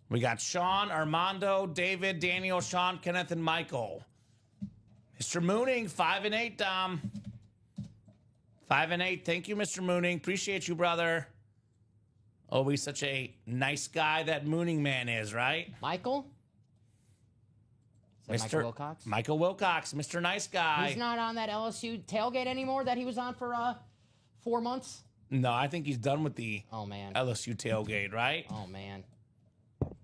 We got Sean, Armando, David, Daniel, Sean, Kenneth, and Michael. Mr. Mooning, 5 and 8, Dom. 5 and 8. Thank you, Mr. Mooning. Appreciate you, brother. Always such a nice guy that Mooning man is, right? Michael? Is that Michael Wilcox? Michael Wilcox, Mr. Nice Guy. He's not on that LSU tailgate anymore that he was on for 4 months? No, I think he's done with the man. LSU tailgate, right? Oh, man.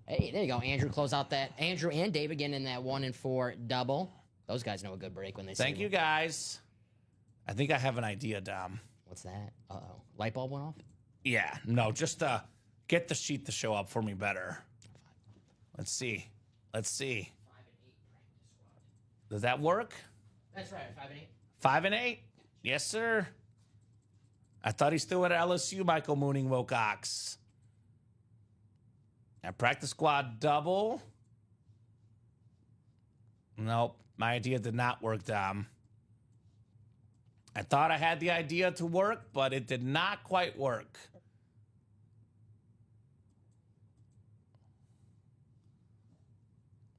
Hey, there you go. Andrew close out that. Andrew and David getting in that 1 and 4 double. Those guys know a good break when they see Thank you, guys. I think I have an idea, Dom. What's that? Uh-oh. Light bulb went off? Yeah, no, just get the sheet to show up for me better. Let's see. Let's see. 5 and 8 practice squad. Does that work? That's right, 5 and 8. 5 and 8? Yes, sir. I thought he still at LSU, Michael Mooning Wilcox. And practice squad double. Nope, my idea did not work, Dom. I thought I had the idea to work, but it did not quite work.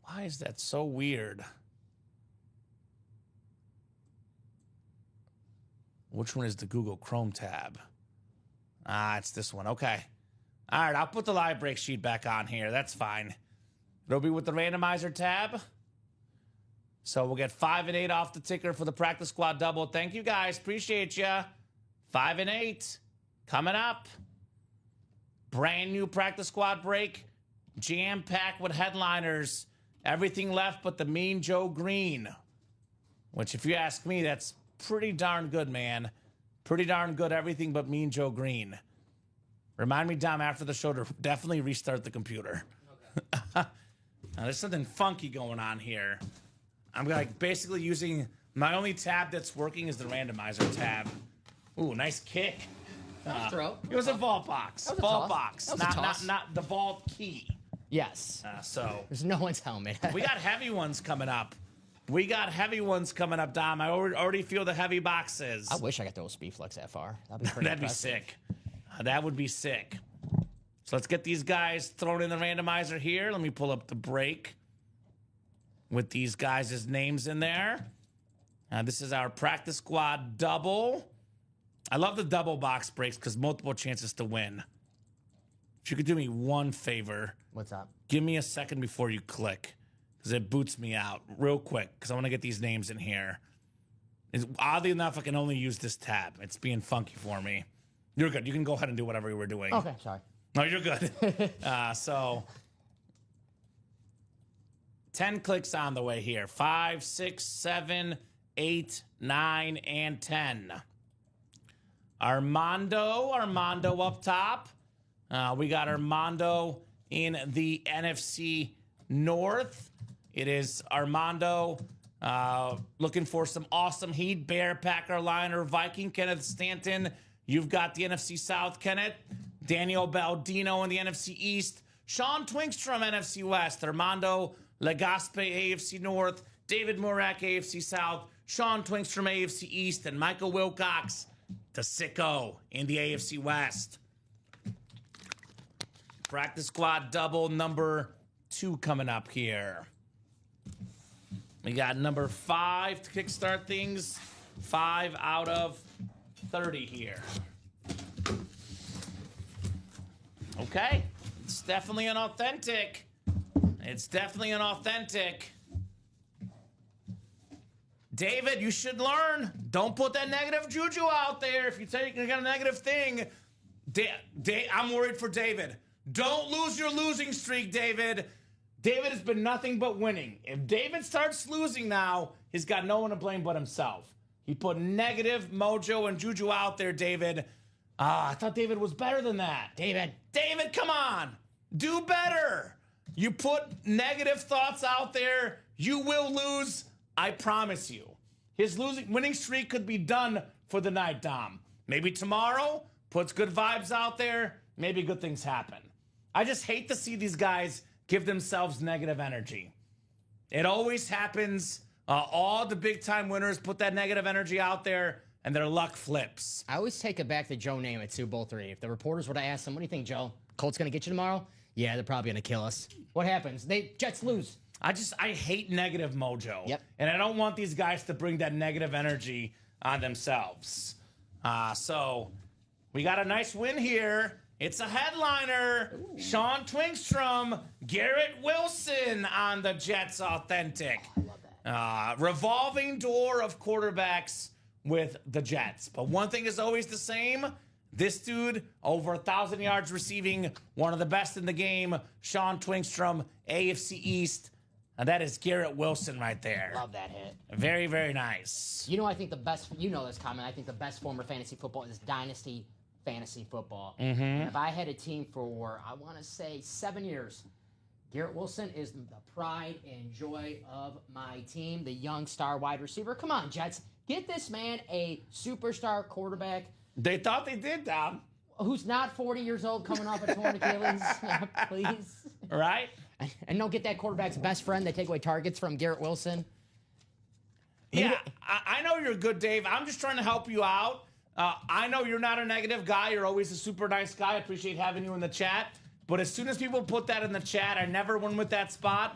Why is that so weird? Which one is the Google Chrome tab? Ah, it's this one. Okay. All right, I'll put the live break sheet back on here. That's fine. It'll be with the randomizer tab. So we'll get 5 and 8 off the ticker for the practice squad double. Thank you, guys. Appreciate ya. 5 and 8 coming up. Brand new practice squad break. Jam-packed with headliners. Everything left but the Mean Joe Green. Which, if you ask me, that's pretty darn good, man. Pretty darn good, everything but Mean Joe Green. Remind me, Dom, after the show to definitely restart the computer. Okay. Now, there's something funky going on here. I'm like basically using my only tab that's working is the randomizer tab. Ooh, nice kick. Throw. It was a vault box. Vault box. Not the vault key. Yes. So there's no one's helmet. We got heavy ones coming up. Dom. I already feel the heavy boxes. I wish I could throw a speed flex that far. That'd be pretty That'd be sick. That would be sick. So let's get these guys thrown in the randomizer here. Let me pull up the break with these guys' names in there. This is our practice squad double. I love the double box breaks because multiple chances to win. If you could do me one favor. What's up? Give me a second before you click because it boots me out real quick because I want to get these names in here. Oddly enough, I can only use this tab. It's being funky for me. You're good. You can go ahead and do whatever you were doing. Okay, sorry. No, you're good. So 10 clicks on the way here. 5, 6, 7, 8, 9, and 10. Armando up top. We got Armando in the NFC North. It is Armando looking for some awesome heat. Bear, Packer, Lion, or Viking. Kenneth Stanton, you've got the NFC South, Kenneth. Daniel Baldino in the NFC East. Sean Twinkstrom, NFC West. Armando Legaspe, AFC North. David Murak, AFC South. Sean Twinkstrom, AFC East. And Michael Wilcox, the sicko, in the AFC West. Practice squad double number 2 coming up here. We got number 5 to kickstart things. 5 out of 30 here. Okay, it's definitely an authentic. David, you should learn. Don't put that negative juju out there. If you take you got a negative thing, I'm worried for David. Don't lose your losing streak, David. David has been nothing but winning. If David starts losing now, he's got no one to blame but himself. He put negative mojo and juju out there, David. I thought David was better than that. David, come on. Do better. You put negative thoughts out there, you will lose. I promise you. His winning streak could be done for the night, Dom. Maybe tomorrow, puts good vibes out there, maybe good things happen. I just hate to see these guys give themselves negative energy. It always happens. All the big-time winners put that negative energy out there, and their luck flips. I always take it back to Joe Namath, Super Bowl III. If the reporters would have asked him, what do you think, Joe? Colts going to get you tomorrow? Yeah, they're probably going to kill us. What happens? Jets lose. I hate negative mojo. Yep. And I don't want these guys to bring that negative energy on themselves. So we got a nice win here. It's a headliner. Ooh. Sean Twingstrom, Garrett Wilson on the Jets Authentic. Oh, I love that. Revolving door of quarterbacks with the Jets. But one thing is always the same. This dude, over 1,000 yards receiving, one of the best in the game. Sean Twingstrom, AFC East. And that is Garrett Wilson right there. Love that hit. Very, very nice. You know, I think the best, you know this comment, I think the best form of fantasy football is dynasty fantasy football. Mm-hmm. And if I had a team for, I want to say, 7 years, Garrett Wilson is the pride and joy of my team, the young star wide receiver. Come on, Jets. Get this man a superstar quarterback. They thought they did, Dom. Who's not 40 years old coming off a torn Achilles, please. Right? And don't get that quarterback's best friend. They take away targets from Garrett Wilson. Yeah, I know you're good, Dave. I'm just trying to help you out. I know you're not a negative guy. You're always a super nice guy. I appreciate having you in the chat. But as soon as people put that in the chat, I never win with that spot.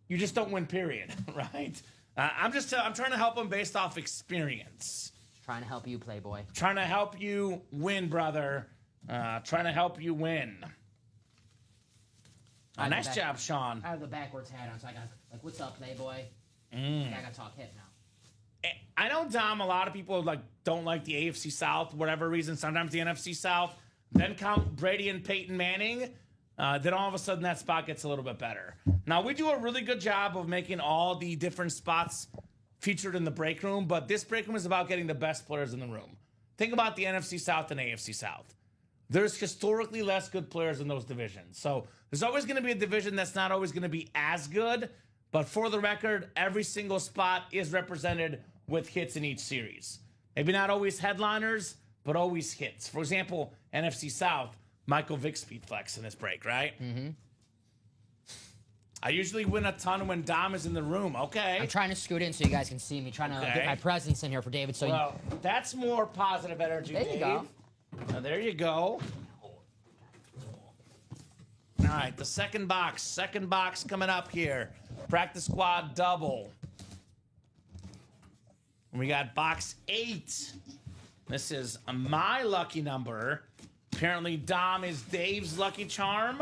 You just don't win, period. Right? I'm trying to help them based off experience. Trying to help you, Playboy. Trying to help you win, brother. Trying to help you win. Nice job, Sean. I have the backwards hat on, so I got, like, what's up, Playboy? I got to talk hip now. I know, Dom, a lot of people don't like the AFC South, whatever reason, sometimes the NFC South. Then count Brady and Peyton Manning. Then all of a sudden that spot gets a little bit better. Now, we do a really good job of making all the different spots featured in the break room, but this break room is about getting the best players in the room. Think about the NFC South and AFC South. There's historically less good players in those divisions. So there's always going to be a division that's not always going to be as good, but for the record, every single spot is represented with hits in each series. Maybe not always headliners, but always hits. For example, NFC South, Michael Vick speed flex in this break, right? Mm-hmm. I usually win a ton when Dom is in the room. Okay. I'm trying to scoot in so you guys can see me. Trying to get my presence in here for David. So that's more positive energy, Dave. There you go. Now, there you go. All right, the second box coming up here. Practice squad double. We got box 8. This is my lucky number. Apparently, Dom is Dave's lucky charm,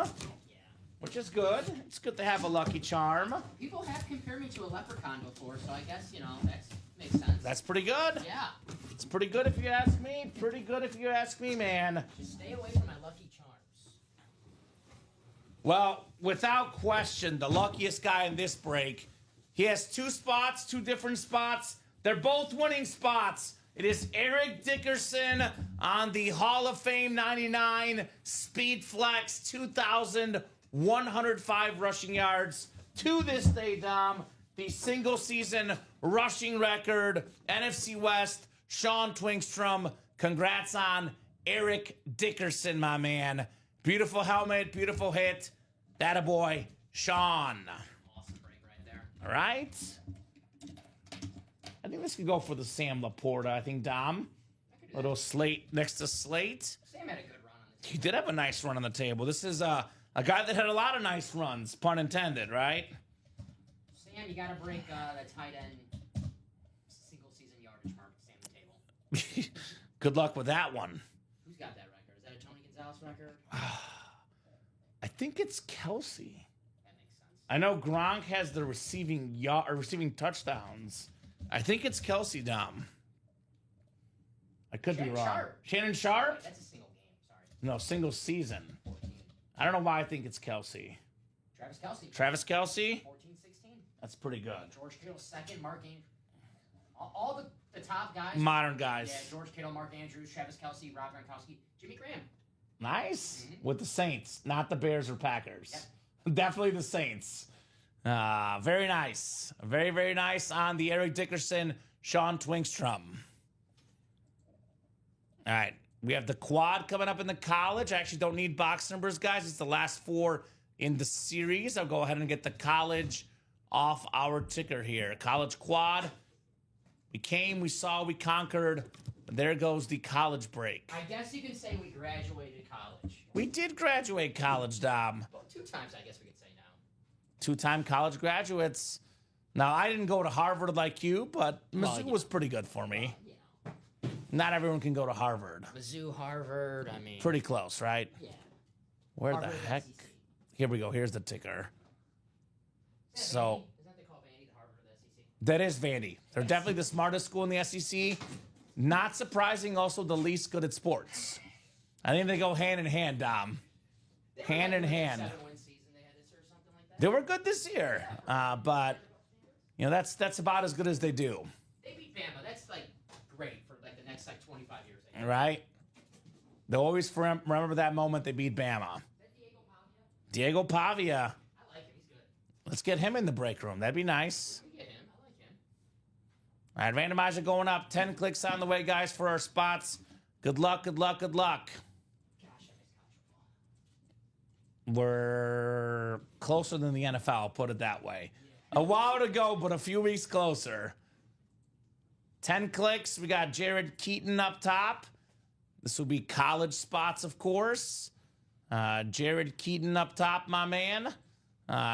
which is good. It's good to have a lucky charm. People have compared me to a leprechaun before, so I guess, that makes sense. That's pretty good. Yeah. It's pretty good if you ask me. Pretty good if you ask me, man. Just stay away from my lucky charms. Well, without question, the luckiest guy in this break. He has 2 spots, 2 different spots. They're both winning spots. It is Eric Dickerson on the Hall of Fame 99 Speed Flex 2,105 rushing yards. To this day, Dom, the single season rushing record, NFC West, Sean Twingstrom. Congrats on Eric Dickerson, my man. Beautiful helmet, beautiful hit. That a boy, Sean. Awesome break right there. All right. I think this could go for the Sam Laporta. I think, Dom. Little Slate next to Slate. Sam had a good run on the table. He did have a nice run on the table. This is a guy that had a lot of nice runs, pun intended, right? Sam, you got to break the tight end single season yardage mark to Sam the table. Good luck with that one. Who's got that record? Is that a Tony Gonzalez record? I think it's Kelsey. That makes sense. I know Gronk has the receiving touchdowns. I think it's Kelsey, Dom. I could be wrong. Sharp. Shannon Sharp? Wait, that's a single game. Sorry. No, single season. 14. I don't know why I think it's Kelsey. Travis Kelce. 14-16. That's pretty good. George Kittle second. Mark Andrews. All the top guys. Modern guys. Yeah, George Kittle, Mark Andrews, Travis Kelce, Rob Gronkowski, Jimmy Graham. Nice. With the Saints, not the Bears or Packers. Yep. Definitely the Saints. Very nice. Very, very nice on the Eric Dickerson, Sean Twinkstrom. All right. We have the quad coming up in the college. I actually don't need box numbers, guys. It's the last 4 in the series. I'll go ahead and get the college off our ticker here. College quad. We came, we saw, we conquered. There goes the college break. I guess you can say we graduated college. We did graduate college, Dom. Well, 2 times, I guess we could say now. 2-time college graduates. Now, I didn't go to Harvard like you, but Mizzou was pretty good for me. Not everyone can go to Harvard. Mizzou, Harvard, I mean. Pretty close, right? Yeah. Where Harvard, the heck? SEC. Here we go. Here's the ticker. So, Isn't that they call Vandy the Harvard of the SEC? that is Vandy. They're definitely the smartest school in the SEC. Not surprising, also the least good at sports. I think they go hand in hand, Dom. Hand in hand. 7-win season they had this or something like that. They were good this year, but you know that's about as good as they do, They beat Bama. That's like great for like the next like 25 years. I guess. right? They'll always remember that moment they beat Bama. Is that Diego Pavia? Diego Pavia. I like him. He's good. Let's get him in the break room. That'd be nice. We get him. I like him. All right, randomizer going up. 10 clicks on the way, guys, for our spots. Good luck, good luck, good luck. Gosh, I miss college football. We're closer than the NFL, I'll put it that way. A while to go, but a few weeks closer. 10 clicks. We got Jared Keaton up top. This will be college spots, of course. Jared Keaton up top, my man.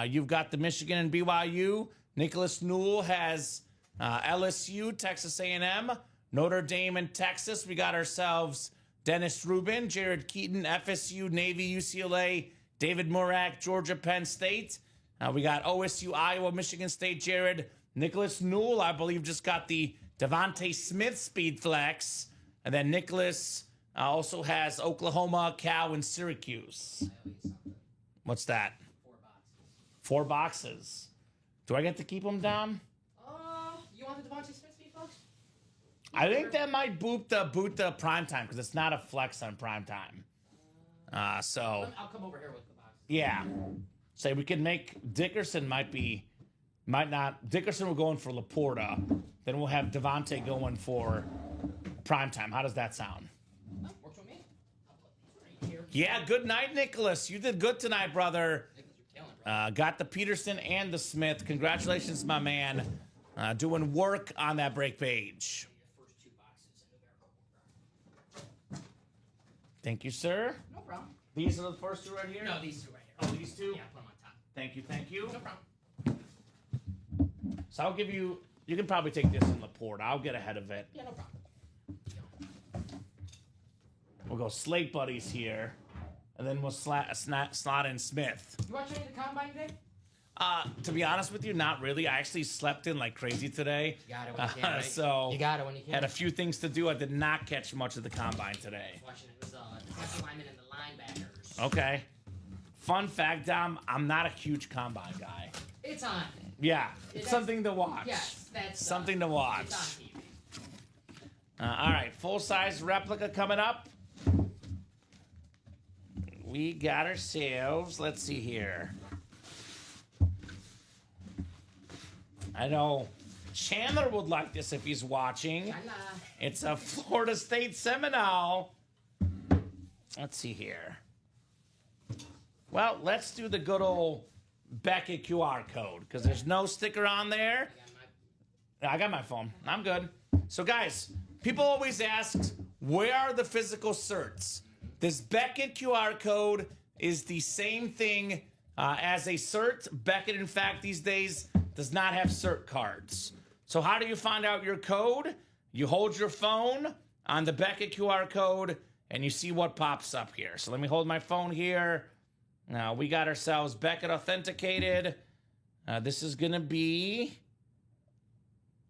You've got the Michigan and BYU. Nicholas Newell has LSU, Texas A&M, Notre Dame, and Texas. We got ourselves Dennis Rubin, Jared Keaton, FSU, Navy, UCLA, David Murak, Georgia, Penn State. We got OSU, Iowa, Michigan State, Jared. Nicholas Newell, I believe, just got the Devontae Smith speed flex. And then Nicholas also has Oklahoma, Cal, and Syracuse. I owe you something. What's that? 4 boxes. 4 boxes. Do I get to keep them down? You want the Devontae Smith speed, folks? I think that might boot the prime time because it's not a flex on prime time. So I'll come over here with the boxes. yeah, say we could make Dickerson might not. Dickerson will go in for Laporta, then we'll have Devontae going for prime time. How does that sound? Oh, works with me. I'll put these right here. Yeah, good night, Nicholas. You did good tonight, brother. Nicholas, you're killing it, bro. Got the Peterson and the Smith. Congratulations, my man. Doing work on that break page. Your first 2 boxes into their Thank you, sir. No problem. These are the first 2 right here? No, these 2 right here. Oh, these 2? Yeah, put them on top. Thank you, thank you. No problem. So I'll give you can probably take this in Laporte. I'll get ahead of it. Yeah, no problem. We'll go Slate Buddies here, and then we'll slot in Smith. You watch any of the combine today? To be honest with you, not really. I actually slept in like crazy today. You got it when you can, right? So You got it when you can. had a few things to do. I did not catch much of the combine today. Watching it was defensive linemen and the linebackers. Okay. Fun fact, Dom, I'm not a huge combine guy. It's on. Yeah, it's That's- something to watch. Yes, that's Something to watch. It's on TV. All right, full-size replica coming up. We got ourselves, let's see here. I know Chandler would like this if he's watching. China. It's a Florida State Seminole. Let's see here. Well, let's do the good old Beckett QR code because there's no sticker on there. I got my phone. I'm good. So, guys, people always ask, where are the physical certs? This Beckett QR code is the same thing as a cert. Beckett, in fact, these days does not have cert cards. So how do you find out your code? You hold your phone on the Beckett QR code, and you see what pops up here. So let me hold my phone here. Now, we got ourselves Beckett authenticated. This is going to be...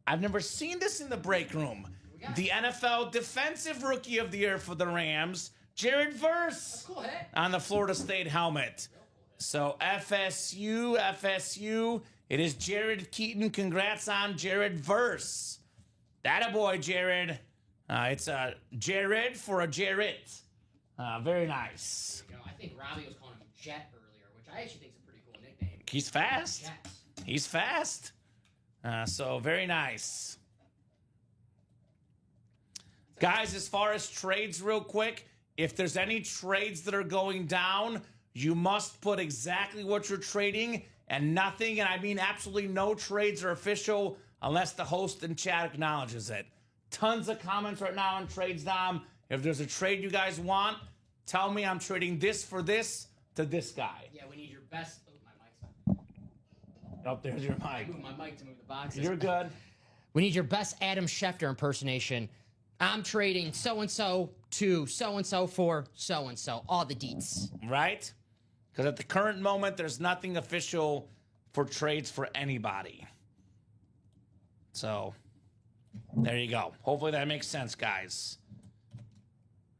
I've never seen this in the break room. The NFL Defensive Rookie of the Year for the Rams, Jared Verse, Cool, hey? on the Florida State helmet. So FSU. It is Jared Keaton. Congrats on Jared Verse. Attaboy, Jared. It's a Jared for a Jarrett. Very nice. You know, I think Robbie was calling him Jet earlier, which I actually think is a pretty cool nickname. He's fast. Jet. He's fast. So very nice. Guys, as far as trades real quick, if there's any trades that are going down, you must put exactly what you're trading and nothing, and I mean absolutely no trades are official unless the host and chat acknowledges it. Tons of comments right now on trades, Dom. If there's a trade you guys want, tell me I'm trading this for this to this guy. Yeah, we need your best. Oh, my mic's on. Oh, there's your I mic. moved my mic to move the boxes. You're good. We need your best Adam Schefter impersonation. I'm trading so-and-so to so-and-so for so-and-so. All the deets. Right? Because at the current moment, there's nothing official for trades for anybody. So, there you go. Hopefully that makes sense, guys.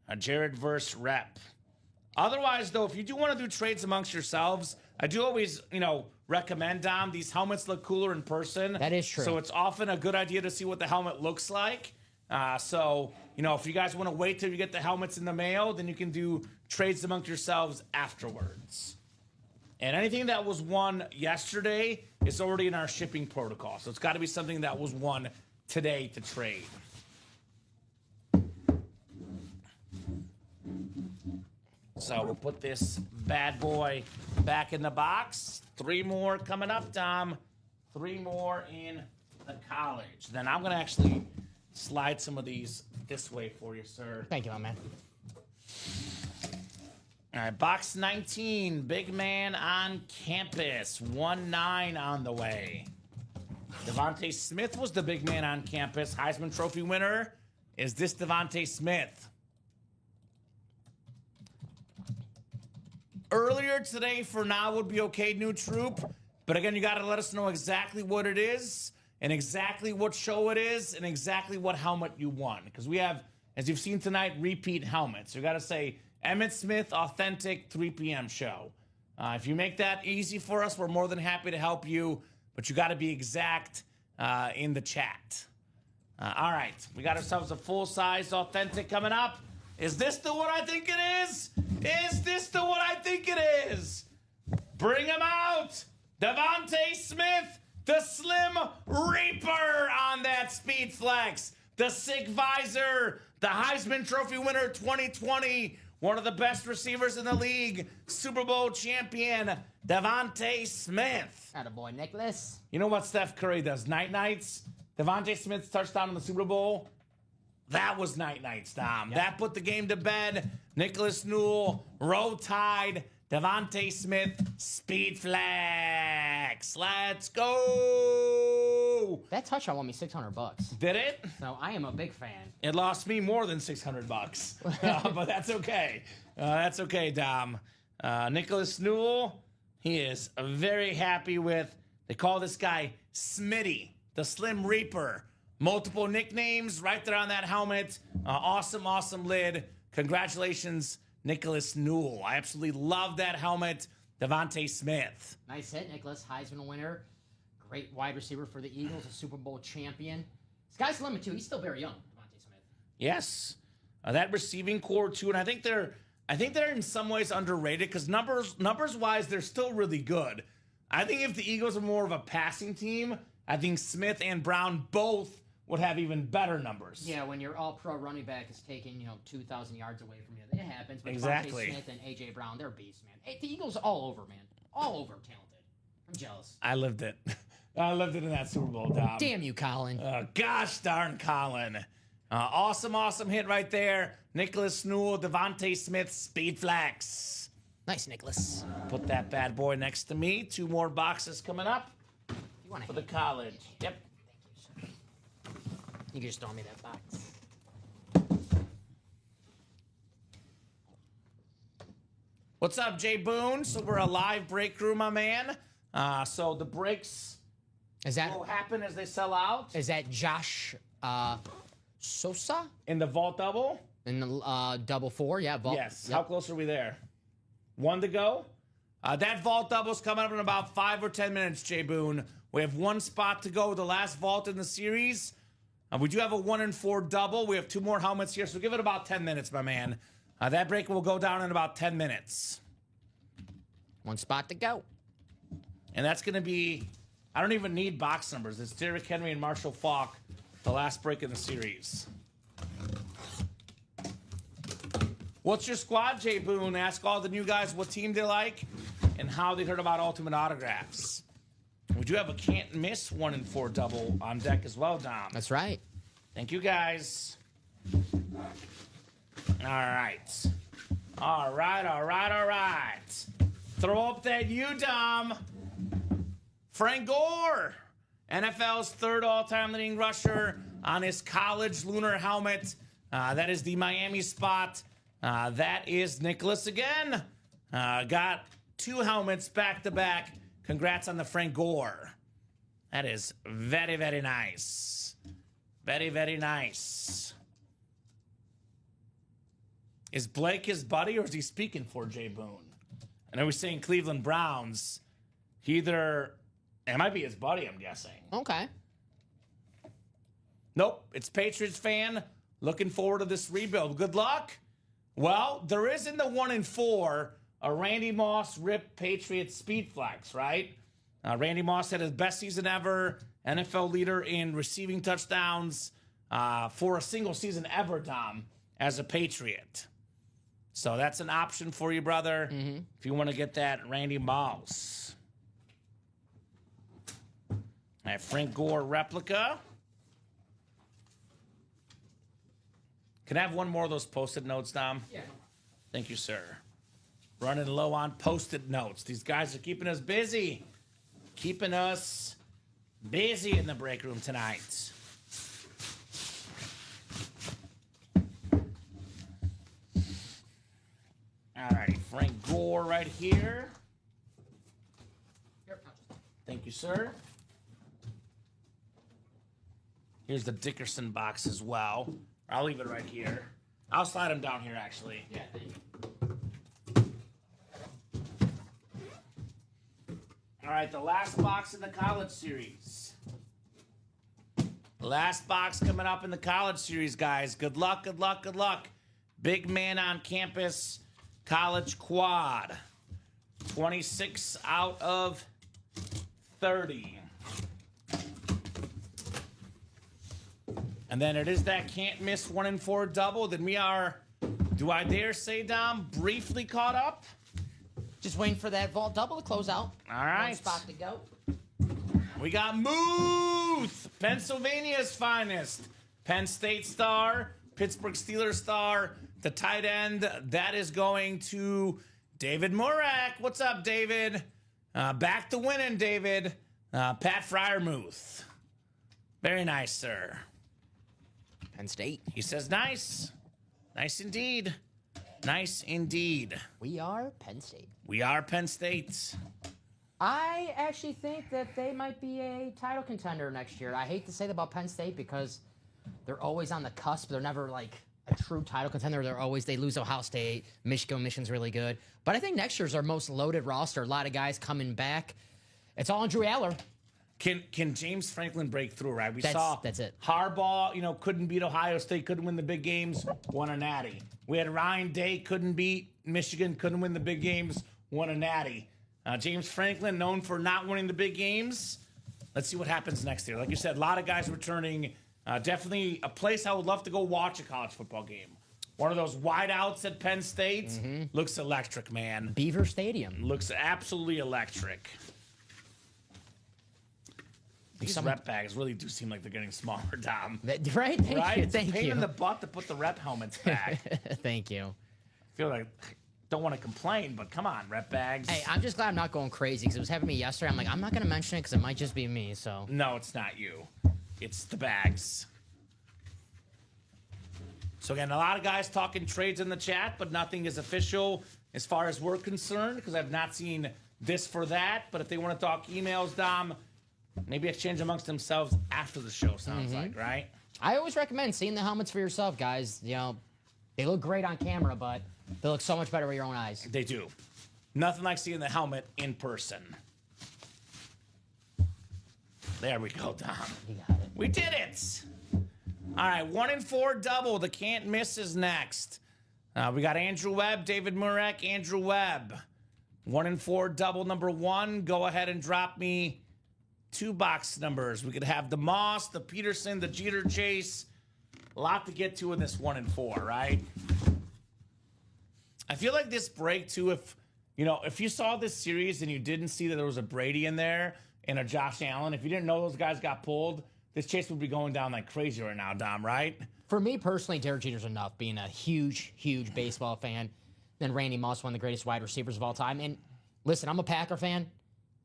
A Jared Verse rep. Otherwise, though, if you do want to do trades amongst yourselves, I do always, recommend, Dom, these helmets look cooler in person. That is true. So it's often a good idea to see what the helmet looks like. So, if you guys want to wait till you get the helmets in the mail, then you can do trades amongst yourselves afterwards. And anything that was won yesterday is already in our shipping protocol. So it's got to be something that was won today to trade. So we'll put this bad boy back in the box. 3 more coming up, Dom. 3 more in the college. Then I'm going to actually slide some of these this way for you, sir. Thank you, my man. All right, box 19, big man on campus. 1-9 on the way. Devontae Smith was the big man on campus. Heisman Trophy winner. Is this Devontae Smith? Earlier today, for now, would be okay, new troop. But again, you got to let us know exactly what it is, and exactly what show it is, and exactly what helmet you won. Because we have, as you've seen tonight, repeat helmets. You got to say Emmitt Smith Authentic 3 p.m. show. If you make that easy for us, we're more than happy to help you. But you got to be exact in the chat. All right, we got ourselves a full-size Authentic coming up. Is this the one I think it is? Is this the one I think it is? Bring him out! Devontae Smith, the Slim Reaper on that speed flex. The sick visor, the Heisman Trophy winner 2020, one of the best receivers in the league, Super Bowl champion, Devontae Smith. Attaboy, Nicholas. You know what Steph Curry does? Night-nights? Devontae Smith's touchdown in the Super Bowl? That was night-nights, Dom. Yep. That put the game to bed. Nicholas Newell, row tide. Devontae Smith, speed flex. Let's go. That touchdown won me $600. Did it? So I am a big fan. It lost me more than $600. But that's okay. That's okay, Dom. Nicholas Newell, he is very happy with, they call this guy Smitty, the Slim Reaper. Multiple nicknames right there on that helmet. Awesome, awesome lid. Congratulations, Nicholas Newell. I absolutely love that helmet. Devontae Smith. Nice hit, Nicholas. Heisman winner. Great wide receiver for the Eagles, a Super Bowl champion. Sky's the limit, too. He's still very young, Devontae Smith. Yes. That receiving core, too. And I think they're in some ways underrated because numbers-wise, they're still really good. I think if the Eagles are more of a passing team, I think Smith and Brown both would have even better numbers. Yeah, when your all-pro running back is taking, 2,000 yards away from you, it happens. But Exactly. Devontae Smith and A.J. Brown, they're beasts, man. Hey, the Eagles all over, man. All over talented. I'm jealous. I lived it. I lived it in that Super Bowl, Dom. Damn you, Colin. Gosh darn Colin. Awesome, awesome hit right there. Nicholas Newell, Devontae Smith, speed flex. Nice, Nicholas. Put that bad boy next to me. 2 more boxes coming up You want for the college. Yep. Thank you, sir. You can just throw me that box. What's up, Jay Boone? So we're a live break room, my man. So the breaks Is that will happen as they sell out Josh Sosa in the vault double. in the double 4? Yeah, vault. Yes. Yep. How close are we there? 1 to go. That vault double's coming up in about 5 or 10 minutes, Jay Boone. We have one spot to go, the last vault in the series. We do have a 1 in 4 double. We have 2 more helmets here, so give it about 10 minutes, my man. That break will go down in about 10 minutes. One spot to go. And that's going to be, I don't even need box numbers. It's Derrick Henry and Marshall Faulk, the last break in the series. What's your squad, Jay Boone? Ask all the new guys what team they like and how they heard about Ultimate Autographs. We do have a can't miss 1 in 4 double on deck as well, Dom. That's right. Thank you, guys. All right. All right. Throw up that U, Dom. Frank Gore, NFL's 3rd all-time leading rusher on his college lunar helmet. That is the Miami spot. That is Nicholas again. Got 2 helmets back-to-back. Congrats on the Frank Gore. That is very, very nice. Very, very nice. Is Blake his buddy, or is he speaking for Jay Boone? I know he's saying Cleveland Browns. It might be his buddy, I'm guessing. Okay. Nope, it's Patriots fan. Looking forward to this rebuild. Good luck. Well, there is in the 1 in 4 a Randy Moss ripped Patriots speed flex, right? Randy Moss had his best season ever, NFL leader in receiving touchdowns for a single season ever, Dom, as a Patriot. So that's an option for you, brother, if you want to get that Randy Moss. All right, Frank Gore replica. Can I have one more of those Post-it notes, Dom? Yeah. Thank you, sir. Running low on Post-it notes. These guys are keeping us busy. Keeping us busy in the break room tonight. All righty, Frank Gore right here. Thank you, sir. Here's the Dickerson box as well. I'll leave it right here. I'll slide him down here, actually. Yeah, thank you. All right, the last box in the college series. Last box coming up in the college series, guys. Good luck, good luck, good luck. Big man on campus, college quad. 26 out of 30. And then it is that can't miss 1 in 4 double. Then we are, do I dare say, Dom, briefly caught up? Just waiting for that vault double to close out. All right. One spot to go. We got Muth, Pennsylvania's finest. Penn State star, Pittsburgh Steelers star, the tight end. That is going to David Murak. What's up, David? Back to winning, David. Pat Fryermuth. Very nice, sir. Penn State. He says nice. Nice indeed. Nice indeed. We are Penn State. We are Penn State. I actually think that they might be a title contender next year. I hate to say that about Penn State because they're always on the cusp. They're never like a true title contender. They lose Ohio State. Michigan's really good. But I think next year's our most loaded roster. A lot of guys coming back. It's all on Drew Aller. Can James Franklin break through, right? That's it. Harbaugh, couldn't beat Ohio State, couldn't win the big games, won a natty. We had Ryan Day, couldn't beat Michigan, couldn't win the big games, won a natty. James Franklin, known for not winning the big games. Let's see what happens next year. Like you said, a lot of guys returning. Definitely a place I would love to go watch a college football game. One of those wideouts at Penn State. Looks electric, man. Beaver Stadium. Looks absolutely electric. These rep bags really do seem like they're getting smaller, Dom. Right? Thank you. It's a pain in the butt to put the rep helmets back. Thank you. I feel like don't want to complain, but come on, rep bags. Hey, I'm just glad I'm not going crazy because it was having me yesterday. I'm like, I'm not going to mention it because it might just be me. So no, it's not you. It's the bags. So again, a lot of guys talking trades in the chat, but nothing is official as far as we're concerned because I've not seen this for that. But if they want to talk emails, Dom, maybe exchange amongst themselves after the show, sounds like, right? I always recommend seeing the helmets for yourself, guys. They look great on camera, but they look so much better with your own eyes. They do. Nothing like seeing the helmet in person. There we go, Dom. You got it. We did it. All right, 1 in 4 double. The can't miss is next. We got Andrew Webb, David Murek, Andrew Webb. 1 in 4 double number 1. Go ahead and drop me 2 box numbers. We could have the Moss, the Peterson, the Jeter Chase. A lot to get to in this 1 in 4, right? I feel like this break too, if you saw this series and you didn't see that there was a Brady in there and a Josh Allen, if you didn't know those guys got pulled, this chase would be going down like crazy right now, Dom, right? For me personally, Derek Jeter's enough, being a huge baseball fan. Then Randy Moss, one of the greatest wide receivers of all time. And listen, I'm a Packer fan.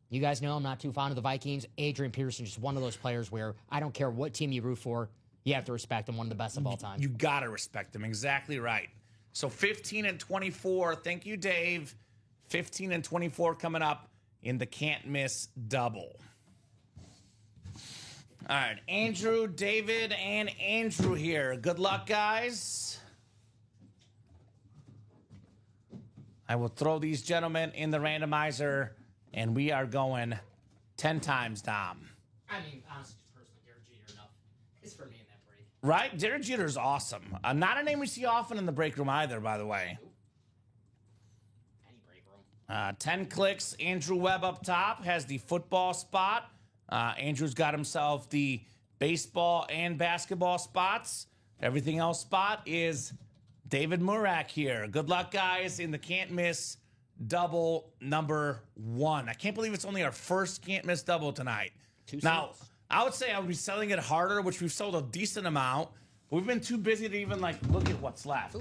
You guys know I'm not too fond of the Vikings. Adrian Peterson, just one of those players where I don't care what team you root for, you have to respect him, one of the best of all time. You got to respect him. Exactly right. So 15 and 24. Thank you, Dave. 15 and 24 coming up in the can't miss double. All right, Andrew, David, and Andrew here. Good luck, guys. I will throw these gentlemen in the randomizer, and we are going 10 times, Dom. I mean, honestly, personally, Derek Jeter enough is for me in that break. Right? Derek Jeter's awesome. Not a name we see often in the break room either, by the way. Any break room. 10 clicks. Andrew Webb up top has the football spot. Andrew's got himself the baseball and basketball spots. Everything else spot is David Murek here. Good luck, guys, in the can't miss double number 1. I can't believe it's only our first can't miss double tonight. Now, I would say I would be selling it harder, which we've sold a decent amount. But we've been too busy to even look at what's left.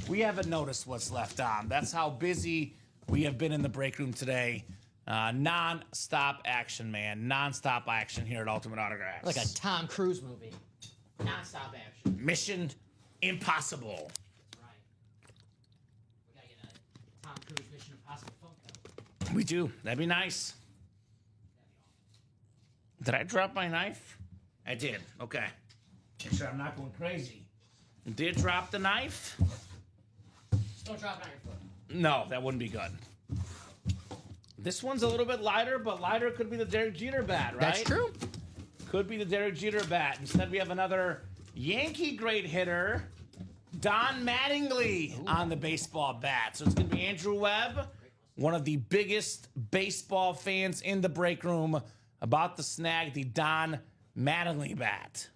We haven't noticed what's left on. That's how busy we have been in the break room today. Non-stop action, man. Non-stop action here at Ultimate Autographs. Like a Tom Cruise movie. Non-stop action. Mission Impossible. Right. We gotta get a Tom Cruise Mission Impossible Funko. We do. That'd be nice. Did I drop my knife? I did. Okay. Make sure I'm not going crazy. Did drop the knife? Just don't drop it on your foot. No, that wouldn't be good. This one's a little bit lighter, but lighter could be the Derek Jeter bat, right? That's true. Could be the Derek Jeter bat. Instead, we have another Yankee great hitter, Don Mattingly, on the baseball bat. So it's going to be Andrew Webb, one of the biggest baseball fans in the break room, about to snag the Don Mattingly bat.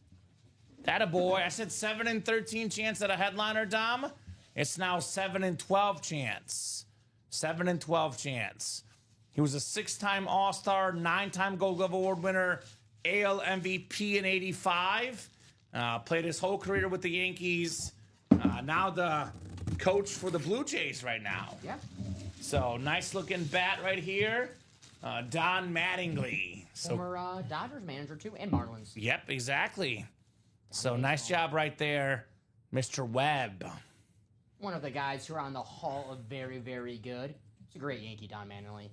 That a boy. I said 7 in 13 chance at a headliner, Dom. It's now 7 in 12 chance. 7 in 12 chance. He was a 6-time All-Star, 9-time Gold Glove Award winner, AL MVP in '85. Played his whole career with the Yankees. Now the coach for the Blue Jays right now. Yeah. So nice looking bat right here. Don Mattingly. So, Former Dodgers manager, too, and Marlins. yep, exactly. So nice job right there, Mr. Webb. One of the guys who are on the Hall of Very, Very Good. It's a great Yankee, Don Mattingly.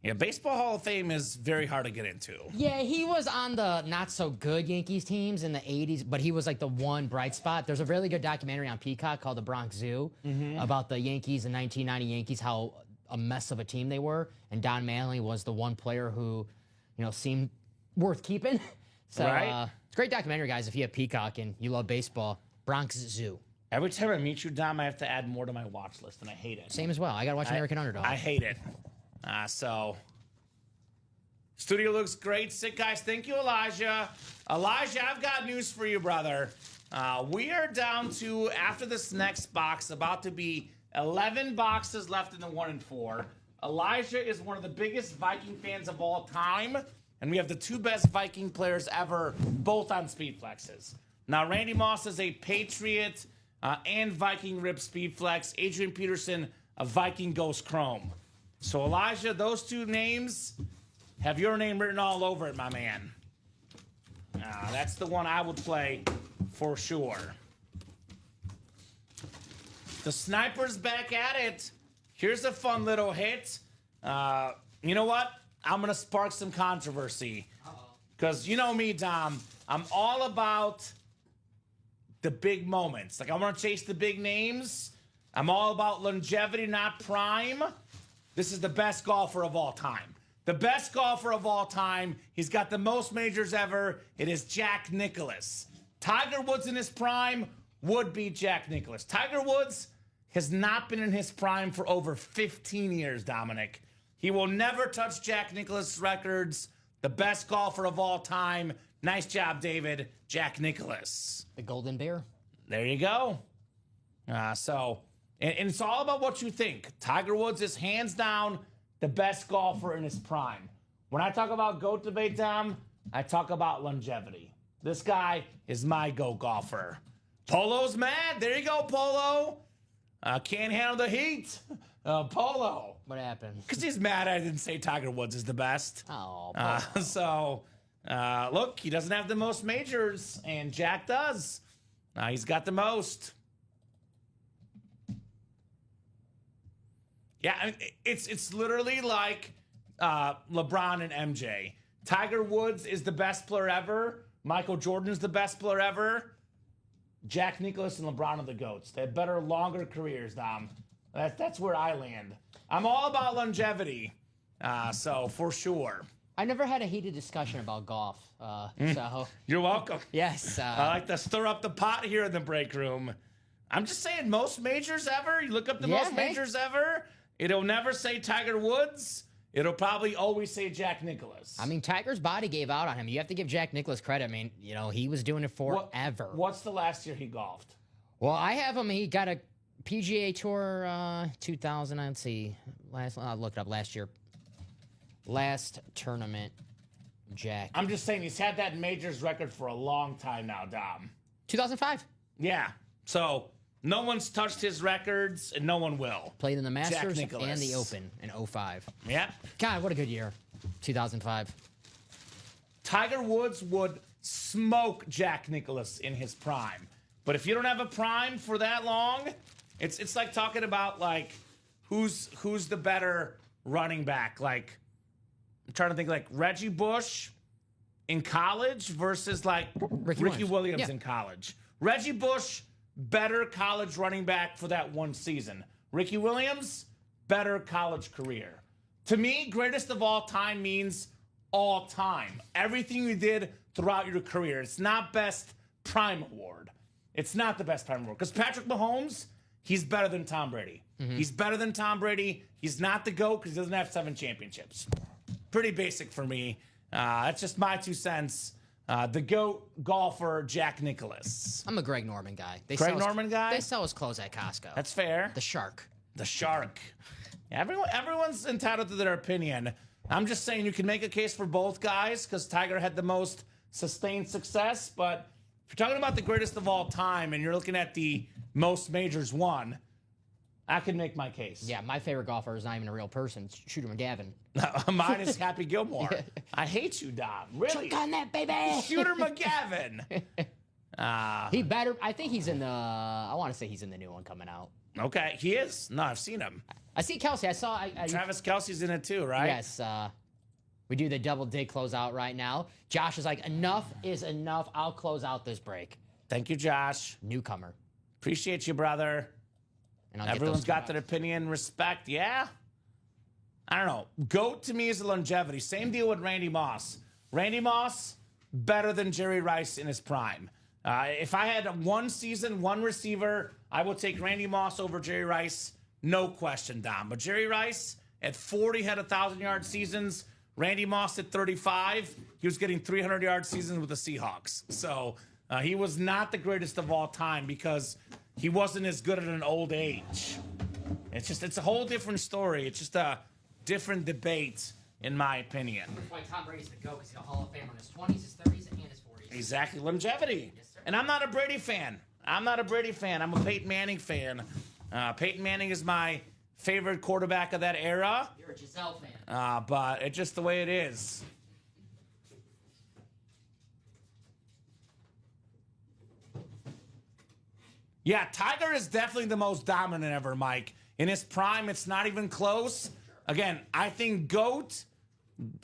Yeah, Baseball Hall of Fame is very hard to get into. Yeah, he was on the not-so-good Yankees teams in the 80s, but he was like the one bright spot. There's a really good documentary on Peacock called The Bronx Zoo about the Yankees, the 1990 Yankees, how a mess of a team they were, and Don Mattingly was the one player who, seemed worth keeping. So Right. it's a great documentary, guys, if you have Peacock and you love baseball. Bronx Zoo. Every time I meet you, Dom, I have to add more to my watch list, and I hate it. Same as well. I got to watch American Underdog. I hate it. So, studio looks great. Sick guys, thank you, Elijah. Elijah, I've got news for you, brother. We are down to, after this next box, about to be 11 boxes left in the 1 in 4. Elijah is one of the biggest Viking fans of all time, and we have the 2 best Viking players ever, both on speed flexes. Now, Randy Moss is a Patriot and Viking Rip speed flex. Adrian Peterson, a Viking Ghost Chrome. So, Elijah, those 2 names have your name written all over it, my man. That's the one I would play for sure. The Sniper's back at it. Here's a fun little hit. You know what? I'm going to spark some controversy. Because you know me, Dom. I'm all about the big moments. I want to chase the big names. I'm all about longevity, not prime. this is the best golfer of all time. The best golfer of all time. He's got the most majors ever. It is Jack Nicklaus. Tiger Woods in his prime would be Jack Nicklaus. Tiger Woods has not been in his prime for over 15 years, Dominic. He will never touch Jack Nicklaus' records. The best golfer of all time. Nice job, David. Jack Nicklaus. The Golden Bear. There you go. And it's all about what you think. Tiger Woods is hands down the best golfer in his prime. When I talk about GOAT debate, Dom, I talk about longevity. This guy is my GOAT golfer. Polo's mad. There you go, Polo. Can't handle the heat. Polo. What happened? Because he's mad I didn't say Tiger Woods is the best. Oh, Look, he doesn't have the most majors, and Jack does. He's got the most. Yeah, I mean, it's literally like LeBron and MJ. Tiger Woods is the best player ever. Michael Jordan is the best player ever. Jack Nicklaus and LeBron are the GOATs. They have better, longer careers, Dom. That's where I land. I'm all about longevity, so for sure. I never had a heated discussion about golf, so... You're welcome. Yes. I like to stir up the pot here in the break room. I'm just saying, most majors ever. You look up the most majors ever. It'll never say Tiger Woods. It'll probably always say Jack Nicklaus. I mean, Tiger's body gave out on him. You have to give Jack Nicklaus credit. I mean, he was doing it forever. What's the last year he golfed? Well, I have him. He got a PGA Tour 2000. Let's see. I'll look it up. Last year. Last tournament, Jack. I'm just saying he's had that majors record for a long time now, Dom. 2005. Yeah. So no one's touched his records, and no one will. Played in the Masters and the Open in 05. Yep. God, what a good year. 2005. Tiger Woods would smoke Jack Nicklaus in his prime. But if you don't have a prime for that long, it's like talking about like who's the better running back. Like I'm trying to think like Reggie Bush in college versus like Ricky Williams in college. Reggie Bush, better college running back for that one season. Ricky Williams, better college career. To me, greatest of all time means all time. Everything you did throughout your career. It's not best prime award. It's not the best prime award. Because Patrick Mahomes, he's better than Tom Brady. Mm-hmm. He's better than Tom Brady. He's not the GOAT because he doesn't have 7 championships. Pretty basic for me. That's just my 2 cents. The GOAT golfer, Jack Nicklaus. I'm a Greg Norman guy. Greg Norman guy? They sell his clothes at Costco. That's fair. The Shark. The Shark. Yeah, everyone's entitled to their opinion. I'm just saying you can make a case for both guys because Tiger had the most sustained success. But if you're talking about the greatest of all time and you're looking at the most majors won, I can make my case. Yeah, my favorite golfer is not even a real person. It's Shooter McGavin. Mine is Happy Gilmore. I hate you, Dom. Really? Choke on that, baby! Shooter McGavin. He better. I think he's in the. I want to say he's in the new one coming out. Okay, he is. No, I've seen him. I see Kelsey. I saw. Travis Kelce's in it too, right? Yes. We do the double dig closeout right now. Josh is like, enough is enough. I'll close out this break. Thank you, Josh. Newcomer. Appreciate you, brother. And everyone's got their opinion, respect. Yeah. I don't know. GOAT to me is the longevity. Same deal with Randy Moss. Randy Moss, better than Jerry Rice in his prime. If I had one season, one receiver, I would take Randy Moss over Jerry Rice. No question, Dom. But Jerry Rice at 40 had 1,000-yard seasons. Randy Moss at 35, he was getting 300-yard seasons with the Seahawks. So he was not the greatest of all time because he wasn't as good at an old age. It's a whole different story. It's just a different debate, in my opinion. That's why Tom Brady's the GOAT, because he's a Hall of Famer in his 20s, his 30s, and his 40s. Exactly. Longevity. Yes, sir. And I'm not a Brady fan. I'm a Peyton Manning fan. Peyton Manning is my favorite quarterback of that era. You're a Giselle fan. But it's just the way it is. Yeah, Tiger is definitely the most dominant ever, Mike. In his prime, it's not even close. Again, I think GOAT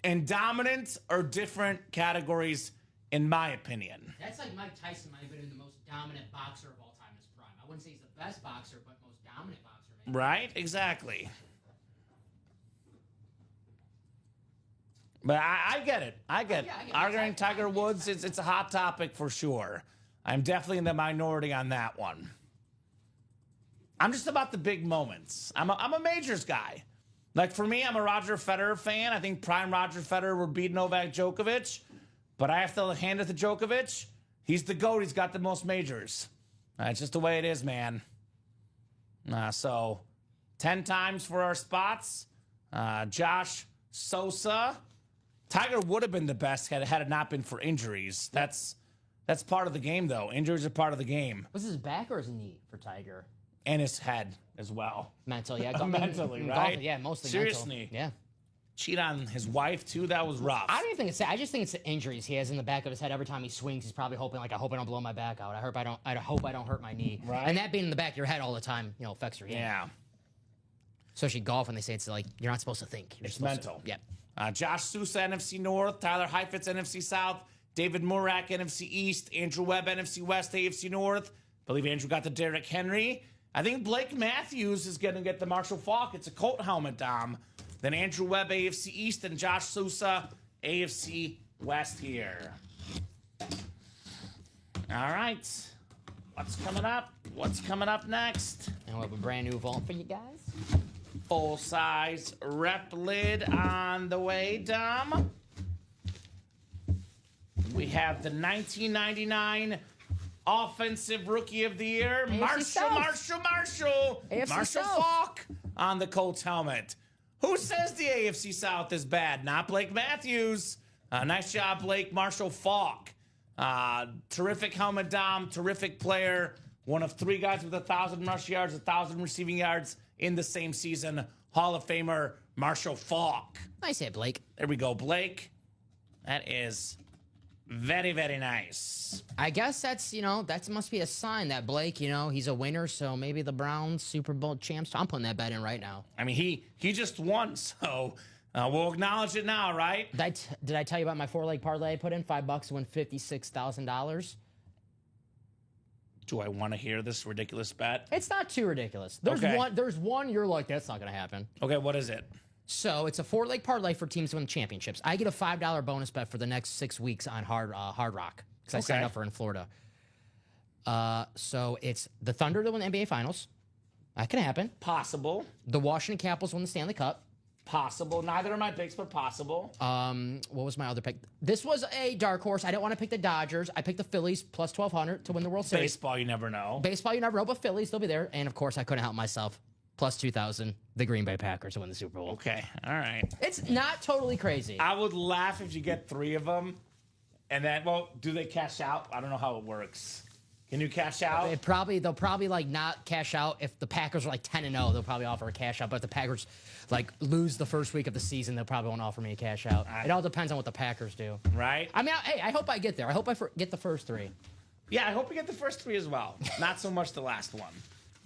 and dominant are different categories, in my opinion. That's like Mike Tyson might have been the most dominant boxer of all time in his prime. I wouldn't say he's the best boxer, but most dominant boxer. Maybe. Right? Exactly. But I get it. I get it. Yeah, I get it. Arguing Tiger Woods, it's a hot topic for sure. I'm definitely in the minority on that one. I'm just about the big moments. I'm a majors guy. Like, for me, I'm a Roger Federer fan. I think prime Roger Federer would beat Novak Djokovic. But I have to hand it to Djokovic. He's the GOAT. He's got the most majors. It's just the way it is, man. So, 10 times for our spots. Josh Sosa. Tiger would have been the best had it not been for injuries. That's part of the game, though. Injuries are part of the game. Was his back or his knee for Tiger? And his head as well. Mental, yeah. Mentally, golf, right? yeah, mostly Seriously. mental. Yeah. Cheat on his wife, too? That was rough. I don't even think it's that. I just think it's the injuries he has in the back of his head. Every time he swings, he's probably hoping, like, I hope I don't blow my back out. I hope I don't hurt my knee. Right. And that being in the back of your head all the time, affects your game. Yeah. Especially golf, when they say it's like, you're not supposed to think. You're It's supposed mental. To, yeah. Josh Sousa, NFC North. Tyler Heifetz, NFC South. David Murak, NFC East. Andrew Webb, NFC West, AFC North. I believe Andrew got the Derrick Henry. I think Blake Matthews is going to get the Marshall Faulk. It's a Colt helmet, Dom. Then Andrew Webb, AFC East, and Josh Sousa, AFC West here. All right. What's coming up? What's coming up next? And we'll have a brand new vault for you guys. Full-size rep lid on the way, Dom. We have the 1999 Offensive Rookie of the Year, AFC Marshall AFC South. Faulk on the Colts helmet. Who says the AFC South is bad? Not Blake Matthews. Nice job, Blake. Marshall Faulk. Terrific helmet, Dom. Terrific player. One of 3 guys with 1,000 rush yards, 1,000 receiving yards in the same season. Hall of Famer Marshall Faulk. Nice hit, Blake. There we go, Blake. That is very, very nice. I guess that must be a sign that Blake, he's a winner, so maybe the Browns Super Bowl champs. I'm putting that bet in right now. I mean, he just won, so we'll acknowledge it now, right? Did I tell you about my 4-leg parlay I put in? $5 to win $56,000. Do I want to hear this ridiculous bet? It's not too ridiculous. Okay. There's one you're like, that's not going to happen. Okay, what is it? So it's a 4-leg parlay for teams to win championships. I get a $5 bonus bet for the next 6 weeks on Hard Rock because I signed up for it in Florida. So it's the Thunder to win the NBA Finals. That can happen. Possible. The Washington Capitals win the Stanley Cup. Possible. Neither are my picks, but possible. What was my other pick? This was a dark horse. I didn't want to pick the Dodgers. I picked the Phillies plus 1,200 to win the World Series. Baseball, you never know. Baseball, you never know, but Phillies, they'll be there. And, of course, I couldn't help myself. Plus 2,000, the Green Bay Packers to win the Super Bowl. Okay, all right. It's not totally crazy. I would laugh if you get 3 of them, and then, do they cash out? I don't know how it works. Can you cash out? They'll probably like not cash out. If the Packers are like 10-0, they'll probably offer a cash out. But if the Packers like lose the first week of the season, they'll probably won't offer me a cash out. It all depends on what the Packers do. Right? I mean, I hope I get there. I hope I get the first 3. Yeah, I hope you get the first 3 as well. Not so much the last one.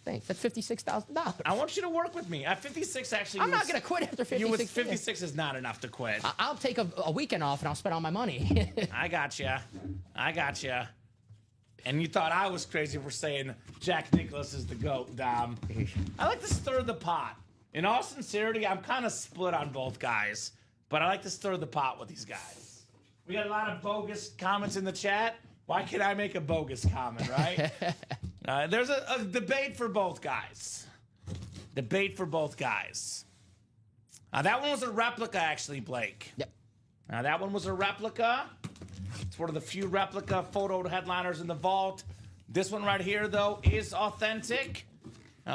Thanks. That's $56,000. I want you to work with me. At 56, actually, I'm not going to quit after 56. 56 is not enough to quit. I'll take a weekend off and I'll spend all my money. I gotcha. And you thought I was crazy for saying Jack Nicklaus is the GOAT, Dom. I like to stir the pot. In all sincerity, I'm kind of split on both guys, but I like to stir the pot with these guys. We got a lot of bogus comments in the chat. Why can't I make a bogus comment, right? There's a debate for both guys. That one was a replica, actually, Blake. Yep. That one was a replica. It's one of the few replica photo headliners in the vault. This one right here, though, is authentic.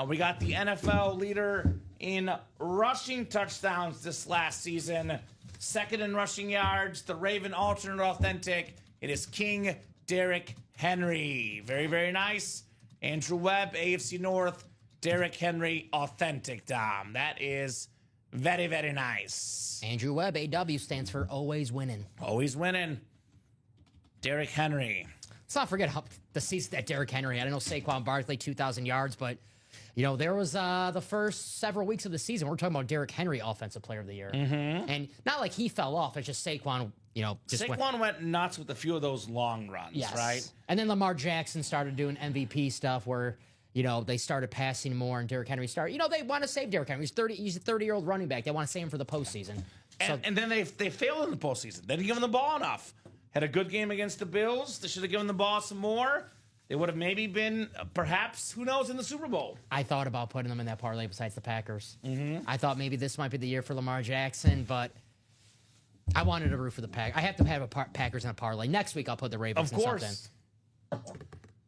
We got the NFL leader in rushing touchdowns this last season. Second in rushing yards. The Raven alternate authentic. It is King Derrick Henry. Very, very nice. Andrew Webb, AFC North. Derrick Henry, authentic, Dom. That is very, very nice. Andrew Webb, AW, stands for always winning. Always winning. Derrick Henry. Let's not forget the season that Derrick Henry had. I know Saquon Barkley, 2,000 yards, but, there was the first several weeks of the season. We're talking about Derrick Henry, Offensive Player of the Year. Mm-hmm. And not like he fell off. It's just Saquon, Saquon went nuts with a few of those long runs, right? And then Lamar Jackson started doing MVP stuff where, they started passing more and Derrick Henry started. They want to save Derrick Henry. He's a 30-year-old running back. They want to save him for the postseason. And then they failed in the postseason. They didn't give him the ball enough. Had a good game against the Bills. They should have given the ball some more. They would have maybe been, perhaps, who knows, in the Super Bowl. I thought about putting them in that parlay besides the Packers. Mm-hmm. I thought maybe this might be the year for Lamar Jackson, but I wanted to root for the Packers. I have to have a Packers in a parlay. Next week, I'll put the Ravens in something. Of course.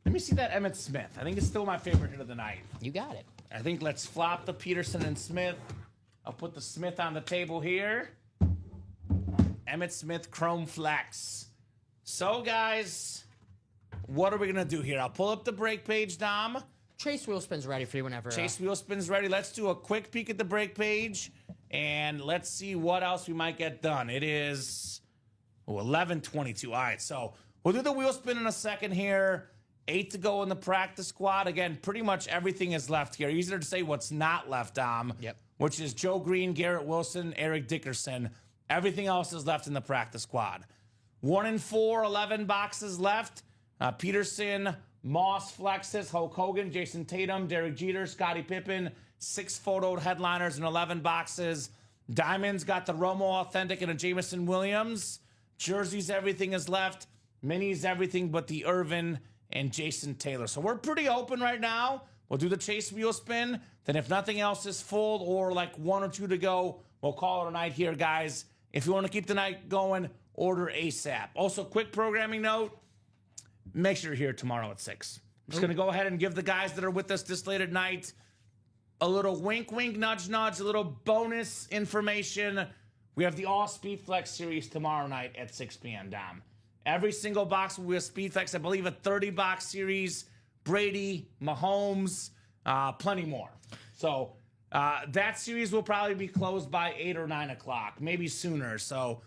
Let me see that Emmitt Smith. I think it's still my favorite hit of the night. You got it. I think let's flop the Peterson and Smith. I'll put the Smith on the table here. Emmitt Smith Chrome Flex. So, guys, what are we going to do here? I'll pull up the break page, Dom. Chase Wheelspin's ready for you whenever. Chase Wheelspin's ready. Let's do a quick peek at the break page, and let's see what else we might get done. It is 11:22. All right, so we'll do the Wheelspin in a second here. 8 to go in the practice squad. Again, pretty much everything is left here. Easier to say what's not left, Dom. Yep. Which is Joe Green, Garrett Wilson, Eric Dickerson. Everything else is left in the practice squad. 1 and 4, 11 boxes left. Peterson, Moss flexes, Hulk Hogan, Jason Tatum, Derek Jeter, Scottie Pippen. 6 photoed headliners in 11 boxes. Diamonds got the Romo Authentic and a Jameson Williams. Jerseys, everything is left. Minis, everything but the Irvin and Jason Taylor. So we're pretty open right now. We'll do the Chase Wheel Spin. Then if nothing else is full or like 1 or 2 to go, we'll call it a night here, guys. If you want to keep the night going, order ASAP. Also, quick programming note, make sure you're here tomorrow at 6. I'm just going to go ahead and give the guys that are with us this late at night a little wink, wink, nudge, nudge, a little bonus information. We have the All Speed Flex series tomorrow night at 6 p.m., Dom. Every single box will be a Speed Flex. I believe a 30-box series. Brady, Mahomes, plenty more. So that series will probably be closed by 8 or 9 o'clock, maybe sooner. So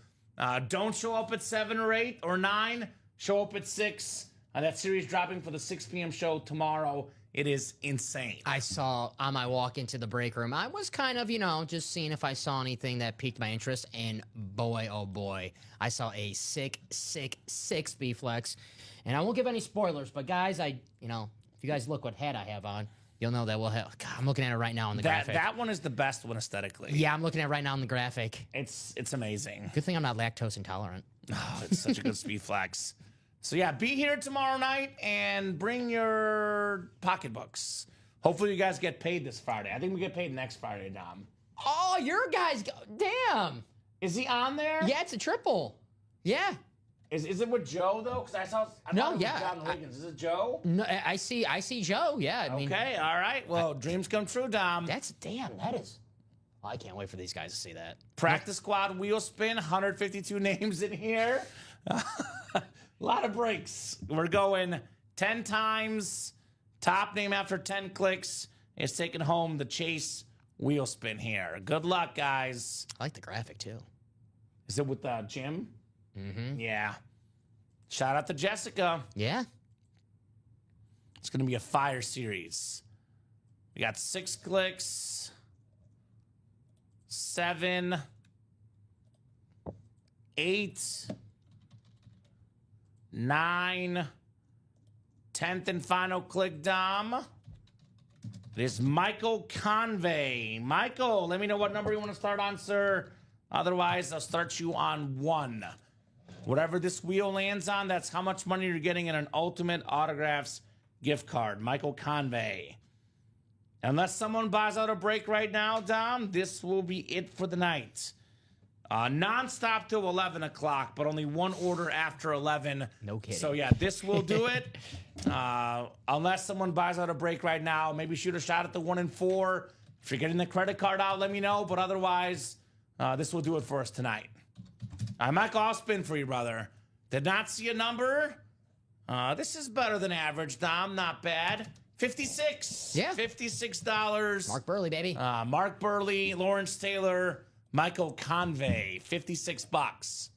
don't show up at 7 or 8 or 9. Show up at 6. That series dropping for the 6 p.m. show tomorrow. It is insane. I saw on my walk into the break room, I was kind of, just seeing if I saw anything that piqued my interest. And boy, oh boy, I saw a sick Speed Flex. And I won't give any spoilers, but guys, if you guys look what hat I have on, you'll know that we'll have. God, I'm looking at it right now on the graphic. That one is the best one aesthetically. Yeah, I'm looking at it right now on the graphic. It's amazing. Good thing I'm not lactose intolerant. Oh, it's such a good Speed Flex. So yeah, be here tomorrow night and bring your pocketbooks. Hopefully you guys get paid this Friday. I think we get paid next Friday, Dom. Oh, your guys, damn. Is he on there? Yeah, it's a triple. Yeah. Is it with Joe though? Because I thought it was John Higgins. Is it Joe? No, I see Joe. Yeah. I mean, okay, all right. Well, dreams come true, Dom. That is. I can't wait for these guys to see that. Practice squad wheel spin. 152 names in here. A lot of breaks. We're going 10 times. Top name after 10 clicks is taking home the Chase wheel spin here. Good luck, guys. I like the graphic too. Is it with Jim? Mm-hmm. Yeah. Shout out to Jessica. Yeah. It's going to be a fire series. We got 6 clicks, 7, 8, 9, 10th and final click, Dom. It is Michael Convey. Michael, let me know what number you want to start on, sir. Otherwise, I'll start you on 1. Whatever this wheel lands on, that's how much money you're getting in an Ultimate Autographs gift card. Michael Convey. Unless someone buys out a break right now, Dom, this will be it for the night. Non-stop till 11 o'clock, but only one order after 11. No kidding. So, yeah, this will do it. Unless someone buys out a break right now, maybe shoot a shot at the 1 and 4. If you're getting the credit card out, let me know. But otherwise, this will do it for us tonight. Michael, I'll spin for you, brother. Did not see a number. This is better than average, Dom. Not bad. 56. Yeah. $56. Mark Burley, baby. Mark Burley, Lawrence Taylor, Michael Convey. $56.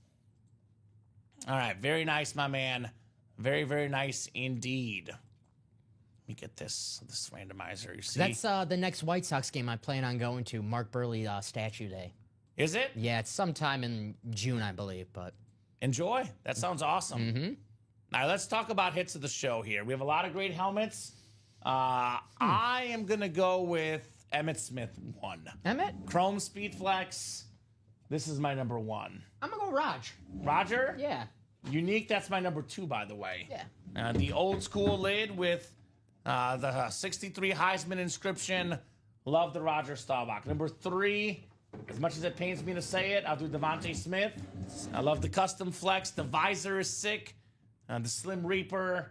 All right. Very nice, my man. Very, very nice indeed. Let me get this randomizer. You see? That's the next White Sox game I plan on going to, Mark Burley Statue Day. Is it? Yeah, it's sometime in June, I believe. But enjoy. That sounds awesome. Mm-hmm. Now, let's talk about hits of the show here. We have a lot of great helmets. I am going to go with Emmitt Smith 1. Emmitt? Chrome Speed Flex. This is my number 1. I'm gonna go Raj. Roger? Yeah. Unique, that's my number 2, by the way. Yeah. The old school lid with the 63 Heisman inscription. Love the Roger Staubach. Number 3, as much as it pains me to say it, I'll do Devontae Smith. I love the custom flex. The visor is sick. The Slim Reaper.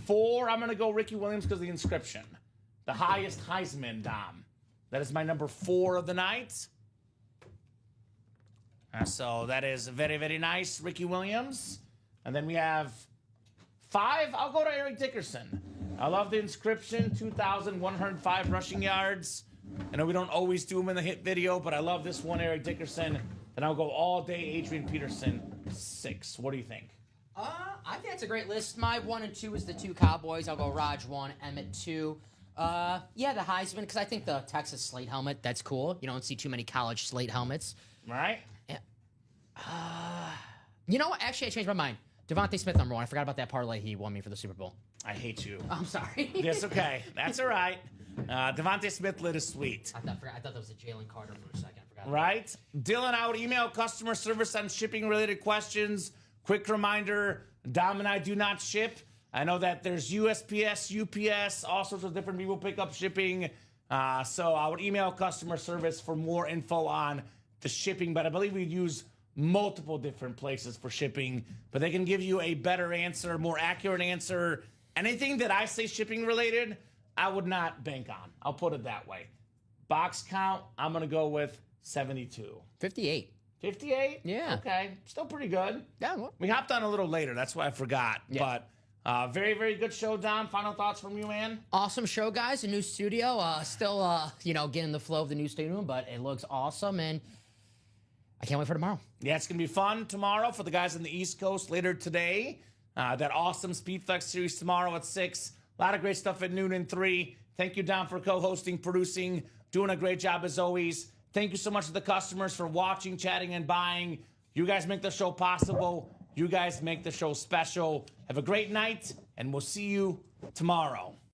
4, I'm going to go Ricky Williams because of the inscription. The highest Heisman, Dom. That is my number 4 of the night. So that is very, very nice, Ricky Williams. And then we have 5. I'll go to Eric Dickerson. I love the inscription, 2,105 rushing yards. I know we don't always do them in the hit video, but I love this one, Eric Dickerson. Then I'll go all day, Adrian Peterson, 6. What do you think? I think that's a great list. My 1 and 2 is the 2 Cowboys. I'll go Raj 1, Emmett 2. Yeah, the Heisman, because I think the Texas slate helmet, that's cool. You don't see too many college slate helmets. Right? Yeah. You know what? Actually, I changed my mind. Devontae Smith, number 1. I forgot about that parlay he won me for the Super Bowl. I hate you. I'm sorry. That's okay. That's all right. Devontae Smith lid is sweet. I thought that was a Jalen Carter for a second. I forgot. Right? Dylan, I would email customer service on shipping-related questions. Quick reminder, Dom and I do not ship. I know that there's USPS, UPS, all sorts of different people pick up shipping. So I would email customer service for more info on the shipping, but I believe we'd use multiple different places for shipping, but they can give you a better answer, more accurate answer. Anything that I say shipping related, I would not bank on. I'll put it that way. Box count, I'm going to go with 72. 58. 58? Yeah. Okay. Still pretty good. Yeah. Well, We hopped on a little later. That's why I forgot. Yeah. But very, very good show, Dom. Final thoughts from you, man? awesome show, guys. A new studio. Still, getting the flow of the new studio, but it looks awesome, and I can't wait for tomorrow. Yeah, it's going to be fun tomorrow for the guys on the East Coast later today. That awesome Speed Flex series tomorrow at 6. A lot of great stuff at noon and 3. Thank you, Dom, for co-hosting, producing, doing a great job as always. Thank you so much to the customers for watching, chatting, and buying. You guys make the show possible. You guys make the show special. Have a great night, and we'll see you tomorrow.